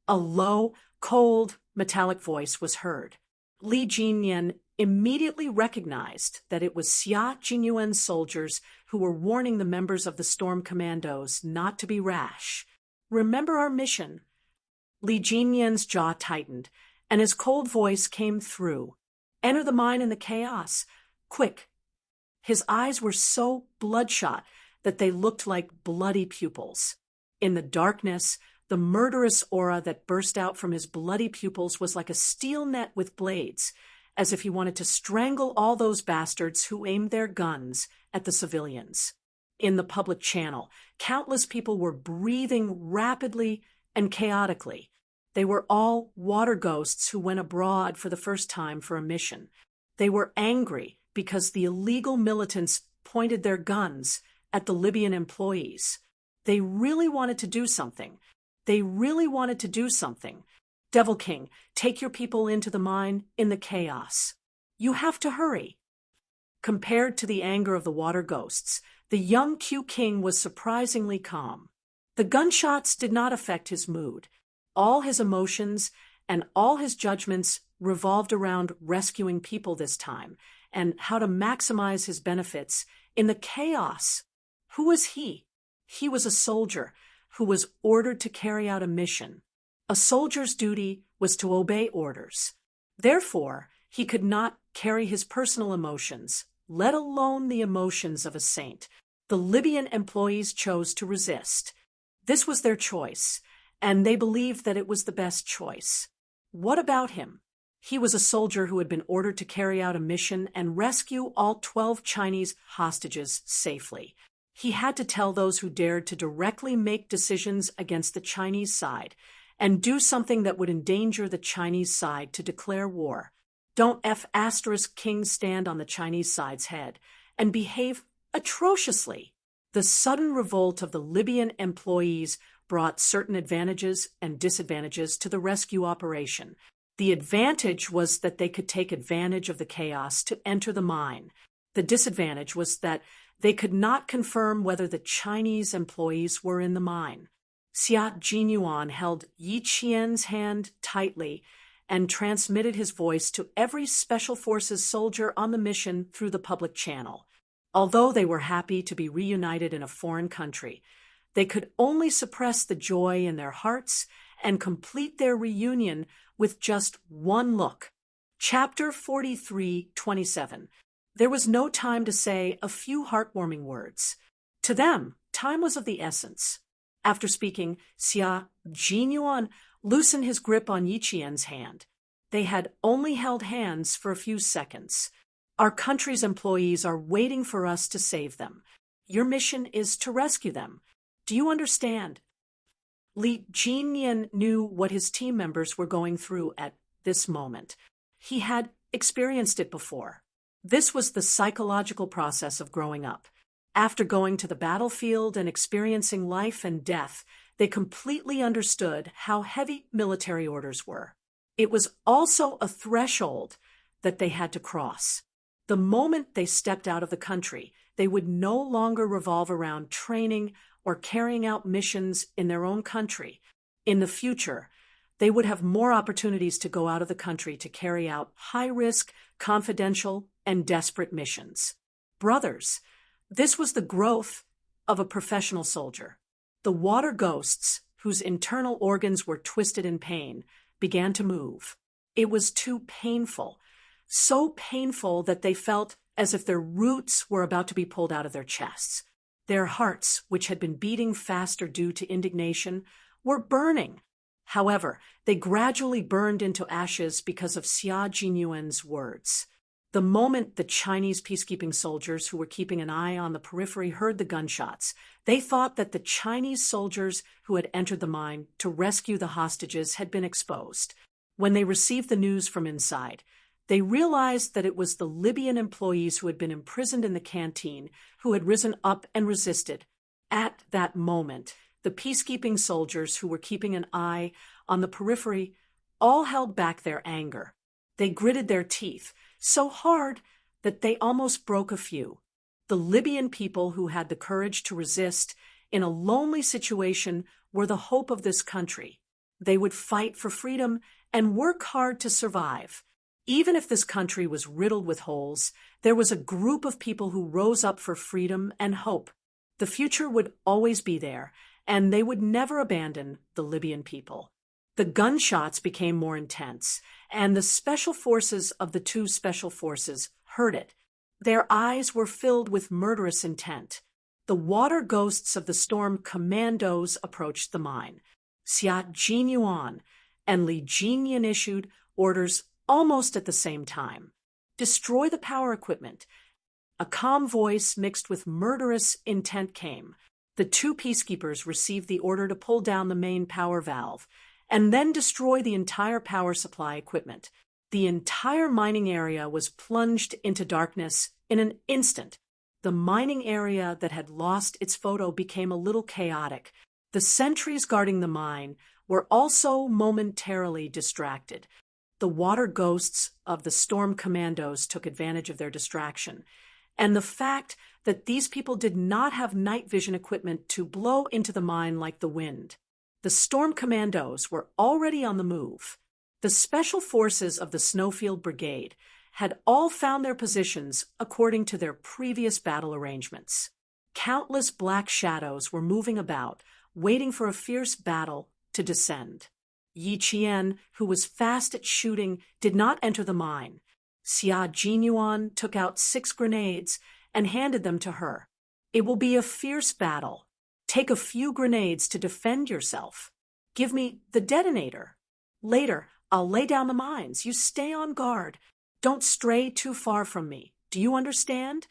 [SPEAKER 1] A low, cold, metallic voice was heard. Li Jinyan immediately recognized that it was Xia Jingyuan's soldiers who were warning the members of the Storm Commandos not to be rash. "Remember our mission." Li Jinyan's jaw tightened, and his cold voice came through. "Enter the mine in the chaos. Quick." His eyes were so bloodshot that they looked like bloody pupils. In the darkness, the murderous aura that burst out from his bloody pupils was like a steel net with blades, as if he wanted to strangle all those bastards who aimed their guns at the civilians. In the public channel, countless people were breathing rapidly and chaotically. They were all water ghosts who went abroad for the first time for a mission. They were angry because the illegal militants pointed their guns at the Libyan employees. They really wanted to do something. They really wanted to do something. Devil King, take your people into the mine in the chaos. You have to hurry. Compared to the anger of the water ghosts, the young Q King was surprisingly calm. The gunshots did not affect his mood. All his emotions and all his judgments revolved around rescuing people this time and how to maximize his benefits in the chaos. Who was he? He was a soldier who was ordered to carry out a mission. A soldier's duty was to obey orders. Therefore, he could not carry his personal emotions, let alone the emotions of a saint. The Libyan employees chose to resist. This was their choice, and they believed that it was the best choice. What about him? He was a soldier who had been ordered to carry out a mission and rescue all 12 Chinese hostages safely. He had to tell those who dared to directly make decisions against the Chinese side and do something that would endanger the Chinese side to declare war. Don't King stand on the Chinese side's head and behave atrociously. The sudden revolt of the Libyan employees brought certain advantages and disadvantages to the rescue operation. The advantage was that they could take advantage of the chaos to enter the mine. The disadvantage was that they could not confirm whether the Chinese employees were in the mine. Xia Jinyuan held Yi Qian's hand tightly and transmitted his voice to every Special Forces soldier on the mission through the public channel. Although they were happy to be reunited in a foreign country, they could only suppress the joy in their hearts and complete their reunion with just one look. Chapter 43:27. There was no time to say a few heartwarming words. To them, time was of the essence. After speaking, Xia Jinyuan loosened his grip on Yi Qian's hand. They had only held hands for a few seconds. Our country's employees are waiting for us to save them. Your mission is to rescue them. Do you understand? Li Jinyan knew what his team members were going through at this moment. He had experienced it before. This was the psychological process of growing up. After going to the battlefield and experiencing life and death, they completely understood how heavy military orders were. It was also a threshold that they had to cross. The moment they stepped out of the country, they would no longer revolve around training or carrying out missions in their own country. In the future, they would have more opportunities to go out of the country to carry out high-risk, confidential, and desperate missions. Brothers, this was the growth of a professional soldier. The water ghosts, whose internal organs were twisted in pain, began to move. It was too painful, so painful that they felt as if their roots were about to be pulled out of their chests. Their hearts, which had been beating faster due to indignation, were burning. However, they gradually burned into ashes because of Xia Jinyuan's words. The moment the Chinese peacekeeping soldiers who were keeping an eye on the periphery heard the gunshots, they thought that the Chinese soldiers who had entered the mine to rescue the hostages had been exposed. When they received the news from inside, they realized that it was the Libyan employees who had been imprisoned in the canteen who had risen up and resisted. At that moment, the peacekeeping soldiers who were keeping an eye on the periphery all held back their anger. They gritted their teeth so hard that they almost broke a few. The Libyan people who had the courage to resist in a lonely situation were the hope of this country. They would fight for freedom and work hard to survive. Even if this country was riddled with holes, there was a group of people who rose up for freedom and hope. The future would always be there, and they would never abandon the Libyan people. The gunshots became more intense, and the special forces of the two special forces heard it. Their eyes were filled with murderous intent. The water ghosts of the storm commandos approached the mine. Xia Jinyuan and Li Jinyan issued orders almost at the same time. Destroy the power equipment. A calm voice mixed with murderous intent came. The two peacekeepers received the order to pull down the main power valve and then destroy the entire power supply equipment. The entire mining area was plunged into darkness in an instant. The mining area that had lost its photo became a little chaotic. The sentries guarding the mine were also momentarily distracted. The water ghosts of the storm commandos took advantage of their distraction, and the fact that these people did not have night vision equipment to blow into the mine like the wind. The storm commandos were already on the move. The special forces of the Snowfield Brigade had all found their positions according to their previous battle arrangements. Countless black shadows were moving about, waiting for a fierce battle to descend. Yi Qian, who was fast at shooting, did not enter the mine. Xia Jinyuan took out 6 grenades and handed them to her. It will be a fierce battle. Take a few grenades to defend yourself. Give me the detonator. Later, I'll lay down the mines. You stay on guard. Don't stray too far from me. Do you understand?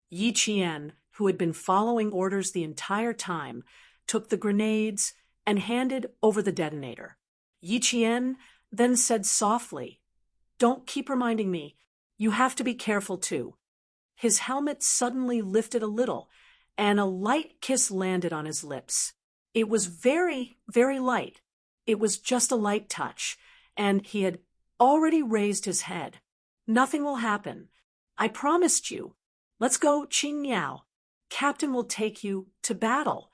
[SPEAKER 1] Yi Qian, who had been following orders the entire time, took the grenades and handed over the detonator. Yi Qian then said softly, "Don't keep reminding me. You have to be careful too." His helmet suddenly lifted a little, and a light kiss landed on his lips. It was very, very light. It was just a light touch, and he had already raised his head. "Nothing will happen. I promised you. Let's go, Qing Yao. Captain will take you to battle."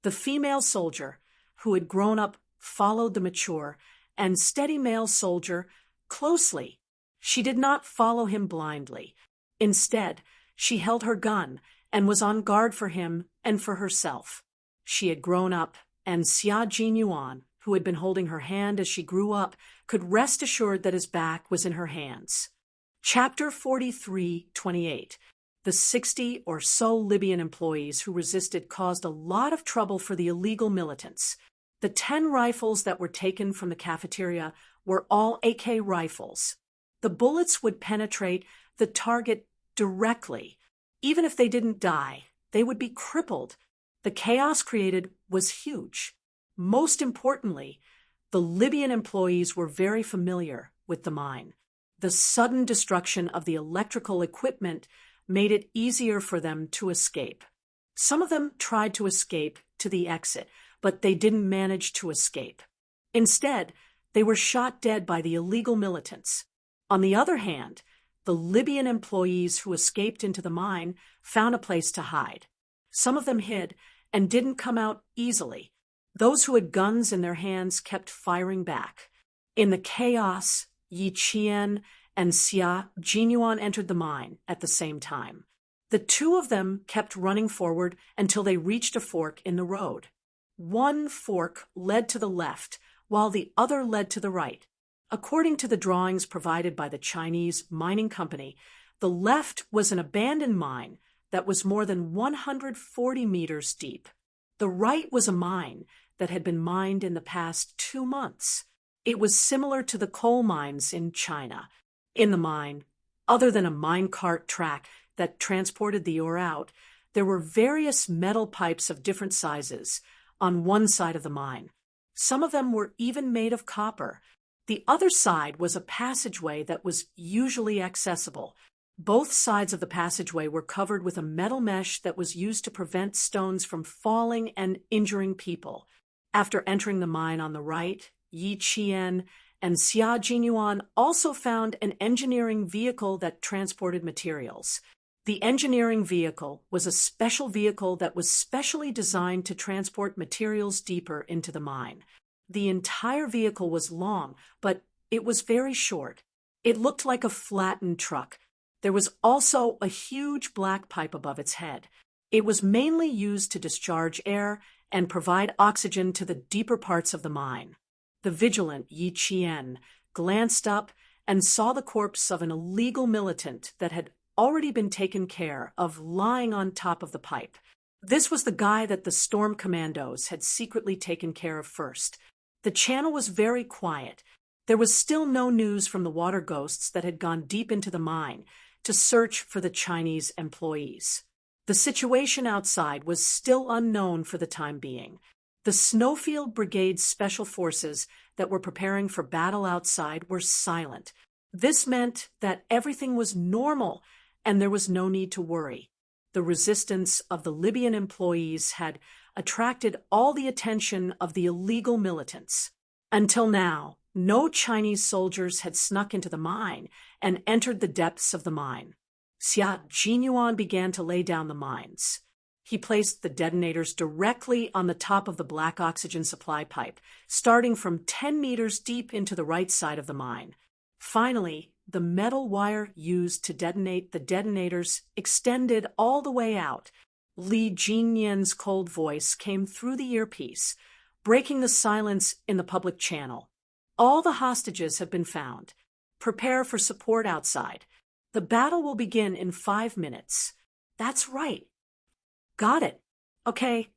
[SPEAKER 1] The female soldier, who had grown up, followed the mature and steady male soldier closely. She did not follow him blindly. Instead, she held her gun and was on guard for him and for herself. She had grown up, and Xia Jinyuan, who had been holding her hand as she grew up, could rest assured that his back was in her hands. Chapter 43:28. The 60 or so Libyan employees who resisted caused a lot of trouble for the illegal militants. The 10 rifles that were taken from the cafeteria were all AK rifles. The bullets would penetrate the target directly. Even if they didn't die, they would be crippled. The chaos created was huge. Most importantly, the Libyan employees were very familiar with the mine. The sudden destruction of the electrical equipment made it easier for them to escape. Some of them tried to escape to the exit, but they didn't manage to escape. Instead, they were shot dead by the illegal militants. On the other hand, the Libyan employees who escaped into the mine found a place to hide. Some of them hid and didn't come out easily. Those who had guns in their hands kept firing back. In the chaos, Yi Qian and Xia Jinyuan entered the mine at the same time. The 2 of them kept running forward until they reached a fork in the road. One fork led to the left, while the other led to the right. According to the drawings provided by the Chinese mining company, the left was an abandoned mine that was more than 140 meters deep. The right was a mine that had been mined in the past 2 months. It was similar to the coal mines in China. In the mine, other than a minecart track that transported the ore out, there were various metal pipes of different sizes on one side of the mine. Some of them were even made of copper. The other side was a passageway that was usually accessible. Both sides of the passageway were covered with a metal mesh that was used to prevent stones from falling and injuring people. After entering the mine on the right, Yi Qian and Xia Jinyuan also found an engineering vehicle that transported materials. The engineering vehicle was a special vehicle that was specially designed to transport materials deeper into the mine. The entire vehicle was long, but it was very short. It looked like a flattened truck. There was also a huge black pipe above its head. It was mainly used to discharge air and provide oxygen to the deeper parts of the mine. The vigilant Yi Qian glanced up and saw the corpse of an illegal militant that had already been taken care of lying on top of the pipe. This was the guy that the storm commandos had secretly taken care of first. The channel was very quiet. There was still no news from the water ghosts that had gone deep into the mine to search for the Chinese employees. The situation outside was still unknown for the time being. The Snowfield Brigade's special forces that were preparing for battle outside were silent. This meant that everything was normal and there was no need to worry. the resistance of the Libyan employees had attracted all the attention of the illegal militants. Until now, no Chinese soldiers had snuck into the mine and entered the depths of the mine. Xia Jinyuan began to lay down the mines. He placed the detonators directly on the top of the black oxygen supply pipe, starting from 10 meters deep into the right side of the mine. Finally, the metal wire used to detonate the detonators extended all the way out. Li Jinyan's cold voice came through the earpiece, breaking the silence in the public channel. All the hostages have been found. Prepare for support outside. The battle will begin in 5 minutes. That's right. Got it. Okay.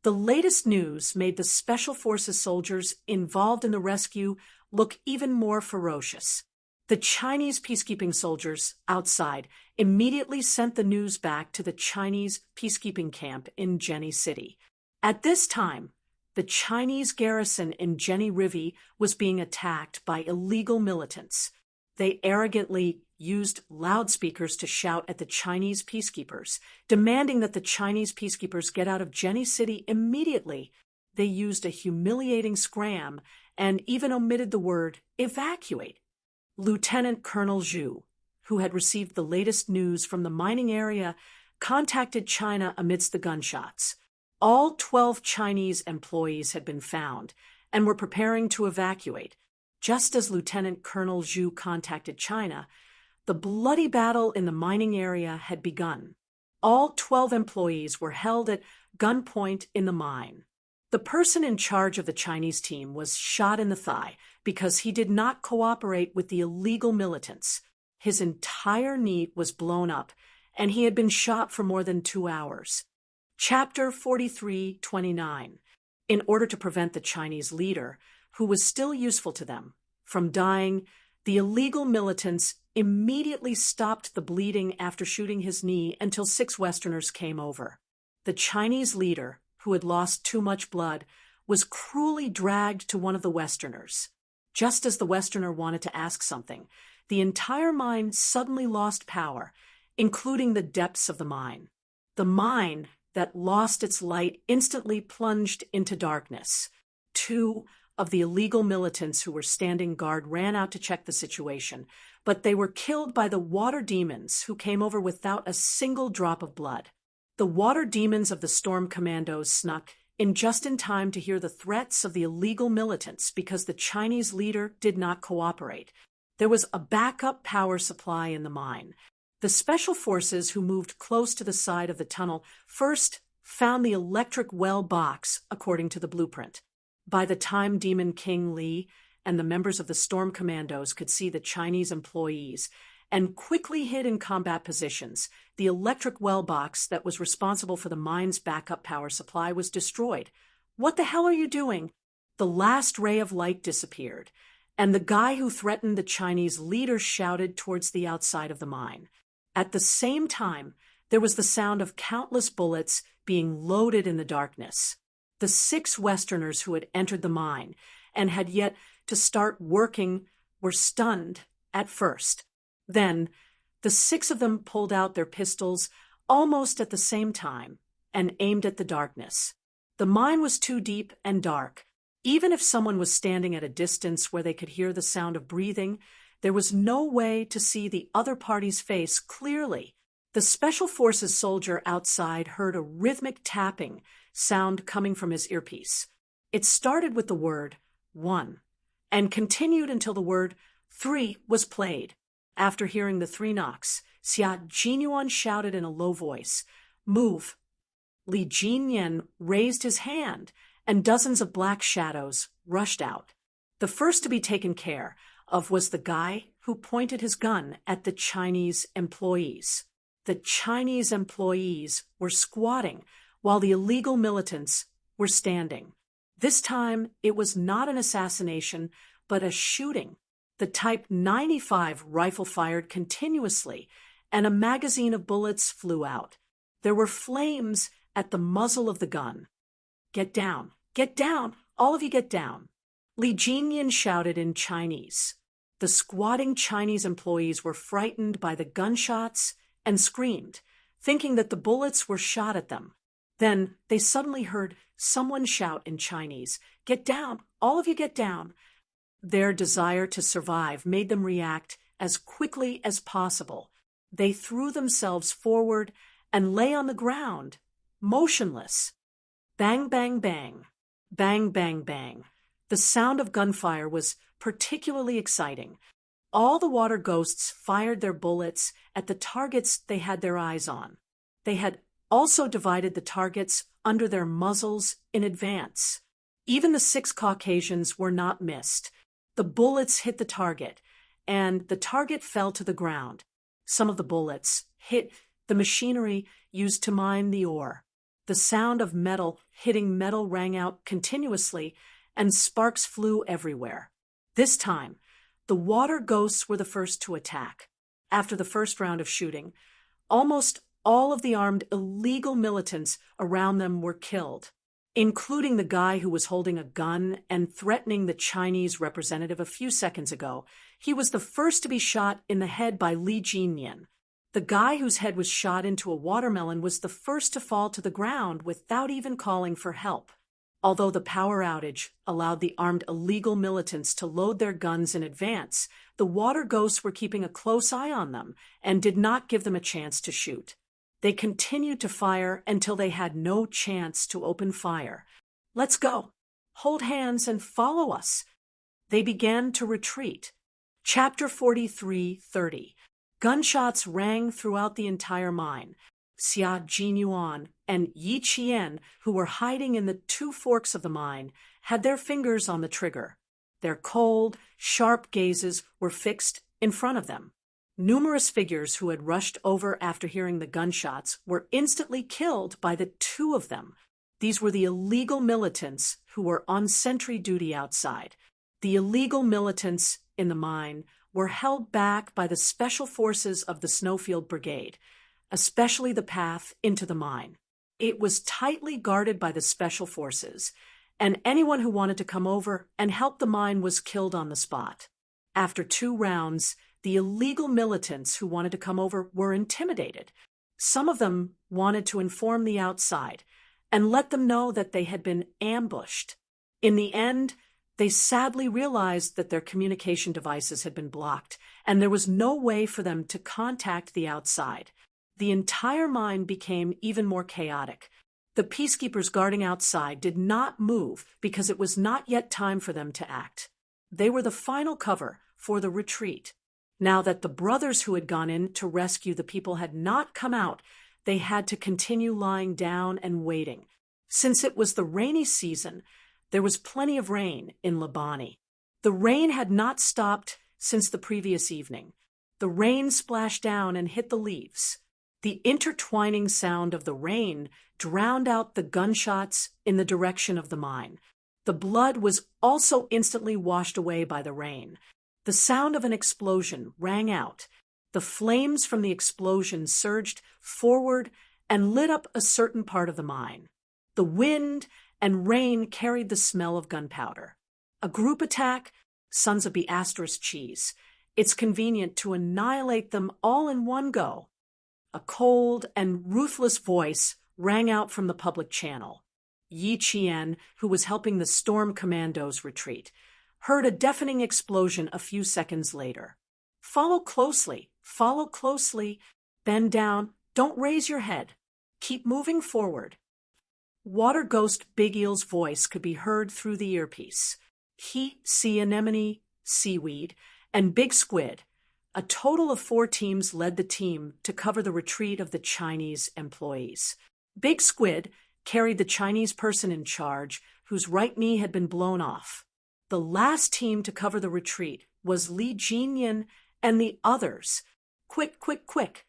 [SPEAKER 1] The latest news made the Special Forces soldiers involved in the rescue look even more ferocious. The Chinese peacekeeping soldiers outside immediately sent the news back to the Chinese peacekeeping camp in Jenny City. At this time, the Chinese garrison in Jenny Rivi was being attacked by illegal militants. They arrogantly used loudspeakers to shout at the Chinese peacekeepers, demanding that the Chinese peacekeepers get out of Jenny City immediately. They used a humiliating scram and even omitted the word evacuate. Lieutenant Colonel Zhu, who had received the latest news from the mining area, contacted China amidst the gunshots. All 12 Chinese employees had been found and were preparing to evacuate. Just as Lieutenant Colonel Zhu contacted China, the bloody battle in the mining area had begun. All 12 employees were held at gunpoint in the mine. The person in charge of the Chinese team was shot in the thigh because he did not cooperate with the illegal militants. His entire knee was blown up, and he had been shot for more than 2 hours. Chapter 43:29. In order to prevent the Chinese leader, who was still useful to them, from dying, the illegal militants immediately stopped the bleeding after shooting his knee until 6 Westerners came over. The Chinese leader, who had lost too much blood, was cruelly dragged to one of the Westerners. Just as the Westerner wanted to ask something, the entire mine suddenly lost power, including the depths of the mine. The mine that lost its light instantly plunged into darkness. 2 of the illegal militants who were standing guard ran out to check the situation, but they were killed by the water demons who came over without a single drop of blood. The water demons of the storm commandos snuck in just in time to hear the threats of the illegal militants because the Chinese leader did not cooperate. There was a backup power supply in the mine. The special forces who moved close to the side of the tunnel first found the electric well box according to the blueprint. By the time Demon King Li and the members of the Storm Commandos could see the Chinese employees and quickly hid in combat positions, the electric well box that was responsible for the mine's backup power supply was destroyed. "What the hell are you doing?" The last ray of light disappeared, and the guy who threatened the Chinese leader shouted towards the outside of the mine. At the same time, there was the sound of countless bullets being loaded in the darkness. The 6 Westerners who had entered the mine and had yet to start working were stunned at first. Then, the 6 of them pulled out their pistols almost at the same time and aimed at the darkness. The mine was too deep and dark. Even if someone was standing at a distance where they could hear the sound of breathing, there was no way to see the other party's face clearly. The Special Forces soldier outside heard a rhythmic tapping sound coming from his earpiece. It started with the word 1 and continued until the word 3 was played. After hearing the 3 knocks, Xia Jinyuan shouted in a low voice, "Move." Li Jinyan raised his hand, and dozens of black shadows rushed out. The first to be taken care of was the guy who pointed his gun at the Chinese employees. The Chinese employees were squatting while the illegal militants were standing. This time, it was not an assassination, but a shooting. The Type 95 rifle fired continuously, and a magazine of bullets flew out. There were flames at the muzzle of the gun. "Get down! Get down! All of you get down!" Li Jinyan shouted in Chinese. The squatting Chinese employees were frightened by the gunshots and screamed. thinking that the bullets were shot at them. Then they suddenly heard someone shout in Chinese, "Get down! All of you get down!" Their desire to survive made them react as quickly as possible. They threw themselves forward and lay on the ground, motionless. Bang, bang, bang. Bang, bang, bang. The sound of gunfire was particularly exciting. All the water ghosts fired their bullets at the targets they had their eyes on. They had also divided the targets under their muzzles in advance. Even the 6 Caucasians were not missed. The bullets hit the target, and the target fell to the ground. Some of the bullets hit the machinery used to mine the ore. The sound of metal hitting metal rang out continuously, and sparks flew everywhere. This time, the water ghosts were the first to attack. After the first round of shooting, almost all of the armed illegal militants around them were killed, including the guy who was holding a gun and threatening the Chinese representative a few seconds ago. He was the first to be shot in the head by Li Jinyan. The guy whose head was shot into a watermelon was the first to fall to the ground without even calling for help. Although the power outage allowed the armed illegal militants to load their guns in advance, the water ghosts were keeping a close eye on them and did not give them a chance to shoot. They continued to fire until they had no chance to open fire. "Let's go. Hold hands and follow us." They began to retreat. Chapter 43:30. Gunshots rang throughout the entire mine. Xia Jinyuan and Yi Qian, who were hiding in the 2 forks of the mine, had their fingers on the trigger. Their cold, sharp gazes were fixed in front of them. Numerous figures who had rushed over after hearing the gunshots were instantly killed by the 2 of them. These were the illegal militants who were on sentry duty outside. The illegal militants in the mine were held back by the special forces of the Snowfield Brigade, especially the path into the mine. It was tightly guarded by the special forces, and anyone who wanted to come over and help the mine was killed on the spot. After 2 rounds, the illegal militants who wanted to come over were intimidated. Some of them wanted to inform the outside and let them know that they had been ambushed. In the end, they sadly realized that their communication devices had been blocked, and there was no way for them to contact the outside. The entire mine became even more chaotic. The peacekeepers guarding outside did not move because it was not yet time for them to act. They were the final cover for the retreat. Now that the brothers who had gone in to rescue the people had not come out, they had to continue lying down and waiting. Since it was the rainy season, there was plenty of rain in Labani. The rain had not stopped since the previous evening. The rain splashed down and hit the leaves. The intertwining sound of the rain drowned out the gunshots in the direction of the mine. The blood was also instantly washed away by the rain. The sound of an explosion rang out. The flames from the explosion surged forward and lit up a certain part of the mine. The wind and rain carried the smell of gunpowder. A group attack? Sons of Beaster's cheese. It's convenient to annihilate them all in one go. A cold and ruthless voice rang out from the public channel. Yi Qian, who was helping the storm commandos retreat, heard a deafening explosion a few seconds later. Follow closely, bend down, don't raise your head. Keep moving forward." Water ghost Big Eel's voice could be heard through the earpiece. He, sea anemone, seaweed, and Big Squid. A total of 4 teams led the team to cover the retreat of the Chinese employees. Big Squid carried the Chinese person in charge, whose right knee had been blown off. The last team to cover the retreat was Li Jinyan and the others. Quick, quick, quick.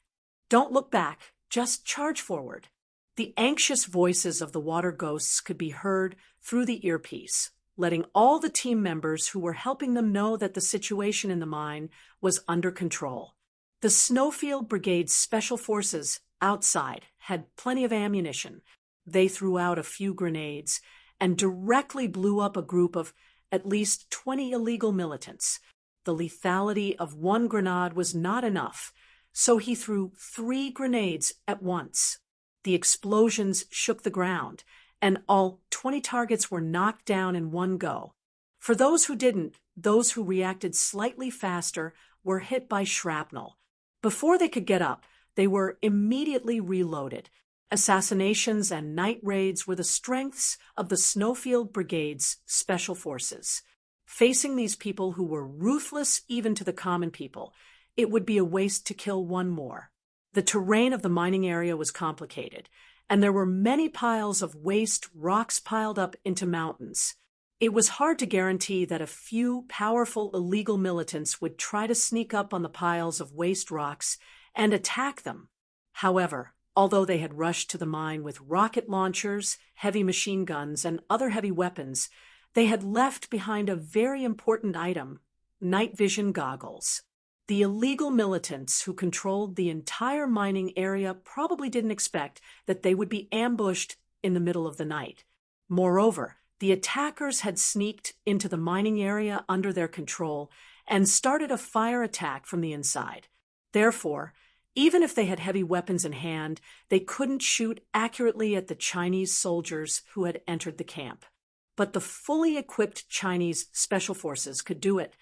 [SPEAKER 1] Don't look back, just charge forward. The anxious voices of the water ghosts could be heard through the earpiece, letting all the team members who were helping them know that the situation in the mine was under control. The Snowfield Brigade's special forces outside had plenty of ammunition. They threw out a few grenades and directly blew up a group of at least 20 illegal militants. The lethality of one grenade was not enough, so he threw 3 grenades at once. The explosions shook the ground, and all 20 targets were knocked down in one go. For those who didn't, those who reacted slightly faster were hit by shrapnel. Before they could get up, they were immediately reloaded. Assassinations and night raids were the strengths of the Snowfield Brigade's special forces. Facing these people who were ruthless even to the common people, it would be a waste to kill one more. The terrain of the mining area was complicated, and there were many piles of waste rocks piled up into mountains. It was hard to guarantee that a few powerful illegal militants would try to sneak up on the piles of waste rocks and attack them. However, although they had rushed to the mine with rocket launchers, heavy machine guns, and other heavy weapons, they had left behind a very important item: night vision goggles. The illegal militants who controlled the entire mining area probably didn't expect that they would be ambushed in the middle of the night. Moreover, the attackers had sneaked into the mining area under their control and started a fire attack from the inside. Therefore, even if they had heavy weapons in hand, they couldn't shoot accurately at the Chinese soldiers who had entered the camp. But the fully equipped Chinese special forces could do it.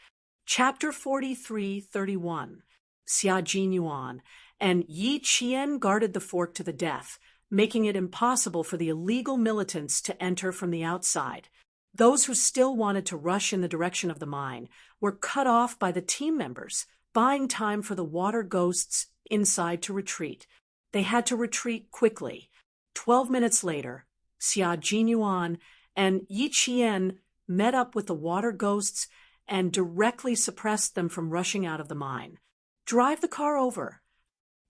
[SPEAKER 1] Chapter 43:31. Xia Jinyuan and Yi Qian guarded the fort to the death, making it impossible for the illegal militants to enter from the outside. Those who still wanted to rush in the direction of the mine were cut off by the team members, buying time for the water ghosts inside to retreat. They had to retreat quickly. 12 minutes later, Xia Jinyuan and Yi Qian met up with the water ghosts and directly suppressed them from rushing out of the mine. "Drive the car over."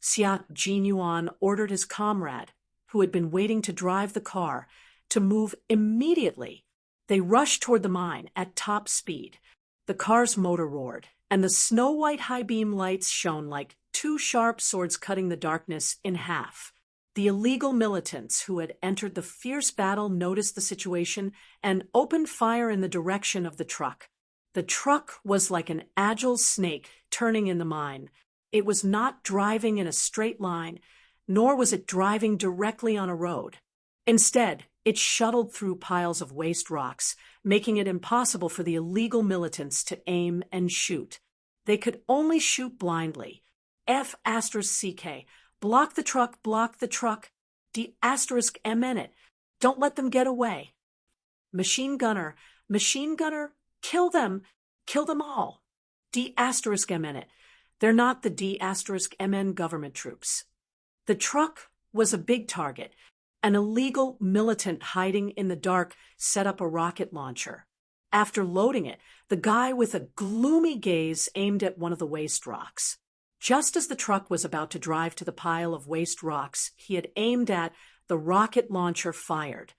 [SPEAKER 1] Xia Jinyuan ordered his comrade, who had been waiting to drive the car, to move immediately. They rushed toward the mine at top speed. The car's motor roared, and the snow-white high-beam lights shone like 2 sharp swords cutting the darkness in half. The illegal militants who had entered the fierce battle noticed the situation and opened fire in the direction of the truck. The truck was like an agile snake turning in the mine. It was not driving in a straight line, nor was it driving directly on a road. Instead, it shuttled through piles of waste rocks, making it impossible for the illegal militants to aim and shoot. They could only shoot blindly. F***CK. Block the truck, block the truck. D***MN it. Don't let them get away. Machine gunner, kill them all. D***MN it. They're not the D***MN government troops. The truck was a big target. An illegal militant hiding in the dark set up a rocket launcher. After loading it, the guy with a gloomy gaze aimed at one of the waste rocks. Just as the truck was about to drive to the pile of waste rocks he had aimed at, the rocket launcher fired.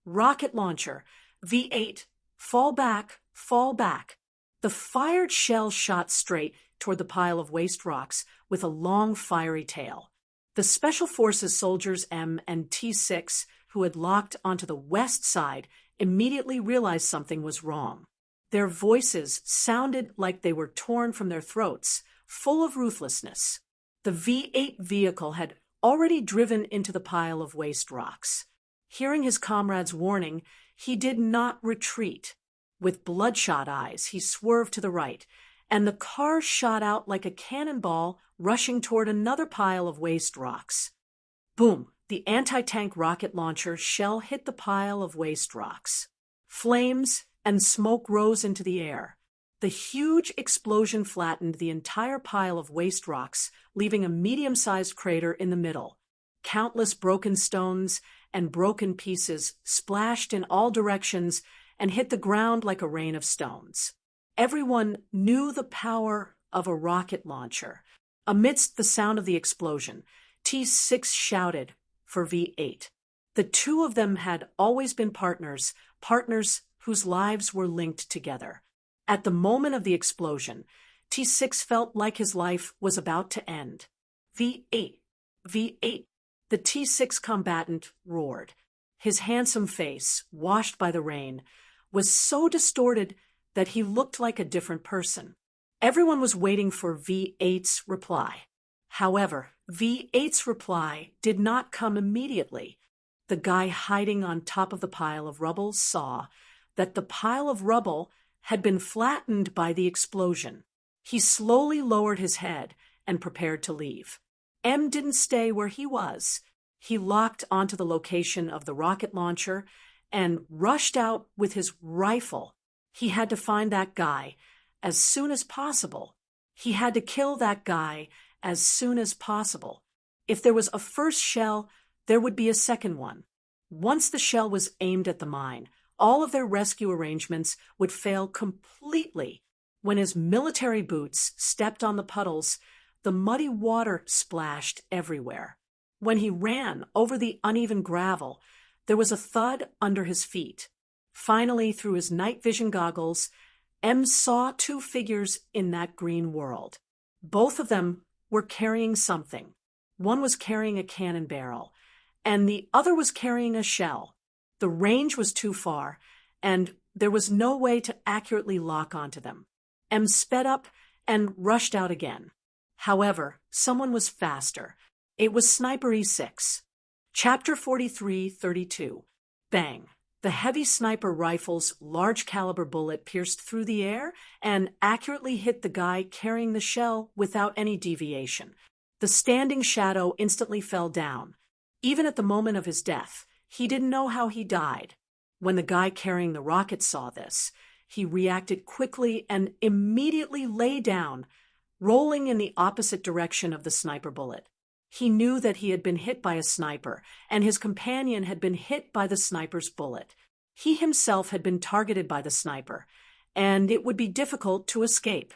[SPEAKER 1] Rocket launcher, V8, fall back, fall back. The fired shell shot straight toward the pile of waste rocks with a long fiery tail. The Special Forces soldiers M and T6, who had locked onto the west side, immediately realized something was wrong. Their voices sounded like they were torn from their throats, full of ruthlessness. The V8 vehicle had already driven into the pile of waste rocks. Hearing his comrade's warning, he did not retreat. With bloodshot eyes, he swerved to the right, and the car shot out like a cannonball, rushing toward another pile of waste rocks. Boom! The anti-tank rocket launcher shell hit the pile of waste rocks. Flames and smoke rose into the air. The huge explosion flattened the entire pile of waste rocks, leaving a medium-sized crater in the middle. Countless broken stones and broken pieces splashed in all directions and hit the ground like a rain of stones. Everyone knew the power of a rocket launcher. Amidst the sound of the explosion, T6 shouted for V8. The two of them had always been partners whose lives were linked together. At the moment of the explosion, T6 felt like his life was about to end. V8, V8, the T6 combatant roared. His handsome face, washed by the rain, was so distorted that he looked like a different person. Everyone was waiting for V8's reply. However, V8's reply did not come immediately. The guy hiding on top of the pile of rubble saw that the pile of rubble had been flattened by the explosion. He slowly lowered his head and prepared to leave. M didn't stay where he was. He locked onto the location of the rocket launcher and rushed out with his rifle. He had to find that guy as soon as possible. He had to kill that guy as soon as possible. If there was a first shell, there would be a second one. Once the shell was aimed at the mine, all of their rescue arrangements would fail completely. When his military boots stepped on the puddles, the muddy water splashed everywhere. When he ran over the uneven gravel, there was a thud under his feet. Finally, through his night vision goggles, M saw two figures in that green world. Both of them were carrying something. One was carrying a cannon barrel, and the other was carrying a shell. The range was too far, and there was no way to accurately lock onto them. M sped up and rushed out again. However, someone was faster. It was Sniper E6. Chapter 43:32. Bang! The heavy sniper rifle's large-caliber bullet pierced through the air and accurately hit the guy carrying the shell without any deviation. The standing shadow instantly fell down. Even at the moment of his death, he didn't know how he died. When the guy carrying the rocket saw this, he reacted quickly and immediately lay down, rolling in the opposite direction of the sniper bullet. He knew that he had been hit by a sniper, and his companion had been hit by the sniper's bullet. He himself had been targeted by the sniper, and it would be difficult to escape.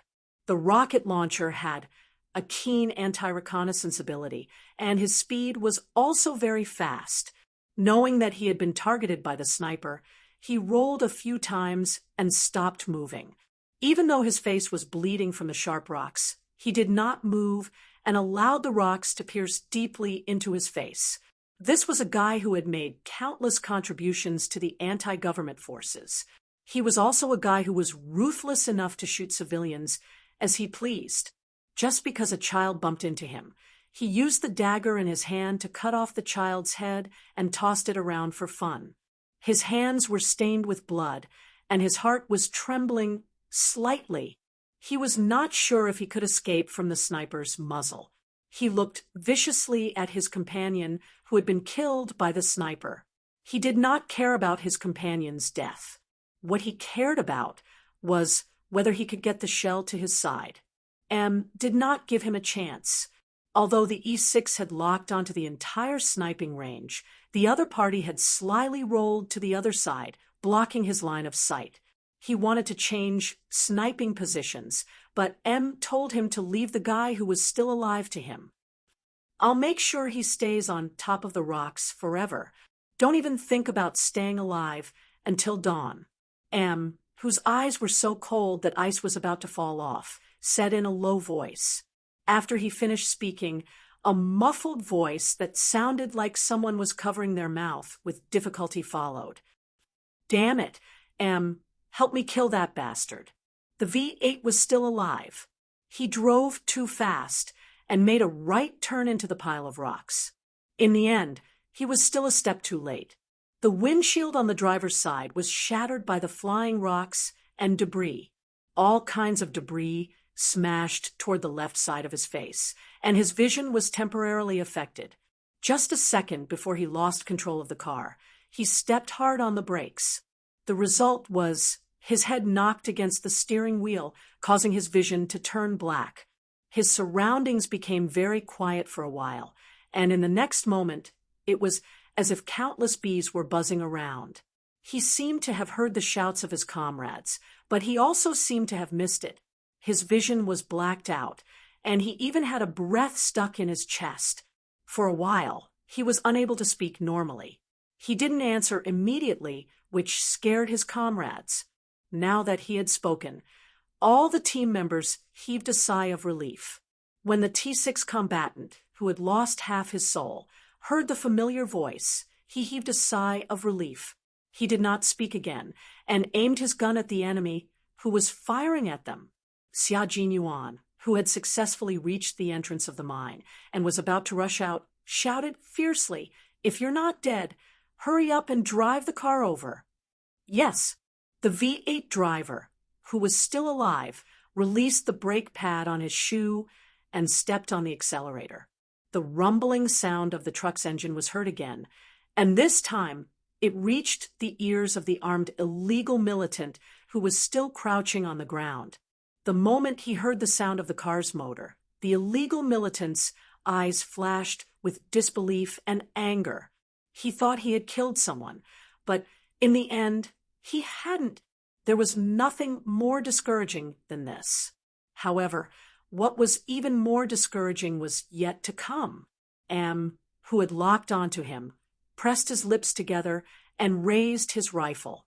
[SPEAKER 1] The rocket launcher had a keen anti-reconnaissance ability, and his speed was also very fast. Knowing that he had been targeted by the sniper, he rolled a few times and stopped moving. Even though his face was bleeding from the sharp rocks, he did not move and allowed the rocks to pierce deeply into his face. This was a guy who had made countless contributions to the anti-government forces. He was also a guy who was ruthless enough to shoot civilians as he pleased. Just because a child bumped into him, he used the dagger in his hand to cut off the child's head and tossed it around for fun. His hands were stained with blood, and his heart was trembling slightly. He was not sure if he could escape from the sniper's muzzle. He looked viciously at his companion who had been killed by the sniper. He did not care about his companion's death. What he cared about was whether he could get the shell to his side. M did not give him a chance. Although the E6 had locked onto the entire sniping range, the other party had slyly rolled to the other side, blocking his line of sight. He wanted to change sniping positions, but M told him to leave the guy who was still alive to him. "I'll make sure he stays on top of the rocks forever. Don't even think about staying alive until dawn." M, whose eyes were so cold that ice was about to fall off, said in a low voice. After he finished speaking, a muffled voice that sounded like someone was covering their mouth with difficulty followed. "Damn it, M. Help me kill that bastard." The V8 was still alive. He drove too fast and made a right turn into the pile of rocks. In the end, he was still a step too late. The windshield on the driver's side was shattered by the flying rocks and debris. All kinds of debris smashed toward the left side of his face, and his vision was temporarily affected. Just a second before he lost control of the car, he stepped hard on the brakes. The result was his head knocked against the steering wheel, causing his vision to turn black. His surroundings became very quiet for a while, and in the next moment, it was as if countless bees were buzzing around. He seemed to have heard the shouts of his comrades, but he also seemed to have missed it. His vision was blacked out, and he even had a breath stuck in his chest. For a while, he was unable to speak normally. He didn't answer immediately, which scared his comrades. Now that he had spoken, all the team members heaved a sigh of relief. When the T6 combatant, who had lost half his soul, heard the familiar voice, he heaved a sigh of relief. He did not speak again, and aimed his gun at the enemy, who was firing at them. Xia Jinyuan, who had successfully reached the entrance of the mine and was about to rush out, shouted fiercely, "If you're not dead, hurry up and drive the car over." Yes, the V8 driver, who was still alive, released the brake pad on his shoe and stepped on the accelerator. The rumbling sound of the truck's engine was heard again, and this time it reached the ears of the armed illegal militant who was still crouching on the ground. The moment he heard the sound of the car's motor, the illegal militant's eyes flashed with disbelief and anger. He thought he had killed someone, but in the end, he hadn't. There was nothing more discouraging than this. However, what was even more discouraging was yet to come. Am, who had locked onto him, pressed his lips together and raised his rifle.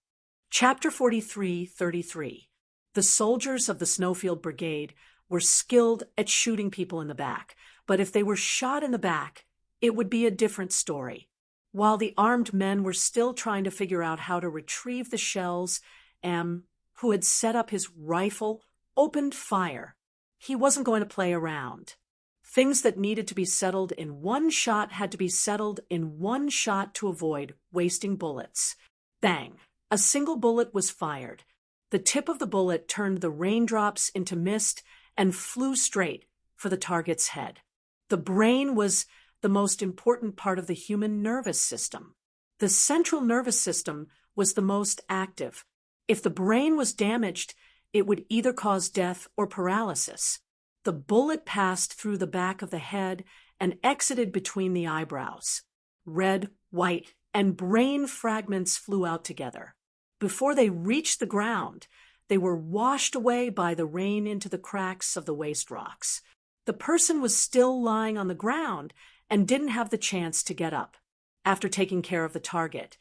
[SPEAKER 1] Chapter 43:33. The soldiers of the Snowfield Brigade were skilled at shooting people in the back, but if they were shot in the back, it would be a different story. While the armed men were still trying to figure out how to retrieve the shells, M, who had set up his rifle, opened fire. He wasn't going to play around. Things that needed to be settled in one shot had to be settled in one shot to avoid wasting bullets. Bang! A single bullet was fired. The tip of the bullet turned the raindrops into mist and flew straight for the target's head. The brain was the most important part of the human nervous system. The central nervous system was the most active. If the brain was damaged, it would either cause death or paralysis. The bullet passed through the back of the head and exited between the eyebrows. Red, white, and brain fragments flew out together. Before they reached the ground, they were washed away by the rain into the cracks of the waste rocks. The person was still lying on the ground and didn't have the chance to get up. After taking care of the target,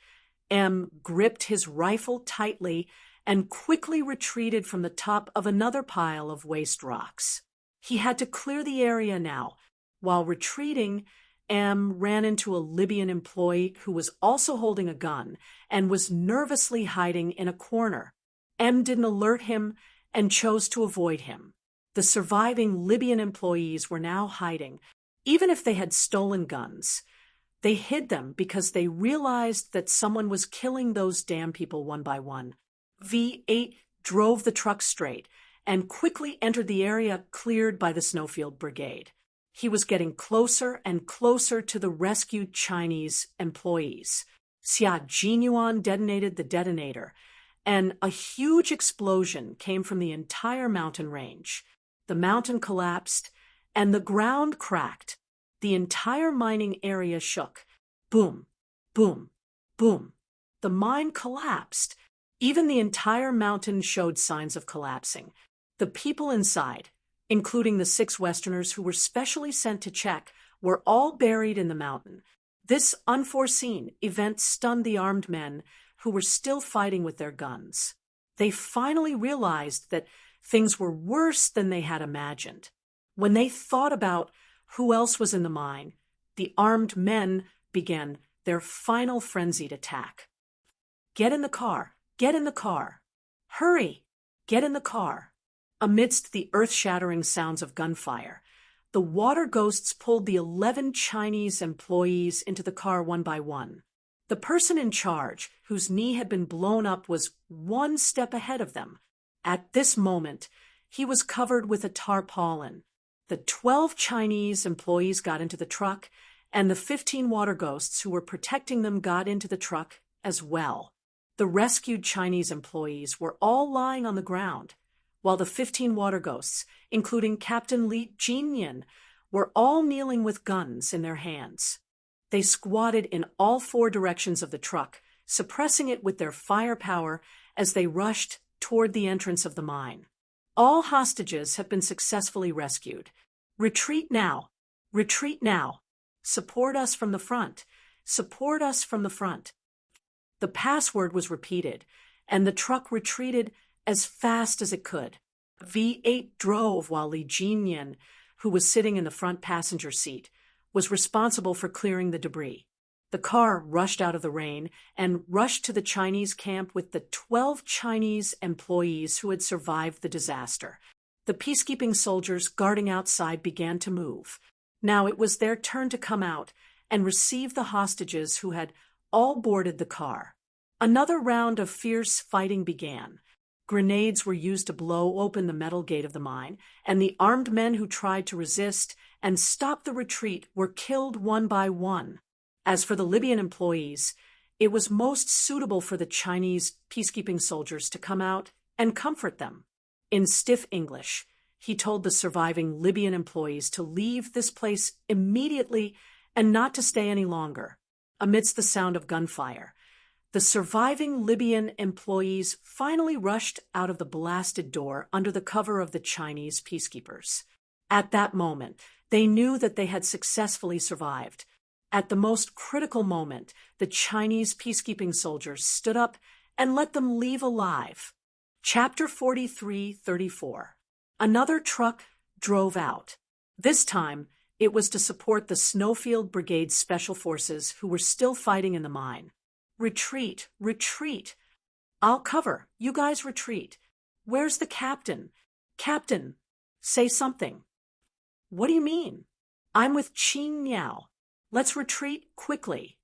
[SPEAKER 1] M gripped his rifle tightly and quickly retreated from the top of another pile of waste rocks. He had to clear the area now. While retreating, M ran into a Libyan employee who was also holding a gun and was nervously hiding in a corner. M didn't alert him and chose to avoid him. The surviving Libyan employees were now hiding. Even if they had stolen guns, they hid them because they realized that someone was killing those damn people one by one. V8 drove the truck straight and quickly entered the area cleared by the Snowfield Brigade. He was getting closer and closer to the rescued Chinese employees. Xia Jinyuan detonated the detonator, and a huge explosion came from the entire mountain range. The mountain collapsed, and the ground cracked. The entire mining area shook. Boom, boom, boom. The mine collapsed. Even the entire mountain showed signs of collapsing. The people inside, including the 6 Westerners who were specially sent to check, were all buried in the mountain. This unforeseen event stunned the armed men who were still fighting with their guns. They finally realized that things were worse than they had imagined. When they thought about who else was in the mine, the armed men began their final frenzied attack. "Get in the car! Get in the car! Hurry! Get in the car!" Amidst the earth-shattering sounds of gunfire, the water ghosts pulled the 11 Chinese employees into the car one by one. The person in charge, whose knee had been blown up, was one step ahead of them. At this moment, he was covered with a tarpaulin. The 12 Chinese employees got into the truck, and the 15 water ghosts who were protecting them got into the truck as well. The rescued Chinese employees were all lying on the ground, while the 15 water ghosts, including Captain Li Jinyan, were all kneeling with guns in their hands. They squatted in all 4 directions of the truck, suppressing it with their firepower as they rushed toward the entrance of the mine. All hostages have been successfully rescued. Retreat now! Retreat now! Support us from the front! Support us from the front! The password was repeated, and the truck retreated as fast as it could. V8 drove while Li Jinyan, who was sitting in the front passenger seat, was responsible for clearing the debris. The car rushed out of the rain and rushed to the Chinese camp with the 12 Chinese employees who had survived the disaster. The peacekeeping soldiers guarding outside began to move. Now it was their turn to come out and receive the hostages who had all boarded the car. Another round of fierce fighting began. Grenades were used to blow open the metal gate of the mine, and the armed men who tried to resist and stop the retreat were killed one by one. As for the Libyan employees, it was most suitable for the Chinese peacekeeping soldiers to come out and comfort them. In stiff English, he told the surviving Libyan employees to leave this place immediately and not to stay any longer. Amidst the sound of gunfire, the surviving Libyan employees finally rushed out of the blasted door under the cover of the Chinese peacekeepers. At that moment, they knew that they had successfully survived. At the most critical moment, the Chinese peacekeeping soldiers stood up and let them leave alive. Chapter 43-34. Another truck drove out. This time, it was to support the Snowfield Brigade's special forces who were still fighting in the mine. Retreat, retreat. I'll cover. You guys retreat. Where's the captain? Captain, say something. What do you mean? I'm with Qin Niao. Let's retreat quickly.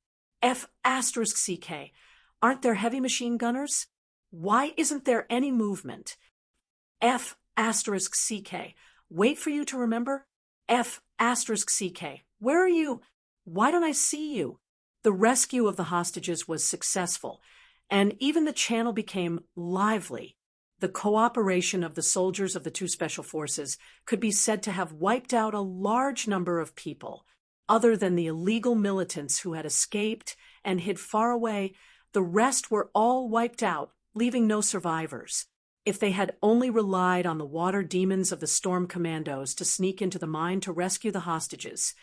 [SPEAKER 1] F*CK. Aren't there heavy machine gunners? Why isn't there any movement? F*CK. Wait for you to remember? F*CK. Where are you? Why don't I see you? The rescue of the hostages was successful, and even the channel became lively. The cooperation of the soldiers of the two special forces could be said to have wiped out a large number of people. Other than the illegal militants who had escaped and hid far away, the rest were all wiped out, leaving no survivors. If they had only relied on the water demons of the storm commandos to sneak into the mine to rescue the hostages,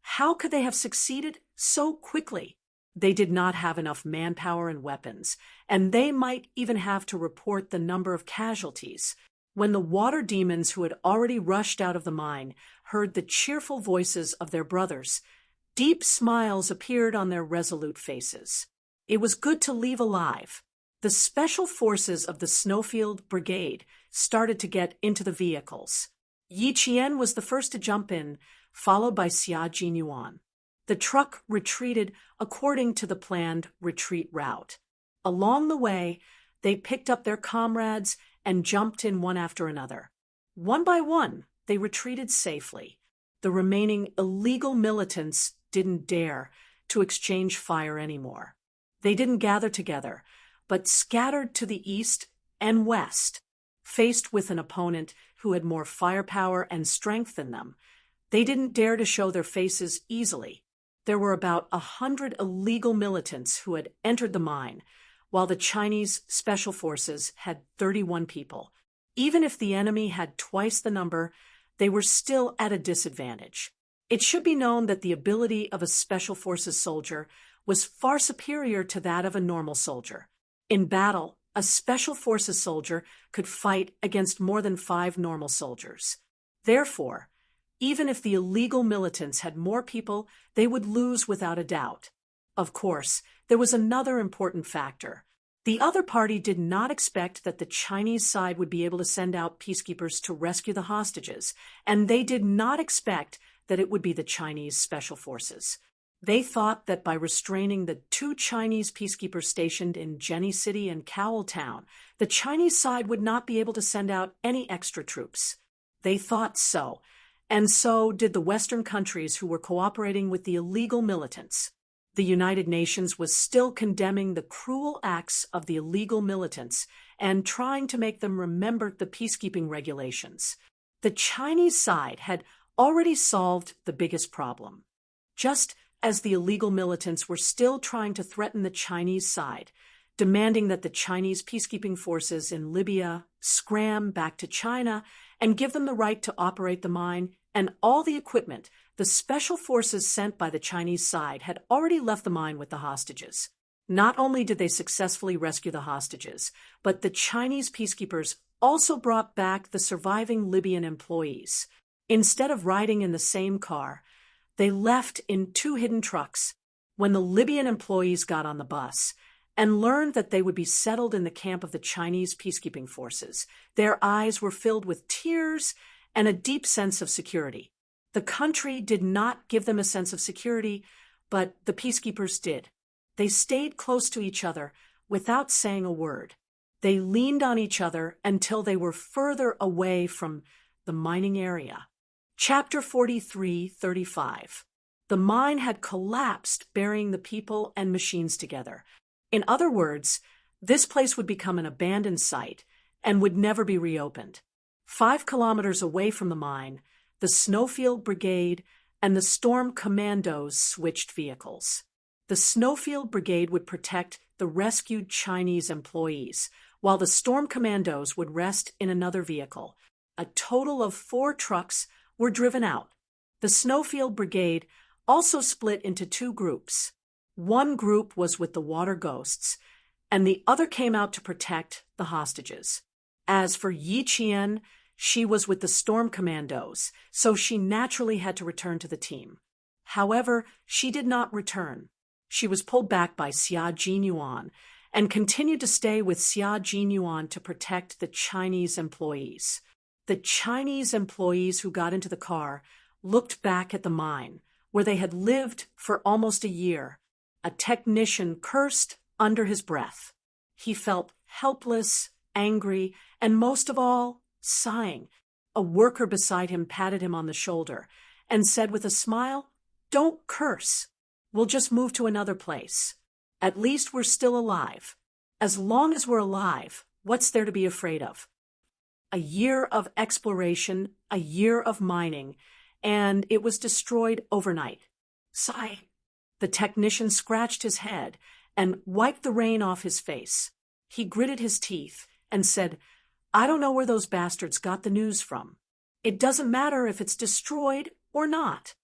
[SPEAKER 1] how could they have succeeded so quickly? They did not have enough manpower and weapons, and they might even have to report the number of casualties. When the water demons who had already rushed out of the mine heard the cheerful voices of their brothers, deep smiles appeared on their resolute faces. It was good to leave alive. The special forces of the Snowfield Brigade started to get into the vehicles. Yi Qian was the first to jump in, followed by Xia Jinyuan. The truck retreated according to the planned retreat route. Along the way, they picked up their comrades and jumped in one after another. One by one, they retreated safely. The remaining illegal militants didn't dare to exchange fire anymore. They didn't gather together, but scattered to the east and west. Faced with an opponent who had more firepower and strength than them, they didn't dare to show their faces easily. There were about 100 illegal militants who had entered the mine, while the Chinese special forces had 31 people. Even if the enemy had twice the number, they were still at a disadvantage. It should be known that the ability of a special forces soldier was far superior to that of a normal soldier. In battle, a special forces soldier could fight against more than 5 normal soldiers. Therefore, even if the illegal militants had more people, they would lose without a doubt. Of course, there was another important factor. The other party did not expect that the Chinese side would be able to send out peacekeepers to rescue the hostages, and they did not expect that it would be the Chinese special forces. They thought that by restraining the 2 Chinese peacekeepers stationed in Jenny City and Cowell Town, the Chinese side would not be able to send out any extra troops. They thought so, and so did the Western countries who were cooperating with the illegal militants. The United Nations was still condemning the cruel acts of the illegal militants and trying to make them remember the peacekeeping regulations. The Chinese side had already solved the biggest problem. Just as the illegal militants were still trying to threaten the Chinese side, demanding that the Chinese peacekeeping forces in Libya scram back to China and give them the right to operate the mine and all the equipment, the special forces sent by the Chinese side had already left the mine with the hostages. Not only did they successfully rescue the hostages, but the Chinese peacekeepers also brought back the surviving Libyan employees. Instead of riding in the same car, they left in 2 hidden trucks. When the Libyan employees got on the bus, and learned that they would be settled in the camp of the Chinese peacekeeping forces. Their eyes were filled with tears and a deep sense of security. The country did not give them a sense of security, but the peacekeepers did. They stayed close to each other without saying a word. They leaned on each other until they were further away from the mining area. Chapter 43:35. The mine had collapsed, burying the people and machines together. In other words, this place would become an abandoned site and would never be reopened. 5 kilometers away from the mine, the Snowfield Brigade and the Storm Commandos switched vehicles. The Snowfield Brigade would protect the rescued Chinese employees, while the Storm Commandos would rest in another vehicle. A total of 4 trucks were driven out. The Snowfield Brigade also split into 2 groups. One group was with the water ghosts, and the other came out to protect the hostages. As for Yi Qian, she was with the Storm Commandos, so she naturally had to return to the team. However, she did not return. She was pulled back by Xia Jinyuan and continued to stay with Xia Jinyuan to protect the Chinese employees. The Chinese employees who got into the car looked back at the mine, where they had lived for almost a year. A technician cursed under his breath. He felt helpless, angry, and most of all, sighing. A worker beside him patted him on the shoulder and said with a smile, "Don't curse. We'll just move to another place. At least we're still alive. As long as we're alive, what's there to be afraid of?" A year of exploration, a year of mining, and it was destroyed overnight. Sigh. The technician scratched his head and wiped the rain off his face. He gritted his teeth and said, "I don't know where those bastards got the news from. It doesn't matter if it's destroyed or not."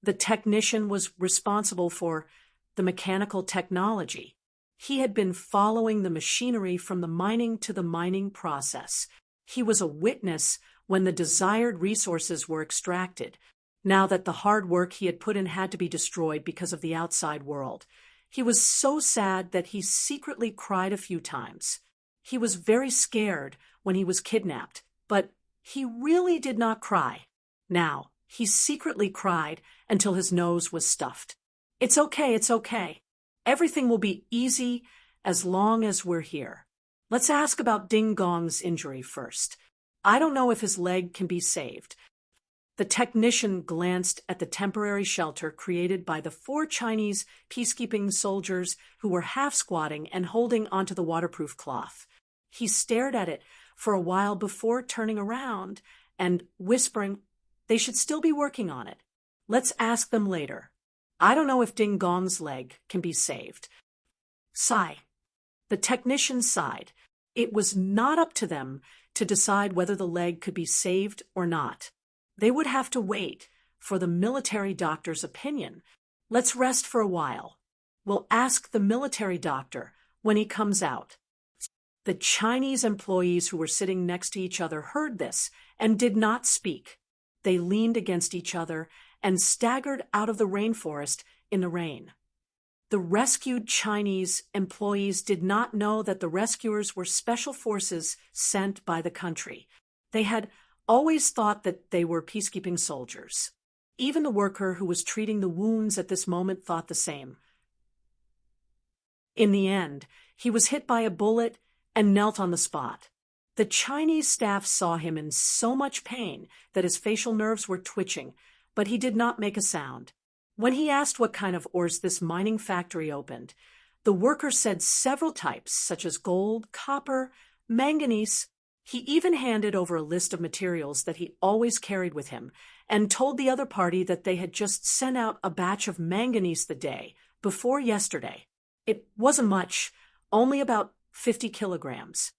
[SPEAKER 1] The technician was responsible for the mechanical technology. He had been following the machinery from the mining to the mining process. He was a witness when the desired resources were extracted, now that the hard work he had put in had to be destroyed because of the outside world. He was so sad that he secretly cried a few times. He was very scared when he was kidnapped, but he really did not cry. Now, he secretly cried until his nose was stuffed. It's okay. Everything will be easy as long as we're here. Let's ask about Ding Gong's injury first. I don't know if his leg can be saved. The technician glanced at the temporary shelter created by the 4 Chinese peacekeeping soldiers who were half-squatting and holding onto the waterproof cloth. He stared at it for a while before turning around and whispering, "They should still be working on it. Let's ask them later. I don't know if Ding Gong's leg can be saved." Sigh. The technician sighed. It was not up to them to decide whether the leg could be saved or not. They would have to wait for the military doctor's opinion. Let's rest for a while. We'll ask the military doctor when he comes out. The Chinese employees who were sitting next to each other heard this and did not speak. They leaned against each other and staggered out of the rainforest in the rain. The rescued Chinese employees did not know that the rescuers were special forces sent by the country. They had always thought that they were peacekeeping soldiers. Even the worker who was treating the wounds at this moment thought the same. In the end, he was hit by a bullet and knelt on the spot. The Chinese staff saw him in so much pain that his facial nerves were twitching, but he did not make a sound. When he asked what kind of ores this mining factory opened, the worker said several types, such as gold, copper, manganese. He even handed over a list of materials that he always carried with him and told the other party that they had just sent out a batch of manganese the day before yesterday. It wasn't much, only about 50 kilograms.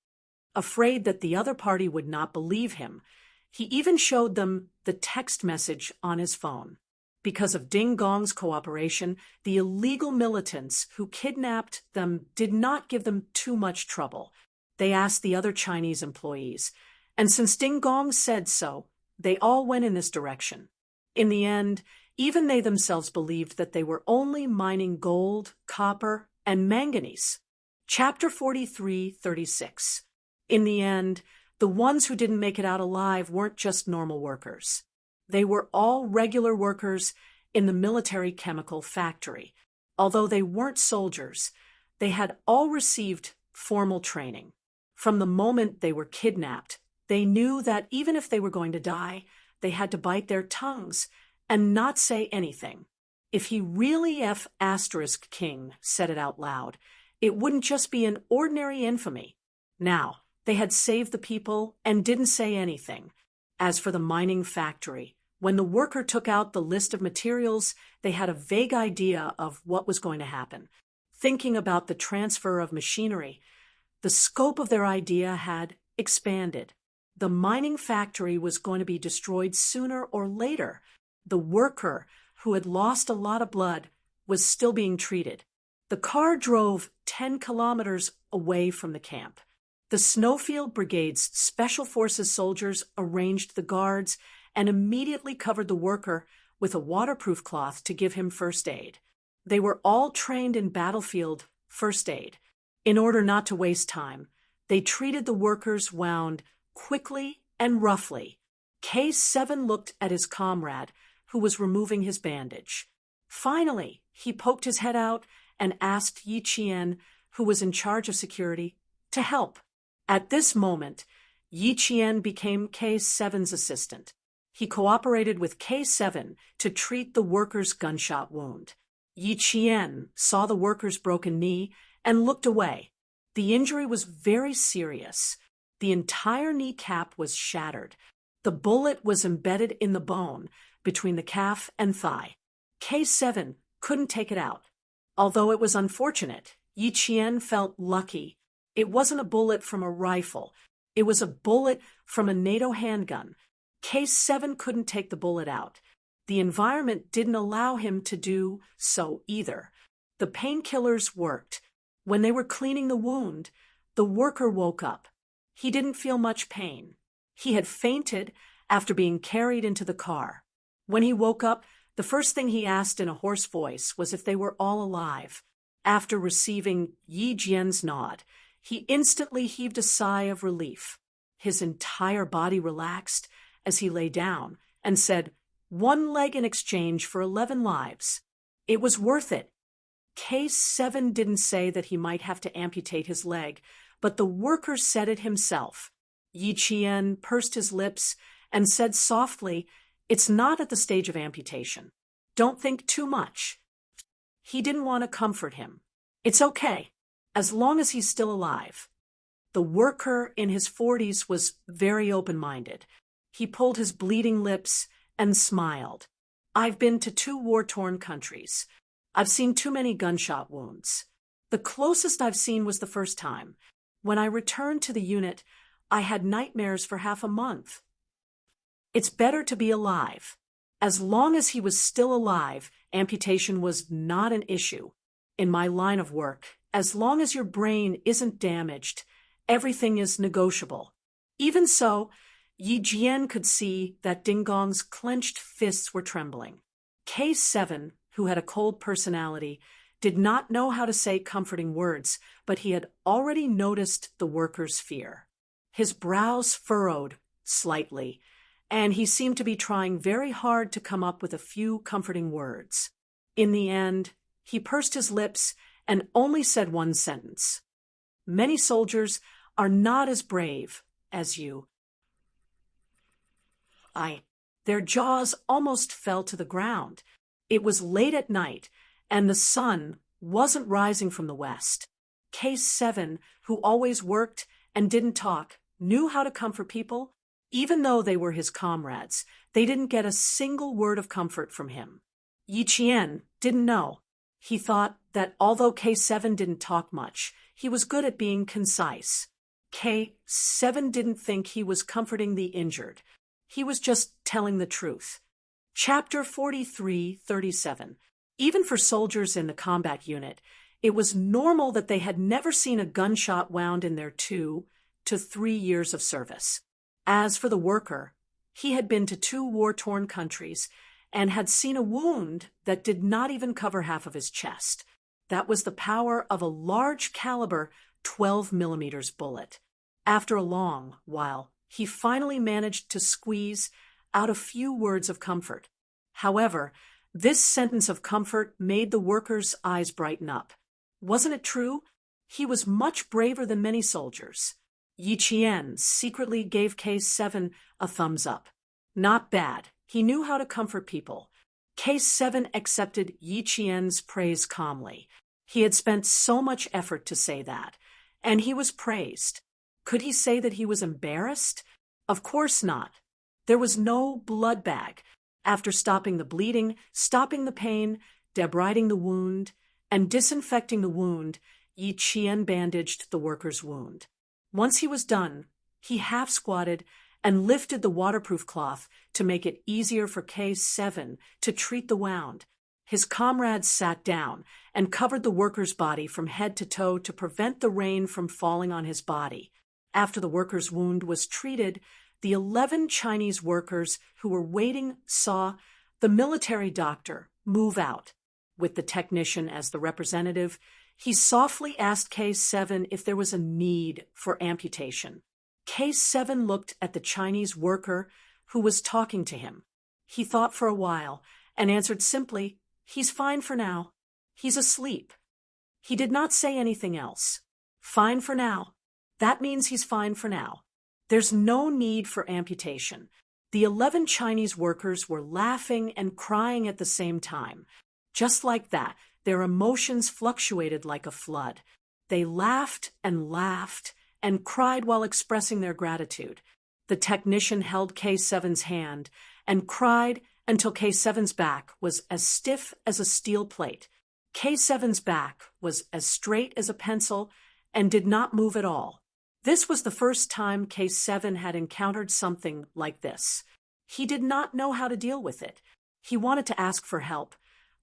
[SPEAKER 1] Afraid that the other party would not believe him, he even showed them the text message on his phone. Because of Ding Gong's cooperation, the illegal militants who kidnapped them did not give them too much trouble. They asked the other Chinese employees, and since Ding Gong said so, they all went in this direction. In the end, even they themselves believed that they were only mining gold, copper, and manganese. Chapter 43:36. In the end, the ones who didn't make it out alive weren't just normal workers. They were all regular workers in the military chemical factory. Although they weren't soldiers, they had all received formal training. From the moment they were kidnapped, they knew that even if they were going to die, they had to bite their tongues and not say anything. If he really F*** King said it out loud, it wouldn't just be an ordinary infamy. Now, they had saved the people and didn't say anything. As for the mining factory, when the worker took out the list of materials, they had a vague idea of what was going to happen. Thinking about the transfer of machinery, the scope of their idea had expanded. The mining factory was going to be destroyed sooner or later. The worker, who had lost a lot of blood, was still being treated. The car drove 10 kilometers away from the camp. The Snowfield Brigade's Special Forces soldiers arranged the guards and immediately covered the worker with a waterproof cloth to give him first aid. They were all trained in battlefield first aid. In order not to waste time, they treated the workers' wound quickly and roughly. K7 looked at his comrade, who was removing his bandage. Finally, he poked his head out and asked Yi Qian, who was in charge of security, to help. At this moment, Yi Qian became K7's assistant. He cooperated with K7 to treat the worker's gunshot wound. Yi Qian saw the worker's broken knee and looked away. The injury was very serious. The entire kneecap was shattered. The bullet was embedded in the bone between the calf and thigh. K7 couldn't take it out. Although it was unfortunate, Yi Qian felt lucky. It wasn't a bullet from a rifle. It was a bullet from a NATO handgun. K7 couldn't take the bullet out. The environment didn't allow him to do so either. The painkillers worked. When they were cleaning the wound, the worker woke up. He didn't feel much pain. He had fainted after being carried into the car. When he woke up, the first thing he asked in a hoarse voice was if they were all alive. After receiving Yi Jian's nod, he instantly heaved a sigh of relief. His entire body relaxed as he lay down and said, "1 leg in exchange for 11 lives. It was worth it." K7 didn't say that he might have to amputate his leg, but the worker said it himself. Yi Qian pursed his lips and said softly, "It's not at the stage of amputation. Don't think too much." He didn't want to comfort him. "It's okay, as long as he's still alive." The worker in his 40s was very open-minded. He pulled his bleeding lips and smiled. "I've been to 2 war-torn countries. I've seen too many gunshot wounds. The closest I've seen was the first time. When I returned to the unit, I had nightmares for half a month. It's better to be alive." As long as he was still alive, amputation was not an issue. In my line of work, as long as your brain isn't damaged, everything is negotiable. Even so, Yi Jian could see that Ding Gong's clenched fists were trembling. K7, who had a cold personality, did not know how to say comforting words, but he had already noticed the worker's fear. His brows furrowed slightly, and he seemed to be trying very hard to come up with a few comforting words. In the end, he pursed his lips and only said one sentence. "Many soldiers are not as brave as you." Their jaws almost fell to the ground. It was late at night, and the sun wasn't rising from the west. K7, who always worked and didn't talk, knew how to comfort people. Even though they were his comrades, they didn't get a single word of comfort from him. Yi Qian didn't know. He thought that although K7 didn't talk much, he was good at being concise. K7 didn't think he was comforting the injured. He was just telling the truth. Chapter 43:37. Even for soldiers in the combat unit, it was normal that they had never seen a gunshot wound in their 2 to 3 years of service. As for the worker, he had been to 2 war-torn countries and had seen a wound that did not even cover half of his chest. that was the power of a large caliber 12 mm bullet. After a long while, he finally managed to squeeze out a few words of comfort. However, this sentence of comfort made the worker's eyes brighten up. Wasn't it true? He was much braver than many soldiers. Yi Qian secretly gave Case 7 a thumbs up. Not bad. He knew how to comfort people. Case 7 accepted Yi Qian's praise calmly. He had spent so much effort to say that, and he was praised. Could he say that he was embarrassed? Of course not. There was no blood bag. After stopping the bleeding, stopping the pain, debriding the wound, and disinfecting the wound, Yi Qian bandaged the worker's wound. Once he was done, he half-squatted and lifted the waterproof cloth to make it easier for Case 7 to treat the wound. His comrades sat down and covered the worker's body from head to toe to prevent the rain from falling on his body. After the worker's wound was treated, the 11 Chinese workers who were waiting saw the military doctor move out. With the technician as the representative, he softly asked Case 7 if there was a need for amputation. Case 7 looked at the Chinese worker who was talking to him. He thought for a while and answered simply, "He's fine for now. He's asleep." He did not say anything else. Fine for now. That means he's fine for now. There's no need for amputation. The 11 Chinese workers were laughing and crying at the same time. Just like that, their emotions fluctuated like a flood. They laughed and cried while expressing their gratitude. The technician held K7's hand and cried until K7's back was as stiff as a steel plate. K7's back was as straight as a pencil and did not move at all. This was the first time K7 had encountered something like this. He did not know how to deal with it. He wanted to ask for help,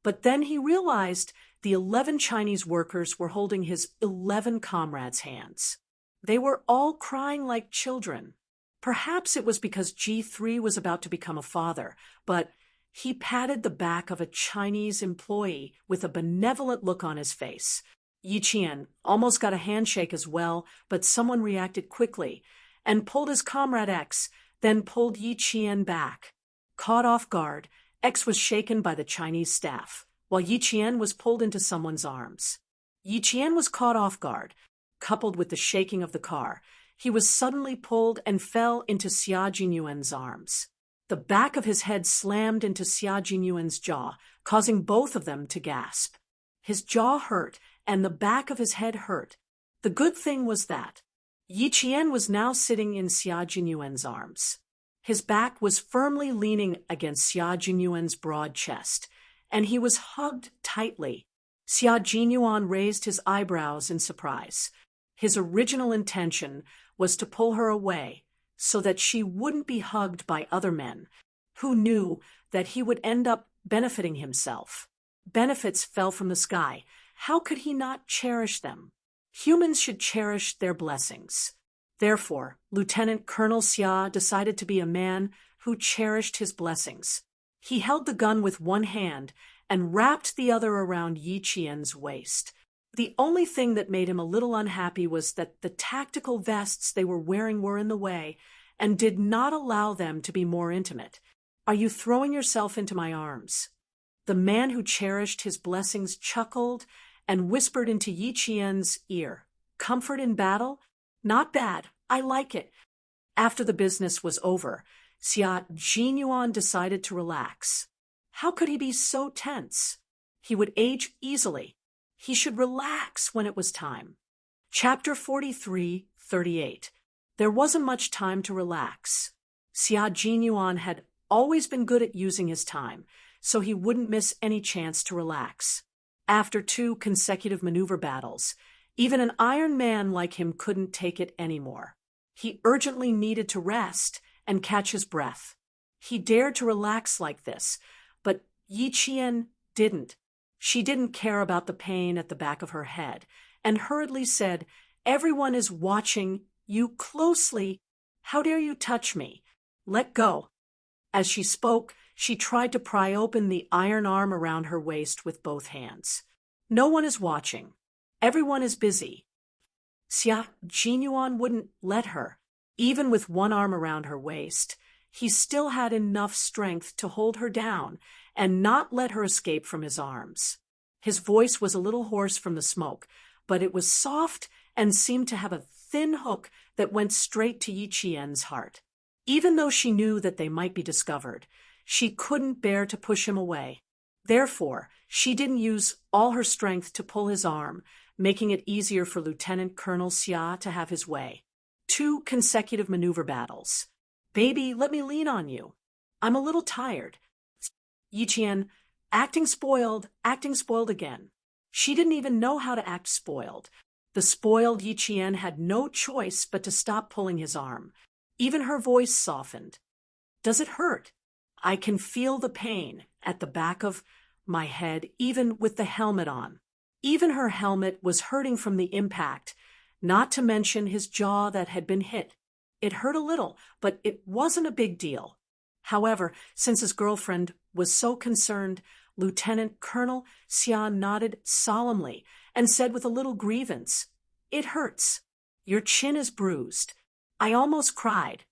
[SPEAKER 1] but then he realized the 11 Chinese workers were holding his 11 comrades' hands. They were all crying like children. Perhaps it was because G3 was about to become a father, but he patted the back of a Chinese employee with a benevolent look on his face. Yi Qian almost got a handshake as well, but someone reacted quickly and pulled his comrade X, then pulled Yi Qian back. Caught off guard, X was shaken by the Chinese staff, while Yi Qian was pulled into someone's arms. Yi Qian was caught off guard, coupled with the shaking of the car. He was suddenly pulled and fell into Xia Jinyuan's arms. The back of his head slammed into Xia Jinyuan's jaw, causing both of them to gasp. His jaw hurt, and the back of his head hurt. The good thing was that Yi Qian was now sitting in Xia Jinyuan's arms. His back was firmly leaning against Xia Jinyuan's broad chest, and he was hugged tightly. Xia Jinyuan raised his eyebrows in surprise. His original intention was to pull her away so that she wouldn't be hugged by other men who knew that he would end up benefiting himself. Benefits fell from the sky. How could he not cherish them? Humans should cherish their blessings. Therefore, Lieutenant Colonel Xia decided to be a man who cherished his blessings. He held the gun with one hand and wrapped the other around Yi Qian's waist. The only thing that made him a little unhappy was that the tactical vests they were wearing were in the way and did not allow them to be more intimate. "Are you throwing yourself into my arms?" The man who cherished his blessings chuckled and whispered into Yi Qian's ear, "Comfort in battle? Not bad. I like it." After the business was over, Xia Jinyuan decided to relax. How could he be so tense? He would age easily. He should relax when it was time. Chapter 43:38. There wasn't much time to relax. Xia Jinyuan had always been good at using his time, so he wouldn't miss any chance to relax. After 2 consecutive maneuver battles, even an Iron Man like him couldn't take it anymore. He urgently needed to rest and catch his breath. He dared to relax like this, but Yi Qian didn't. She didn't care about the pain at the back of her head and hurriedly said, "Everyone is watching you closely. How dare you touch me? Let go." As she spoke, she tried to pry open the iron arm around her waist with both hands. No one is watching. Everyone is busy. Xia Jinyuan wouldn't let her. Even with one arm around her waist, he still had enough strength to hold her down and not let her escape from his arms. His voice was a little hoarse from the smoke, but it was soft and seemed to have a thin hook that went straight to Yi Qian's heart. Even though she knew that they might be discovered, she couldn't bear to push him away. Therefore, she didn't use all her strength to pull his arm, making it easier for Lieutenant Colonel Xia to have his way. 2 consecutive maneuver battles. Baby, let me lean on you. I'm a little tired. Yi Qian, acting spoiled again. She didn't even know how to act spoiled. The spoiled Yi Qian had no choice but to stop pulling his arm. Even her voice softened. Does it hurt? I can feel the pain at the back of my head, even with the helmet on. Even her helmet was hurting from the impact, not to mention his jaw that had been hit. It hurt a little, but it wasn't a big deal. However, since his girlfriend was so concerned, Lieutenant Colonel Xia nodded solemnly and said with a little grievance, "It hurts. Your chin is bruised." I almost cried.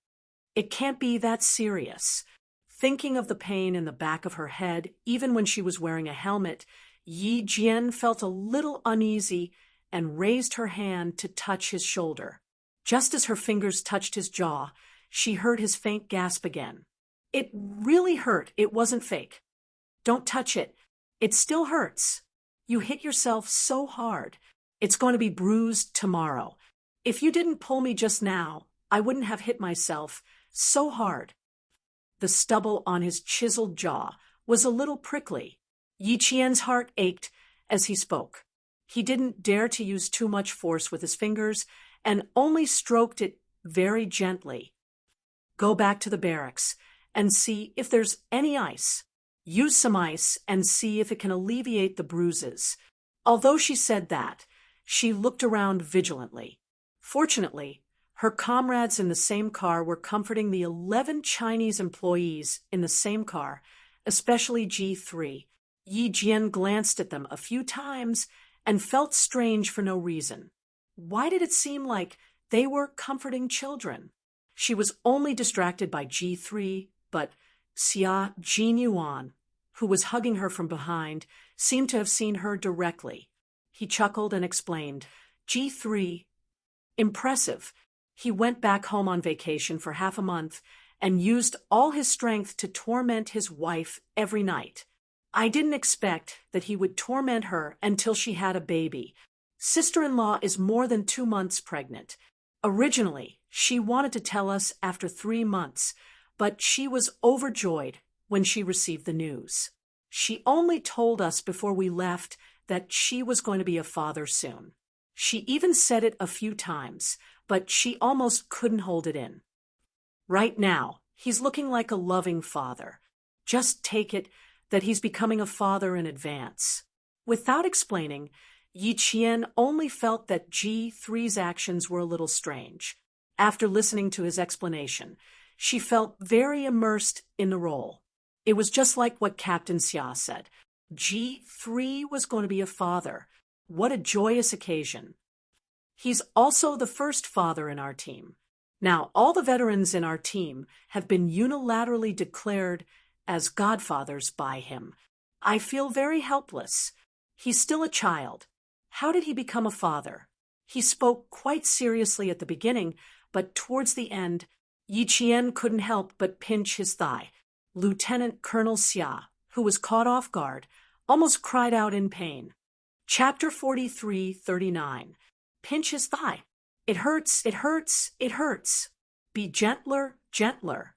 [SPEAKER 1] It can't be that serious. Thinking of the pain in the back of her head, even when she was wearing a helmet, Yi Jian felt a little uneasy and raised her hand to touch his shoulder. Just as her fingers touched his jaw, she heard his faint gasp again. It really hurt. It wasn't fake. Don't touch it. It still hurts. You hit yourself so hard. It's going to be bruised tomorrow. If you didn't pull me just now, I wouldn't have hit myself so hard. The stubble on his chiseled jaw was a little prickly. Yi Qian's heart ached as he spoke. He didn't dare to use too much force with his fingers and only stroked it very gently. Go back to the barracks and see if there's any ice. Use some ice and see if it can alleviate the bruises. Although she said that, she looked around vigilantly. Fortunately, her comrades in the same car were comforting the 11 Chinese employees in the same car, especially G3. Yi Jian glanced at them a few times and felt strange for no reason. Why did it seem like they were comforting children? She was only distracted by G3, but Xia Jinyuan, who was hugging her from behind, seemed to have seen her directly. He chuckled and explained, G3. Impressive. He went back home on vacation for half a month and used all his strength to torment his wife every night. I didn't expect that he would torment her until she had a baby. Sister-in-law is more than 2 months pregnant. Originally, she wanted to tell us after 3 months, but she was overjoyed when she received the news. She only told us before we left that she was going to be a father soon. She even said it a few times, but she almost couldn't hold it in. Right now, he's looking like a loving father. Just take it that he's becoming a father in advance. Without explaining, Yi Qian only felt that G3's actions were a little strange. After listening to his explanation, she felt very immersed in the role. It was just like what Captain Xia said. G3 was going to be a father. What a joyous occasion. He's also the first father in our team. Now, all the veterans in our team have been unilaterally declared as godfathers by him. I feel very helpless. He's still a child. How did he become a father? He spoke quite seriously at the beginning, but towards the end, Yi Qian couldn't help but pinch his thigh. Lieutenant Colonel Xia, who was caught off guard, almost cried out in pain. Chapter 43:39. Pinch his thigh. It hurts, it hurts, it hurts. Be gentler, gentler.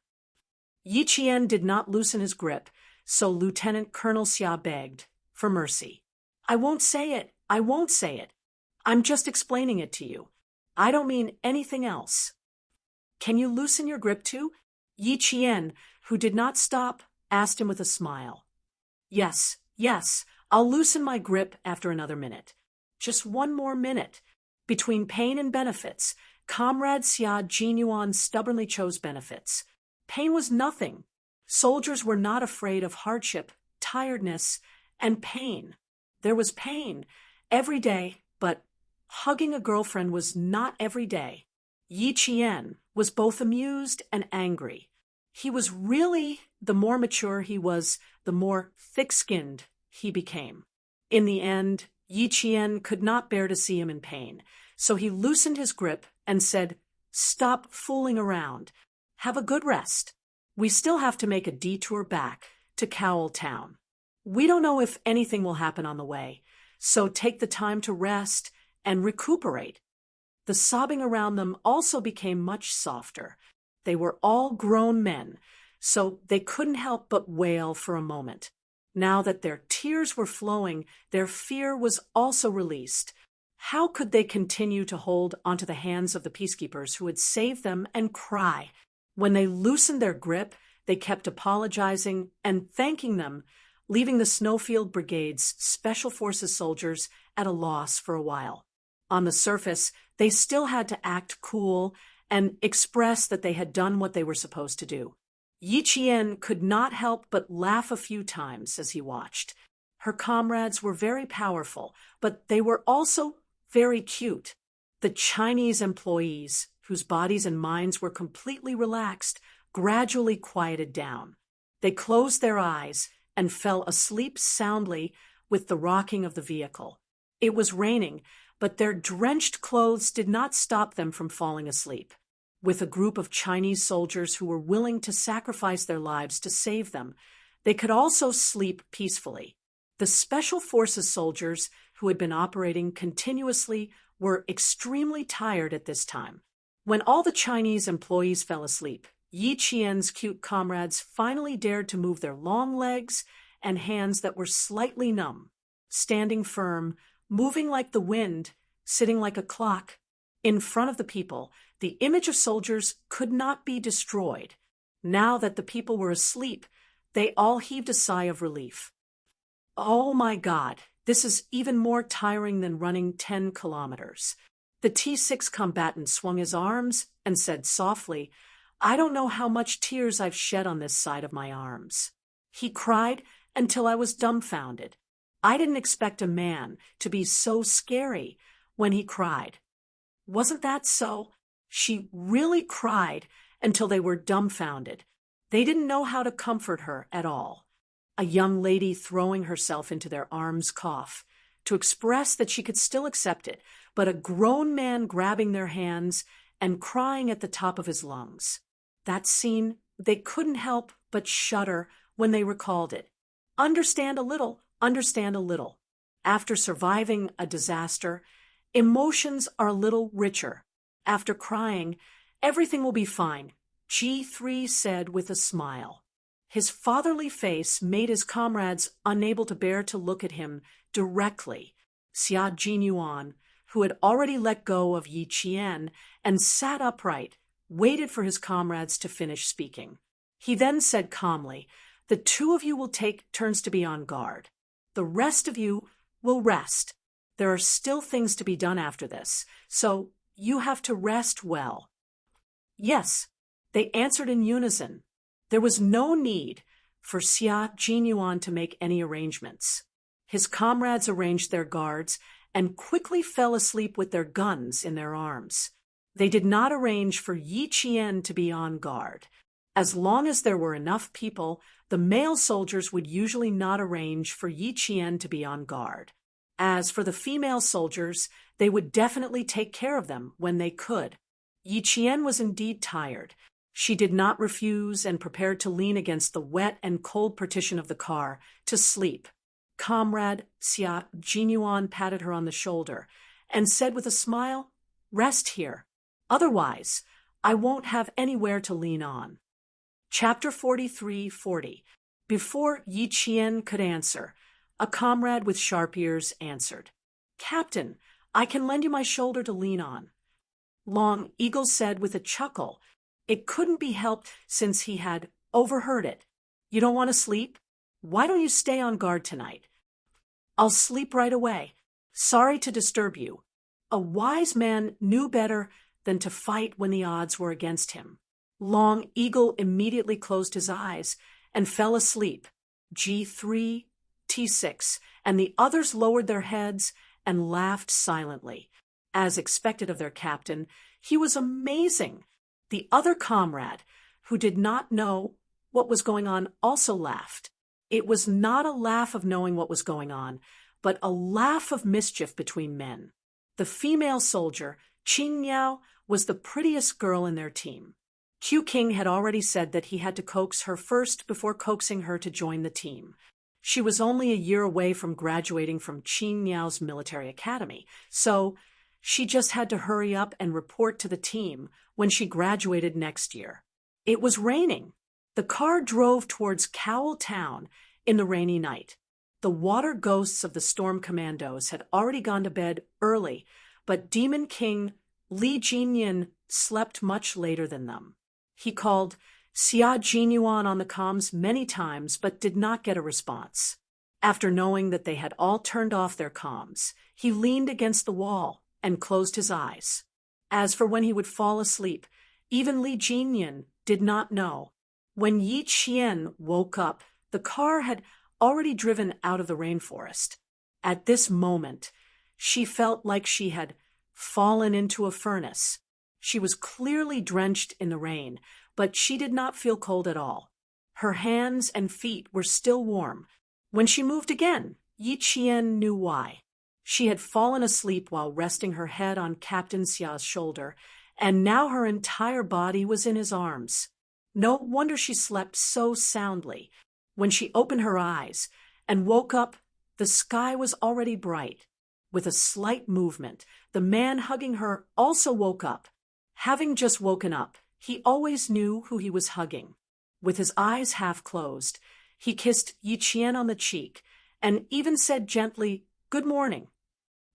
[SPEAKER 1] Yi Qian did not loosen his grip, so Lieutenant Colonel Xia begged for mercy. I won't say it. I won't say it. I'm just explaining it to you. I don't mean anything else. Can you loosen your grip too? Yi Qian, who did not stop, asked him with a smile. Yes, yes, I'll loosen my grip after another minute. Just 1 more minute. Between pain and benefits, Comrade Xia Jinyuan stubbornly chose benefits. Pain was nothing. Soldiers were not afraid of hardship, tiredness, and pain. There was pain every day, but hugging a girlfriend was not every day. Yi Qian was both amused and angry. He was really, the more mature he was, the more thick-skinned he became. In the end, Yi Qian could not bear to see him in pain, so he loosened his grip and said, "Stop fooling around. Have a good rest. We still have to make a detour back to Cowl Town. We don't know if anything will happen on the way, so take the time to rest and recuperate." The sobbing around them also became much softer. They were all grown men, so they couldn't help but wail for a moment. Now that their tears were flowing, their fear was also released. How could they continue to hold onto the hands of the peacekeepers who had saved them and cry? When they loosened their grip, they kept apologizing and thanking them, leaving the Snowfield Brigade's Special Forces soldiers at a loss for a while. On the surface, they still had to act cool and express that they had done what they were supposed to do. Yi Qian could not help but laugh a few times as he watched. Her comrades were very powerful, but they were also very cute. The Chinese employees, whose bodies and minds were completely relaxed, gradually quieted down. They closed their eyes and fell asleep soundly with the rocking of the vehicle. It was raining, but their drenched clothes did not stop them from falling asleep. With a group of Chinese soldiers who were willing to sacrifice their lives to save them, they could also sleep peacefully. The Special Forces soldiers, who had been operating continuously, were extremely tired at this time. When all the Chinese employees fell asleep, Yi Qian's cute comrades finally dared to move their long legs and hands that were slightly numb, standing firm, moving like the wind, sitting like a clock. In front of the people, the image of soldiers could not be destroyed. Now that the people were asleep, they all heaved a sigh of relief. "Oh my God, this is even more tiring than running 10 kilometers. The T6 combatant swung his arms and said softly, "I don't know how much tears I've shed on this side of my arms." He cried until I was dumbfounded. I didn't expect a man to be so scary when he cried. Wasn't that so? She really cried until they were dumbfounded. They didn't know how to comfort her at all. A young lady throwing herself into their arms coughed to express that she could still accept it, but a grown man grabbing their hands and crying at the top of his lungs. That scene, they couldn't help but shudder when they recalled it. Understand a little. After surviving a disaster, emotions are a little richer. After crying, everything will be fine, G3 said with a smile. His fatherly face made his comrades unable to bear to look at him directly. Xia Jinyuan, who had already let go of Yi Qian and sat upright, waited for his comrades to finish speaking. He then said calmly, "The two of you will take turns to be on guard. The rest of you will rest. There are still things to be done after this, so you have to rest well." "Yes," they answered in unison. There was no need for Xia Jinyuan to make any arrangements. His comrades arranged their guards and quickly fell asleep with their guns in their arms. They did not arrange for Yi Qian to be on guard. As long as there were enough people, the male soldiers would usually not arrange for Yi Qian to be on guard. As for the female soldiers, they would definitely take care of them when they could. Yi Qian was indeed tired. She did not refuse and prepared to lean against the wet and cold partition of the car to sleep. Comrade Xia Jinyuan patted her on the shoulder and said with a smile, "Rest here. Otherwise, I won't have anywhere to lean on." Chapter 43:40. Before Yi Qian could answer, a comrade with sharp ears answered, "Captain, I can lend you my shoulder to lean on." Long Eagle said with a chuckle. It couldn't be helped since he had overheard it. "You don't want to sleep? Why don't you stay on guard tonight?" "I'll sleep right away. Sorry to disturb you." A wise man knew better than to fight when the odds were against him. Long Eagle immediately closed his eyes and fell asleep. G3 T6, and the others lowered their heads and laughed silently. As expected of their captain, he was amazing. The other comrade, who did not know what was going on, also laughed. It was not a laugh of knowing what was going on, but a laugh of mischief between men. The female soldier, Qing Yao, was the prettiest girl in their team. Q King had already said that he had to coax her first before coaxing her to join the team. She was only a year away from graduating from Qing Yao's military academy, so she just had to hurry up and report to the team when she graduated next year. It was raining. The car drove towards Cowell Town in the rainy night. The water ghosts of the storm commandos had already gone to bed early, but Demon King Li Jinyan slept much later than them. He called Xia Jinyuan on the comms many times but did not get a response. After knowing that they had all turned off their comms, he leaned against the wall and closed his eyes. As for when he would fall asleep, even Li Jinyan did not know. When Yi Qian woke up, the car had already driven out of the rainforest. At this moment, she felt like she had fallen into a furnace. She was clearly drenched in the rain, but she did not feel cold at all. Her hands and feet were still warm. When she moved again, Yi Qian knew why. She had fallen asleep while resting her head on Captain Xia's shoulder, and now her entire body was in his arms. No wonder she slept so soundly. When she opened her eyes and woke up, the sky was already bright. With a slight movement, the man hugging her also woke up. Having just woken up, he always knew who he was hugging. With his eyes half closed, he kissed Yi Qian on the cheek and even said gently, "Good morning."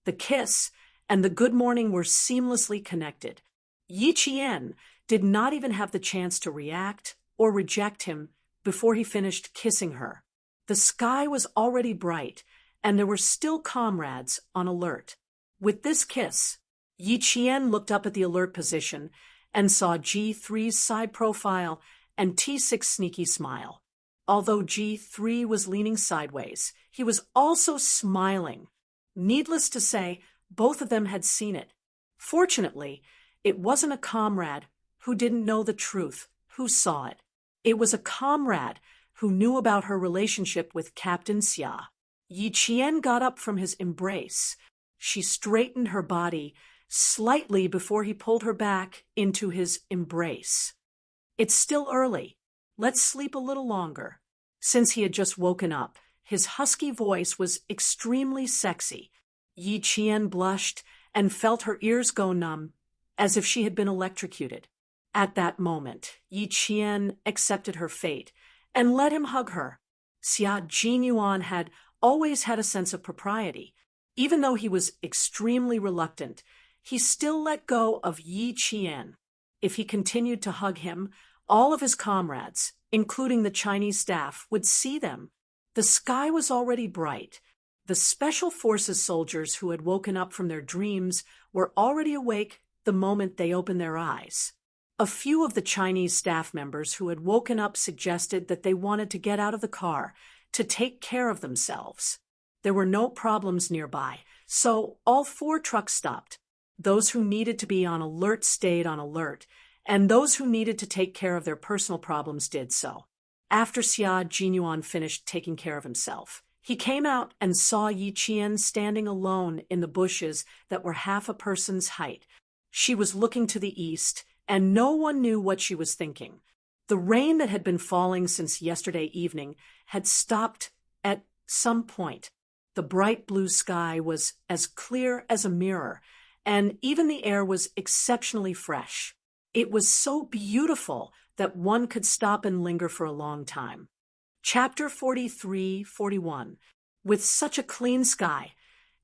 [SPEAKER 1] The kiss and the good morning were seamlessly connected. Yi Qian did not even have the chance to react or reject him before he finished kissing her. The sky was already bright, and there were still comrades on alert. With this kiss, Yi Qian looked up at the alert position and saw G3's side profile and T6's sneaky smile. Although G3 was leaning sideways, he was also smiling. Needless to say, both of them had seen it. Fortunately, it wasn't a comrade who didn't know the truth who saw it. It was a comrade who knew about her relationship with Captain Xia. Yi Qian got up from his embrace. She straightened her body slightly before he pulled her back into his embrace. "It's still early. Let's sleep a little longer." Since he had just woken up, his husky voice was extremely sexy. Yi Qian blushed and felt her ears go numb, as if she had been electrocuted. At that moment, Yi Qian accepted her fate and let him hug her. Xia Jinyuan had always had a sense of propriety. Even though he was extremely reluctant, he still let go of Yi Qian. If he continued to hug him, all of his comrades, including the Chinese staff, would see them. The sky was already bright. The Special Forces soldiers who had woken up from their dreams were already awake the moment they opened their eyes. A few of the Chinese staff members who had woken up suggested that they wanted to get out of the car to take care of themselves. There were no problems nearby, so all 4 trucks stopped. Those who needed to be on alert stayed on alert, and those who needed to take care of their personal problems did so. After Xia Jinyuan finished taking care of himself, he came out and saw Yi Qian standing alone in the bushes that were half a person's height. She was looking to the east, and no one knew what she was thinking. The rain that had been falling since yesterday evening had stopped at some point. The bright blue sky was as clear as a mirror, and even the air was exceptionally fresh. It was so beautiful that one could stop and linger for a long time. Chapter 43-41. With such a clean sky,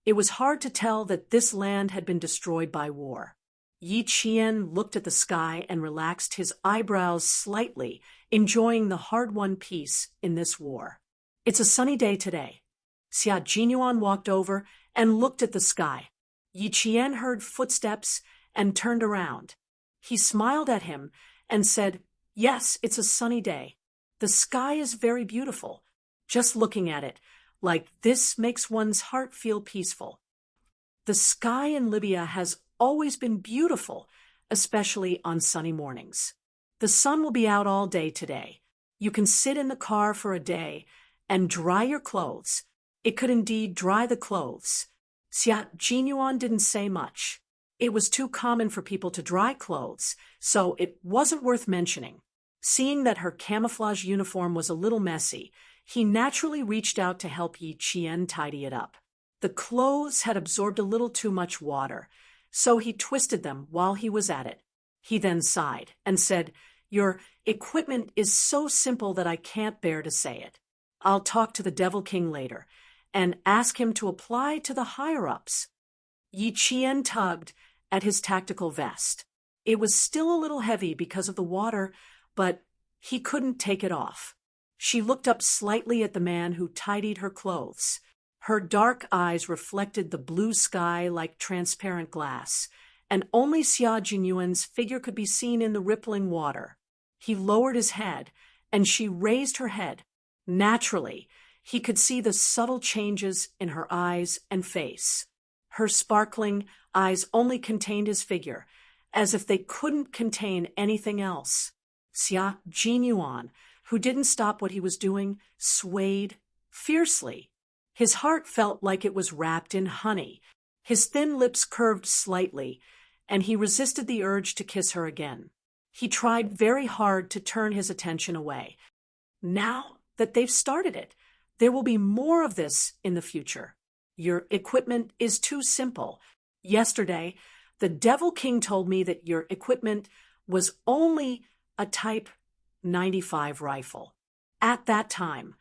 [SPEAKER 1] it was hard to tell that this land had been destroyed by war. Yi Qian looked at the sky and relaxed his eyebrows slightly, enjoying the hard-won peace in this war. "It's a sunny day today." Xia Jinyuan walked over and looked at the sky. Yi Qian heard footsteps and turned around. He smiled at him and said, "Yes, it's a sunny day. The sky is very beautiful. Just looking at it, like this makes one's heart feel peaceful. The sky in Libya has always been beautiful, especially on sunny mornings. The sun will be out all day today. You can sit in the car for a day and dry your clothes. It could indeed dry the clothes. Xia Jinyuan didn't say much. It was too common for people to dry clothes, so it wasn't worth mentioning. Seeing that her camouflage uniform was a little messy, he naturally reached out to help Yi Qian tidy it up. The clothes had absorbed a little too much water, so he twisted them while he was at it. He then sighed and said, "Your equipment is so simple that I can't bear to say it. I'll talk to the Devil King later and ask him to apply to the higher-ups." Yi Qian tugged at his tactical vest. It was still a little heavy because of the water, but he couldn't take it off. She looked up slightly at the man who tidied her clothes. Her dark eyes reflected the blue sky like transparent glass, and only Xia Jinyuan's figure could be seen in the rippling water. He lowered his head, and she raised her head. Naturally, he could see the subtle changes in her eyes and face. Her sparkling eyes only contained his figure, as if they couldn't contain anything else. Xia Jinyuan, who didn't stop what he was doing, swayed fiercely. His heart felt like it was wrapped in honey. His thin lips curved slightly, and he resisted the urge to kiss her again. He tried very hard to turn his attention away. Now that they've started it, there will be more of this in the future. Your equipment is too simple. Yesterday, the Devil King told me that your equipment was only a Type 95 rifle. At that time,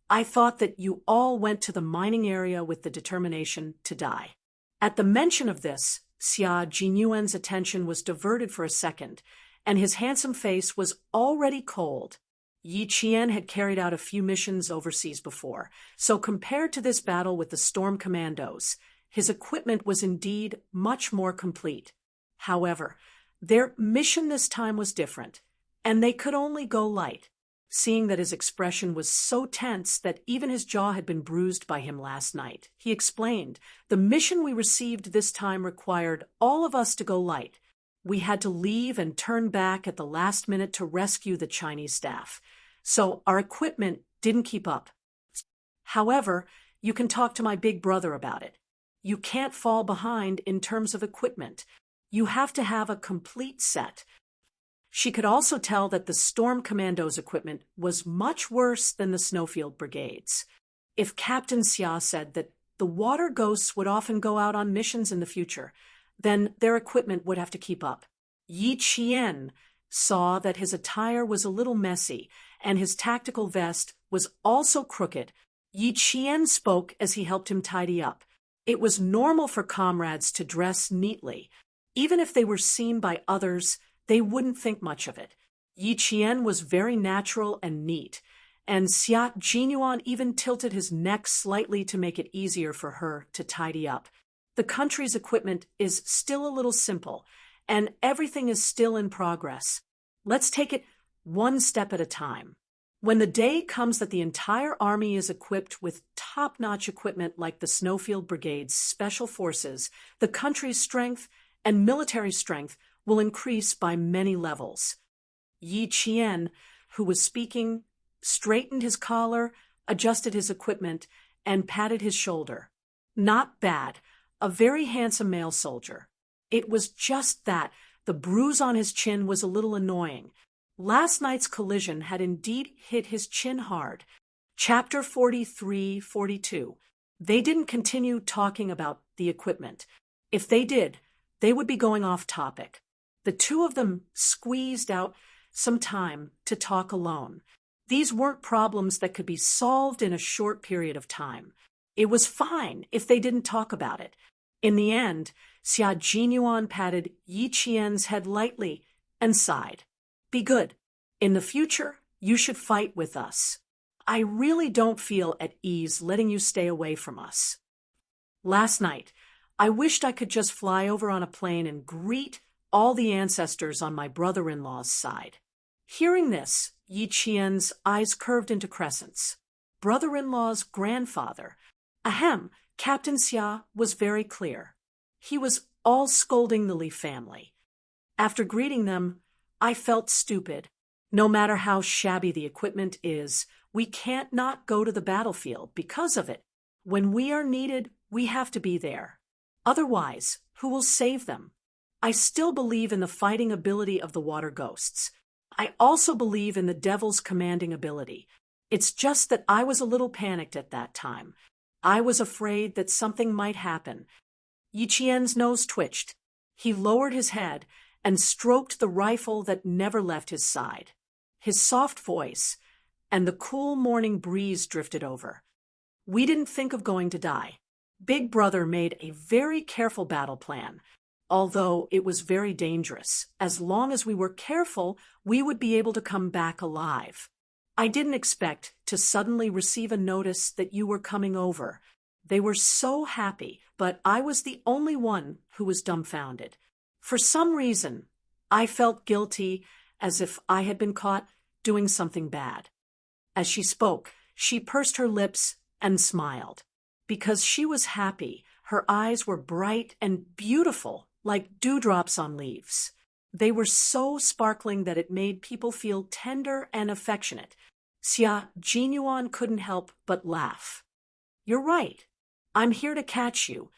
[SPEAKER 1] I thought that you all went to the mining area with the determination to die. At the mention of this, Xia Jinyuan's attention was diverted for a second, and his handsome face was already cold. Yi Qian had carried out a few missions overseas before, so compared to this battle with the Storm Commandos, his equipment was indeed much more complete. However, their mission this time was different, and they could only go light. Seeing that his expression was so tense that even his jaw had been bruised by him last night, he explained, "The mission we received this time required all of us to go light. We had to leave and turn back at the last minute to rescue the Chinese staff, so our equipment didn't keep up. However, you can talk to my big brother about it. You can't fall behind in terms of equipment. You have to have a complete set." She could also tell that the Storm Commandos' equipment was much worse than the Snowfield Brigade's. If Captain Xia said that the water ghosts would often go out on missions in the future, then their equipment would have to keep up. Yi Qian saw that his attire was a little messy, and his tactical vest was also crooked. Yi Qian spoke as he helped him tidy up. It was normal for comrades to dress neatly. Even if they were seen by others, they wouldn't think much of it. Yi Qian was very natural and neat, and Xia Jinyuan even tilted his neck slightly to make it easier for her to tidy up. The country's equipment is still a little simple, and everything is still in progress. Let's take it one step at a time. When the day comes that the entire army is equipped with top-notch equipment like the Snowfield Brigade's special forces, the country's strength and military strength will increase by many levels. Yi Qian, who was speaking, straightened his collar, adjusted his equipment, and patted his shoulder. Not bad, a very handsome male soldier. It was just that the bruise on his chin was a little annoying. Last night's collision had indeed hit his chin hard. Chapter 43-42. They didn't continue talking about the equipment. If they did, they would be going off topic. The two of them squeezed out some time to talk alone. These weren't problems that could be solved in a short period of time. It was fine if they didn't talk about it. In the end, Xia Jinyuan patted Yi Qian's head lightly and sighed. "Be good. In the future, you should fight with us. I really don't feel at ease letting you stay away from us. Last night, I wished I could just fly over on a plane and greet all the ancestors on my brother-in-law's side." Hearing this, Yi Qian's eyes curved into crescents. brother-in-law's grandfather. Ahem, Captain Xia was very clear. He was all scolding the Li family. After greeting them, I felt stupid. No matter how shabby the equipment is, we can't not go to the battlefield because of it. When we are needed, we have to be there. Otherwise, who will save them? I still believe in the fighting ability of the water ghosts. I also believe in the devil's commanding ability. It's just that I was a little panicked at that time. I was afraid that something might happen. Yi Qian's nose twitched. He lowered his head and stroked the rifle that never left his side. His soft voice and the cool morning breeze drifted over. We didn't think of going to die. Big Brother made a very careful battle plan. Although it was very dangerous, as long as we were careful, we would be able to come back alive. I didn't expect to suddenly receive a notice that you were coming over. They were so happy, but I was the only one who was dumbfounded. For some reason, I felt guilty, as if I had been caught doing something bad. As she spoke, she pursed her lips and smiled. Because she was happy, her eyes were bright and beautiful, like dewdrops on leaves. They were so sparkling that it made people feel tender and affectionate. Xia Jinyuan couldn't help but laugh. You're right. I'm here to catch you.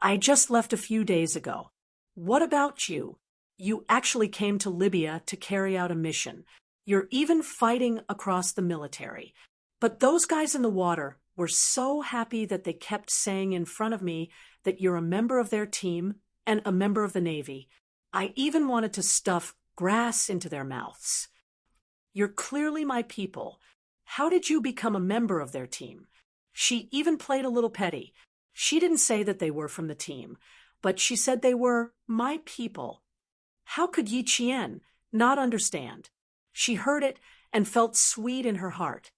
[SPEAKER 1] I just left a few days ago. What about you? You actually came to Libya to carry out a mission. You're even fighting across the military. But those guys in the water were so happy that they kept saying in front of me that you're a member of their team and a member of the Navy. I even wanted to stuff grass into their mouths. You're clearly my people. How did you become a member of their team? She even played a little petty. She didn't say that they were from the team, but she said they were my people. How could Yi Qian not understand? She heard it and felt sweet in her heart.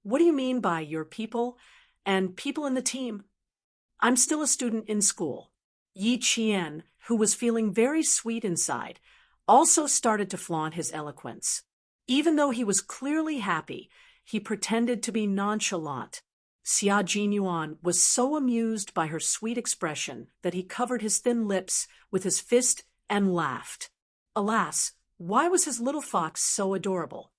[SPEAKER 1] What do you mean by your people and people in the team? I'm still a student in school. Yi Qian, who was feeling very sweet inside, also started to flaunt his eloquence. Even though he was clearly happy, he pretended to be nonchalant. Xia Jinyuan was so amused by her sweet expression that he covered his thin lips with his fist and laughed. Alas, why was his little fox so adorable?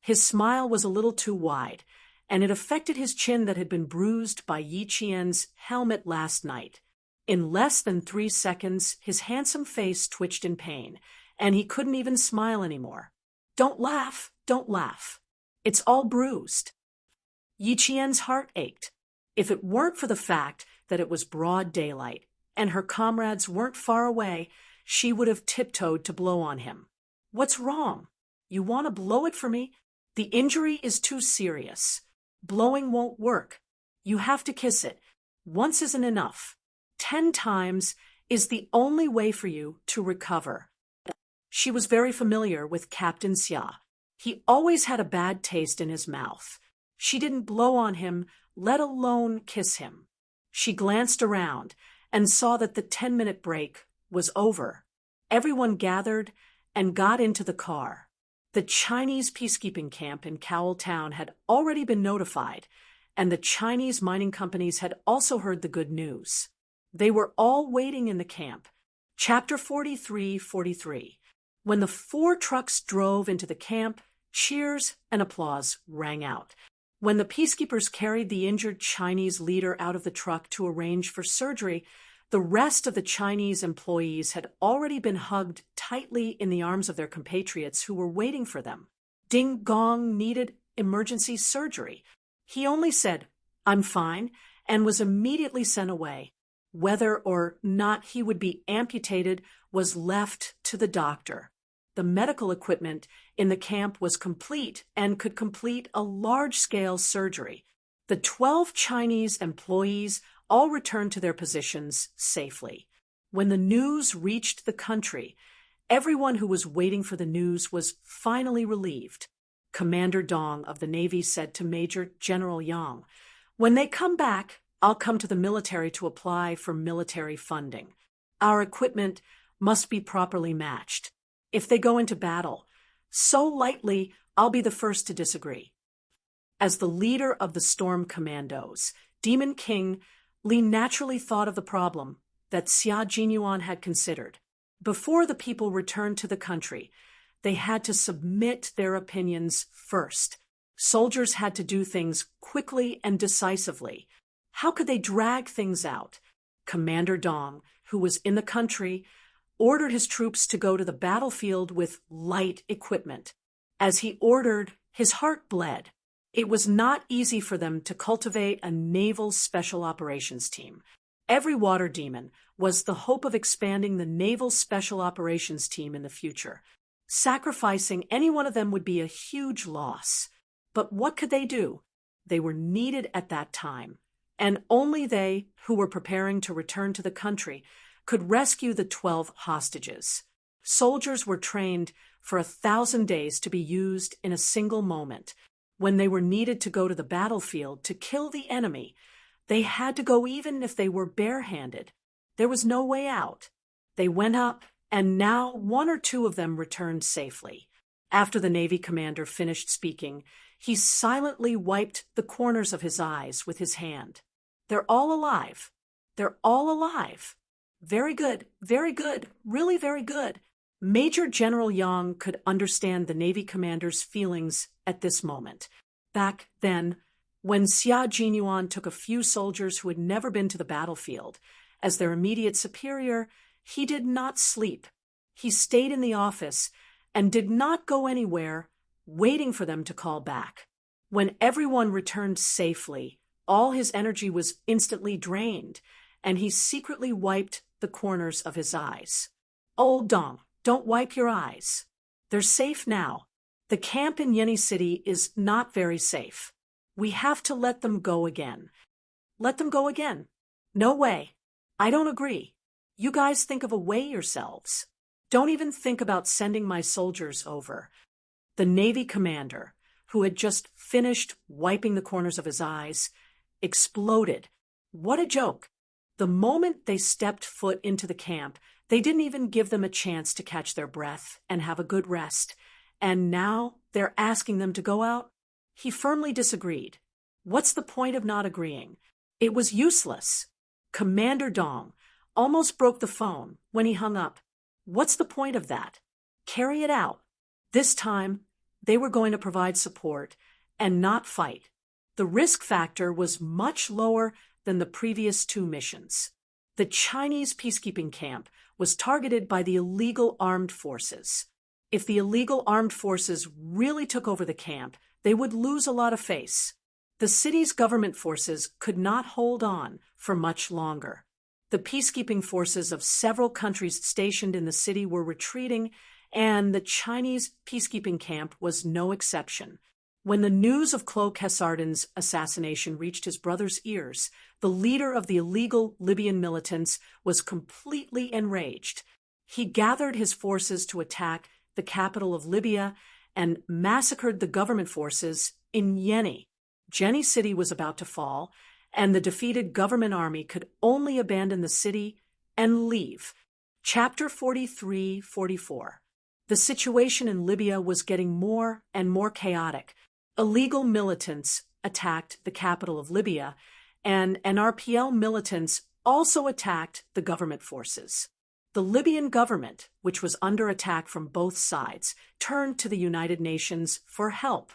[SPEAKER 1] His smile was a little too wide, and it affected his chin that had been bruised by Yi Qian's helmet last night. In less than 3 seconds, his handsome face twitched in pain, and he couldn't even smile anymore. Don't laugh, don't laugh. It's all bruised. Yi Qian's heart ached. If it weren't for the fact that it was broad daylight and her comrades weren't far away, she would have tiptoed to blow on him. What's wrong? You want to blow it for me? The injury is too serious. Blowing won't work. You have to kiss it. Once isn't enough. 10 times is the only way for you to recover. She was very familiar with Captain Xia. He always had a bad taste in his mouth. She didn't blow on him, let alone kiss him. She glanced around and saw that the 10-minute break was over. Everyone gathered and got into the car. The Chinese peacekeeping camp in Cowell Town had already been notified, and the Chinese mining companies had also heard the good news. They were all waiting in the camp. Chapter 43:43. When the 4 trucks drove into the camp, cheers and applause rang out. When the peacekeepers carried the injured Chinese leader out of the truck to arrange for surgery, the rest of the Chinese employees had already been hugged tightly in the arms of their compatriots who were waiting for them. Ding Gong needed emergency surgery. He only said, "I'm fine," and was immediately sent away. Whether or not he would be amputated was left to the doctor. The medical equipment in the camp was complete and could complete a large-scale surgery. The 12 Chinese employees all returned to their positions safely. When the news reached the country, everyone who was waiting for the news was finally relieved. Commander Dong of the Navy said to Major General Yang, "When they come back, I'll come to the military to apply for military funding. Our equipment must be properly matched. If they go into battle so lightly, I'll be the first to disagree." As the leader of the Storm Commandos, Demon King, Li naturally thought of the problem that Xia Jinyuan had considered. Before the people returned to the country, they had to submit their opinions first. Soldiers had to do things quickly and decisively. How could they drag things out? Commander Dong, who was in the country, ordered his troops to go to the battlefield with light equipment. As he ordered, his heart bled. It was not easy for them to cultivate a naval special operations team. Every water demon was the hope of expanding the naval special operations team in the future. Sacrificing any one of them would be a huge loss. But what could they do? They were needed at that time, and only they, who were preparing to return to the country, could rescue the 12 hostages. Soldiers were trained for 1,000 days to be used in a single moment. When they were needed to go to the battlefield to kill the enemy, they had to go even if they were barehanded. There was no way out. They went up, and now 1 or 2 of them returned safely. After the Navy commander finished speaking, he silently wiped the corners of his eyes with his hand. They're all alive. They're all alive. Very good, really very good. Major General Yang could understand the Navy commander's feelings at this moment. Back then, when Xia Jinyuan took a few soldiers who had never been to the battlefield as their immediate superior, he did not sleep. He stayed in the office and did not go anywhere, waiting for them to call back. When everyone returned safely, all his energy was instantly drained, and he secretly wiped the corners of his eyes. Old Dong, don't wipe your eyes. They're safe now. The camp in Yeni City is not very safe. We have to let them go again. Let them go again. No way. I don't agree. You guys think of a way yourselves. Don't even think about sending my soldiers over. The Navy commander, who had just finished wiping the corners of his eyes, exploded. What a joke. The moment they stepped foot into the camp, they didn't even give them a chance to catch their breath and have a good rest. And now they're asking them to go out? He firmly disagreed. What's the point of not agreeing? It was useless. Commander Dong almost broke the phone when he hung up. What's the point of that? Carry it out. This time, they were going to provide support and not fight. The risk factor was much lower than the previous 2 missions. The Chinese peacekeeping camp was targeted by the illegal armed forces. If the illegal armed forces really took over the camp, they would lose a lot of face. The city's government forces could not hold on for much longer. The peacekeeping forces of several countries stationed in the city were retreating, and the Chinese peacekeeping camp was no exception. When the news of Klo Khesardin's assassination reached his brother's ears, the leader of the illegal Libyan militants was completely enraged. He gathered his forces to attack the capital of Libya and massacred the government forces in Yeni. Yeni City was about to fall, and the defeated government army could only abandon the city and leave. Chapter 43-44. The situation in Libya was getting more and more chaotic. Illegal militants attacked the capital of Libya, and NRPL militants also attacked the government forces. The Libyan government, which was under attack from both sides, turned to the United Nations for help.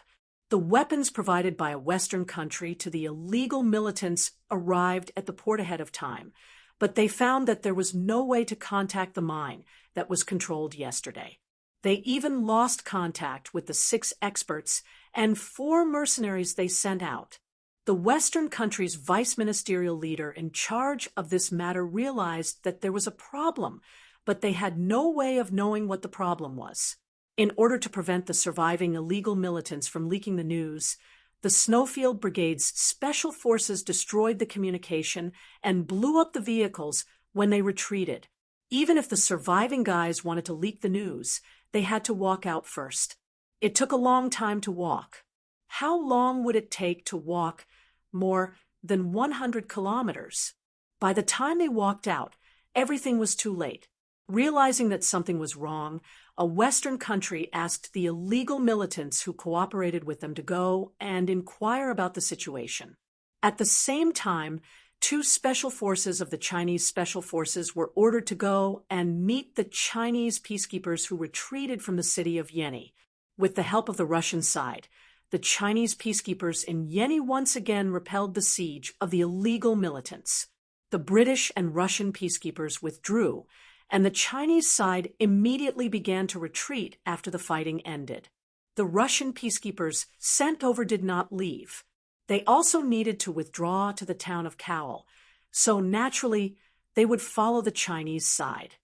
[SPEAKER 1] The weapons provided by a Western country to the illegal militants arrived at the port ahead of time, but they found that there was no way to contact the mine that was controlled yesterday. They even lost contact with the 6 experts and 4 mercenaries they sent out. The Western country's vice ministerial leader in charge of this matter realized that there was a problem, but they had no way of knowing what the problem was. In order to prevent the surviving illegal militants from leaking the news, the Snowfield Brigade's special forces destroyed the communication and blew up the vehicles when they retreated. Even if the surviving guys wanted to leak the news, they had to walk out first. It took a long time to walk. How long would it take to walk more than 100 kilometers? By the time they walked out, everything was too late. Realizing that something was wrong, a Western country asked the illegal militants who cooperated with them to go and inquire about the situation. At the same time, 2 special forces of the Chinese Special Forces were ordered to go and meet the Chinese peacekeepers who retreated from the city of Yeni. With the help of the Russian side, the Chinese peacekeepers in Yeni once again repelled the siege of the illegal militants. The British and Russian peacekeepers withdrew, and the Chinese side immediately began to retreat after the fighting ended. The Russian peacekeepers sent over did not leave. They also needed to withdraw to the town of Cowell, so naturally they would follow the Chinese side.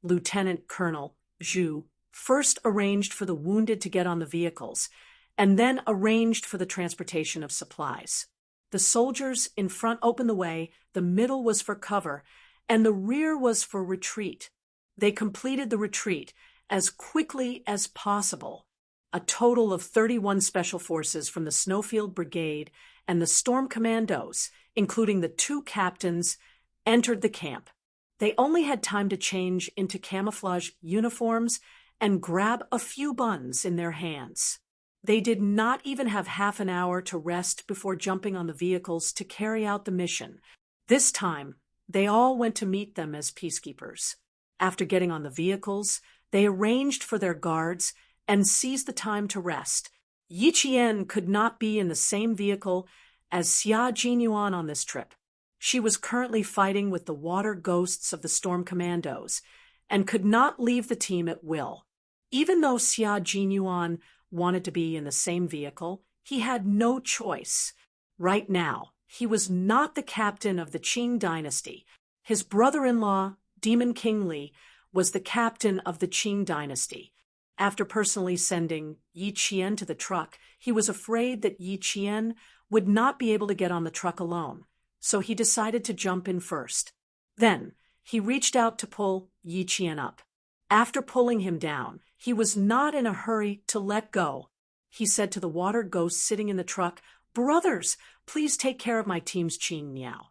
[SPEAKER 1] Lieutenant Colonel Zhu first arranged for the wounded to get on the vehicles, and then arranged for the transportation of supplies. The soldiers in front opened the way, the middle was for cover, and the rear was for retreat. They completed the retreat as quickly as possible. A total of 31 special forces from the Snowfield Brigade and the Storm Commandos, including the 2 captains, entered the camp. They only had time to change into camouflage uniforms and grab a few buns in their hands. They did not even have half an hour to rest before jumping on the vehicles to carry out the mission. This time, they all went to meet them as peacekeepers. After getting on the vehicles, they arranged for their guards and seized the time to rest. Yi Qian could not be in the same vehicle as Xia Jinyuan on this trip. She was currently fighting with the water ghosts of the Storm Commandos and could not leave the team at will. Even though Xia Jinyuan wanted to be in the same vehicle, he had no choice. Right now, he was not the captain of the Qing dynasty. His brother-in-law, Demon King Li, was the captain of the Qing dynasty. After personally sending Yi Qian to the truck, he was afraid that Yi Qian would not be able to get on the truck alone, so he decided to jump in first. Then, he reached out to pull Yi Qian up. After pulling him down, he was not in a hurry to let go. He said to the water ghost sitting in the truck, "Brothers, please take care of my team's Qing Miao."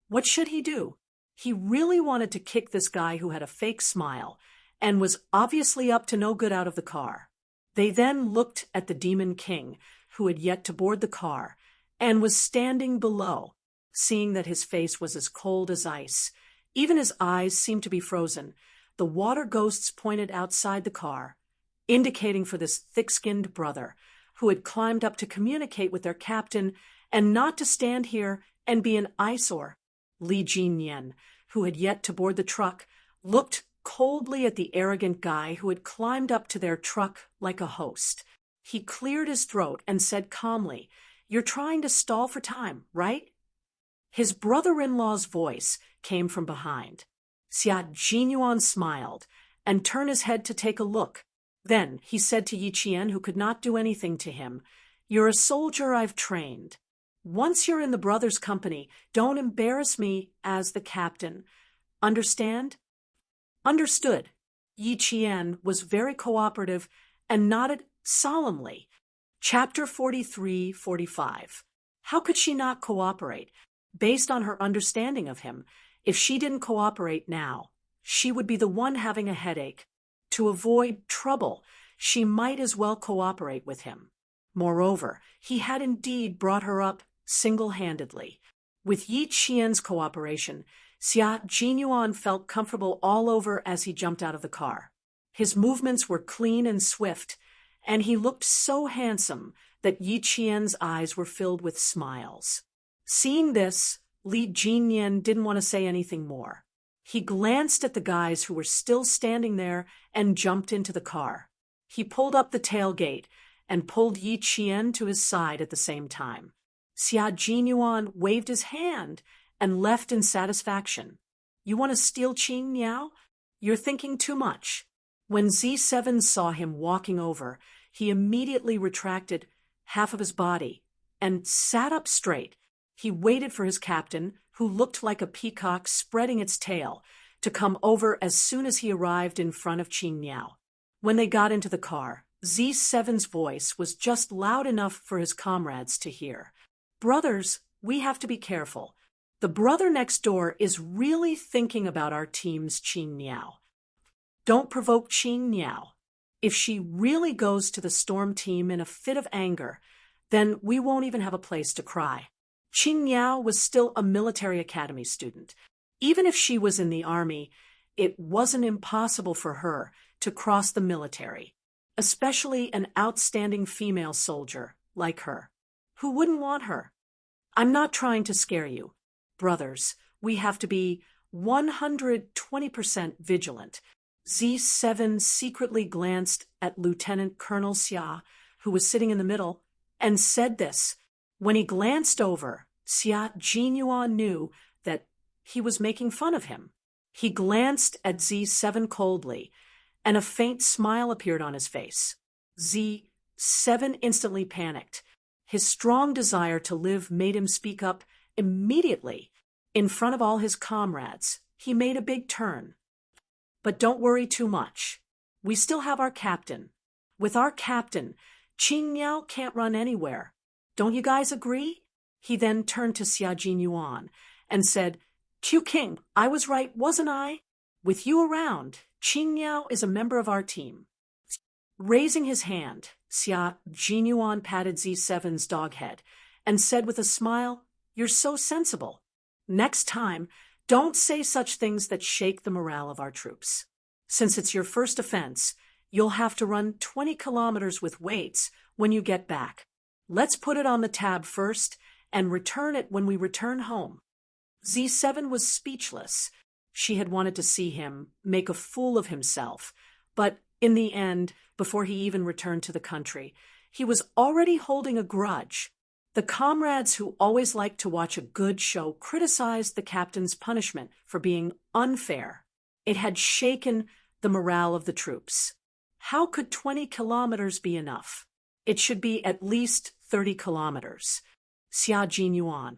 [SPEAKER 1] What should he do? He really wanted to kick this guy who had a fake smile and was obviously up to no good out of the car. They then looked at the Demon King, who had yet to board the car, and was standing below. Seeing that his face was as cold as ice, even his eyes seemed to be frozen, the water ghosts pointed outside the car, indicating for this thick-skinned brother, who had climbed up to communicate with their captain and not to stand here and be an eyesore. Li Jinyan, who had yet to board the truck, looked coldly at the arrogant guy who had climbed up to their truck like a host. He cleared his throat and said calmly, "You're trying to stall for time, right?" His brother-in-law's voice came from behind. Xia Jinyuan smiled and turned his head to take a look. Then he said to Yi Qian, who could not do anything to him, "You're a soldier I've trained. Once you're in the brothers' company, don't embarrass me as the captain. Understand?" Understood. Yi Qian was very cooperative and nodded solemnly. Chapter 43-45. How could she not cooperate? Based on her understanding of him, if she didn't cooperate now, she would be the one having a headache. To avoid trouble, she might as well cooperate with him. Moreover, he had indeed brought her up single-handedly. With Yi Qian's cooperation, Xia Jinyuan felt comfortable all over as he jumped out of the car. His movements were clean and swift, and he looked so handsome that Yi Qian's eyes were filled with smiles. Seeing this, Li Jinyan didn't want to say anything more. He glanced at the guys who were still standing there and jumped into the car. He pulled up the tailgate and pulled Yi Qian to his side at the same time. Xia Jinyuan waved his hand and left in satisfaction. "You want to steal Qing Miao? You're thinking too much." When Z7 saw him walking over, he immediately retracted half of his body and sat up straight. He waited for his captain, who looked like a peacock spreading its tail, to come over as soon as he arrived in front of Qing Miao. When they got into the car, Z7's voice was just loud enough for his comrades to hear. "Brothers, we have to be careful. The brother next door is really thinking about our team's Qing Miao. Don't provoke Qing Niao. If she really goes to the storm team in a fit of anger, then we won't even have a place to cry. Qing Niao was still a military academy student. Even if she was in the army, it wasn't impossible for her to cross the military, especially an outstanding female soldier like her. Who wouldn't want her? I'm not trying to scare you. Brothers, we have to be 120% vigilant. Z7 secretly glanced at Lieutenant Colonel Xia, who was sitting in the middle, and said this. When he glanced over, Xia Jinyuan knew that he was making fun of him. He glanced at Z7 coldly, and a faint smile appeared on his face. Z7 instantly panicked. His strong desire to live made him speak up immediately. In front of all his comrades, he made a big turn. But don't worry too much. We still have our captain. With our captain, Qing Niao can't run anywhere. Don't you guys agree? He then turned to Xia Jinyuan and said, Q King, I was right, wasn't I? With you around, Qing Niao is a member of our team. Raising his hand, Xia Jinyuan patted Z7's dog head and said with a smile, You're so sensible. Next time, don't say such things that shake the morale of our troops. Since it's your first offense, you'll have to run 20 kilometers with weights when you get back. Let's put it on the tab first and return it when we return home. Z7 was speechless. She had wanted to see him make a fool of himself, but in the end, before he even returned to the country, he was already holding a grudge. The comrades who always liked to watch a good show criticized the captain's punishment for being unfair. It had shaken the morale of the troops. How could 20 kilometers be enough? It should be at least 30 kilometers. Xia Jinyuan,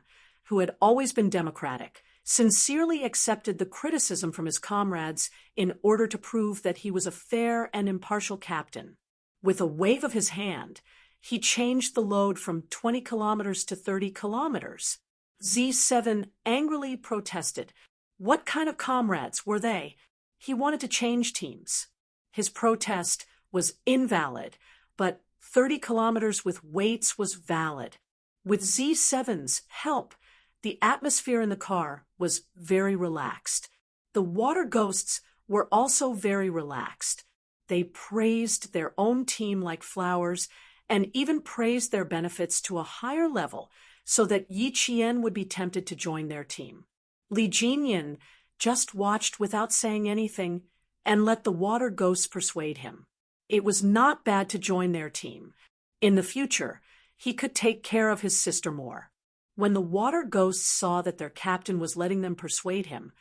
[SPEAKER 1] who had always been democratic, sincerely accepted the criticism from his comrades in order to prove that he was a fair and impartial captain. With a wave of his hand, he changed the load from 20 kilometers to 30 kilometers. Z7 angrily protested. What kind of comrades were they? He wanted to change teams. His protest was invalid, but 30 kilometers with weights was valid. With Z7's help, the atmosphere in the car was very relaxed. The water ghosts were also very relaxed. They praised their own team like flowers and even praised their benefits to a higher level so that Yi Qian would be tempted to join their team. Li Jinyan just watched without saying anything and let the water ghosts persuade him. It was not bad to join their team. In the future, he could take care of his sister more. When the water ghosts saw that their captain was letting them persuade him,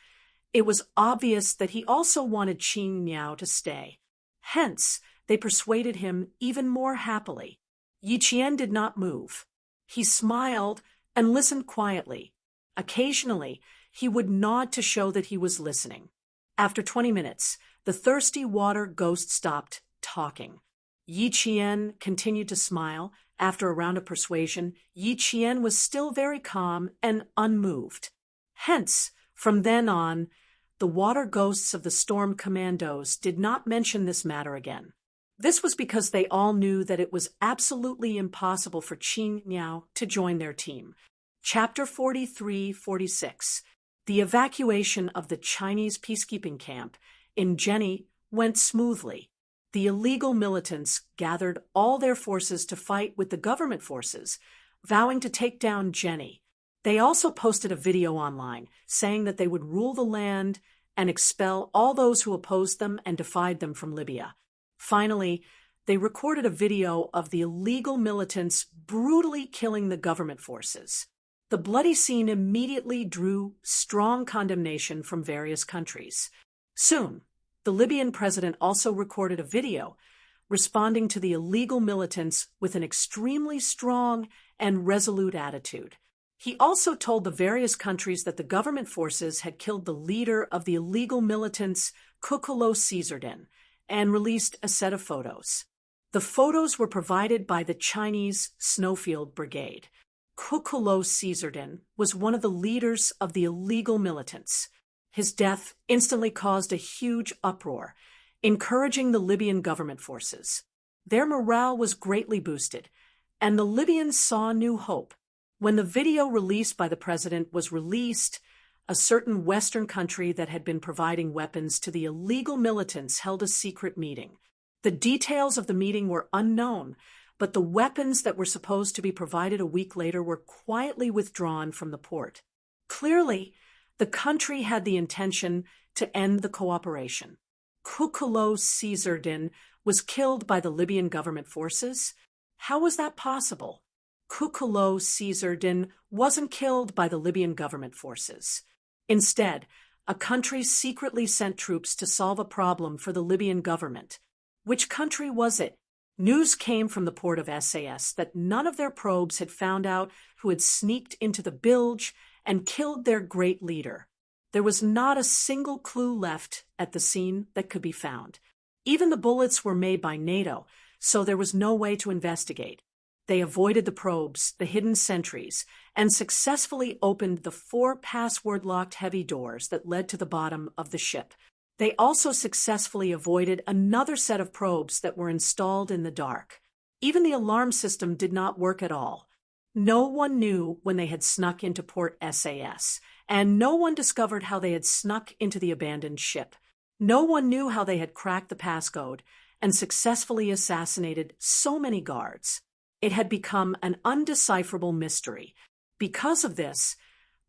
[SPEAKER 1] it was obvious that he also wanted Qing Niao to stay. Hence, they persuaded him even more happily. Yi Qian did not move. He smiled and listened quietly. Occasionally, he would nod to show that he was listening. After 20 minutes, the thirsty water ghost stopped talking. Yi Qian continued to smile. After a round of persuasion, Yi Qian was still very calm and unmoved. Hence, from then on, the water ghosts of the storm commandos did not mention this matter again. This was because they all knew that it was absolutely impossible for Qing Niao to join their team. Chapter 43-46. The evacuation of the Chinese peacekeeping camp in Jenny went smoothly. The illegal militants gathered all their forces to fight with the government forces, vowing to take down Jenny. They also posted a video online saying that they would rule the land and expel all those who opposed them and defied them from Libya. Finally, they recorded a video of the illegal militants brutally killing the government forces. The bloody scene immediately drew strong condemnation from various countries. Soon, the Libyan president also recorded a video responding to the illegal militants with an extremely strong and resolute attitude. He also told the various countries that the government forces had killed the leader of the illegal militants, Kukolo Caesardin, and released a set of photos. The photos were provided by the Chinese Snowfield Brigade. Kukolo Caesardin was one of the leaders of the illegal militants. His death instantly caused a huge uproar. encouraging the Libyan government forces. Their morale was greatly boosted, and the Libyans saw new hope. When the video released by the president was released, a certain Western country that had been providing weapons to the illegal militants held a secret meeting. The details of the meeting were unknown, but the weapons that were supposed to be provided a week later were quietly withdrawn from the port. Clearly, the country had the intention to end the cooperation. Kukulu Caesardin was killed by the Libyan government forces. How was that possible? Kukulu Caesardin wasn't killed by the Libyan government forces. Instead, a country secretly sent troops to solve a problem for the Libyan government. Which country was it? News came from the port of SAS that none of their probes had found out who had sneaked into the bilge and killed their great leader. There was not a single clue left at the scene that could be found. Even the bullets were made by NATO, so there was no way to investigate. They avoided the probes, the hidden sentries, and successfully opened the 4 password-locked heavy doors that led to the bottom of the ship. They also successfully avoided another set of probes that were installed in the dark. Even the alarm system did not work at all. No one knew when they had snuck into Port SAS, and no one discovered how they had snuck into the abandoned ship. No one knew how they had cracked the passcode and successfully assassinated so many guards. It had become an undecipherable mystery. Because of this,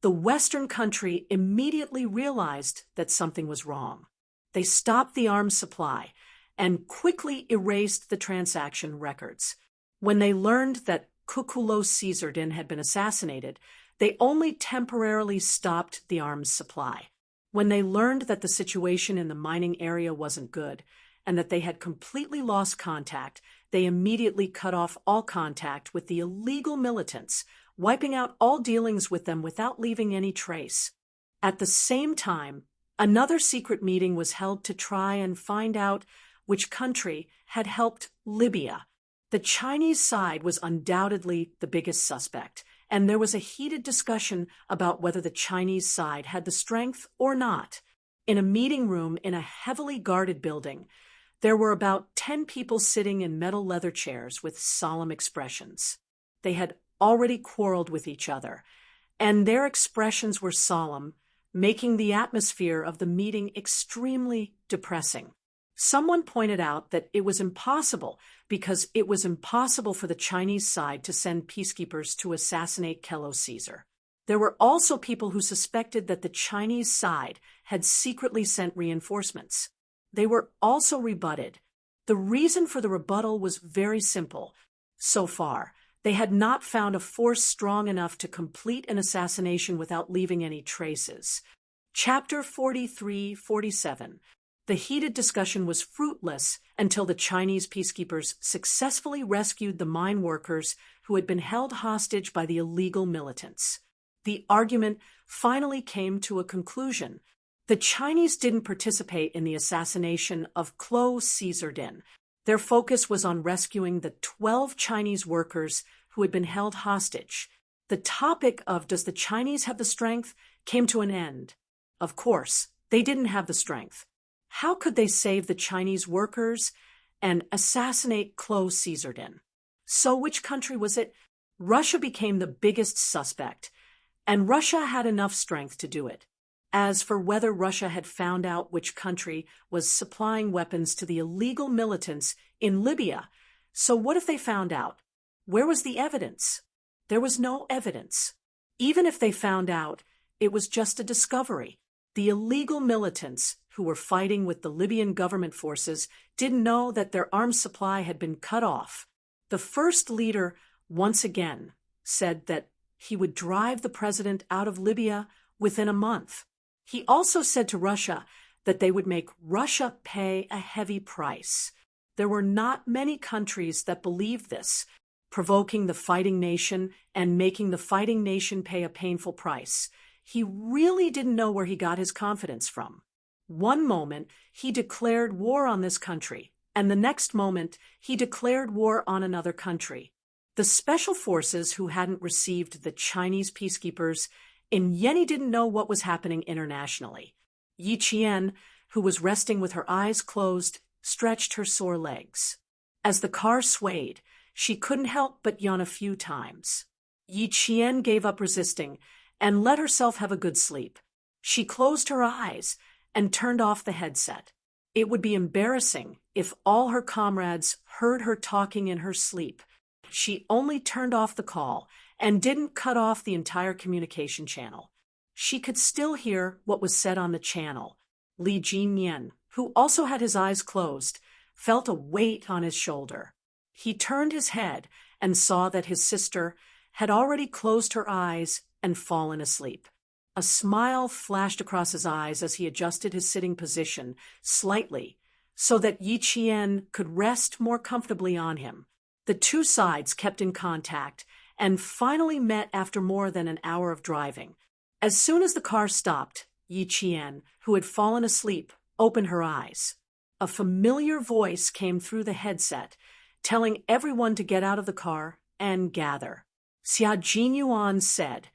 [SPEAKER 1] the Western country immediately realized that something was wrong. They stopped the arms supply and quickly erased the transaction records. When they learned that Kukulu Caesardin had been assassinated, they only temporarily stopped the arms supply. When they learned that the situation in the mining area wasn't good and that they had completely lost contact, they immediately cut off all contact with the illegal militants, wiping out all dealings with them without leaving any trace. At the same time, another secret meeting was held to try and find out which country had helped Libya. The Chinese side was undoubtedly the biggest suspect, and there was a heated discussion about whether the Chinese side had the strength or not. In a meeting room in a heavily guarded building, there were about 10 people sitting in metal leather chairs with solemn expressions. They had already quarreled with each other, and their expressions were solemn, making the atmosphere of the meeting extremely depressing. Someone pointed out that it was impossible because it was impossible for the Chinese side to send peacekeepers to assassinate Kelo Caesar. There were also people who suspected that the Chinese side had secretly sent reinforcements. They were also rebutted. The reason for the rebuttal was very simple. So far, they had not found a force strong enough to complete an assassination without leaving any traces. Chapter 43-47. The heated discussion was fruitless until the Chinese peacekeepers successfully rescued the mine workers who had been held hostage by the illegal militants. The argument finally came to a conclusion. The Chinese didn't participate in the assassination of Klo Caesardin. Their focus was on rescuing the 12 Chinese workers who had been held hostage. The topic of does the Chinese have the strength came to an end. Of course, they didn't have the strength. How could they save the Chinese workers and assassinate Klo Caesardin? So which country was it? Russia became the biggest suspect, and Russia had enough strength to do it. As for whether Russia had found out which country was supplying weapons to the illegal militants in Libya, so what if they found out? Where was the evidence? There was no evidence. Even if they found out, it was just a discovery. The illegal militants who were fighting with the Libyan government forces didn't know that their arms supply had been cut off. The first leader, once again, said that he would drive the president out of Libya within a month. He also said to Russia that they would make Russia pay a heavy price. There were not many countries that believed this, provoking the fighting nation and making the fighting nation pay a painful price. He really didn't know where he got his confidence from. One moment, he declared war on this country, and the next moment, he declared war on another country. The special forces who hadn't received the Chinese peacekeepers in Yeni didn't know what was happening internationally. Yi Qian, who was resting with her eyes closed, stretched her sore legs. As the car swayed, she couldn't help but yawn a few times. Yi Qian gave up resisting and let herself have a good sleep. She closed her eyes and turned off the headset. It would be embarrassing if all her comrades heard her talking in her sleep. She only turned off the call and didn't cut off the entire communication channel. She could still hear what was said on the channel. Li Jinyan, who also had his eyes closed, felt a weight on his shoulder. He turned his head and saw that his sister had already closed her eyes and fallen asleep. A smile flashed across his eyes as he adjusted his sitting position slightly so that Yi Qian could rest more comfortably on him. The two sides kept in contact and finally met after more than an hour of driving. As soon as the car stopped, Yi Qian, who had fallen asleep, opened her eyes. A familiar voice came through the headset, telling everyone to get out of the car and gather. Xia Jinyuan said,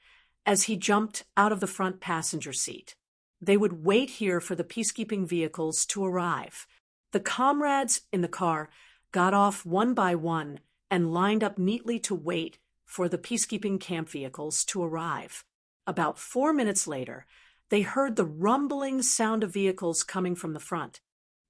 [SPEAKER 1] as he jumped out of the front passenger seat. They would wait here for the peacekeeping vehicles to arrive. The comrades in the car got off one by one and lined up neatly to wait for the peacekeeping camp vehicles to arrive. About 4 minutes later, they heard the rumbling sound of vehicles coming from the front.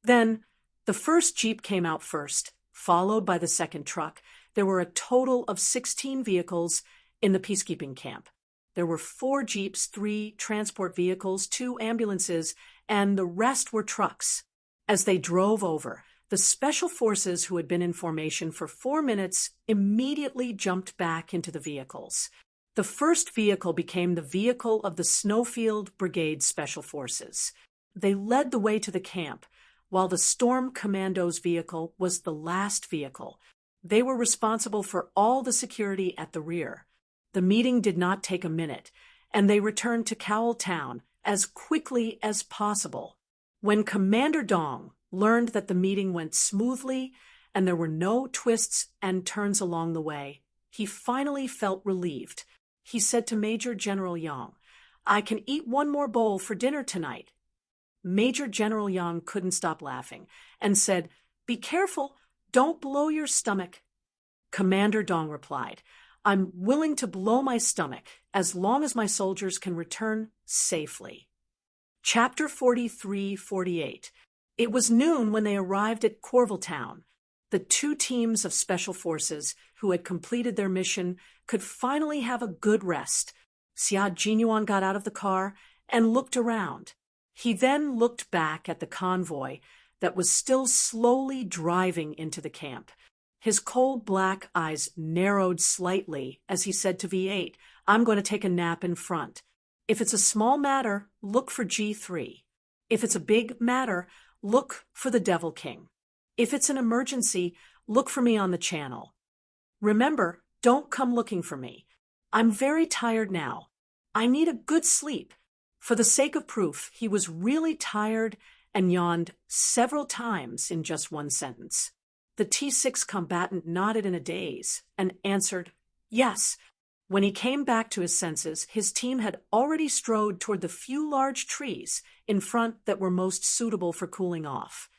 [SPEAKER 1] Then, the first jeep came out first, followed by the second truck. There were a total of 16 vehicles in the peacekeeping camp. There were 4 jeeps, 3 transport vehicles, 2 ambulances, and the rest were trucks. As they drove over, the special forces who had been in formation for 4 minutes immediately jumped back into the vehicles. The first vehicle became the vehicle of the Snowfield Brigade Special Forces. They led the way to the camp, while the Storm Commando's vehicle was the last vehicle. They were responsible for all the security at the rear. The meeting did not take a minute, and they returned to Cowl Town as quickly as possible. When Commander Dong learned that the meeting went smoothly and there were no twists and turns along the way, he finally felt relieved. He said to Major General Yang, "I can eat one more bowl for dinner tonight." Major General Yang couldn't stop laughing and said, "Be careful, don't blow your stomach." Commander Dong replied, "I'm willing to blow my stomach as long as my soldiers can return safely." Chapter 43-48. It was noon when they arrived at Corval Town. The 2 teams of special forces who had completed their mission could finally have a good rest. Xia Jinyuan got out of the car and looked around. He then looked back at the convoy that was still slowly driving into the camp. His cold black eyes narrowed slightly as he said to V8, "I'm going to take a nap in front. If it's a small matter, look for G3. If it's a big matter, look for the Devil King. If it's an emergency, look for me on the channel. Remember, don't come looking for me. I'm very tired now. I need a good sleep." For the sake of proof, he was really tired and yawned several times in just one sentence. The T6 combatant nodded in a daze and answered, "Yes." When he came back to his senses, his team had already strode toward the few large trees in front that were most suitable for cooling off.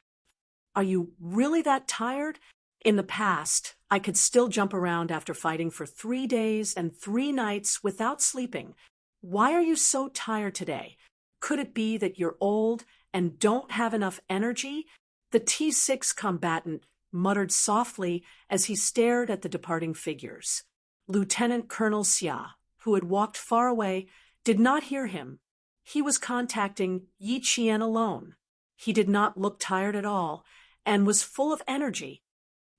[SPEAKER 1] "Are you really that tired? In the past, I could still jump around after fighting for 3 days and 3 nights without sleeping. Why are you so tired today? Could it be that you're old and don't have enough energy?" The T6 combatant muttered softly as he stared at the departing figures. Lieutenant Colonel Xia, who had walked far away, did not hear him. He was contacting Yi Qian alone. He did not look tired at all and was full of energy.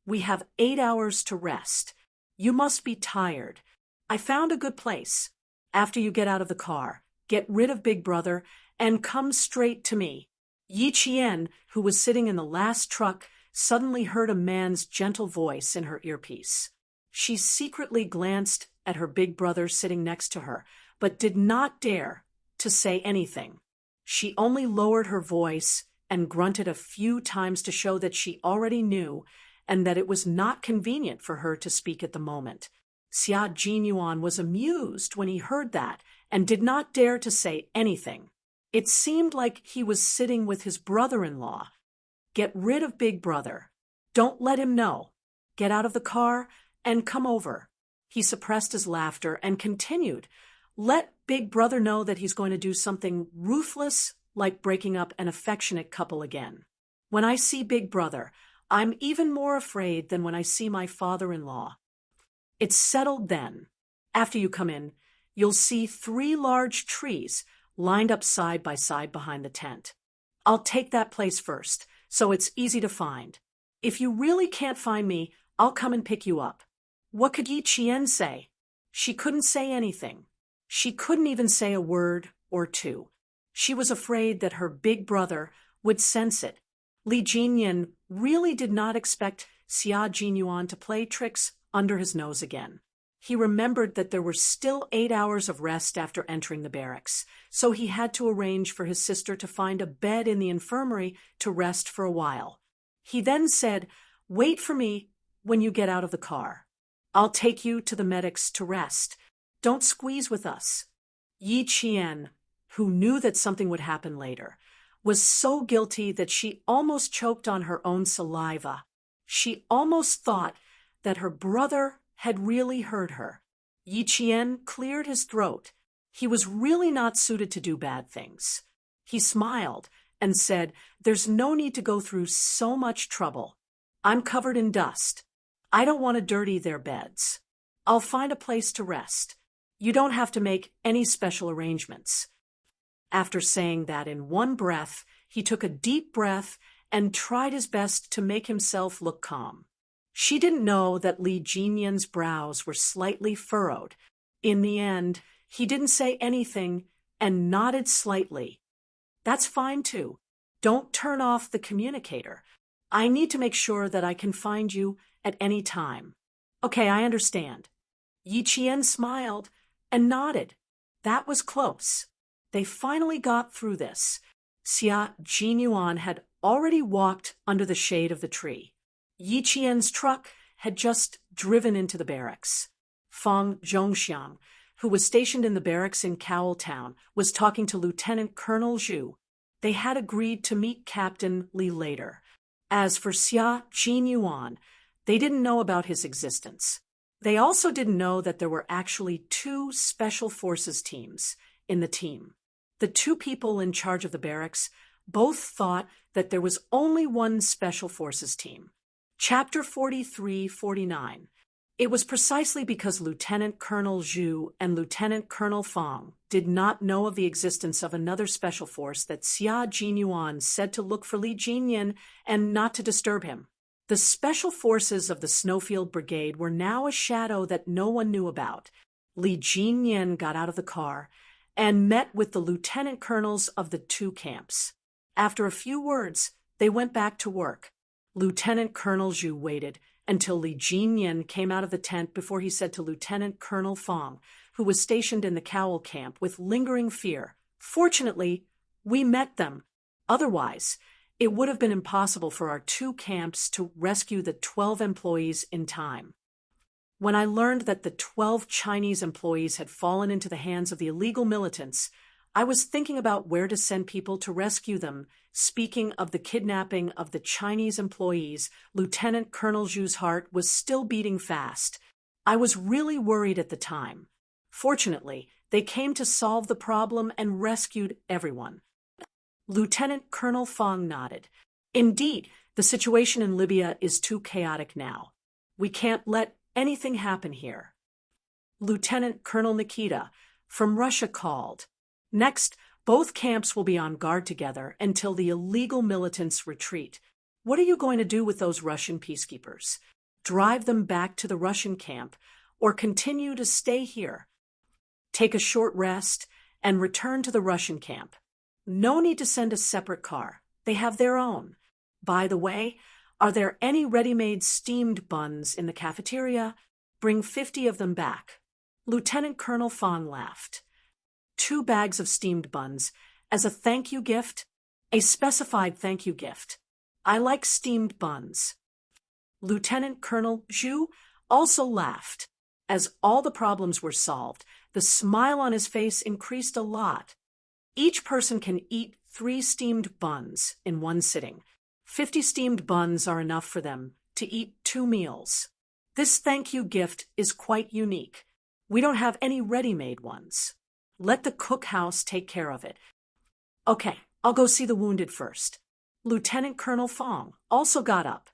[SPEAKER 1] "We have 8 hours to rest. You must be tired. I found a good place. After you get out of the car, get rid of Big Brother and come straight to me." Yi Qian, who was sitting in the last truck, suddenly heard a man's gentle voice in her earpiece. She secretly glanced at her big brother sitting next to her, but did not dare to say anything. She only lowered her voice and grunted a few times to show that she already knew and that it was not convenient for her to speak at the moment. Xia Jinyuan was amused when he heard that and did not dare to say anything. It seemed like he was sitting with his brother-in-law. Get rid of Big Brother. Don't let him know. Get out of the car and come over. He suppressed his laughter and continued. Let Big Brother know that he's going to do something ruthless, like breaking up an affectionate couple again. When I see Big Brother, I'm even more afraid than when I see my father-in-law. It's settled then. After you come in, you'll see 3 large trees lined up side by side behind the tent. I'll take that place first, so it's easy to find. If you really can't find me, I'll come and pick you up. What could Yi Qian say? She couldn't say anything. She couldn't even say a word or two. She was afraid that her big brother would sense it. Li Jinyan really did not expect Xia Jinyuan to play tricks under his nose again. He remembered that there were still 8 hours of rest after entering the barracks, so he had to arrange for his sister to find a bed in the infirmary to rest for a while. He then said, "Wait for me when you get out of the car. I'll take you to the medics to rest. Don't squeeze with us." Yi Qian, who knew that something would happen later, was so guilty that she almost choked on her own saliva. She almost thought that her brother had really hurt her. Yi Qian cleared his throat. He was really not suited to do bad things. He smiled and said, "There's no need to go through so much trouble. I'm covered in dust. I don't want to dirty their beds. I'll find a place to rest. You don't have to make any special arrangements." After saying that in one breath, he took a deep breath and tried his best to make himself look calm. She didn't know that Li Jinyan's brows were slightly furrowed. In the end, he didn't say anything and nodded slightly. "That's fine too. Don't turn off the communicator. I need to make sure that I can find you at any time." "Okay, I understand." Yi Qian smiled and nodded. That was close. They finally got through this. Xia Jinyuan had already walked under the shade of the tree. Yi Qian's truck had just driven into the barracks. Feng Zhongxiang, who was stationed in the barracks in Cowl Town, was talking to Lieutenant Colonel Zhu. They had agreed to meet Captain Li later. As for Xia Jinyuan, they didn't know about his existence. They also didn't know that there were actually 2 special forces teams in the team. The 2 people in charge of the barracks both thought that there was only one special forces team. Chapter 43-49. It was precisely because Lieutenant Colonel Zhu and Lieutenant Colonel Feng did not know of the existence of another special force that Xia Jinyuan said to look for Li Jinyan and not to disturb him. The special forces of the Snowfield Brigade were now a shadow that no one knew about. Li Jinyan got out of the car and met with the lieutenant colonels of the 2 camps. After a few words, they went back to work. Lieutenant Colonel Zhu waited until Li Jinyan came out of the tent before he said to Lieutenant Colonel Feng, who was stationed in the Cowl camp with lingering fear, "Fortunately, we met them. Otherwise, it would have been impossible for our 2 camps to rescue the 12 employees in time." When I learned that the 12 Chinese employees had fallen into the hands of the illegal militants, I was thinking about where to send people to rescue them. Speaking of the kidnapping of the Chinese employees, Lieutenant Colonel Zhu's heart was still beating fast. I was really worried at the time. Fortunately, they came to solve the problem and rescued everyone. Lieutenant Colonel Feng nodded. "Indeed, the situation in Libya is too chaotic now. We can't let anything happen here." Lieutenant Colonel Nikita from Russia called. "Next, both camps will be on guard together until the illegal militants retreat. What are you going to do with those Russian peacekeepers? Drive them back to the Russian camp or continue to stay here? Take a short rest and return to the Russian camp. No need to send a separate car. They have their own. By the way, are there any ready-made steamed buns in the cafeteria? Bring 50 of them back." Lieutenant Colonel Feng laughed. 2 bags of steamed buns as a thank you gift? A specified thank you gift. I like steamed buns. Lieutenant Colonel Zhu also laughed. As all the problems were solved, the smile on his face increased a lot. Each person can eat 3 steamed buns in one sitting. 50 steamed buns are enough for them to eat 2 meals. This thank you gift is quite unique. We don't have any ready-made ones. Let the cookhouse take care of it. Okay, I'll go see the wounded first. Lieutenant Colonel Fong also got up.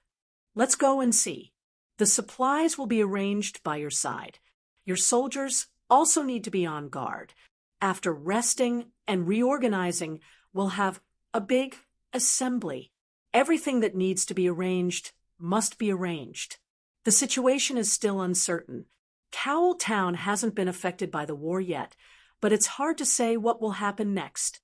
[SPEAKER 1] Let's go and see. The supplies will be arranged by your side. Your soldiers also need to be on guard. After resting and reorganizing, we'll have a big assembly. Everything that needs to be arranged must be arranged. The situation is still uncertain. Cowl Town hasn't been affected by the war yet, but it's hard to say what will happen next.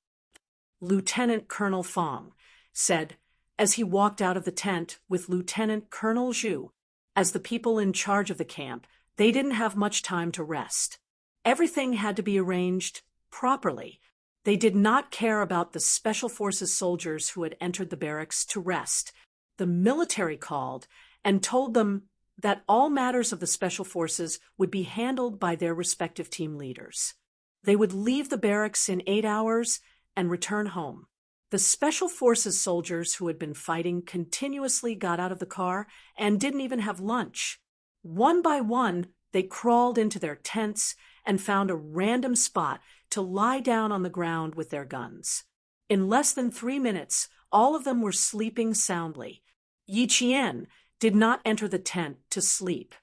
[SPEAKER 1] Lieutenant Colonel Fong said as he walked out of the tent with Lieutenant Colonel Zhu. As the people in charge of the camp, they didn't have much time to rest. Everything had to be arranged properly. They did not care about the Special Forces soldiers who had entered the barracks to rest. The military called and told them that all matters of the Special Forces would be handled by their respective team leaders. They would leave the barracks in 8 hours and return home. The Special Forces soldiers who had been fighting continuously got out of the car and didn't even have lunch. One by one, they crawled into their tents and found a random spot to lie down on the ground with their guns. In less than 3 minutes, all of them were sleeping soundly. Yi Qian did not enter the tent to sleep.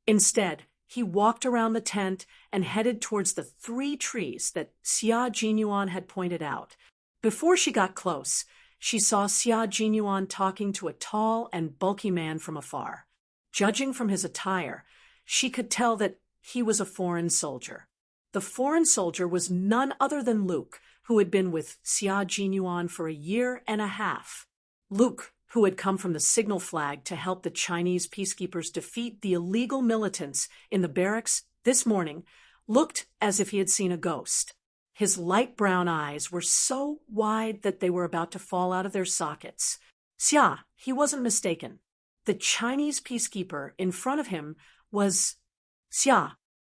[SPEAKER 1] Instead, he walked around the tent and headed towards the 3 trees that Xia Jinyuan had pointed out. Before she got close, she saw Xia Jinyuan talking to a tall and bulky man from afar. Judging from his attire, she could tell that he was a foreign soldier. The foreign soldier was none other than Luke, who had been with Xia Jinyuan for a year and a half. Luke, who had come from the signal flag to help the Chinese peacekeepers defeat the illegal militants in the barracks this morning, looked as if he had seen a ghost. His light brown eyes were so wide that they were about to fall out of their sockets. Xia, he wasn't mistaken. The Chinese peacekeeper in front of him was Xia,